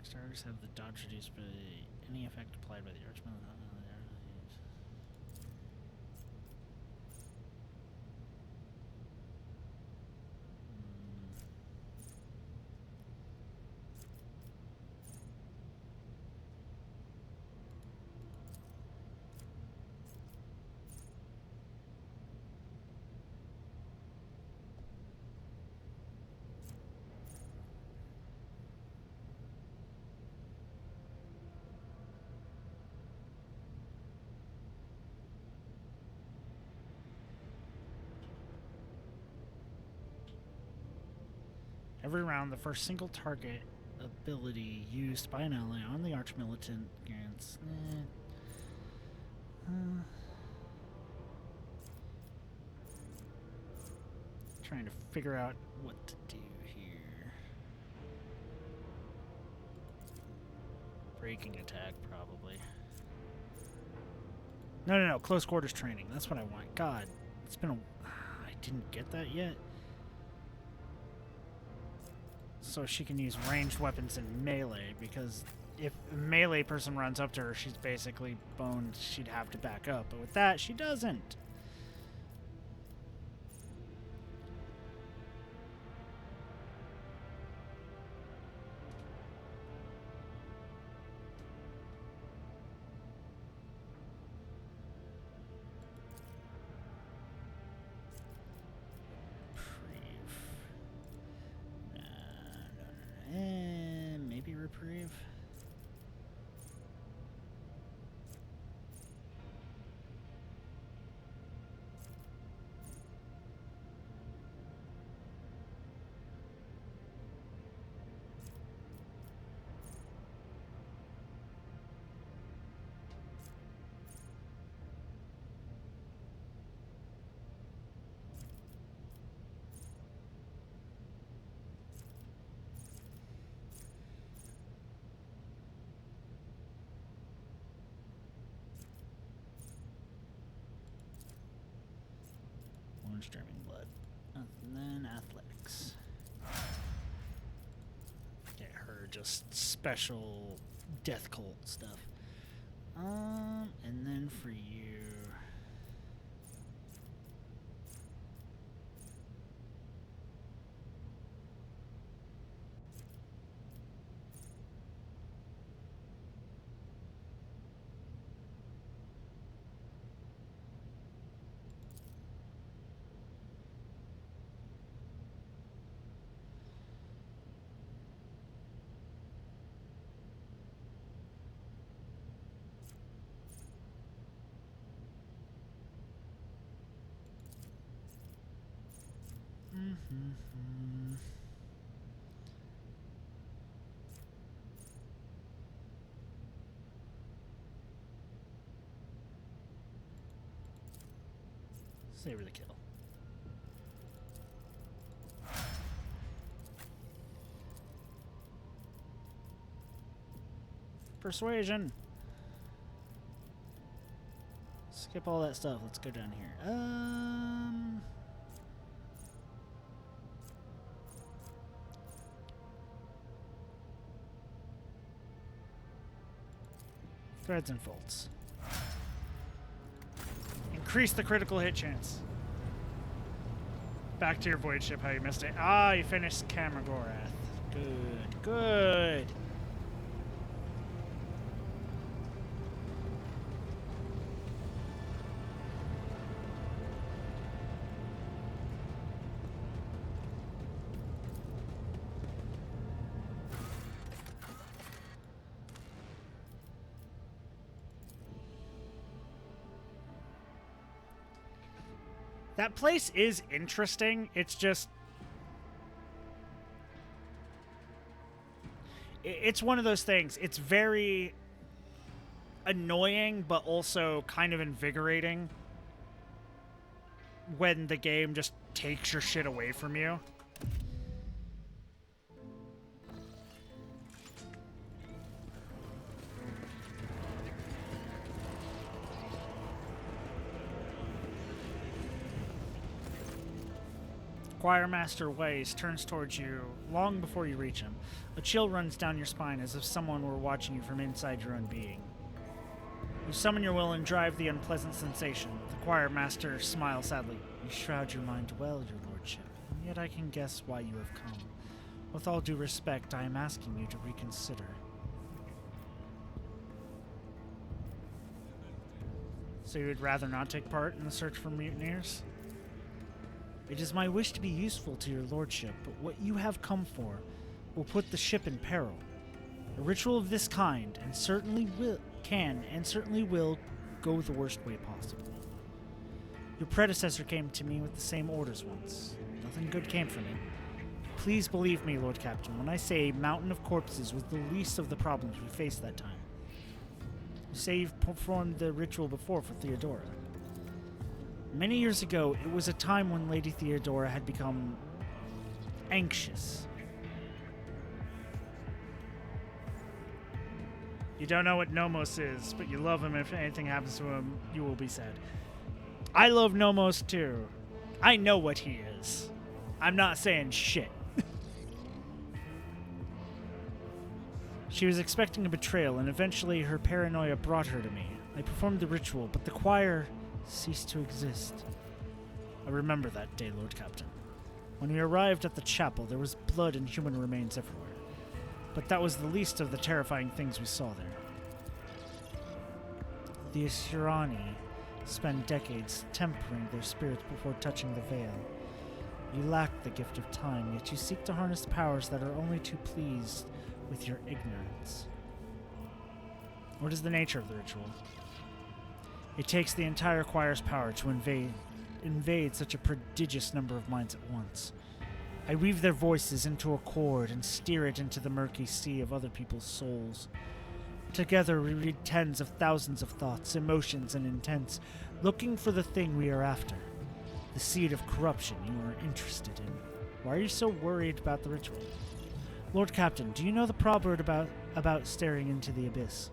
Starters have the dodge reduced by any effect applied by the archman. Every round, the first single target ability used by an ally on the Archmilitant grants. Trying to figure out what to do here. Breaking attack, probably. No. Close quarters training. That's what I want. God, it's been a. I didn't get that yet. So she can use ranged weapons in melee, because if a melee person runs up to her, she's basically boned. She'd have to back up. But with that, she doesn't. Maybe reprieve. Disturbing blood. And then athletics. Get her just special death cult stuff. And then for you. Savor the kill. Persuasion. Skip all that stuff. Let's go down here. Threads and folds. Increase the critical hit chance. Back to your void ship, how you missed it. Ah, you finished Kamagorath. Good, good. That place is interesting. It's just... It's one of those things. It's very annoying, but also kind of invigorating when the game just takes your shit away from you. Choirmaster Waze turns towards you long before you reach him. A chill runs down your spine as if someone were watching you from inside your own being. You summon your will and drive the unpleasant sensation. The choirmaster smiles sadly. You shroud your mind well, your lordship, and yet I can guess why you have come. With all due respect, I am asking you to reconsider. So you would rather not take part in the search for mutineers? It is my wish to be useful to your lordship, but what you have come for will put the ship in peril. A ritual of this kind and certainly will go the worst way possible. Your predecessor came to me with the same orders once. Nothing good came from it. Please believe me, Lord Captain, when I say a mountain of corpses was the least of the problems we faced that time. You say you've performed the ritual before for Theodora. Many years ago, it was a time when Lady Theodora had become anxious. You don't know what Nomos is, but you love him. If anything happens to him, you will be sad. I love Nomos too. I know what he is. I'm not saying shit. She was expecting a betrayal, and eventually her paranoia brought her to me. I performed the ritual, but the choir ceased to exist. I remember that day, Lord Captain. When we arrived at the chapel, there was blood and human remains everywhere. But that was the least of the terrifying things we saw there. The Asirani spend decades tempering their spirits before touching the veil. You lack the gift of time, yet you seek to harness powers that are only too pleased with your ignorance. What is the nature of the ritual? It takes the entire choir's power to invade such a prodigious number of minds at once. I weave their voices into a chord and steer it into the murky sea of other people's souls. Together we read tens of thousands of thoughts, emotions, and intents, looking for the thing we are after. The seed of corruption you are interested in. Why are you so worried about the ritual? Lord Captain, do you know the proverb about staring into the abyss?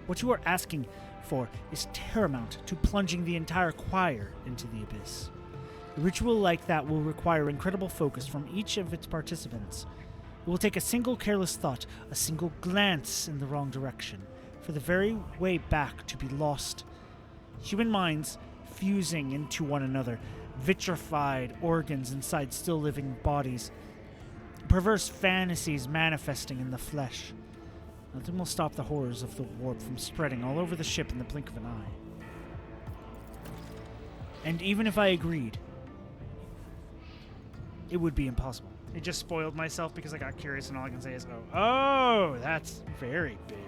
What you are asking for is tantamount to plunging the entire choir into the abyss. A ritual like that will require incredible focus from each of its participants. It will take a single careless thought, a single glance in the wrong direction, for the very way back to be lost. Human minds fusing into one another, vitrified organs inside still living bodies, perverse fantasies manifesting in the flesh. Nothing will stop the horrors of the warp from spreading all over the ship in the blink of an eye. And even if I agreed, it would be impossible. I just spoiled myself because I got curious and all I can say is, oh, that's very big.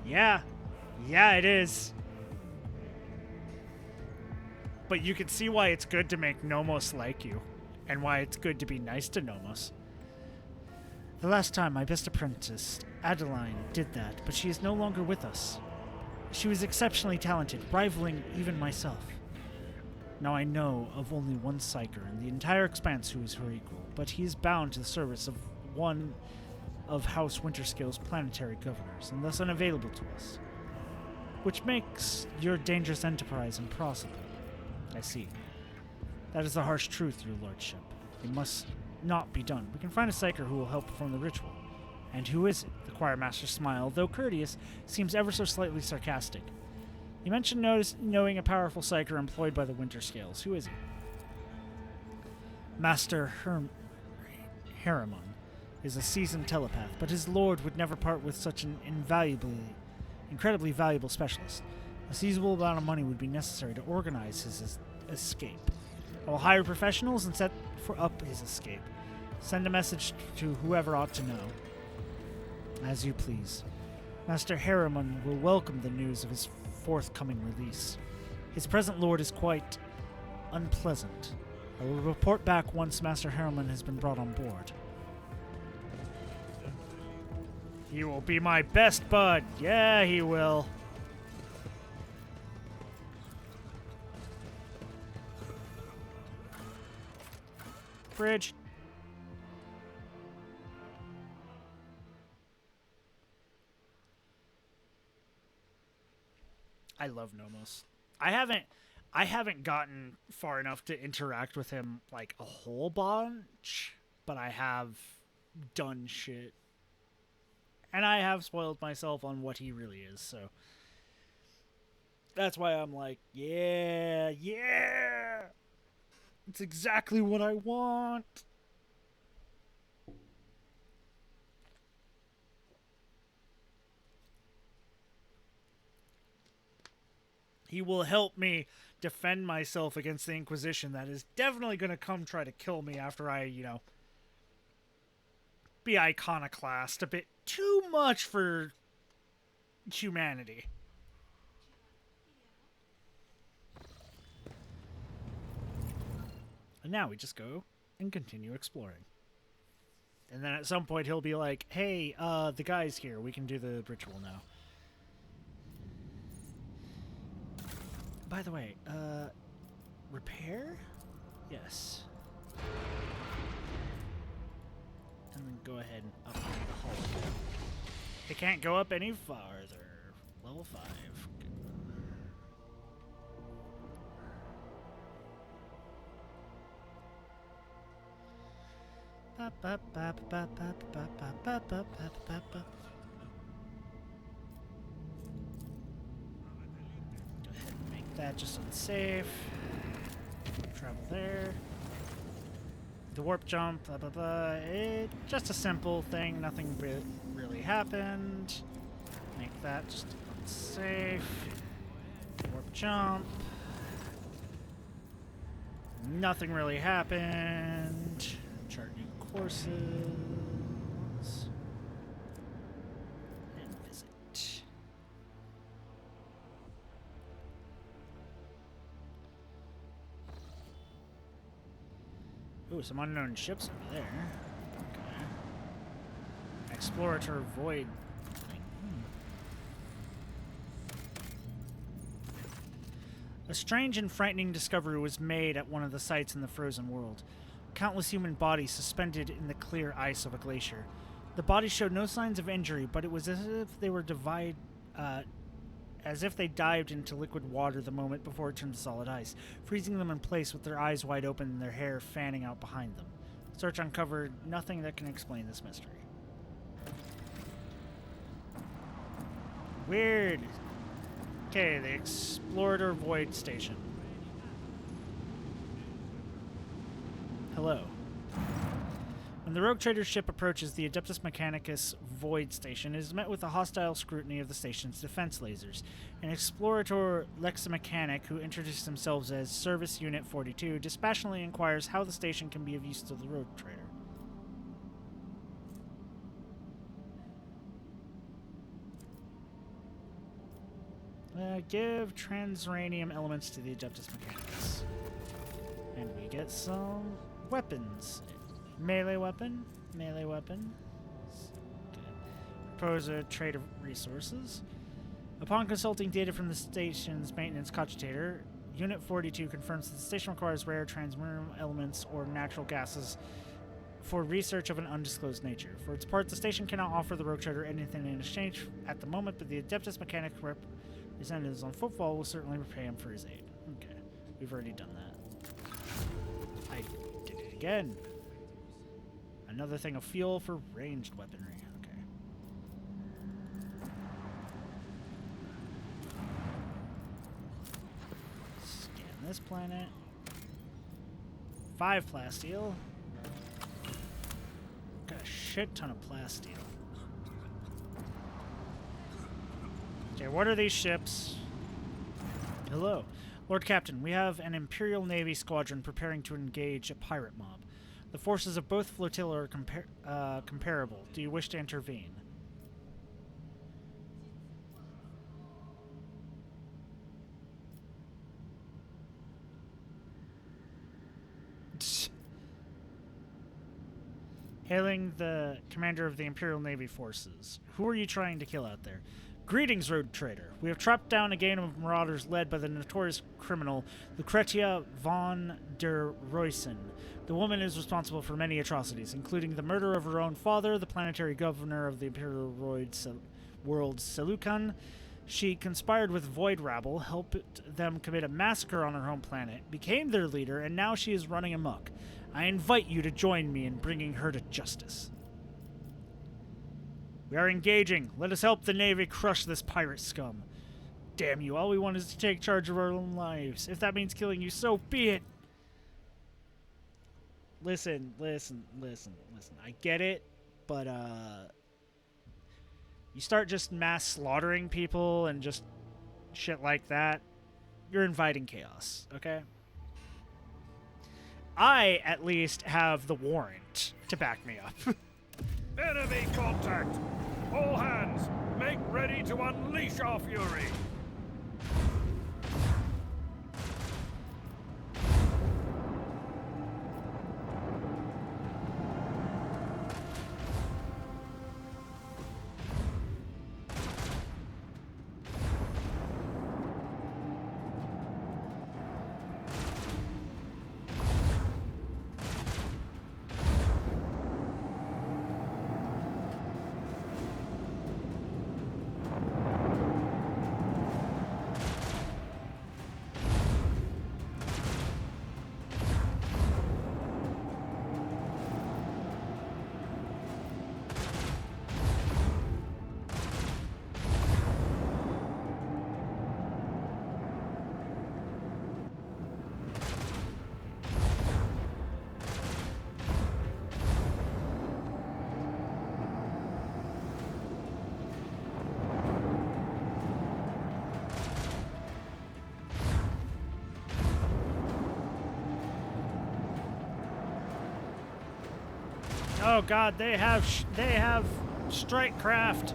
Yeah, it is. But you can see why it's good to make Nomos like you, and why it's good to be nice to Nomos. The last time my best apprentice, Adeline, did that, but she is no longer with us. She was exceptionally talented, rivaling even myself. Now I know of only one Psyker in the entire expanse who is her equal, but he is bound to the service of one of House Winterscale's planetary governors, and thus unavailable to us. Which makes your dangerous enterprise impossible. I see. That is the harsh truth, your lordship. It must not be done. We can find a Psyker who will help perform the ritual. And who is it? The choir master's smile, though courteous, seems ever so slightly sarcastic. You mentioned knowing a powerful psyker employed by the Winter Scales. Who is he? Master Harriman is a seasoned telepath, but his lord would never part with such an incredibly valuable specialist. A sizable amount of money would be necessary to organize his escape. I will hire professionals and set up his escape. Send a message to whoever ought to know. As you please. Master Harriman will welcome the news of his forthcoming release. His present lord is quite unpleasant. I will report back once Master Harriman has been brought on board. He will be my best bud. Yeah, he will. Bridge. I love Nomos. I haven't gotten far enough to interact with him like a whole bunch, but I have done shit. And I have spoiled myself on what he really is, so that's why I'm like, yeah. It's exactly what I want. He will help me defend myself against the Inquisition that is definitely going to come try to kill me after I, be iconoclast a bit too much for humanity. And now we just go and continue exploring. And then at some point he'll be like, hey, the guy's here. We can do the ritual now. By the way, repair? Yes. And then go ahead and up the hull. They can't go up any farther. Level 5. That just unsafe. Travel there. The warp jump, blah blah blah. Just a simple thing, nothing really happened. Make that just unsafe. Warp jump. Nothing really happened. Chart new courses. And visit. Ooh, some unknown ships over there. Okay. Explorator Void thing. A strange and frightening discovery was made at one of the sites in the frozen world. Countless human bodies suspended in the clear ice of a glacier. The bodies showed no signs of injury, but it was as if they were they dived into liquid water the moment before it turned to solid ice, freezing them in place with their eyes wide open and their hair fanning out behind them. Search uncovered nothing that can explain this mystery. Weird. Okay, the Explorator Void Station. Hello. When the Rogue Trader's ship approaches the Adeptus Mechanicus Void Station, it is met with a hostile scrutiny of the station's defense lasers. An Explorator Leximechanic, who introduces themselves as Service Unit 42, dispassionately inquires how the station can be of use to the Rogue Trader. Give transuranium elements to the Adeptus Mechanicus. And we get some weapons. Melee weapon. Good. Propose a trade of resources. Upon consulting data from the station's maintenance cogitator, Unit 42 confirms that the station requires rare transmural elements or natural gases for research of an undisclosed nature. For its part, the station cannot offer the Rogue Trader anything in exchange at the moment, but the Adeptus Mechanicus representatives on Footfall will certainly repay him for his aid. Okay, we've already done that. I did it again. Another thing of fuel for ranged weaponry. Okay. on this planet. 5 plasteel. Got a shit ton of plasteel. Okay, what are these ships? Hello. Lord Captain, we have an Imperial Navy squadron preparing to engage a pirate mob. The forces of both flotilla are comparable. Do you wish to intervene? Hailing the commander of the Imperial Navy forces. Who are you trying to kill out there? Greetings, road trader. We have trapped down a gang of marauders led by the notorious criminal Lucretia von der Ruysen. The woman is responsible for many atrocities, including the murder of her own father, the planetary governor of the Imperial world Selukan. She conspired with Void Rabble, helped them commit a massacre on her home planet, became their leader, and now she is running amok. I invite you to join me in bringing her to justice. We are engaging. Let us help the Navy crush this pirate scum. Damn you, all we want is to take charge of our own lives. If that means killing you, so be it. Listen. I get it, but, you start just mass slaughtering people and just shit like that, you're inviting chaos, okay? I, at least, have the warrant to back me up. Enemy contact! All hands, make ready to unleash our fury! Oh god, they have strike craft.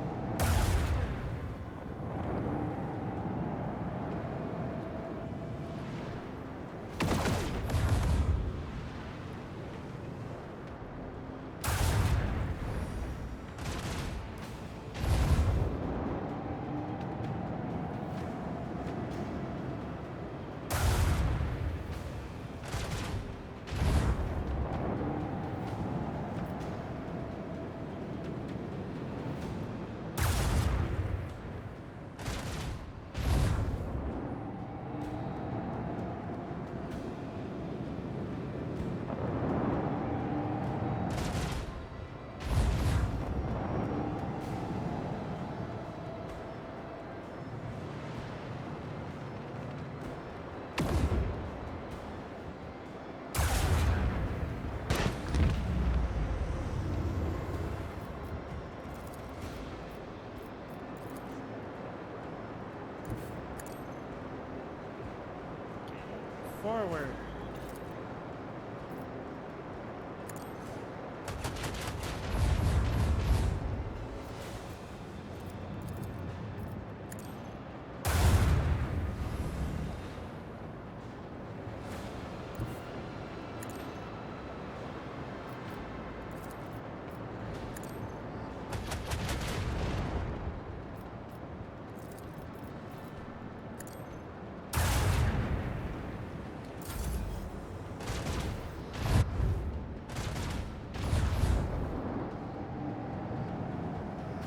Forward.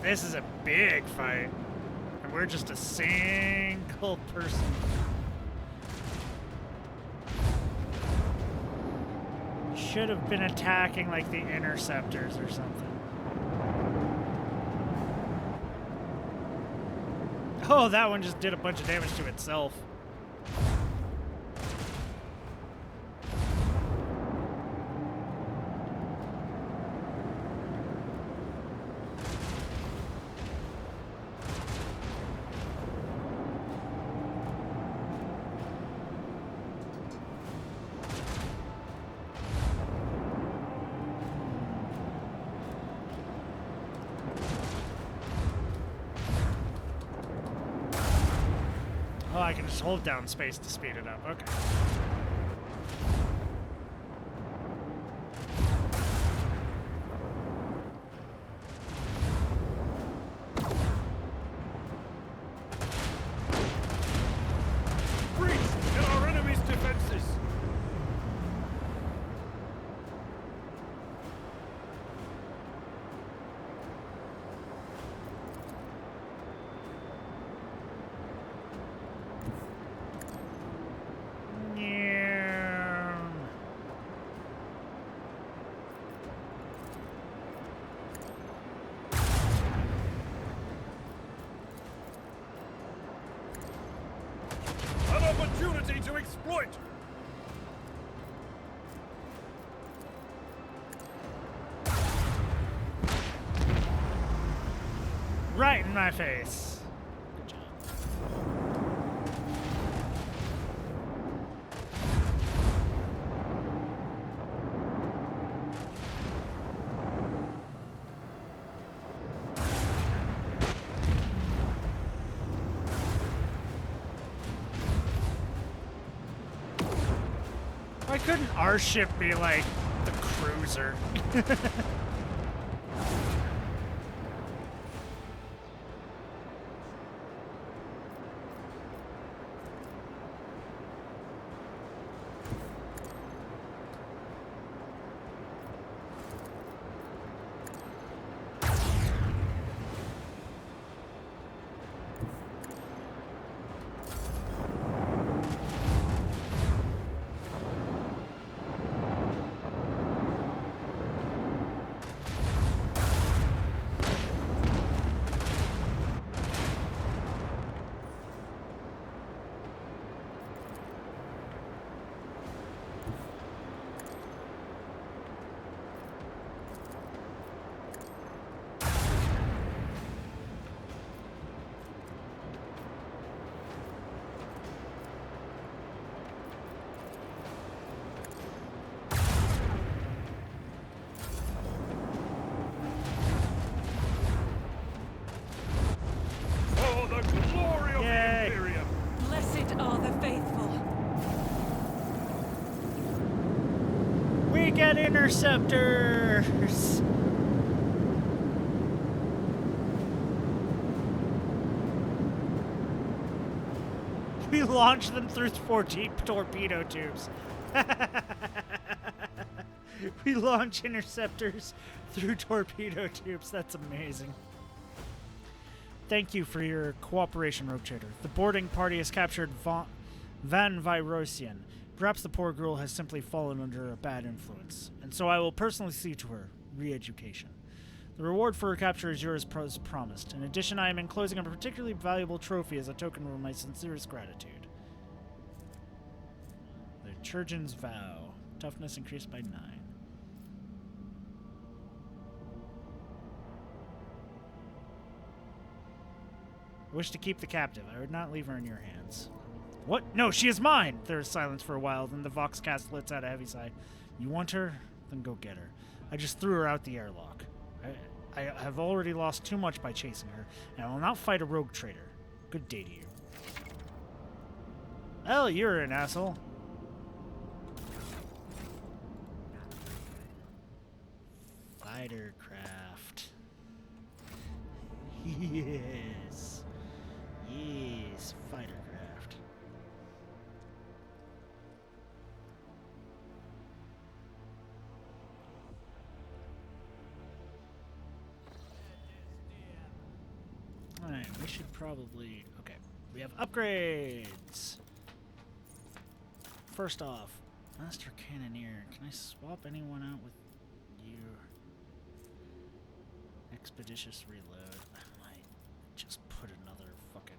This is a big fight, and we're just a single person. Should have been attacking like the interceptors or something. Oh, that one just did a bunch of damage to itself. I can just hold down space to speed it up. Okay. Breach in our enemy's defenses! An opportunity to exploit! Right in my face. Good job. Why couldn't our ship be like the cruiser? Oh, the glory of the Imperium! Blessed are the faithful. We get interceptors! We launch them through 14 torpedo tubes. We launch interceptors through torpedo tubes. That's amazing. Thank you for your cooperation, Rogue Trader. The boarding party has captured Van Vyrosian. Perhaps the poor girl has simply fallen under a bad influence, and so I will personally see to her re-education. The reward for her capture is yours as promised. In addition, I am enclosing a particularly valuable trophy as a token of my sincerest gratitude. The Churgeon's Vow. Toughness increased by 9. I wish to keep the captive. I would not leave her in your hands. What? No, she is mine! There is silence for a while, then the Vox cast lets out a heavy sigh. You want her? Then go get her. I just threw her out the airlock. I have already lost too much by chasing her, and I will not fight a rogue trader. Good day to you. Well, you're an asshole. Fighter craft. Yes. Yes, fighter craft. Alright, we should probably... Okay, we have upgrades! First off, Master Cannoneer. Can I swap anyone out with you? Expeditious reload. I might just put another fucking...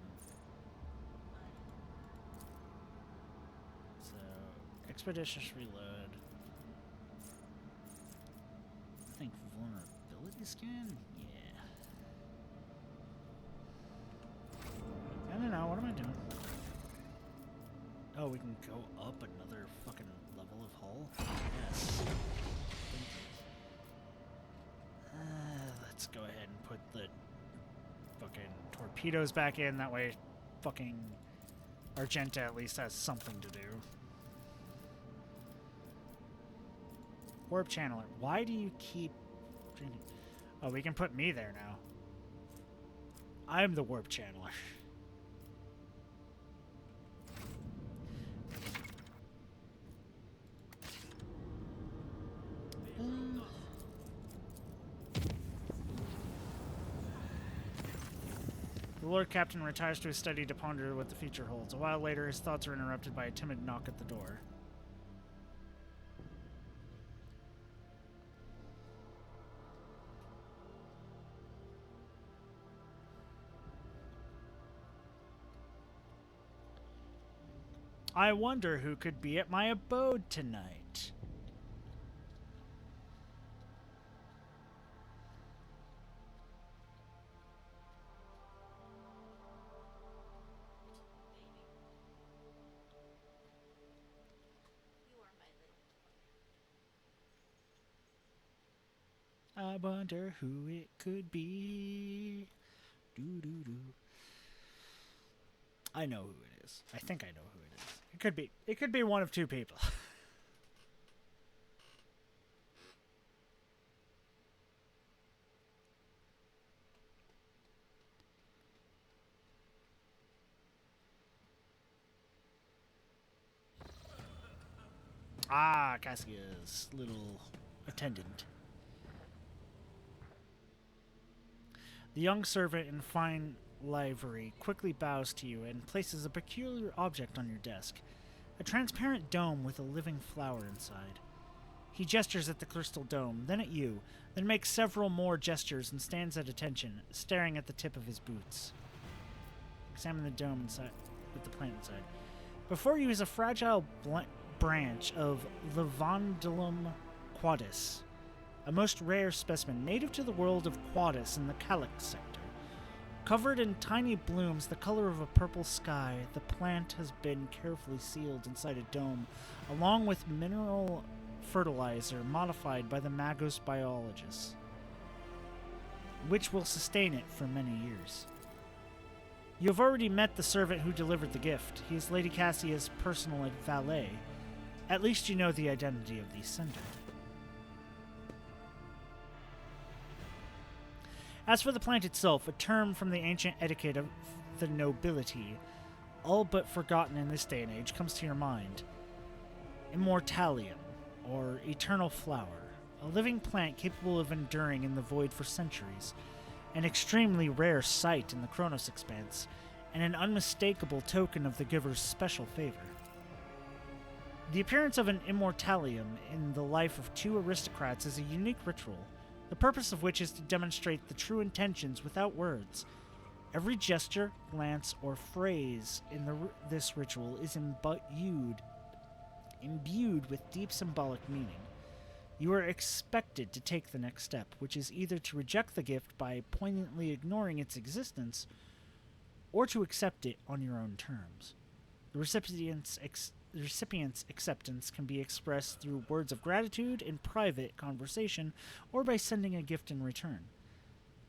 So, expeditious reload. I think vulnerability scan? Yeah. I don't know, what am I doing? Oh, we can go up another fucking level of hull? Yes. Let's go ahead and put the fucking torpedoes back in. That way fucking Argenta at least has something to do. Warp Channeler. Why do you keep... Oh, we can put me there now. I'm the Warp Channeler. The Lord Captain retires to his study to ponder what the future holds. A while later, his thoughts are interrupted by a timid knock at the door. I wonder who could be at my abode tonight. I wonder who it could be. Doo doo doo. I know who it is. I think I know who it is. It could be. It could be one of two people. Ah, Cassia's little attendant. The young servant in fine livery quickly bows to you and places a peculiar object on your desk. A transparent dome with a living flower inside. He gestures at the crystal dome, then at you, then makes several more gestures and stands at attention, staring at the tip of his boots. Examine the dome inside with the plant inside. Before you is a fragile branch of Levandulum quadus, a most rare specimen native to the world of Quadus in the Calyx sector. Covered in tiny blooms the color of a purple sky, the plant has been carefully sealed inside a dome, along with mineral fertilizer modified by the Magos biologists, which will sustain it for many years. You have already met the servant who delivered the gift. He is Lady Cassia's personal valet. At least you know the identity of the sender. As for the plant itself, a term from the ancient etiquette of the nobility, all but forgotten in this day and age, comes to your mind. Immortalium, or eternal flower, a living plant capable of enduring in the void for centuries, an extremely rare sight in the Chronos expanse, and an unmistakable token of the giver's special favor. The appearance of an immortalium in the life of two aristocrats is a unique ritual, the purpose of which is to demonstrate the true intentions without words. Every gesture, glance, or phrase in this ritual is imbued with deep symbolic meaning. You are expected to take the next step, which is either to reject the gift by poignantly ignoring its existence, or to accept it on your own terms. The recipient's acceptance can be expressed through words of gratitude in private conversation or by sending a gift in return.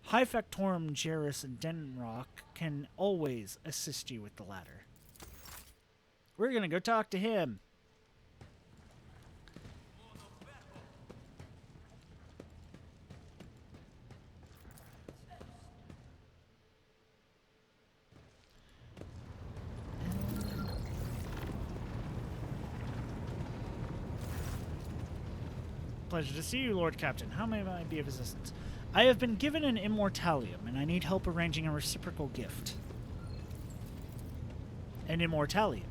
High Factorum Jairus Denrock can always assist you with the latter. We're going to go talk to him. Pleasure to see you, Lord Captain. How may I be of assistance? I have been given an immortalium, and I need help arranging a reciprocal gift. An immortalium?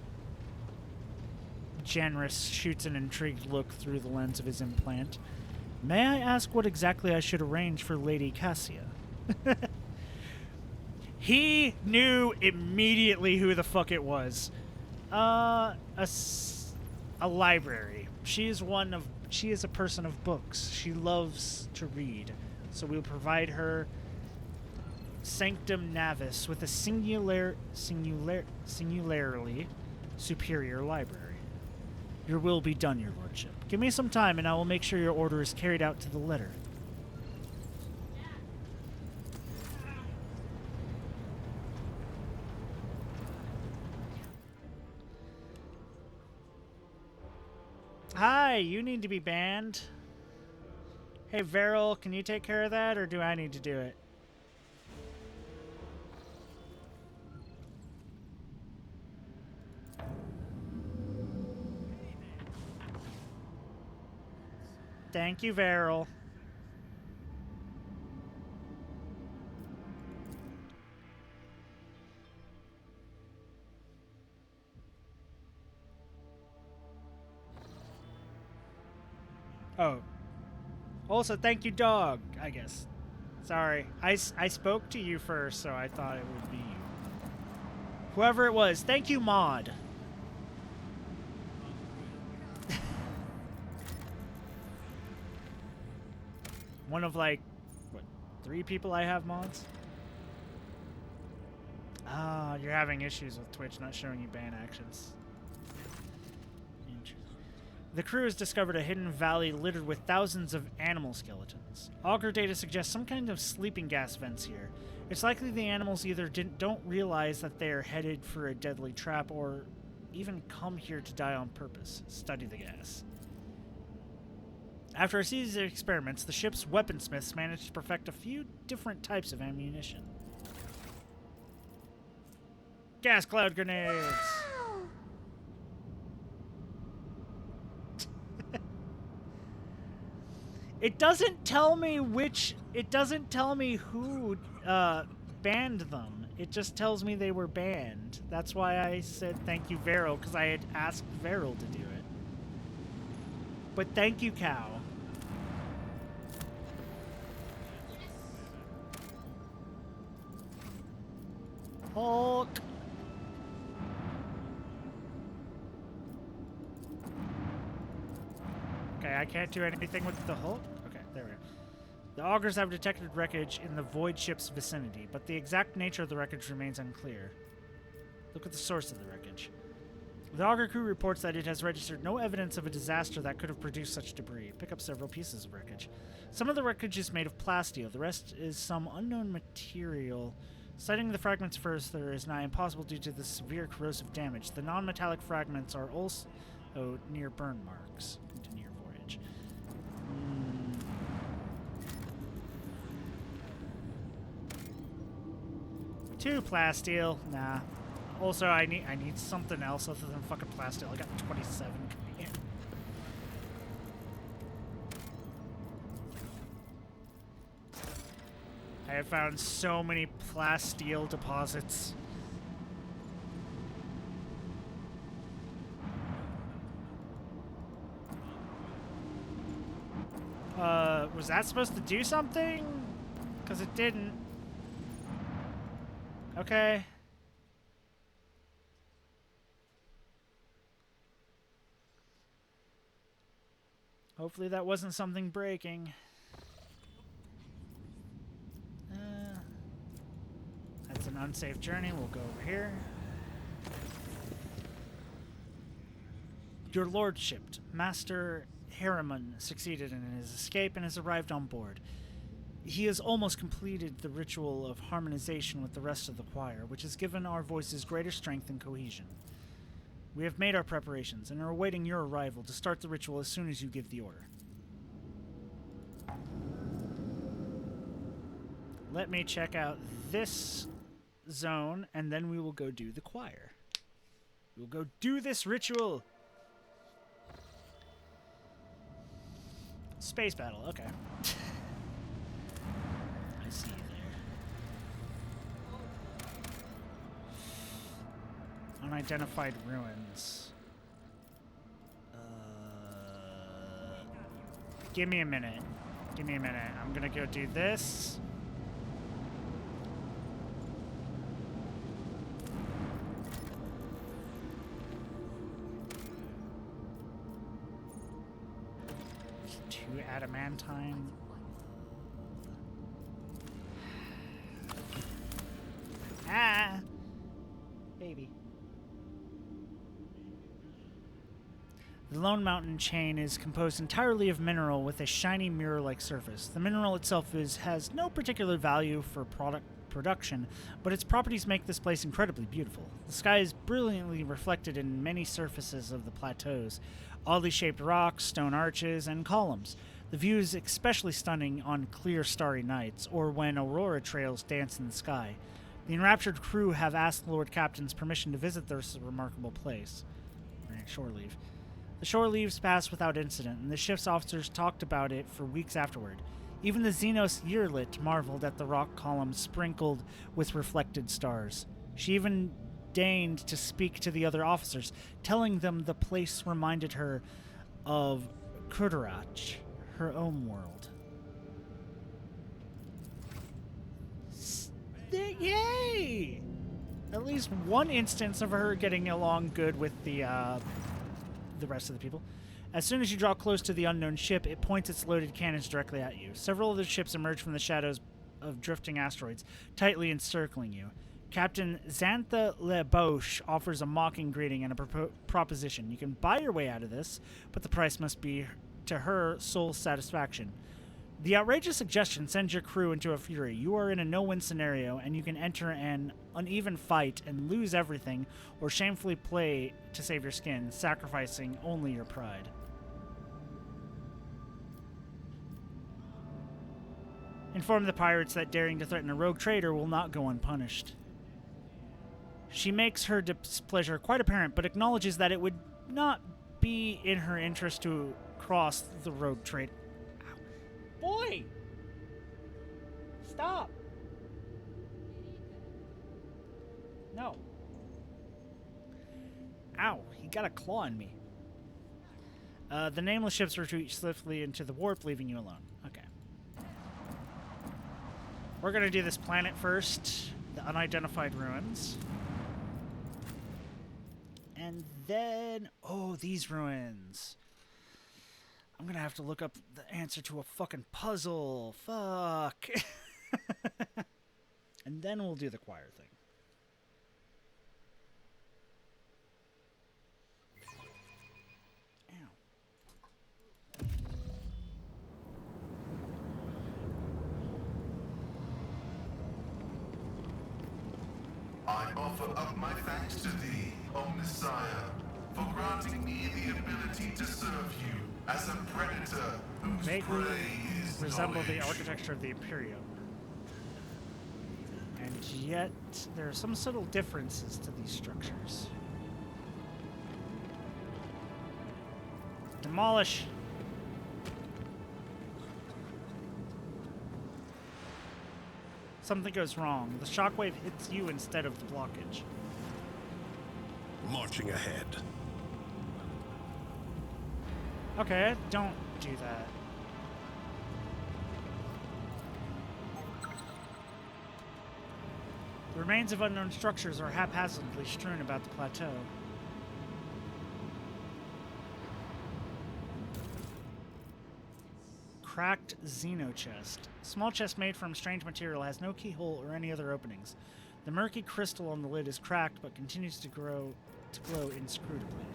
Janris shoots an intrigued look through the lens of his implant. May I ask what exactly I should arrange for Lady Cassia? He knew immediately who the fuck it was. A library. She is a person of books. She loves to read. So we'll provide her Sanctum Navis with a singularly superior library. Your will be done, your lordship. Give me some time and I will make sure your order is carried out to the letter. Hi, you need to be banned. Hey, Veril, can you take care of that, or do I need to do it? Thank you, Veril. Oh. Also, thank you, dog, I guess. Sorry. I spoke to you first, so I thought it would be you. Whoever it was, thank you, Mod. One of, like, what, 3 people I have mods? Ah, you're having issues with Twitch not showing you ban actions. The crew has discovered a hidden valley littered with thousands of animal skeletons. Augur data suggests some kind of sleeping gas vents here. It's likely the animals either don't realize that they are headed for a deadly trap or even come here to die on purpose. Study the gas. After a series of experiments, the ship's weaponsmiths managed to perfect a few different types of ammunition. Gas cloud grenades! It doesn't tell me which... It doesn't tell me who banned them. It just tells me they were banned. That's why I said thank you, Veril, because I had asked Veril to do it. But thank you, Cow. Hulk! Okay, I can't do anything with the Hulk? Okay, there we go. The augurs have detected wreckage in the void ship's vicinity, but the exact nature of the wreckage remains unclear. Look at the source of the wreckage. The augur crew reports that it has registered no evidence of a disaster that could have produced such debris. Pick up several pieces of wreckage. Some of the wreckage is made of plasteel, the rest is some unknown material. Studying the fragments further is nigh impossible due to the severe corrosive damage. The non-metallic fragments are also near burn marks. Continue your voyage. Two plasteel. Nah. Also, I need something else other than fucking plasteel. I got 27 coming in. I have found so many plasteel deposits. Was that supposed to do something? Because it didn't. Okay. Hopefully that wasn't something breaking. That's an unsafe journey. We'll go over here. Your lordship, Master Harriman, succeeded in his escape and has arrived on board. He has almost completed the ritual of harmonization with the rest of the choir, which has given our voices greater strength and cohesion. We have made our preparations and are awaiting your arrival to start the ritual as soon as you give the order. Let me check out this zone, and then we will go do the choir. We'll go do this ritual. Space battle, okay. I see you there. Unidentified ruins. Give me a minute. Give me a minute. I'm gonna go do this. Two adamantine. Ah! Baby. The Lone Mountain chain is composed entirely of mineral with a shiny mirror-like surface. The mineral itself has no particular value for production, but its properties make this place incredibly beautiful. The sky is brilliantly reflected in many surfaces of the plateaus, oddly shaped rocks, stone arches, and columns. The view is especially stunning on clear, starry nights, or when aurora trails dance in the sky. The enraptured crew have asked Lord Captain's permission to visit this remarkable place. Shore leave. The shore leaves passed without incident, and the ship's officers talked about it for weeks afterward. Even the Xenos Yearlit marveled at the rock columns sprinkled with reflected stars. She even deigned to speak to the other officers, telling them the place reminded her of Kurdarach, her own world. Yay! At least one instance of her getting along good with the rest of the people. As soon as you draw close to the unknown ship, it points its loaded cannons directly at you. Several other ships emerge from the shadows of drifting asteroids, tightly encircling you. Captain Xantha Le Boche offers a mocking greeting and a proposition. You can buy your way out of this, but the price must be to her sole satisfaction. The outrageous suggestion sends your crew into a fury. You are in a no-win scenario, and you can enter an uneven fight and lose everything, or shamefully play to save your skin, sacrificing only your pride. Inform the pirates that daring to threaten a rogue trader will not go unpunished. She makes her displeasure quite apparent, but acknowledges that it would not be in her interest to cross the rogue trader. Boy! Stop! No. Ow, he got a claw in me. The nameless ships retreat swiftly into the warp, leaving you alone. Okay. We're gonna do this planet first. The unidentified ruins. And then... oh, these ruins. I'm gonna have to look up the answer to a fucking puzzle. Fuck. And then we'll do the choir thing. I offer up my thanks to thee, O Messiah, for granting me the ability to serve you as a predator whose Vaguely prey is resemble knowledge. the architecture of the Imperium. And yet, there are some subtle differences to these structures. Demolish! Something goes wrong. The shockwave hits you instead of the blockage. Marching ahead. Okay, don't do that. The remains of unknown structures are haphazardly strewn about the plateau. Cracked Xeno chest. Small chest made from strange material has no keyhole or any other openings. The murky crystal on the lid is cracked but continues to glow inscrutably.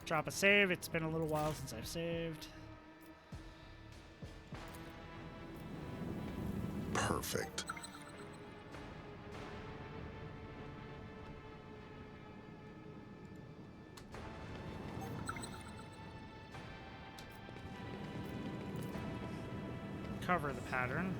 Drop a save. It's been a little while since I've saved. Perfect. Cover the pattern.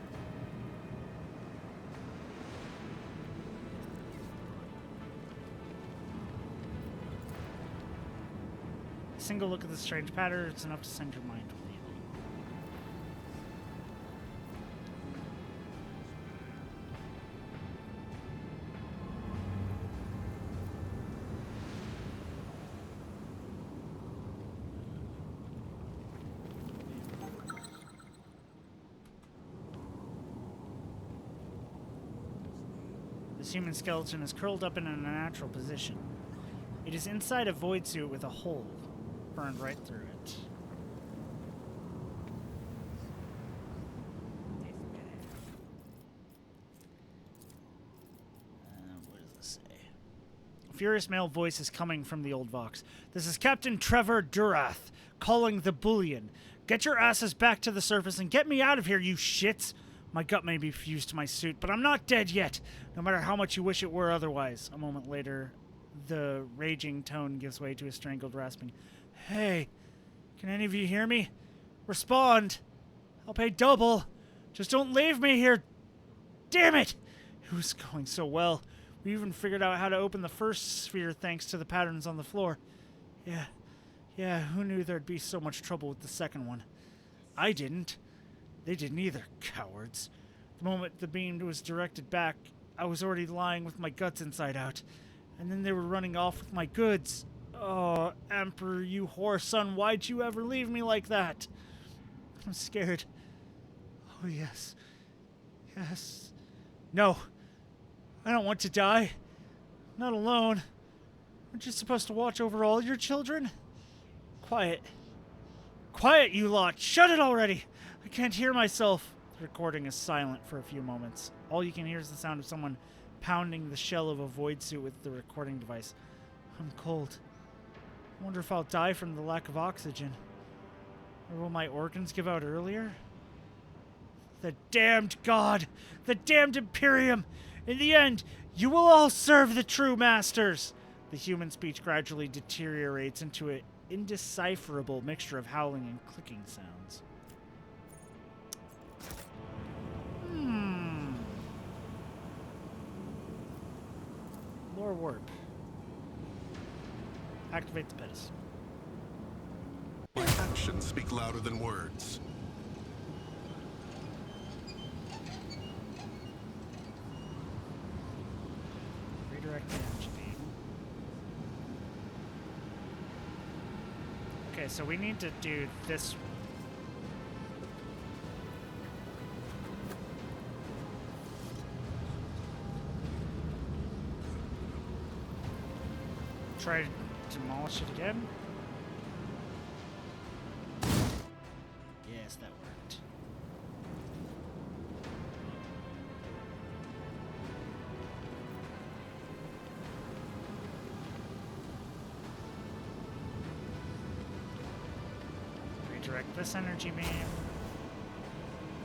A single look at this strange pattern is enough to send your mind reeling. This human skeleton is curled up in an unnatural position. It is inside a void suit with a hole burned right through it. What does this say? furious male voice is coming from the old Vox. This is Captain Trevor Durath, calling the bullion. Get your asses back to the surface and get me out of here, you shits! My gut may be fused to my suit, but I'm not dead yet, no matter how much you wish it were otherwise. A moment later, the raging tone gives way to a strangled rasping. Hey, can any of you hear me? Respond! I'll pay double! Just don't leave me here! Damn it! It was going so well. We even figured out how to open the first sphere thanks to the patterns on the floor. Yeah, who knew there'd be so much trouble with the second one? I didn't. They didn't either, cowards. The moment the beam was directed back, I was already lying with my guts inside out. And then they were running off with my goods. Oh, Emperor, you whore son, why'd you ever leave me like that? I'm scared. Oh, yes. Yes. No. I don't want to die. Not alone. Aren't you supposed to watch over all your children? Quiet. Quiet, you lot! Shut it already! I can't hear myself. The recording is silent for a few moments. All you can hear is the sound of someone pounding the shell of a void suit with the recording device. I'm cold. I wonder if I'll die from the lack of oxygen. Or will my organs give out earlier? The damned god! The damned Imperium! In the end, you will all serve the true masters! The human speech gradually deteriorates into an indecipherable mixture of howling and clicking sounds. Lore warp. Activate the pedestal. My actions speak louder than words. Redirect the energy beam. Okay, so we need to do this. Try to demolish it again. Yes, that worked. Redirect this energy beam.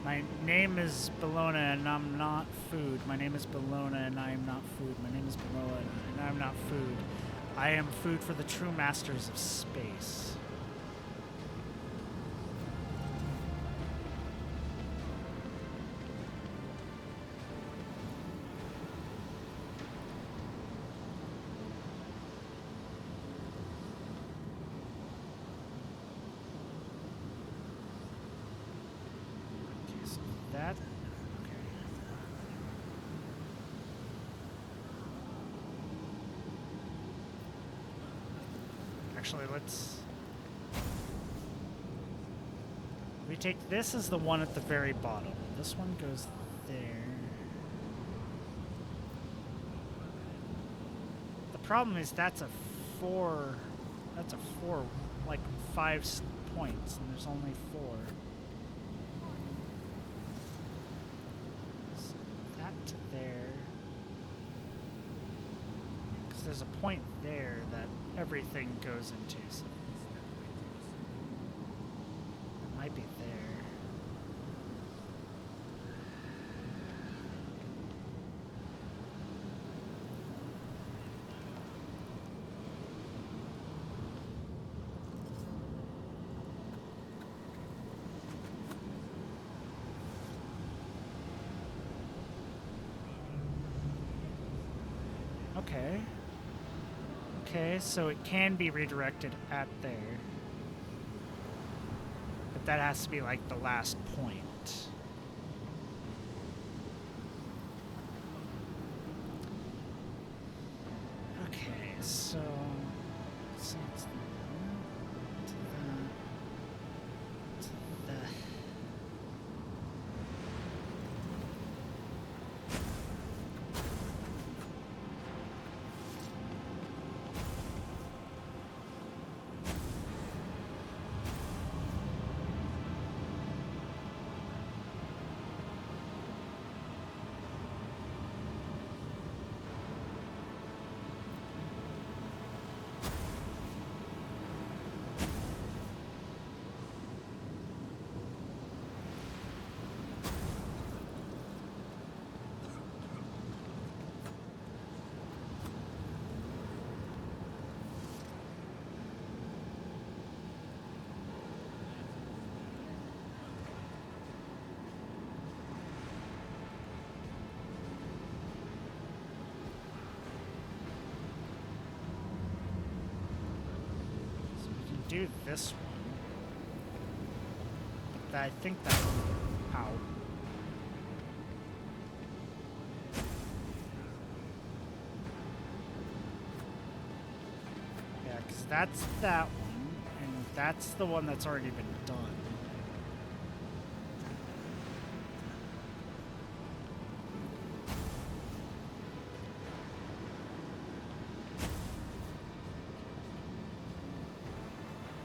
My name is Bologna and I'm not food. My name is Bologna and I am not food. My name is Bologna and I am not food. I am food for the true masters of space. Okay, so that. Actually, we take this as the one at the very bottom. This one goes there. The problem is that's a four, like 5 points, and there's only 4. So that to there. Because there's a point there that everything goes into, so it might be there. Okay. Okay, so it can be redirected at there. But that has to be like the last point. Okay, so it's to that. do this one. But I think that's... Ow. Yeah, because that's that one, and that's the one that's already been done.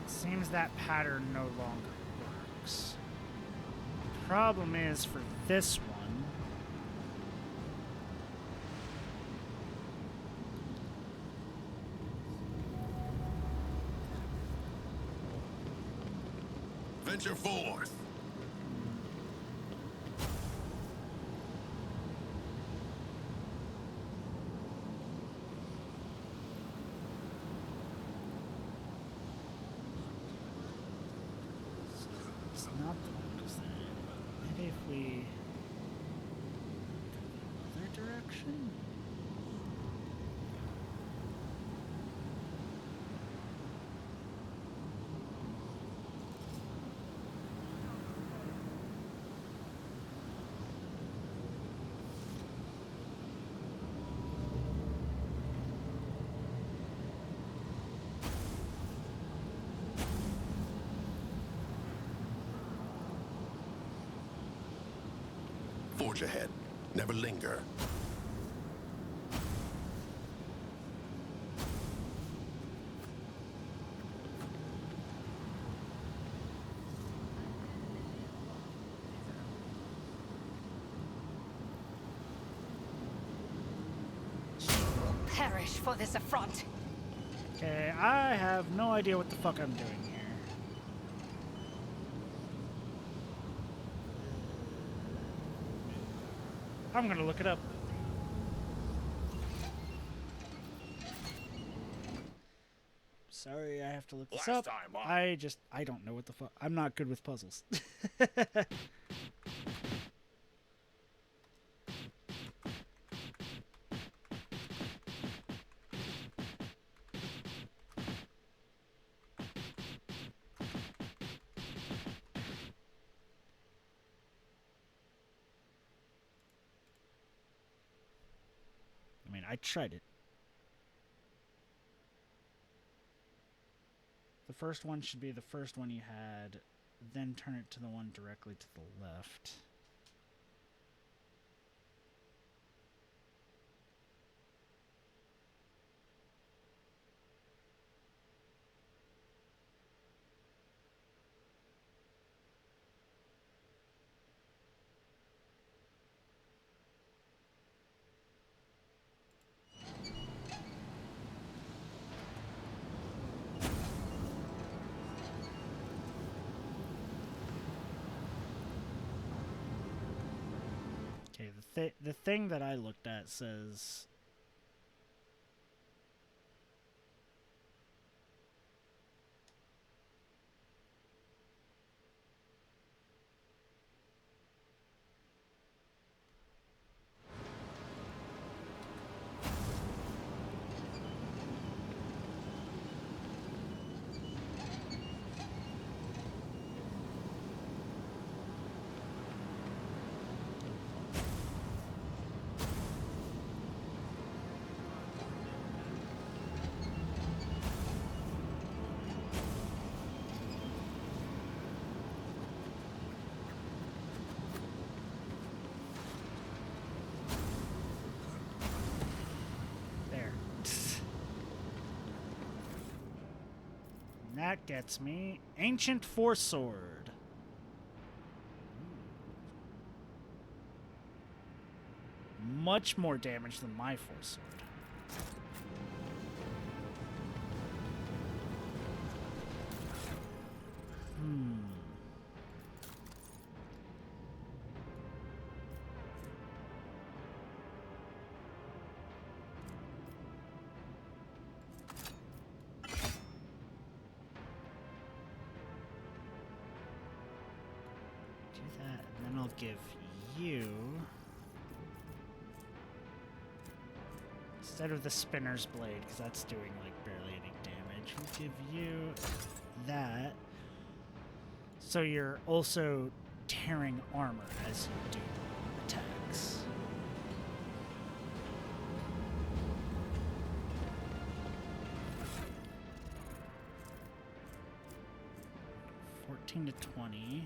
Seems that pattern no longer works. Problem is, for this one, Venture forth. it's not the one, because maybe if we go the other direction? Forge ahead. Never linger. Perish for this affront. Okay, I have no idea what the fuck I'm doing here. I'm gonna look it up. Sorry, I have to look this up. I don't know what the fuck. I'm not good with puzzles. I mean, I tried it. The first one should be the first one you had, then turn it to the one directly to the left. Okay, the thing that I looked at says that gets me Ancient Force Sword. Much more damage than my Force Sword. And then I'll give you, instead of the spinner's blade, because that's doing like barely any damage, we'll give you that. So you're also tearing armor as you do attacks. $14 to $20.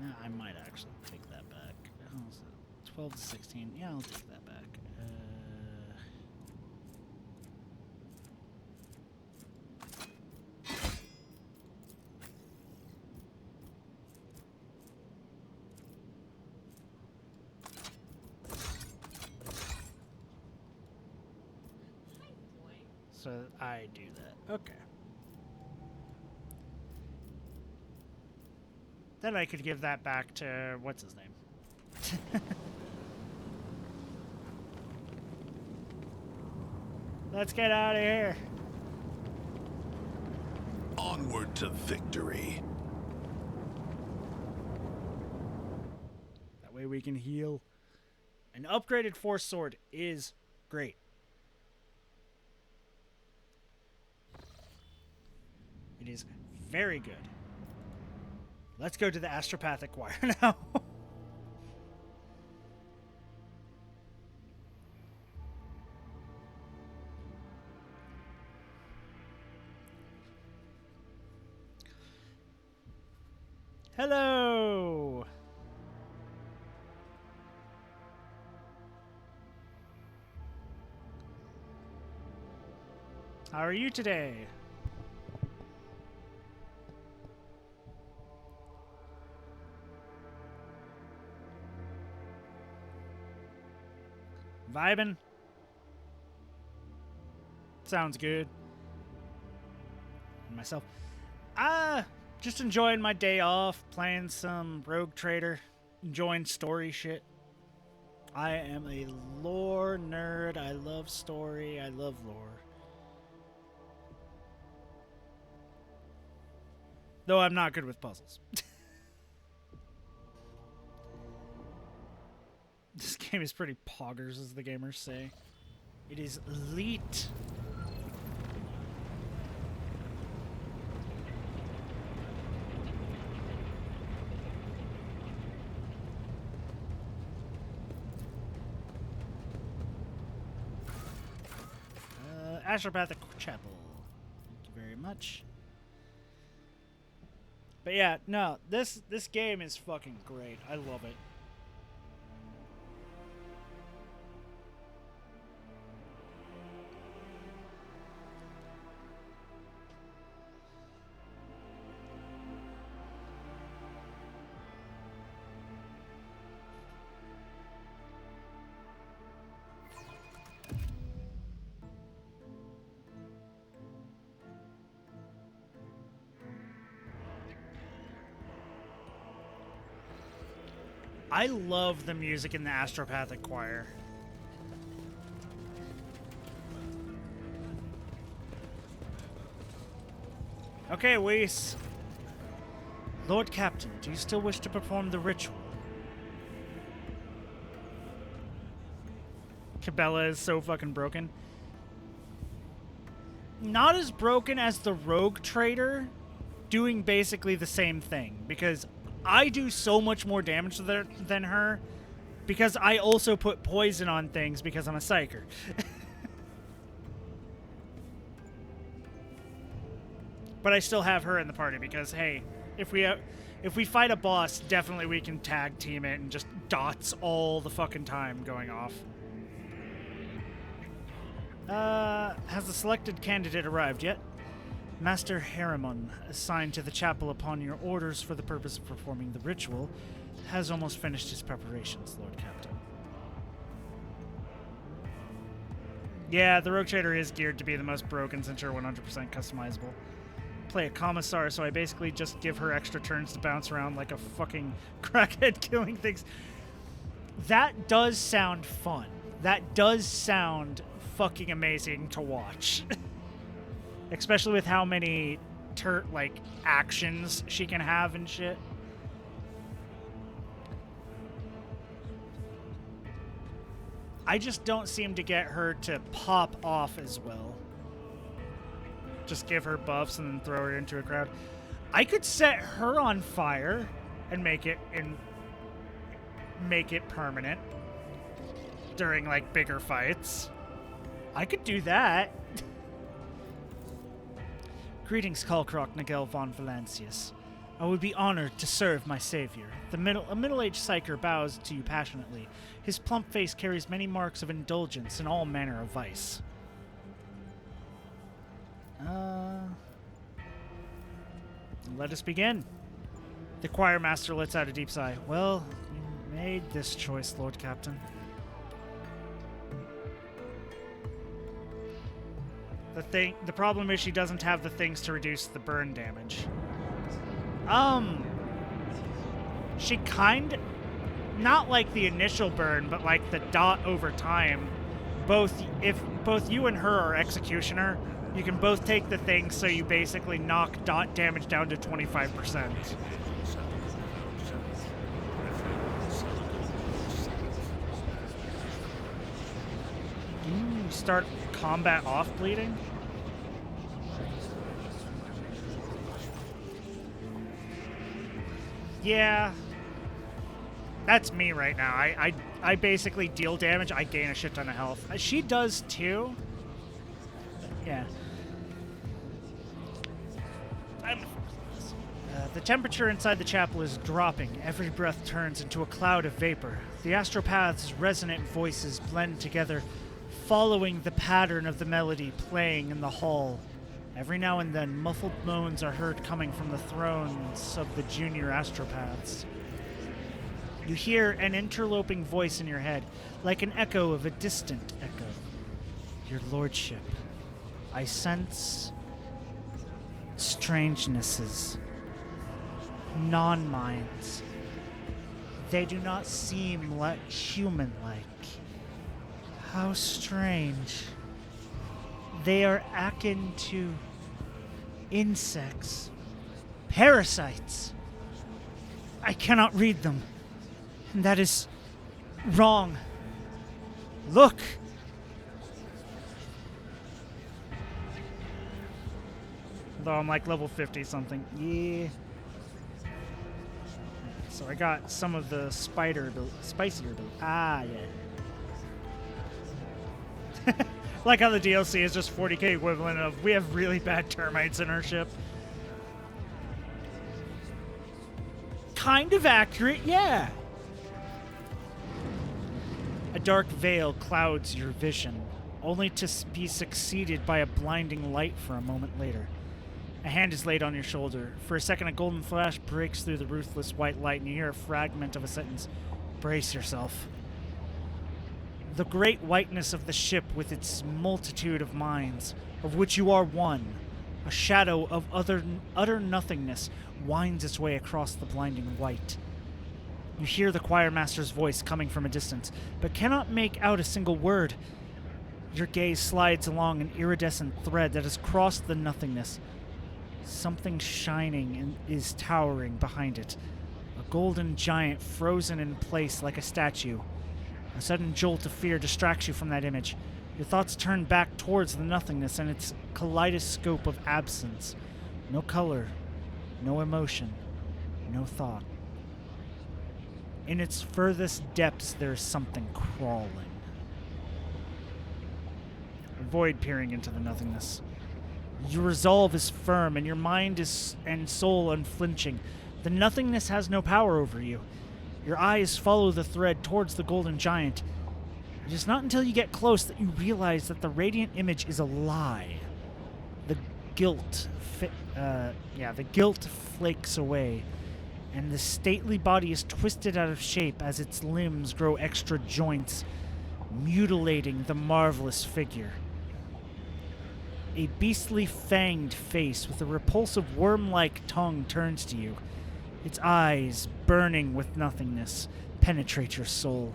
No, I might actually take that back. How is it? 12 to 16. Yeah, I'll take that back. So I do that. Okay. Then I could give that back to what's his name? Let's get out of here. Onward to victory. That way we can heal. An upgraded force sword is great. It is very good. Let's go to the astropathic wire now. Hello. How are you today? Vibing? Sounds good. And myself. Just enjoying my day off, playing some Rogue Trader, enjoying story shit. I am a lore nerd. I love story. I love lore. Though I'm not good with puzzles. This game is pretty poggers, as the gamers say. It is elite. Astropathic Chapel. Thank you very much. But yeah, no, this game is fucking great. I love it. I love the music in the Astropathic Choir. Okay, Weiss. Lord Captain, do you still wish to perform the ritual? Cabela is so fucking broken. Not as broken as the Rogue Trader, doing basically the same thing, because I do so much more damage than her, because I also put poison on things because I'm a psyker. But I still have her in the party because, hey, if we fight a boss, definitely we can tag team it and just dots all the fucking time going off. Has the selected candidate arrived yet? Master Harriman, assigned to the chapel upon your orders for the purpose of performing the ritual, has almost finished his preparations, Lord Captain. Yeah, the Rogue Trader is geared to be the most broken since you're 100% customizable. Play a commissar, so I basically just give her extra turns to bounce around like a fucking crackhead killing things. That does sound fun. That does sound fucking amazing to watch. Especially with how many actions she can have and shit. I just don't seem to get her to pop off as well. just give her buffs and then throw her into a crowd. I could set her on fire and make it permanent during like bigger fights. I could do that. Greetings, Kalkrok Nagel von Valancius. I would be honored to serve my savior. A middle-aged psyker bows to you passionately. His plump face carries many marks of indulgence and all manner of vice. Let us begin. The choir master lets out a deep sigh. Well, you made this choice, Lord Captain. The problem is she doesn't have the things to reduce the burn damage. She not like the initial burn, but like the dot over time. If both you and her are Executioner, you can both take the thing, so you basically knock dot damage down to 25%. Start combat off bleeding? Yeah. That's me right now. I basically deal damage, I gain a shit ton of health. She does too. Yeah. The temperature inside the chapel is dropping. Every breath turns into a cloud of vapor. The astropath's resonant voices blend together, following the pattern of the melody playing in the hall. Every now and then, muffled moans are heard coming from the thrones of the junior astropaths. You hear an interloping voice in your head, like an echo of a distant echo. Your lordship, I sense strangenesses, non-minds. They do not seem like human-like. How strange. They are akin to insects, parasites. I cannot read them. And that is wrong. Look. Though I'm like level 50 something. Yeah. So I got some of the spicier ability. Ah, yeah. Like how the DLC is just 40k equivalent of we have really bad termites in our ship. Kind of accurate, yeah. A dark veil clouds your vision, only to be succeeded by a blinding light for a moment later. A hand is laid on your shoulder. For a second, a golden flash breaks through the ruthless white light, and you hear a fragment of a sentence. Brace yourself. The great whiteness of the ship with its multitude of minds, of which you are one, a shadow of utter nothingness, winds its way across the blinding white. You hear the choir master's voice coming from a distance, but cannot make out a single word. Your gaze slides along an iridescent thread that has crossed the nothingness. Something shining is towering behind it, a golden giant frozen in place like a statue. A sudden jolt of fear distracts you from that image. Your thoughts turn back towards the nothingness and its kaleidoscope of absence. No color, no emotion, no thought. In its furthest depths, there is something crawling. A void peering into the nothingness. Your resolve is firm, and your mind and soul unflinching. The nothingness has no power over you. Your eyes follow the thread towards the golden giant. It is not until you get close that you realize that the radiant image is a lie. The guilt flakes away, and the stately body is twisted out of shape as its limbs grow extra joints, mutilating the marvelous figure. A beastly fanged face with a repulsive worm-like tongue turns to you. Its eyes, burning with nothingness, penetrate your soul.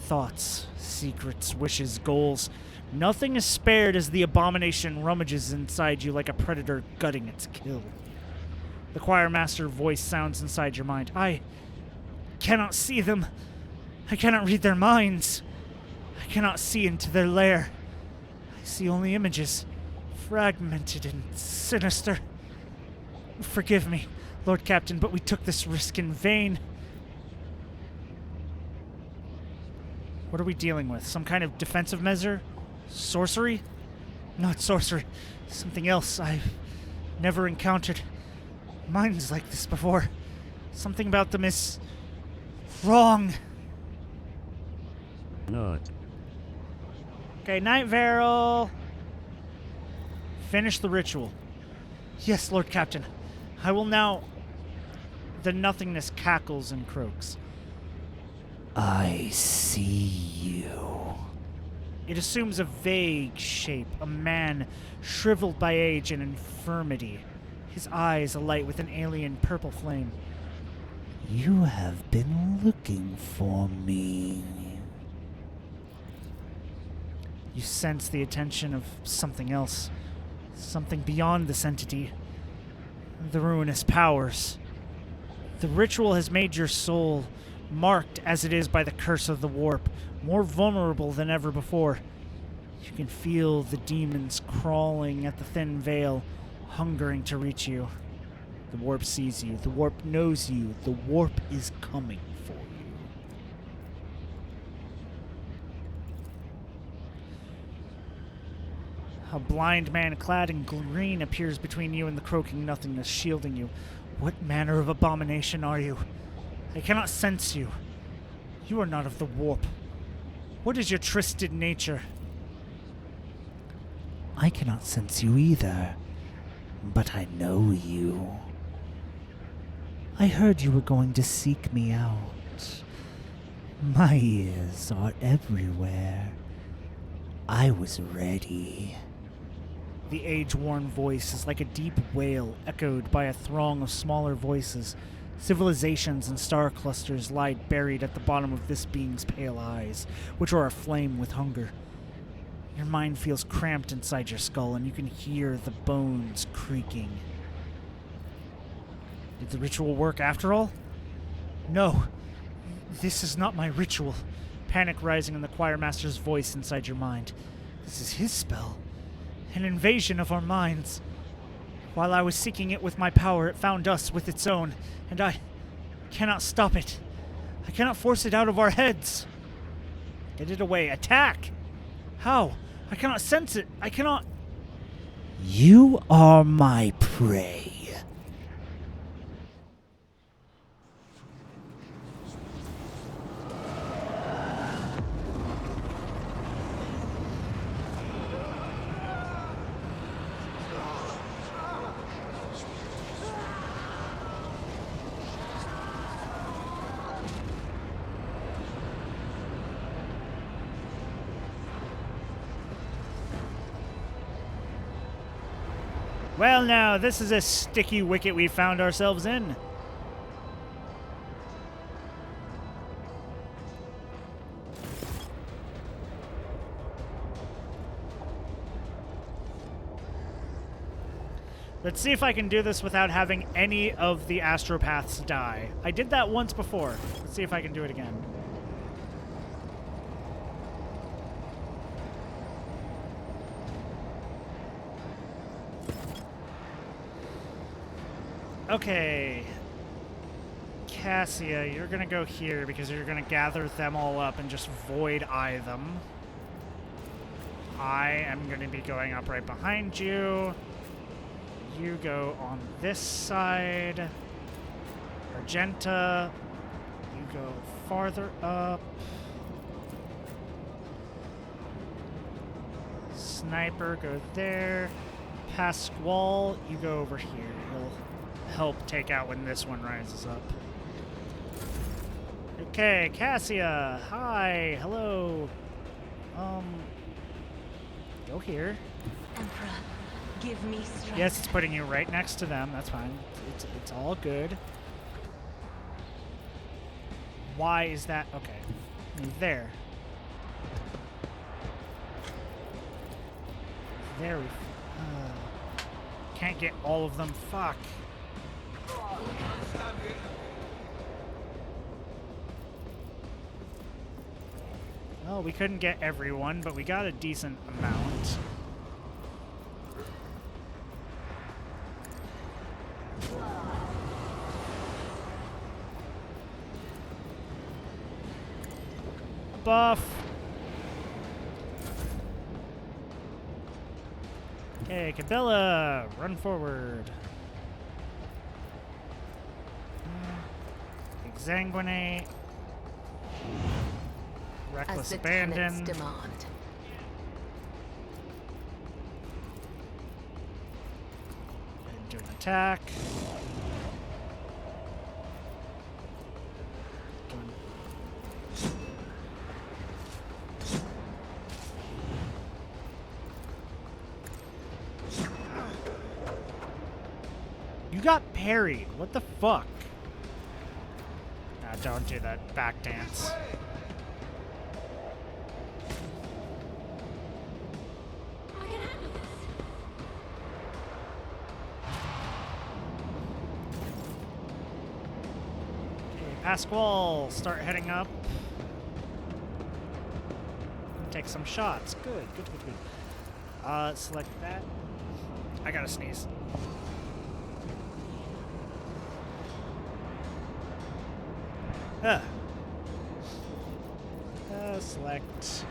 Thoughts, secrets, wishes, goals. Nothing is spared as the abomination rummages inside you like a predator gutting its kill. The choir master voice sounds inside your mind. I cannot see them. I cannot read their minds. I cannot see into their lair. I see only images. fragmented and sinister. Forgive me, Lord Captain, but we took this risk in vain. What are we dealing with? Some kind of defensive measure? Sorcery? Not sorcery. Something else I've never encountered mines like this before. Something about them is wrong. Not. Okay, Night Varel. Finish the ritual. Yes, Lord Captain. I will now... The nothingness cackles and croaks. I see you. It assumes a vague shape, a man shriveled by age and infirmity, his eyes alight with an alien purple flame. You have been looking for me. You sense the attention of something else, something beyond this entity, the ruinous powers. The ritual has made your soul, marked as it is by the curse of the warp, more vulnerable than ever before. You can feel the demons crawling at the thin veil, hungering to reach you. The warp sees you. The warp knows you. The warp is coming for you. A blind man clad in green appears between you and the croaking nothingness, shielding you. What manner of abomination are you? I cannot sense you. You are not of the warp. What is your twisted nature? I cannot sense you either, but I know you. I heard you were going to seek me out. My ears are everywhere. I was ready. The age-worn voice is like a deep wail echoed by a throng of smaller voices. Civilizations and star clusters lie buried at the bottom of this being's pale eyes, which are aflame with hunger. Your mind feels cramped inside your skull, and you can hear the bones creaking. Did the ritual work after all? No. This is not my ritual. Panic rising in the choir master's voice inside your mind. This is his spell. An invasion of our minds. While I was seeking it with my power, it found us with its own, and I cannot stop it. I cannot force it out of our heads. Get it away. Attack! How? I cannot sense it. I cannot... You are my prey. Well, now, this is a sticky wicket we found ourselves in. Let's see if I can do this without having any of the astropaths die. I did that once before. Let's see if I can do it again. Okay. Cassia, you're gonna go here because you're gonna gather them all up and just void eye them. I am gonna be going up right behind you. You go on this side. Argenta, you go farther up. Sniper, go there. Pasquale, you go over here. He'll help take out when this one rises up. Okay, Cassia, hi, hello. Go here. Emperor, give me strength. Yes, it's putting you right next to them. That's fine. It's all good. Why is that? Okay. Move there. There we... can't get all of them. Fuck. Well, we couldn't get everyone, but we got a decent amount. buff. Okay, Cabela, run forward. Exsanguinate. Reckless As the abandon. tenants demand. And do an attack. You got parried. What the fuck? Nah, don't do that back dance. Okay, Pasquale, start heading up. Take some shots. Good, good, good, good. Select that. I gotta sneeze. Select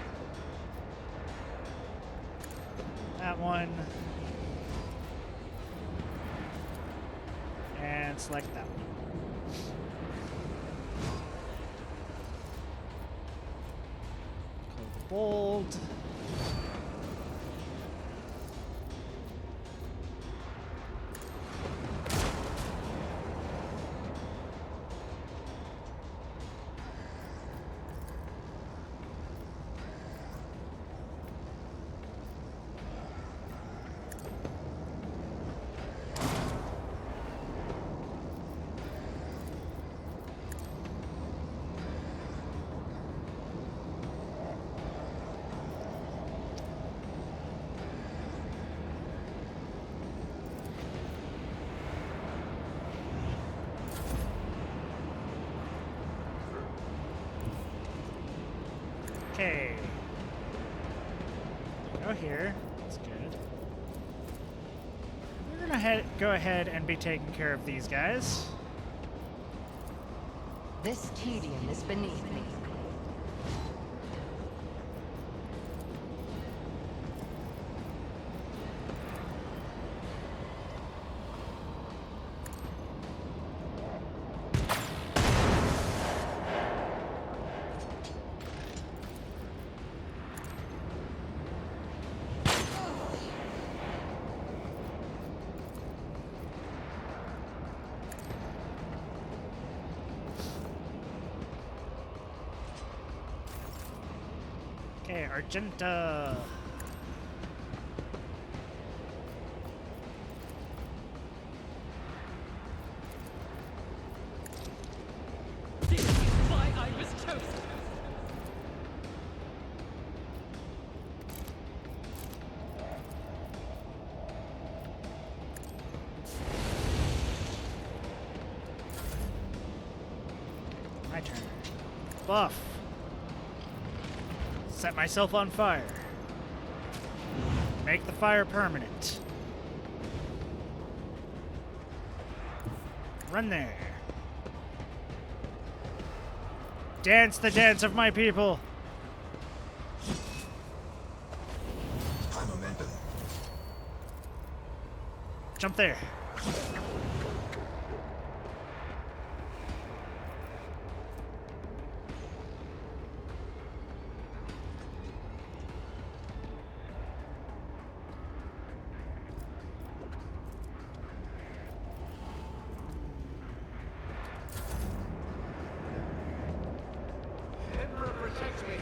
that one. And select that one. Close the bold. Okay. Go here. That's good. We're gonna go ahead and be taking care of these guys. This tedium is beneath me. Okay, Argenta. This is why I was chosen. My turn. Buff. Set myself on fire. Make the fire permanent. Run there. Dance the dance of my people. High momentum. Jump there. Emperor, protect me!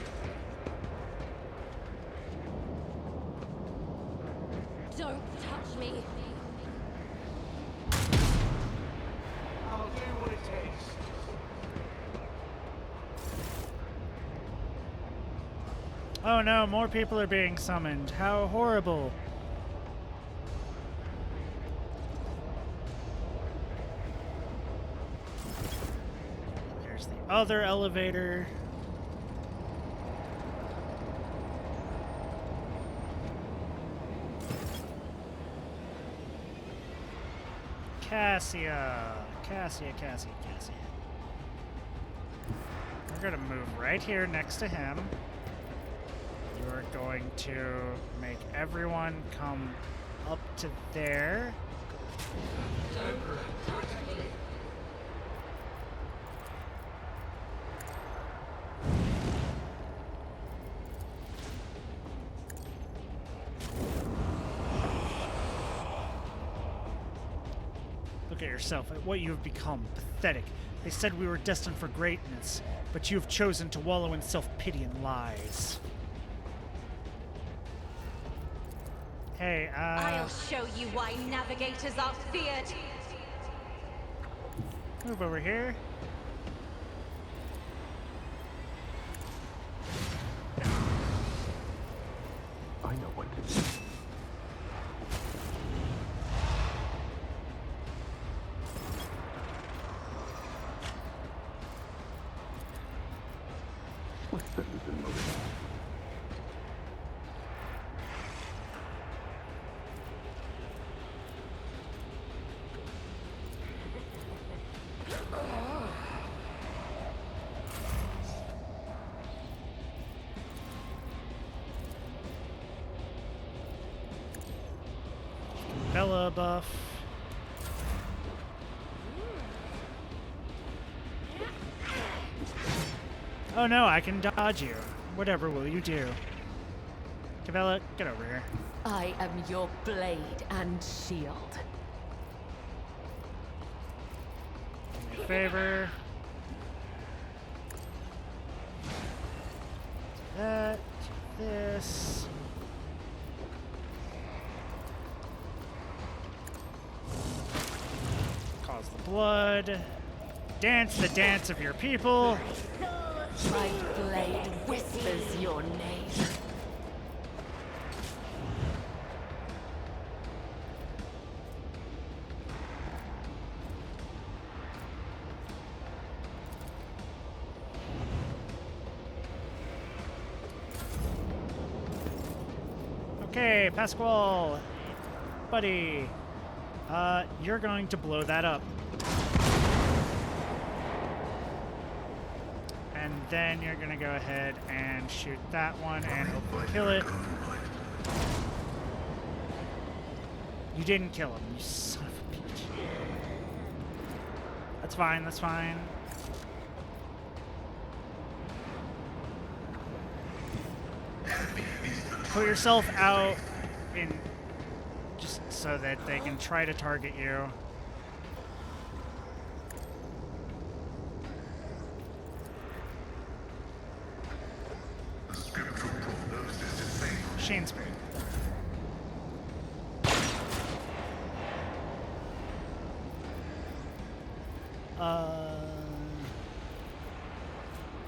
Don't touch me. I'll do what it takes. Oh no, more people are being summoned. How horrible. There's the other elevator. Cassia. We're gonna move right here next to him. You are going to make everyone come up to there. Look at yourself, at what you have become. Pathetic. They said we were destined for greatness, but you have chosen to wallow in self-pity and lies. Hey, I'll show you why navigators are feared. Move over here. I know what to do. Let's set this in motion. Bella buff. Oh no, I can dodge you. Whatever will you do? Cabela, get over here. I am your blade and shield. Do me a favor. That, this. Cause the blood. Dance the dance of your people. My blade whispers your name. Okay, Pasquale, buddy, you're going to blow that up. And then you're gonna go ahead and shoot that one and hopefully kill it. You didn't kill him, you son of a bitch. That's fine, that's fine. Put yourself out in just so that they can try to target you. Shane's great.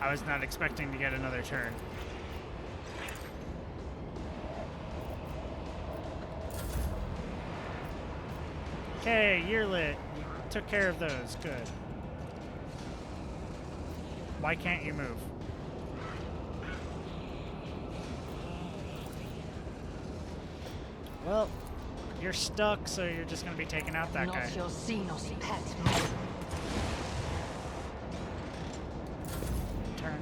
I was not expecting to get another turn. Okay, you're lit. You took care of those. Good. Why can't you move? Well, you're stuck, so you're just gonna be taking out that guy. Not your Xenos pet. Turn.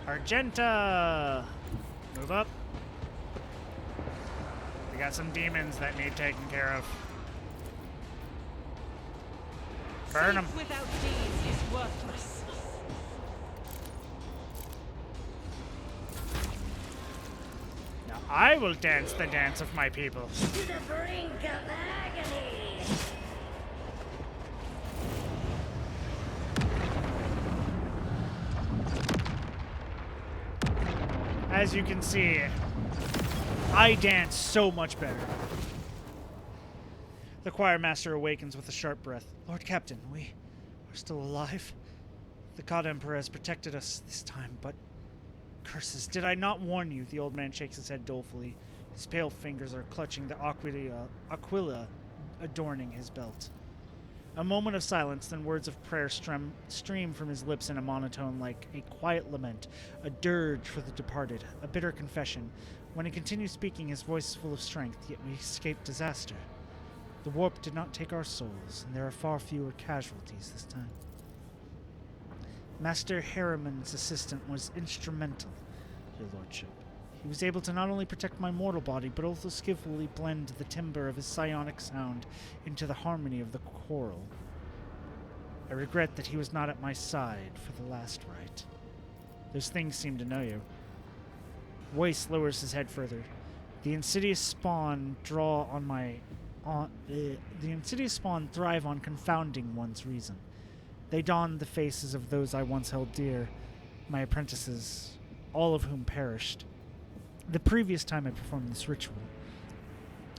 Argenta! Move up. We got some demons that need taken care of. Burn them. Without deeds is worthless. Now I will dance the dance of my people. To the brink of agony. As you can see, I dance so much better. The choir master awakens with a sharp breath. Lord Captain, we are still alive. The God Emperor has protected us this time, but curses, did I not warn you? The old man shakes his head dolefully. His pale fingers are clutching the aquila adorning his belt. A moment of silence, then words of prayer stream from his lips in a monotone like a quiet lament, a dirge for the departed, a bitter confession. When he continues speaking, his voice is full of strength, yet we escaped disaster. The warp did not take our souls, and there are far fewer casualties this time. Master Harriman's assistant was instrumental, Your Lordship. He was able to not only protect my mortal body, but also skillfully blend the timbre of his psionic sound into the harmony of the choral. I regret that he was not at my side for the last rite. Those things seem to know you. Weiss lowers his head further. The insidious spawn thrive on confounding one's reason. They don the faces of those I once held dear, my apprentices, all of whom perished the previous time I performed this ritual.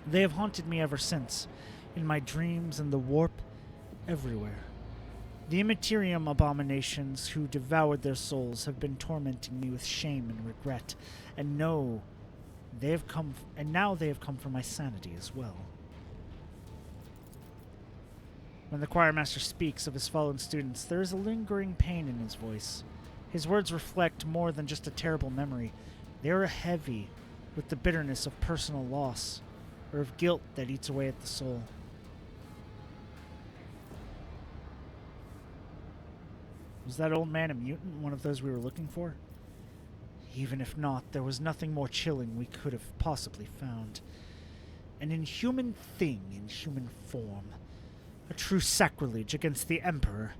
They have haunted me ever since, in my dreams and the warp, everywhere. The Immaterium abominations who devoured their souls have been tormenting me with shame and regret, and now they have come for my sanity as well. When the choir master speaks of his fallen students, there is a lingering pain in his voice. His words reflect more than just a terrible memory. They are heavy with the bitterness of personal loss, or of guilt that eats away at the soul. Was that old man a mutant, one of those we were looking for? Even if not, there was nothing more chilling we could have possibly found. An inhuman thing in human form. A true sacrilege against the Emperor.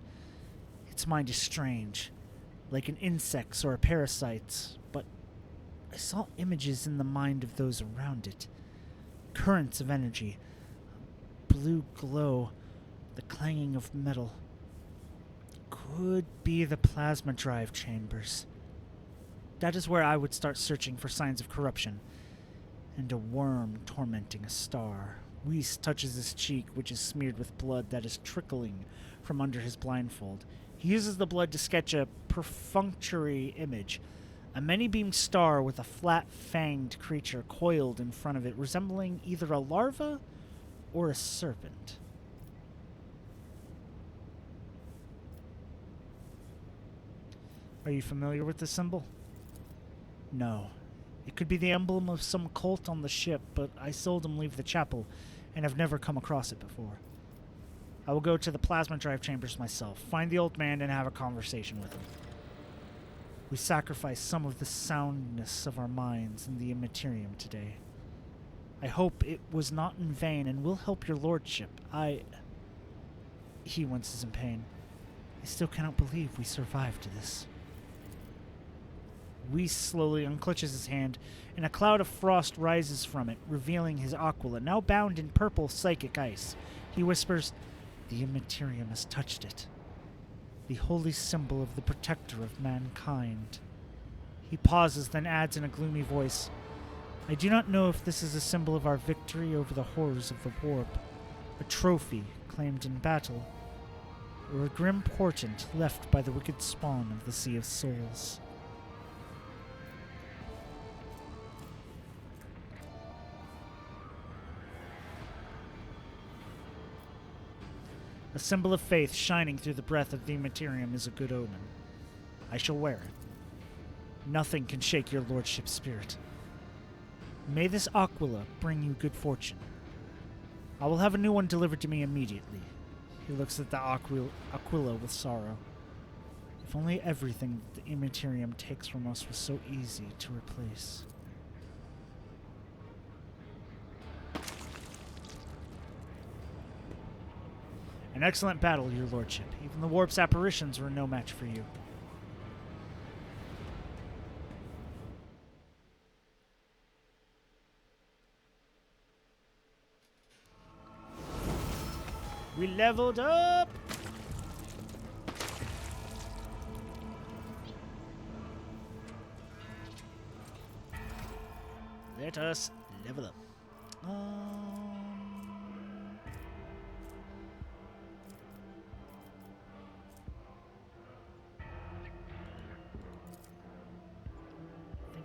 Its mind is strange, like an insect's or a parasite's, but I saw images in the mind of those around it. Currents of energy, a blue glow, the clanging of metal. Could be the plasma drive chambers. That is where I would start searching for signs of corruption. And a worm tormenting a star. Weiss touches his cheek, which is smeared with blood that is trickling from under his blindfold. He uses the blood to sketch a perfunctory image. A many-beamed star with a flat-fanged creature coiled in front of it, resembling either a larva or a serpent. Are you familiar with this symbol? No. It could be the emblem of some cult on the ship, but I seldom leave the chapel and have never come across it before. I will go to the plasma drive chambers myself, find the old man, and have a conversation with him. We sacrifice some of the soundness of our minds in the Immaterium today. I hope it was not in vain and will help your lordship. He winces in pain. I still cannot believe we survived this. Weiss slowly unclutches his hand, and a cloud of frost rises from it, revealing his Aquila, now bound in purple psychic ice. He whispers, "The Immaterium has touched it. The holy symbol of the protector of mankind." He pauses, then adds in a gloomy voice, "I do not know if this is a symbol of our victory over the horrors of the warp, a trophy claimed in battle, or a grim portent left by the wicked spawn of the Sea of Souls." A symbol of faith shining through the breath of the Immaterium is a good omen. I shall wear it. Nothing can shake your lordship's spirit. May this Aquila bring you good fortune. I will have a new one delivered to me immediately. He looks at the Aquila with sorrow. If only everything that the Immaterium takes from us was so easy to replace. An excellent battle, your lordship. Even the warp's apparitions were no match for you. We leveled up! Let us level up.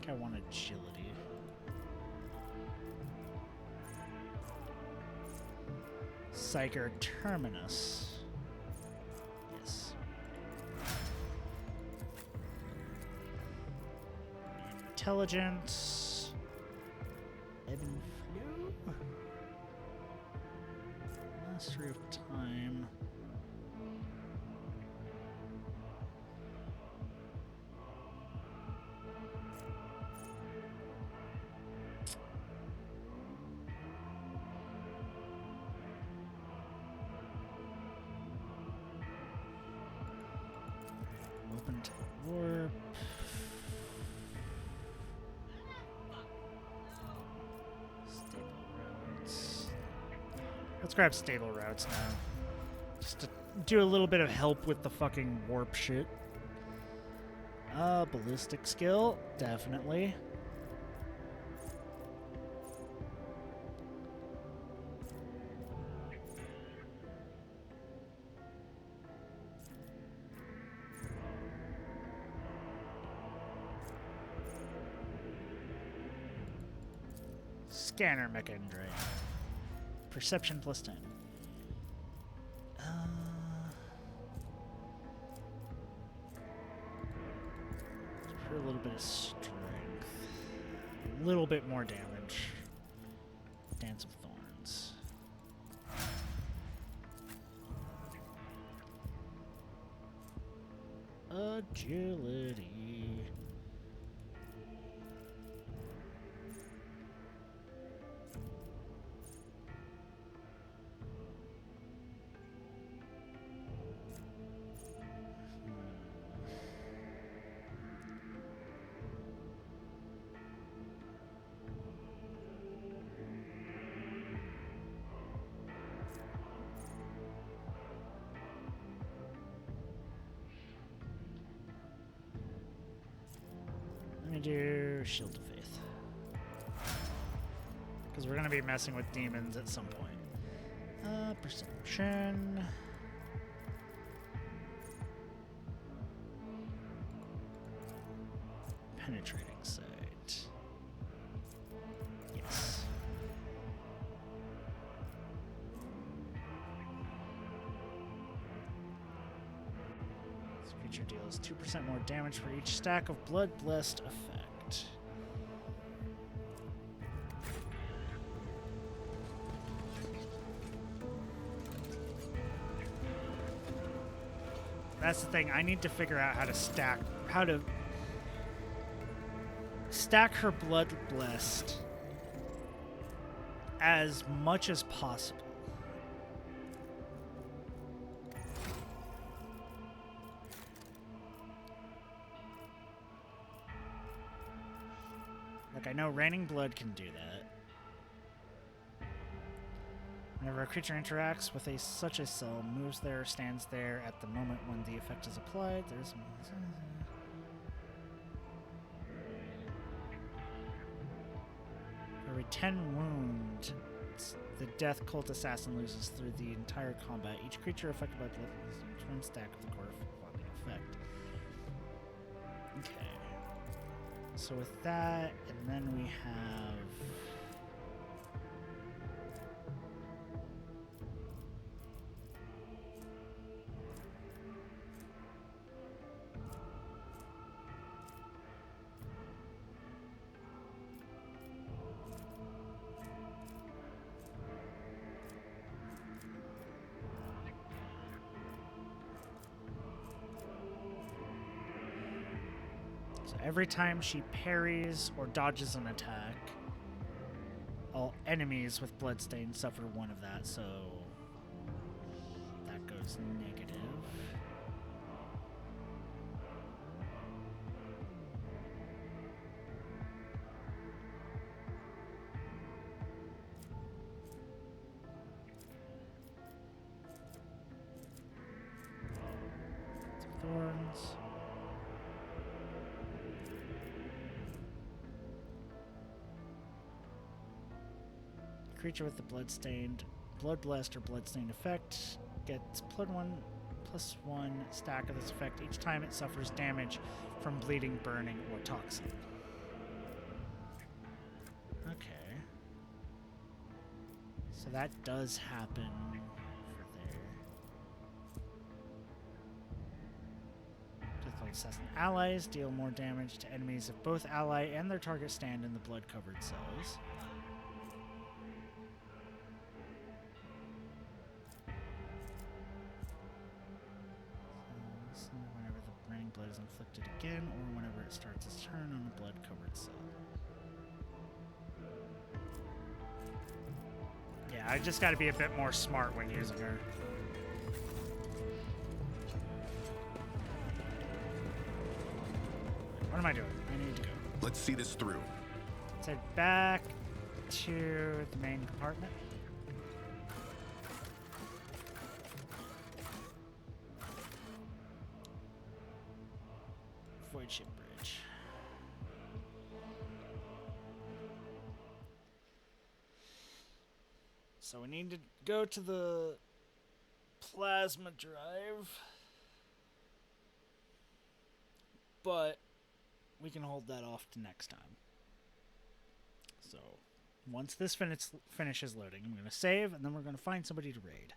I want agility. Psyker Terminus. Yes. Intelligence. Ebb and flow. Mastery of time. into warp. Stable routes. Let's grab stable routes now. Just to do a little bit of help with the fucking warp shit. Ballistic skill, definitely. Scanner mech android. Perception plus 10. For a little bit of strength. A little bit more damage. Dance of Thorns. Agility. Let me do Shield of Faith. Because we're going to be messing with demons at some point. Perception. Penetrating sight. Yes. This creature deals 2% more damage for each stack of Blood Blessed effect. That's the thing. I need to figure out how to stack her Blood Blessed as much as possible. Like, I know Raining Blood can do that. Whenever a creature interacts with such a cell, moves there or stands there at the moment when the effect is applied, there's... For every 10 wound, the Death Cult Assassin loses through the entire combat. Each creature affected by blood loses one stack of the corresponding effect. Okay. So with that, and then we have... Every time she parries or dodges an attack, all enemies with Bloodstain suffer one of that, so that goes negative. Thorns. Creature with the blood blessed or bloodstained effect gets +1/+1 stack of this effect each time it suffers damage from bleeding, burning, or toxin. Okay. So that does happen for there. Death Cult Assassin allies deal more damage to enemies if both ally and their target stand in the blood-covered cells. Whenever the raining blood is inflicted again, or whenever it starts its turn on a blood-covered cell. Yeah, I just gotta be a bit more smart when using her. am I doing? I need to go. Let's see this through. Let's head back to the main compartment. Void ship bridge. So we need to go to the plasma drive, but we can hold that off to next time. So once this finishes loading, I'm going to save, and then we're going to find somebody to raid.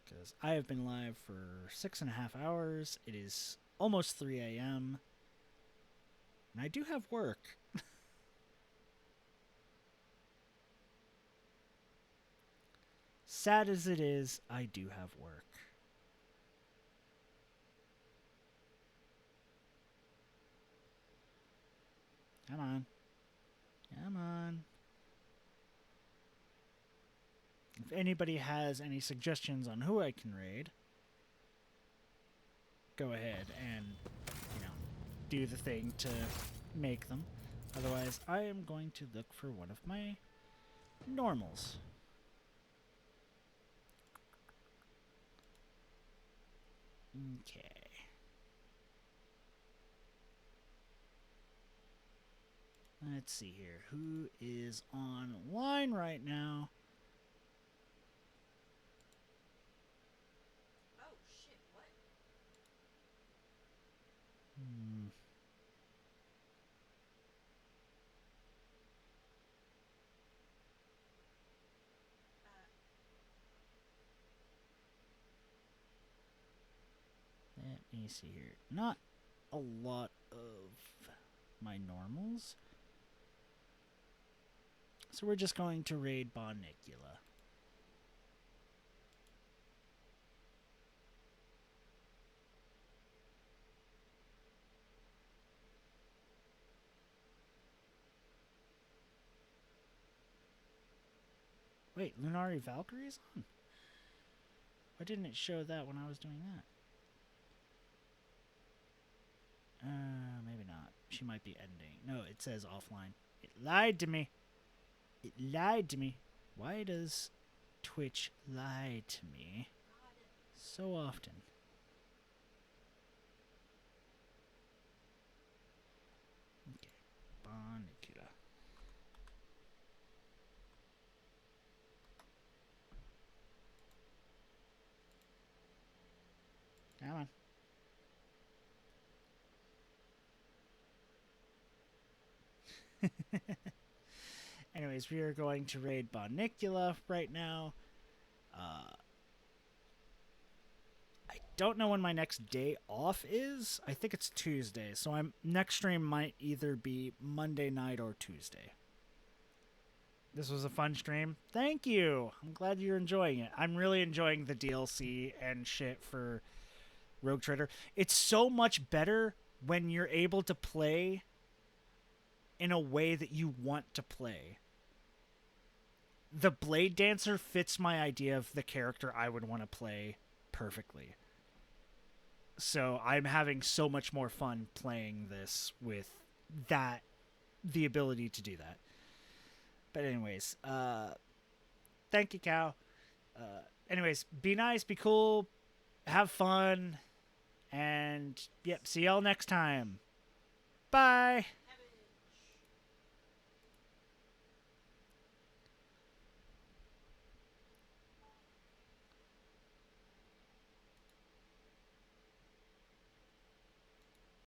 Because I have been live for 6.5 hours. It is almost 3 a.m. And I do have work. Sad as it is, I do have work. Come on. Come on. If anybody has any suggestions on who I can raid, go ahead and, do the thing to make them. Otherwise, I am going to look for one of my normals. Okay. Let's see here. Who is online right now? Oh shit, what? Let me see here. Not a lot of my normals. So we're just going to raid Bonicula. Wait, Lunari Valkyrie's on? Why didn't it show that when I was doing that? Maybe not. She might be ending. No, it says offline. It lied to me. It lied to me. Why does Twitch lie to me so often? Okay. Bonicula. Come on. Anyways, we are going to raid Bonicula right now. I don't know when my next day off is. I think it's Tuesday. So next stream might either be Monday night or Tuesday. This was a fun stream. Thank you. I'm glad you're enjoying it. I'm really enjoying the DLC and shit for Rogue Trader. It's so much better when you're able to play in a way that you want to play. The Blade Dancer fits my idea of the character I would want to play perfectly. So I'm having so much more fun playing this with the ability to do that. But anyways, thank you, Cow. Anyways, be nice, be cool, have fun, and yep, see y'all next time. Bye!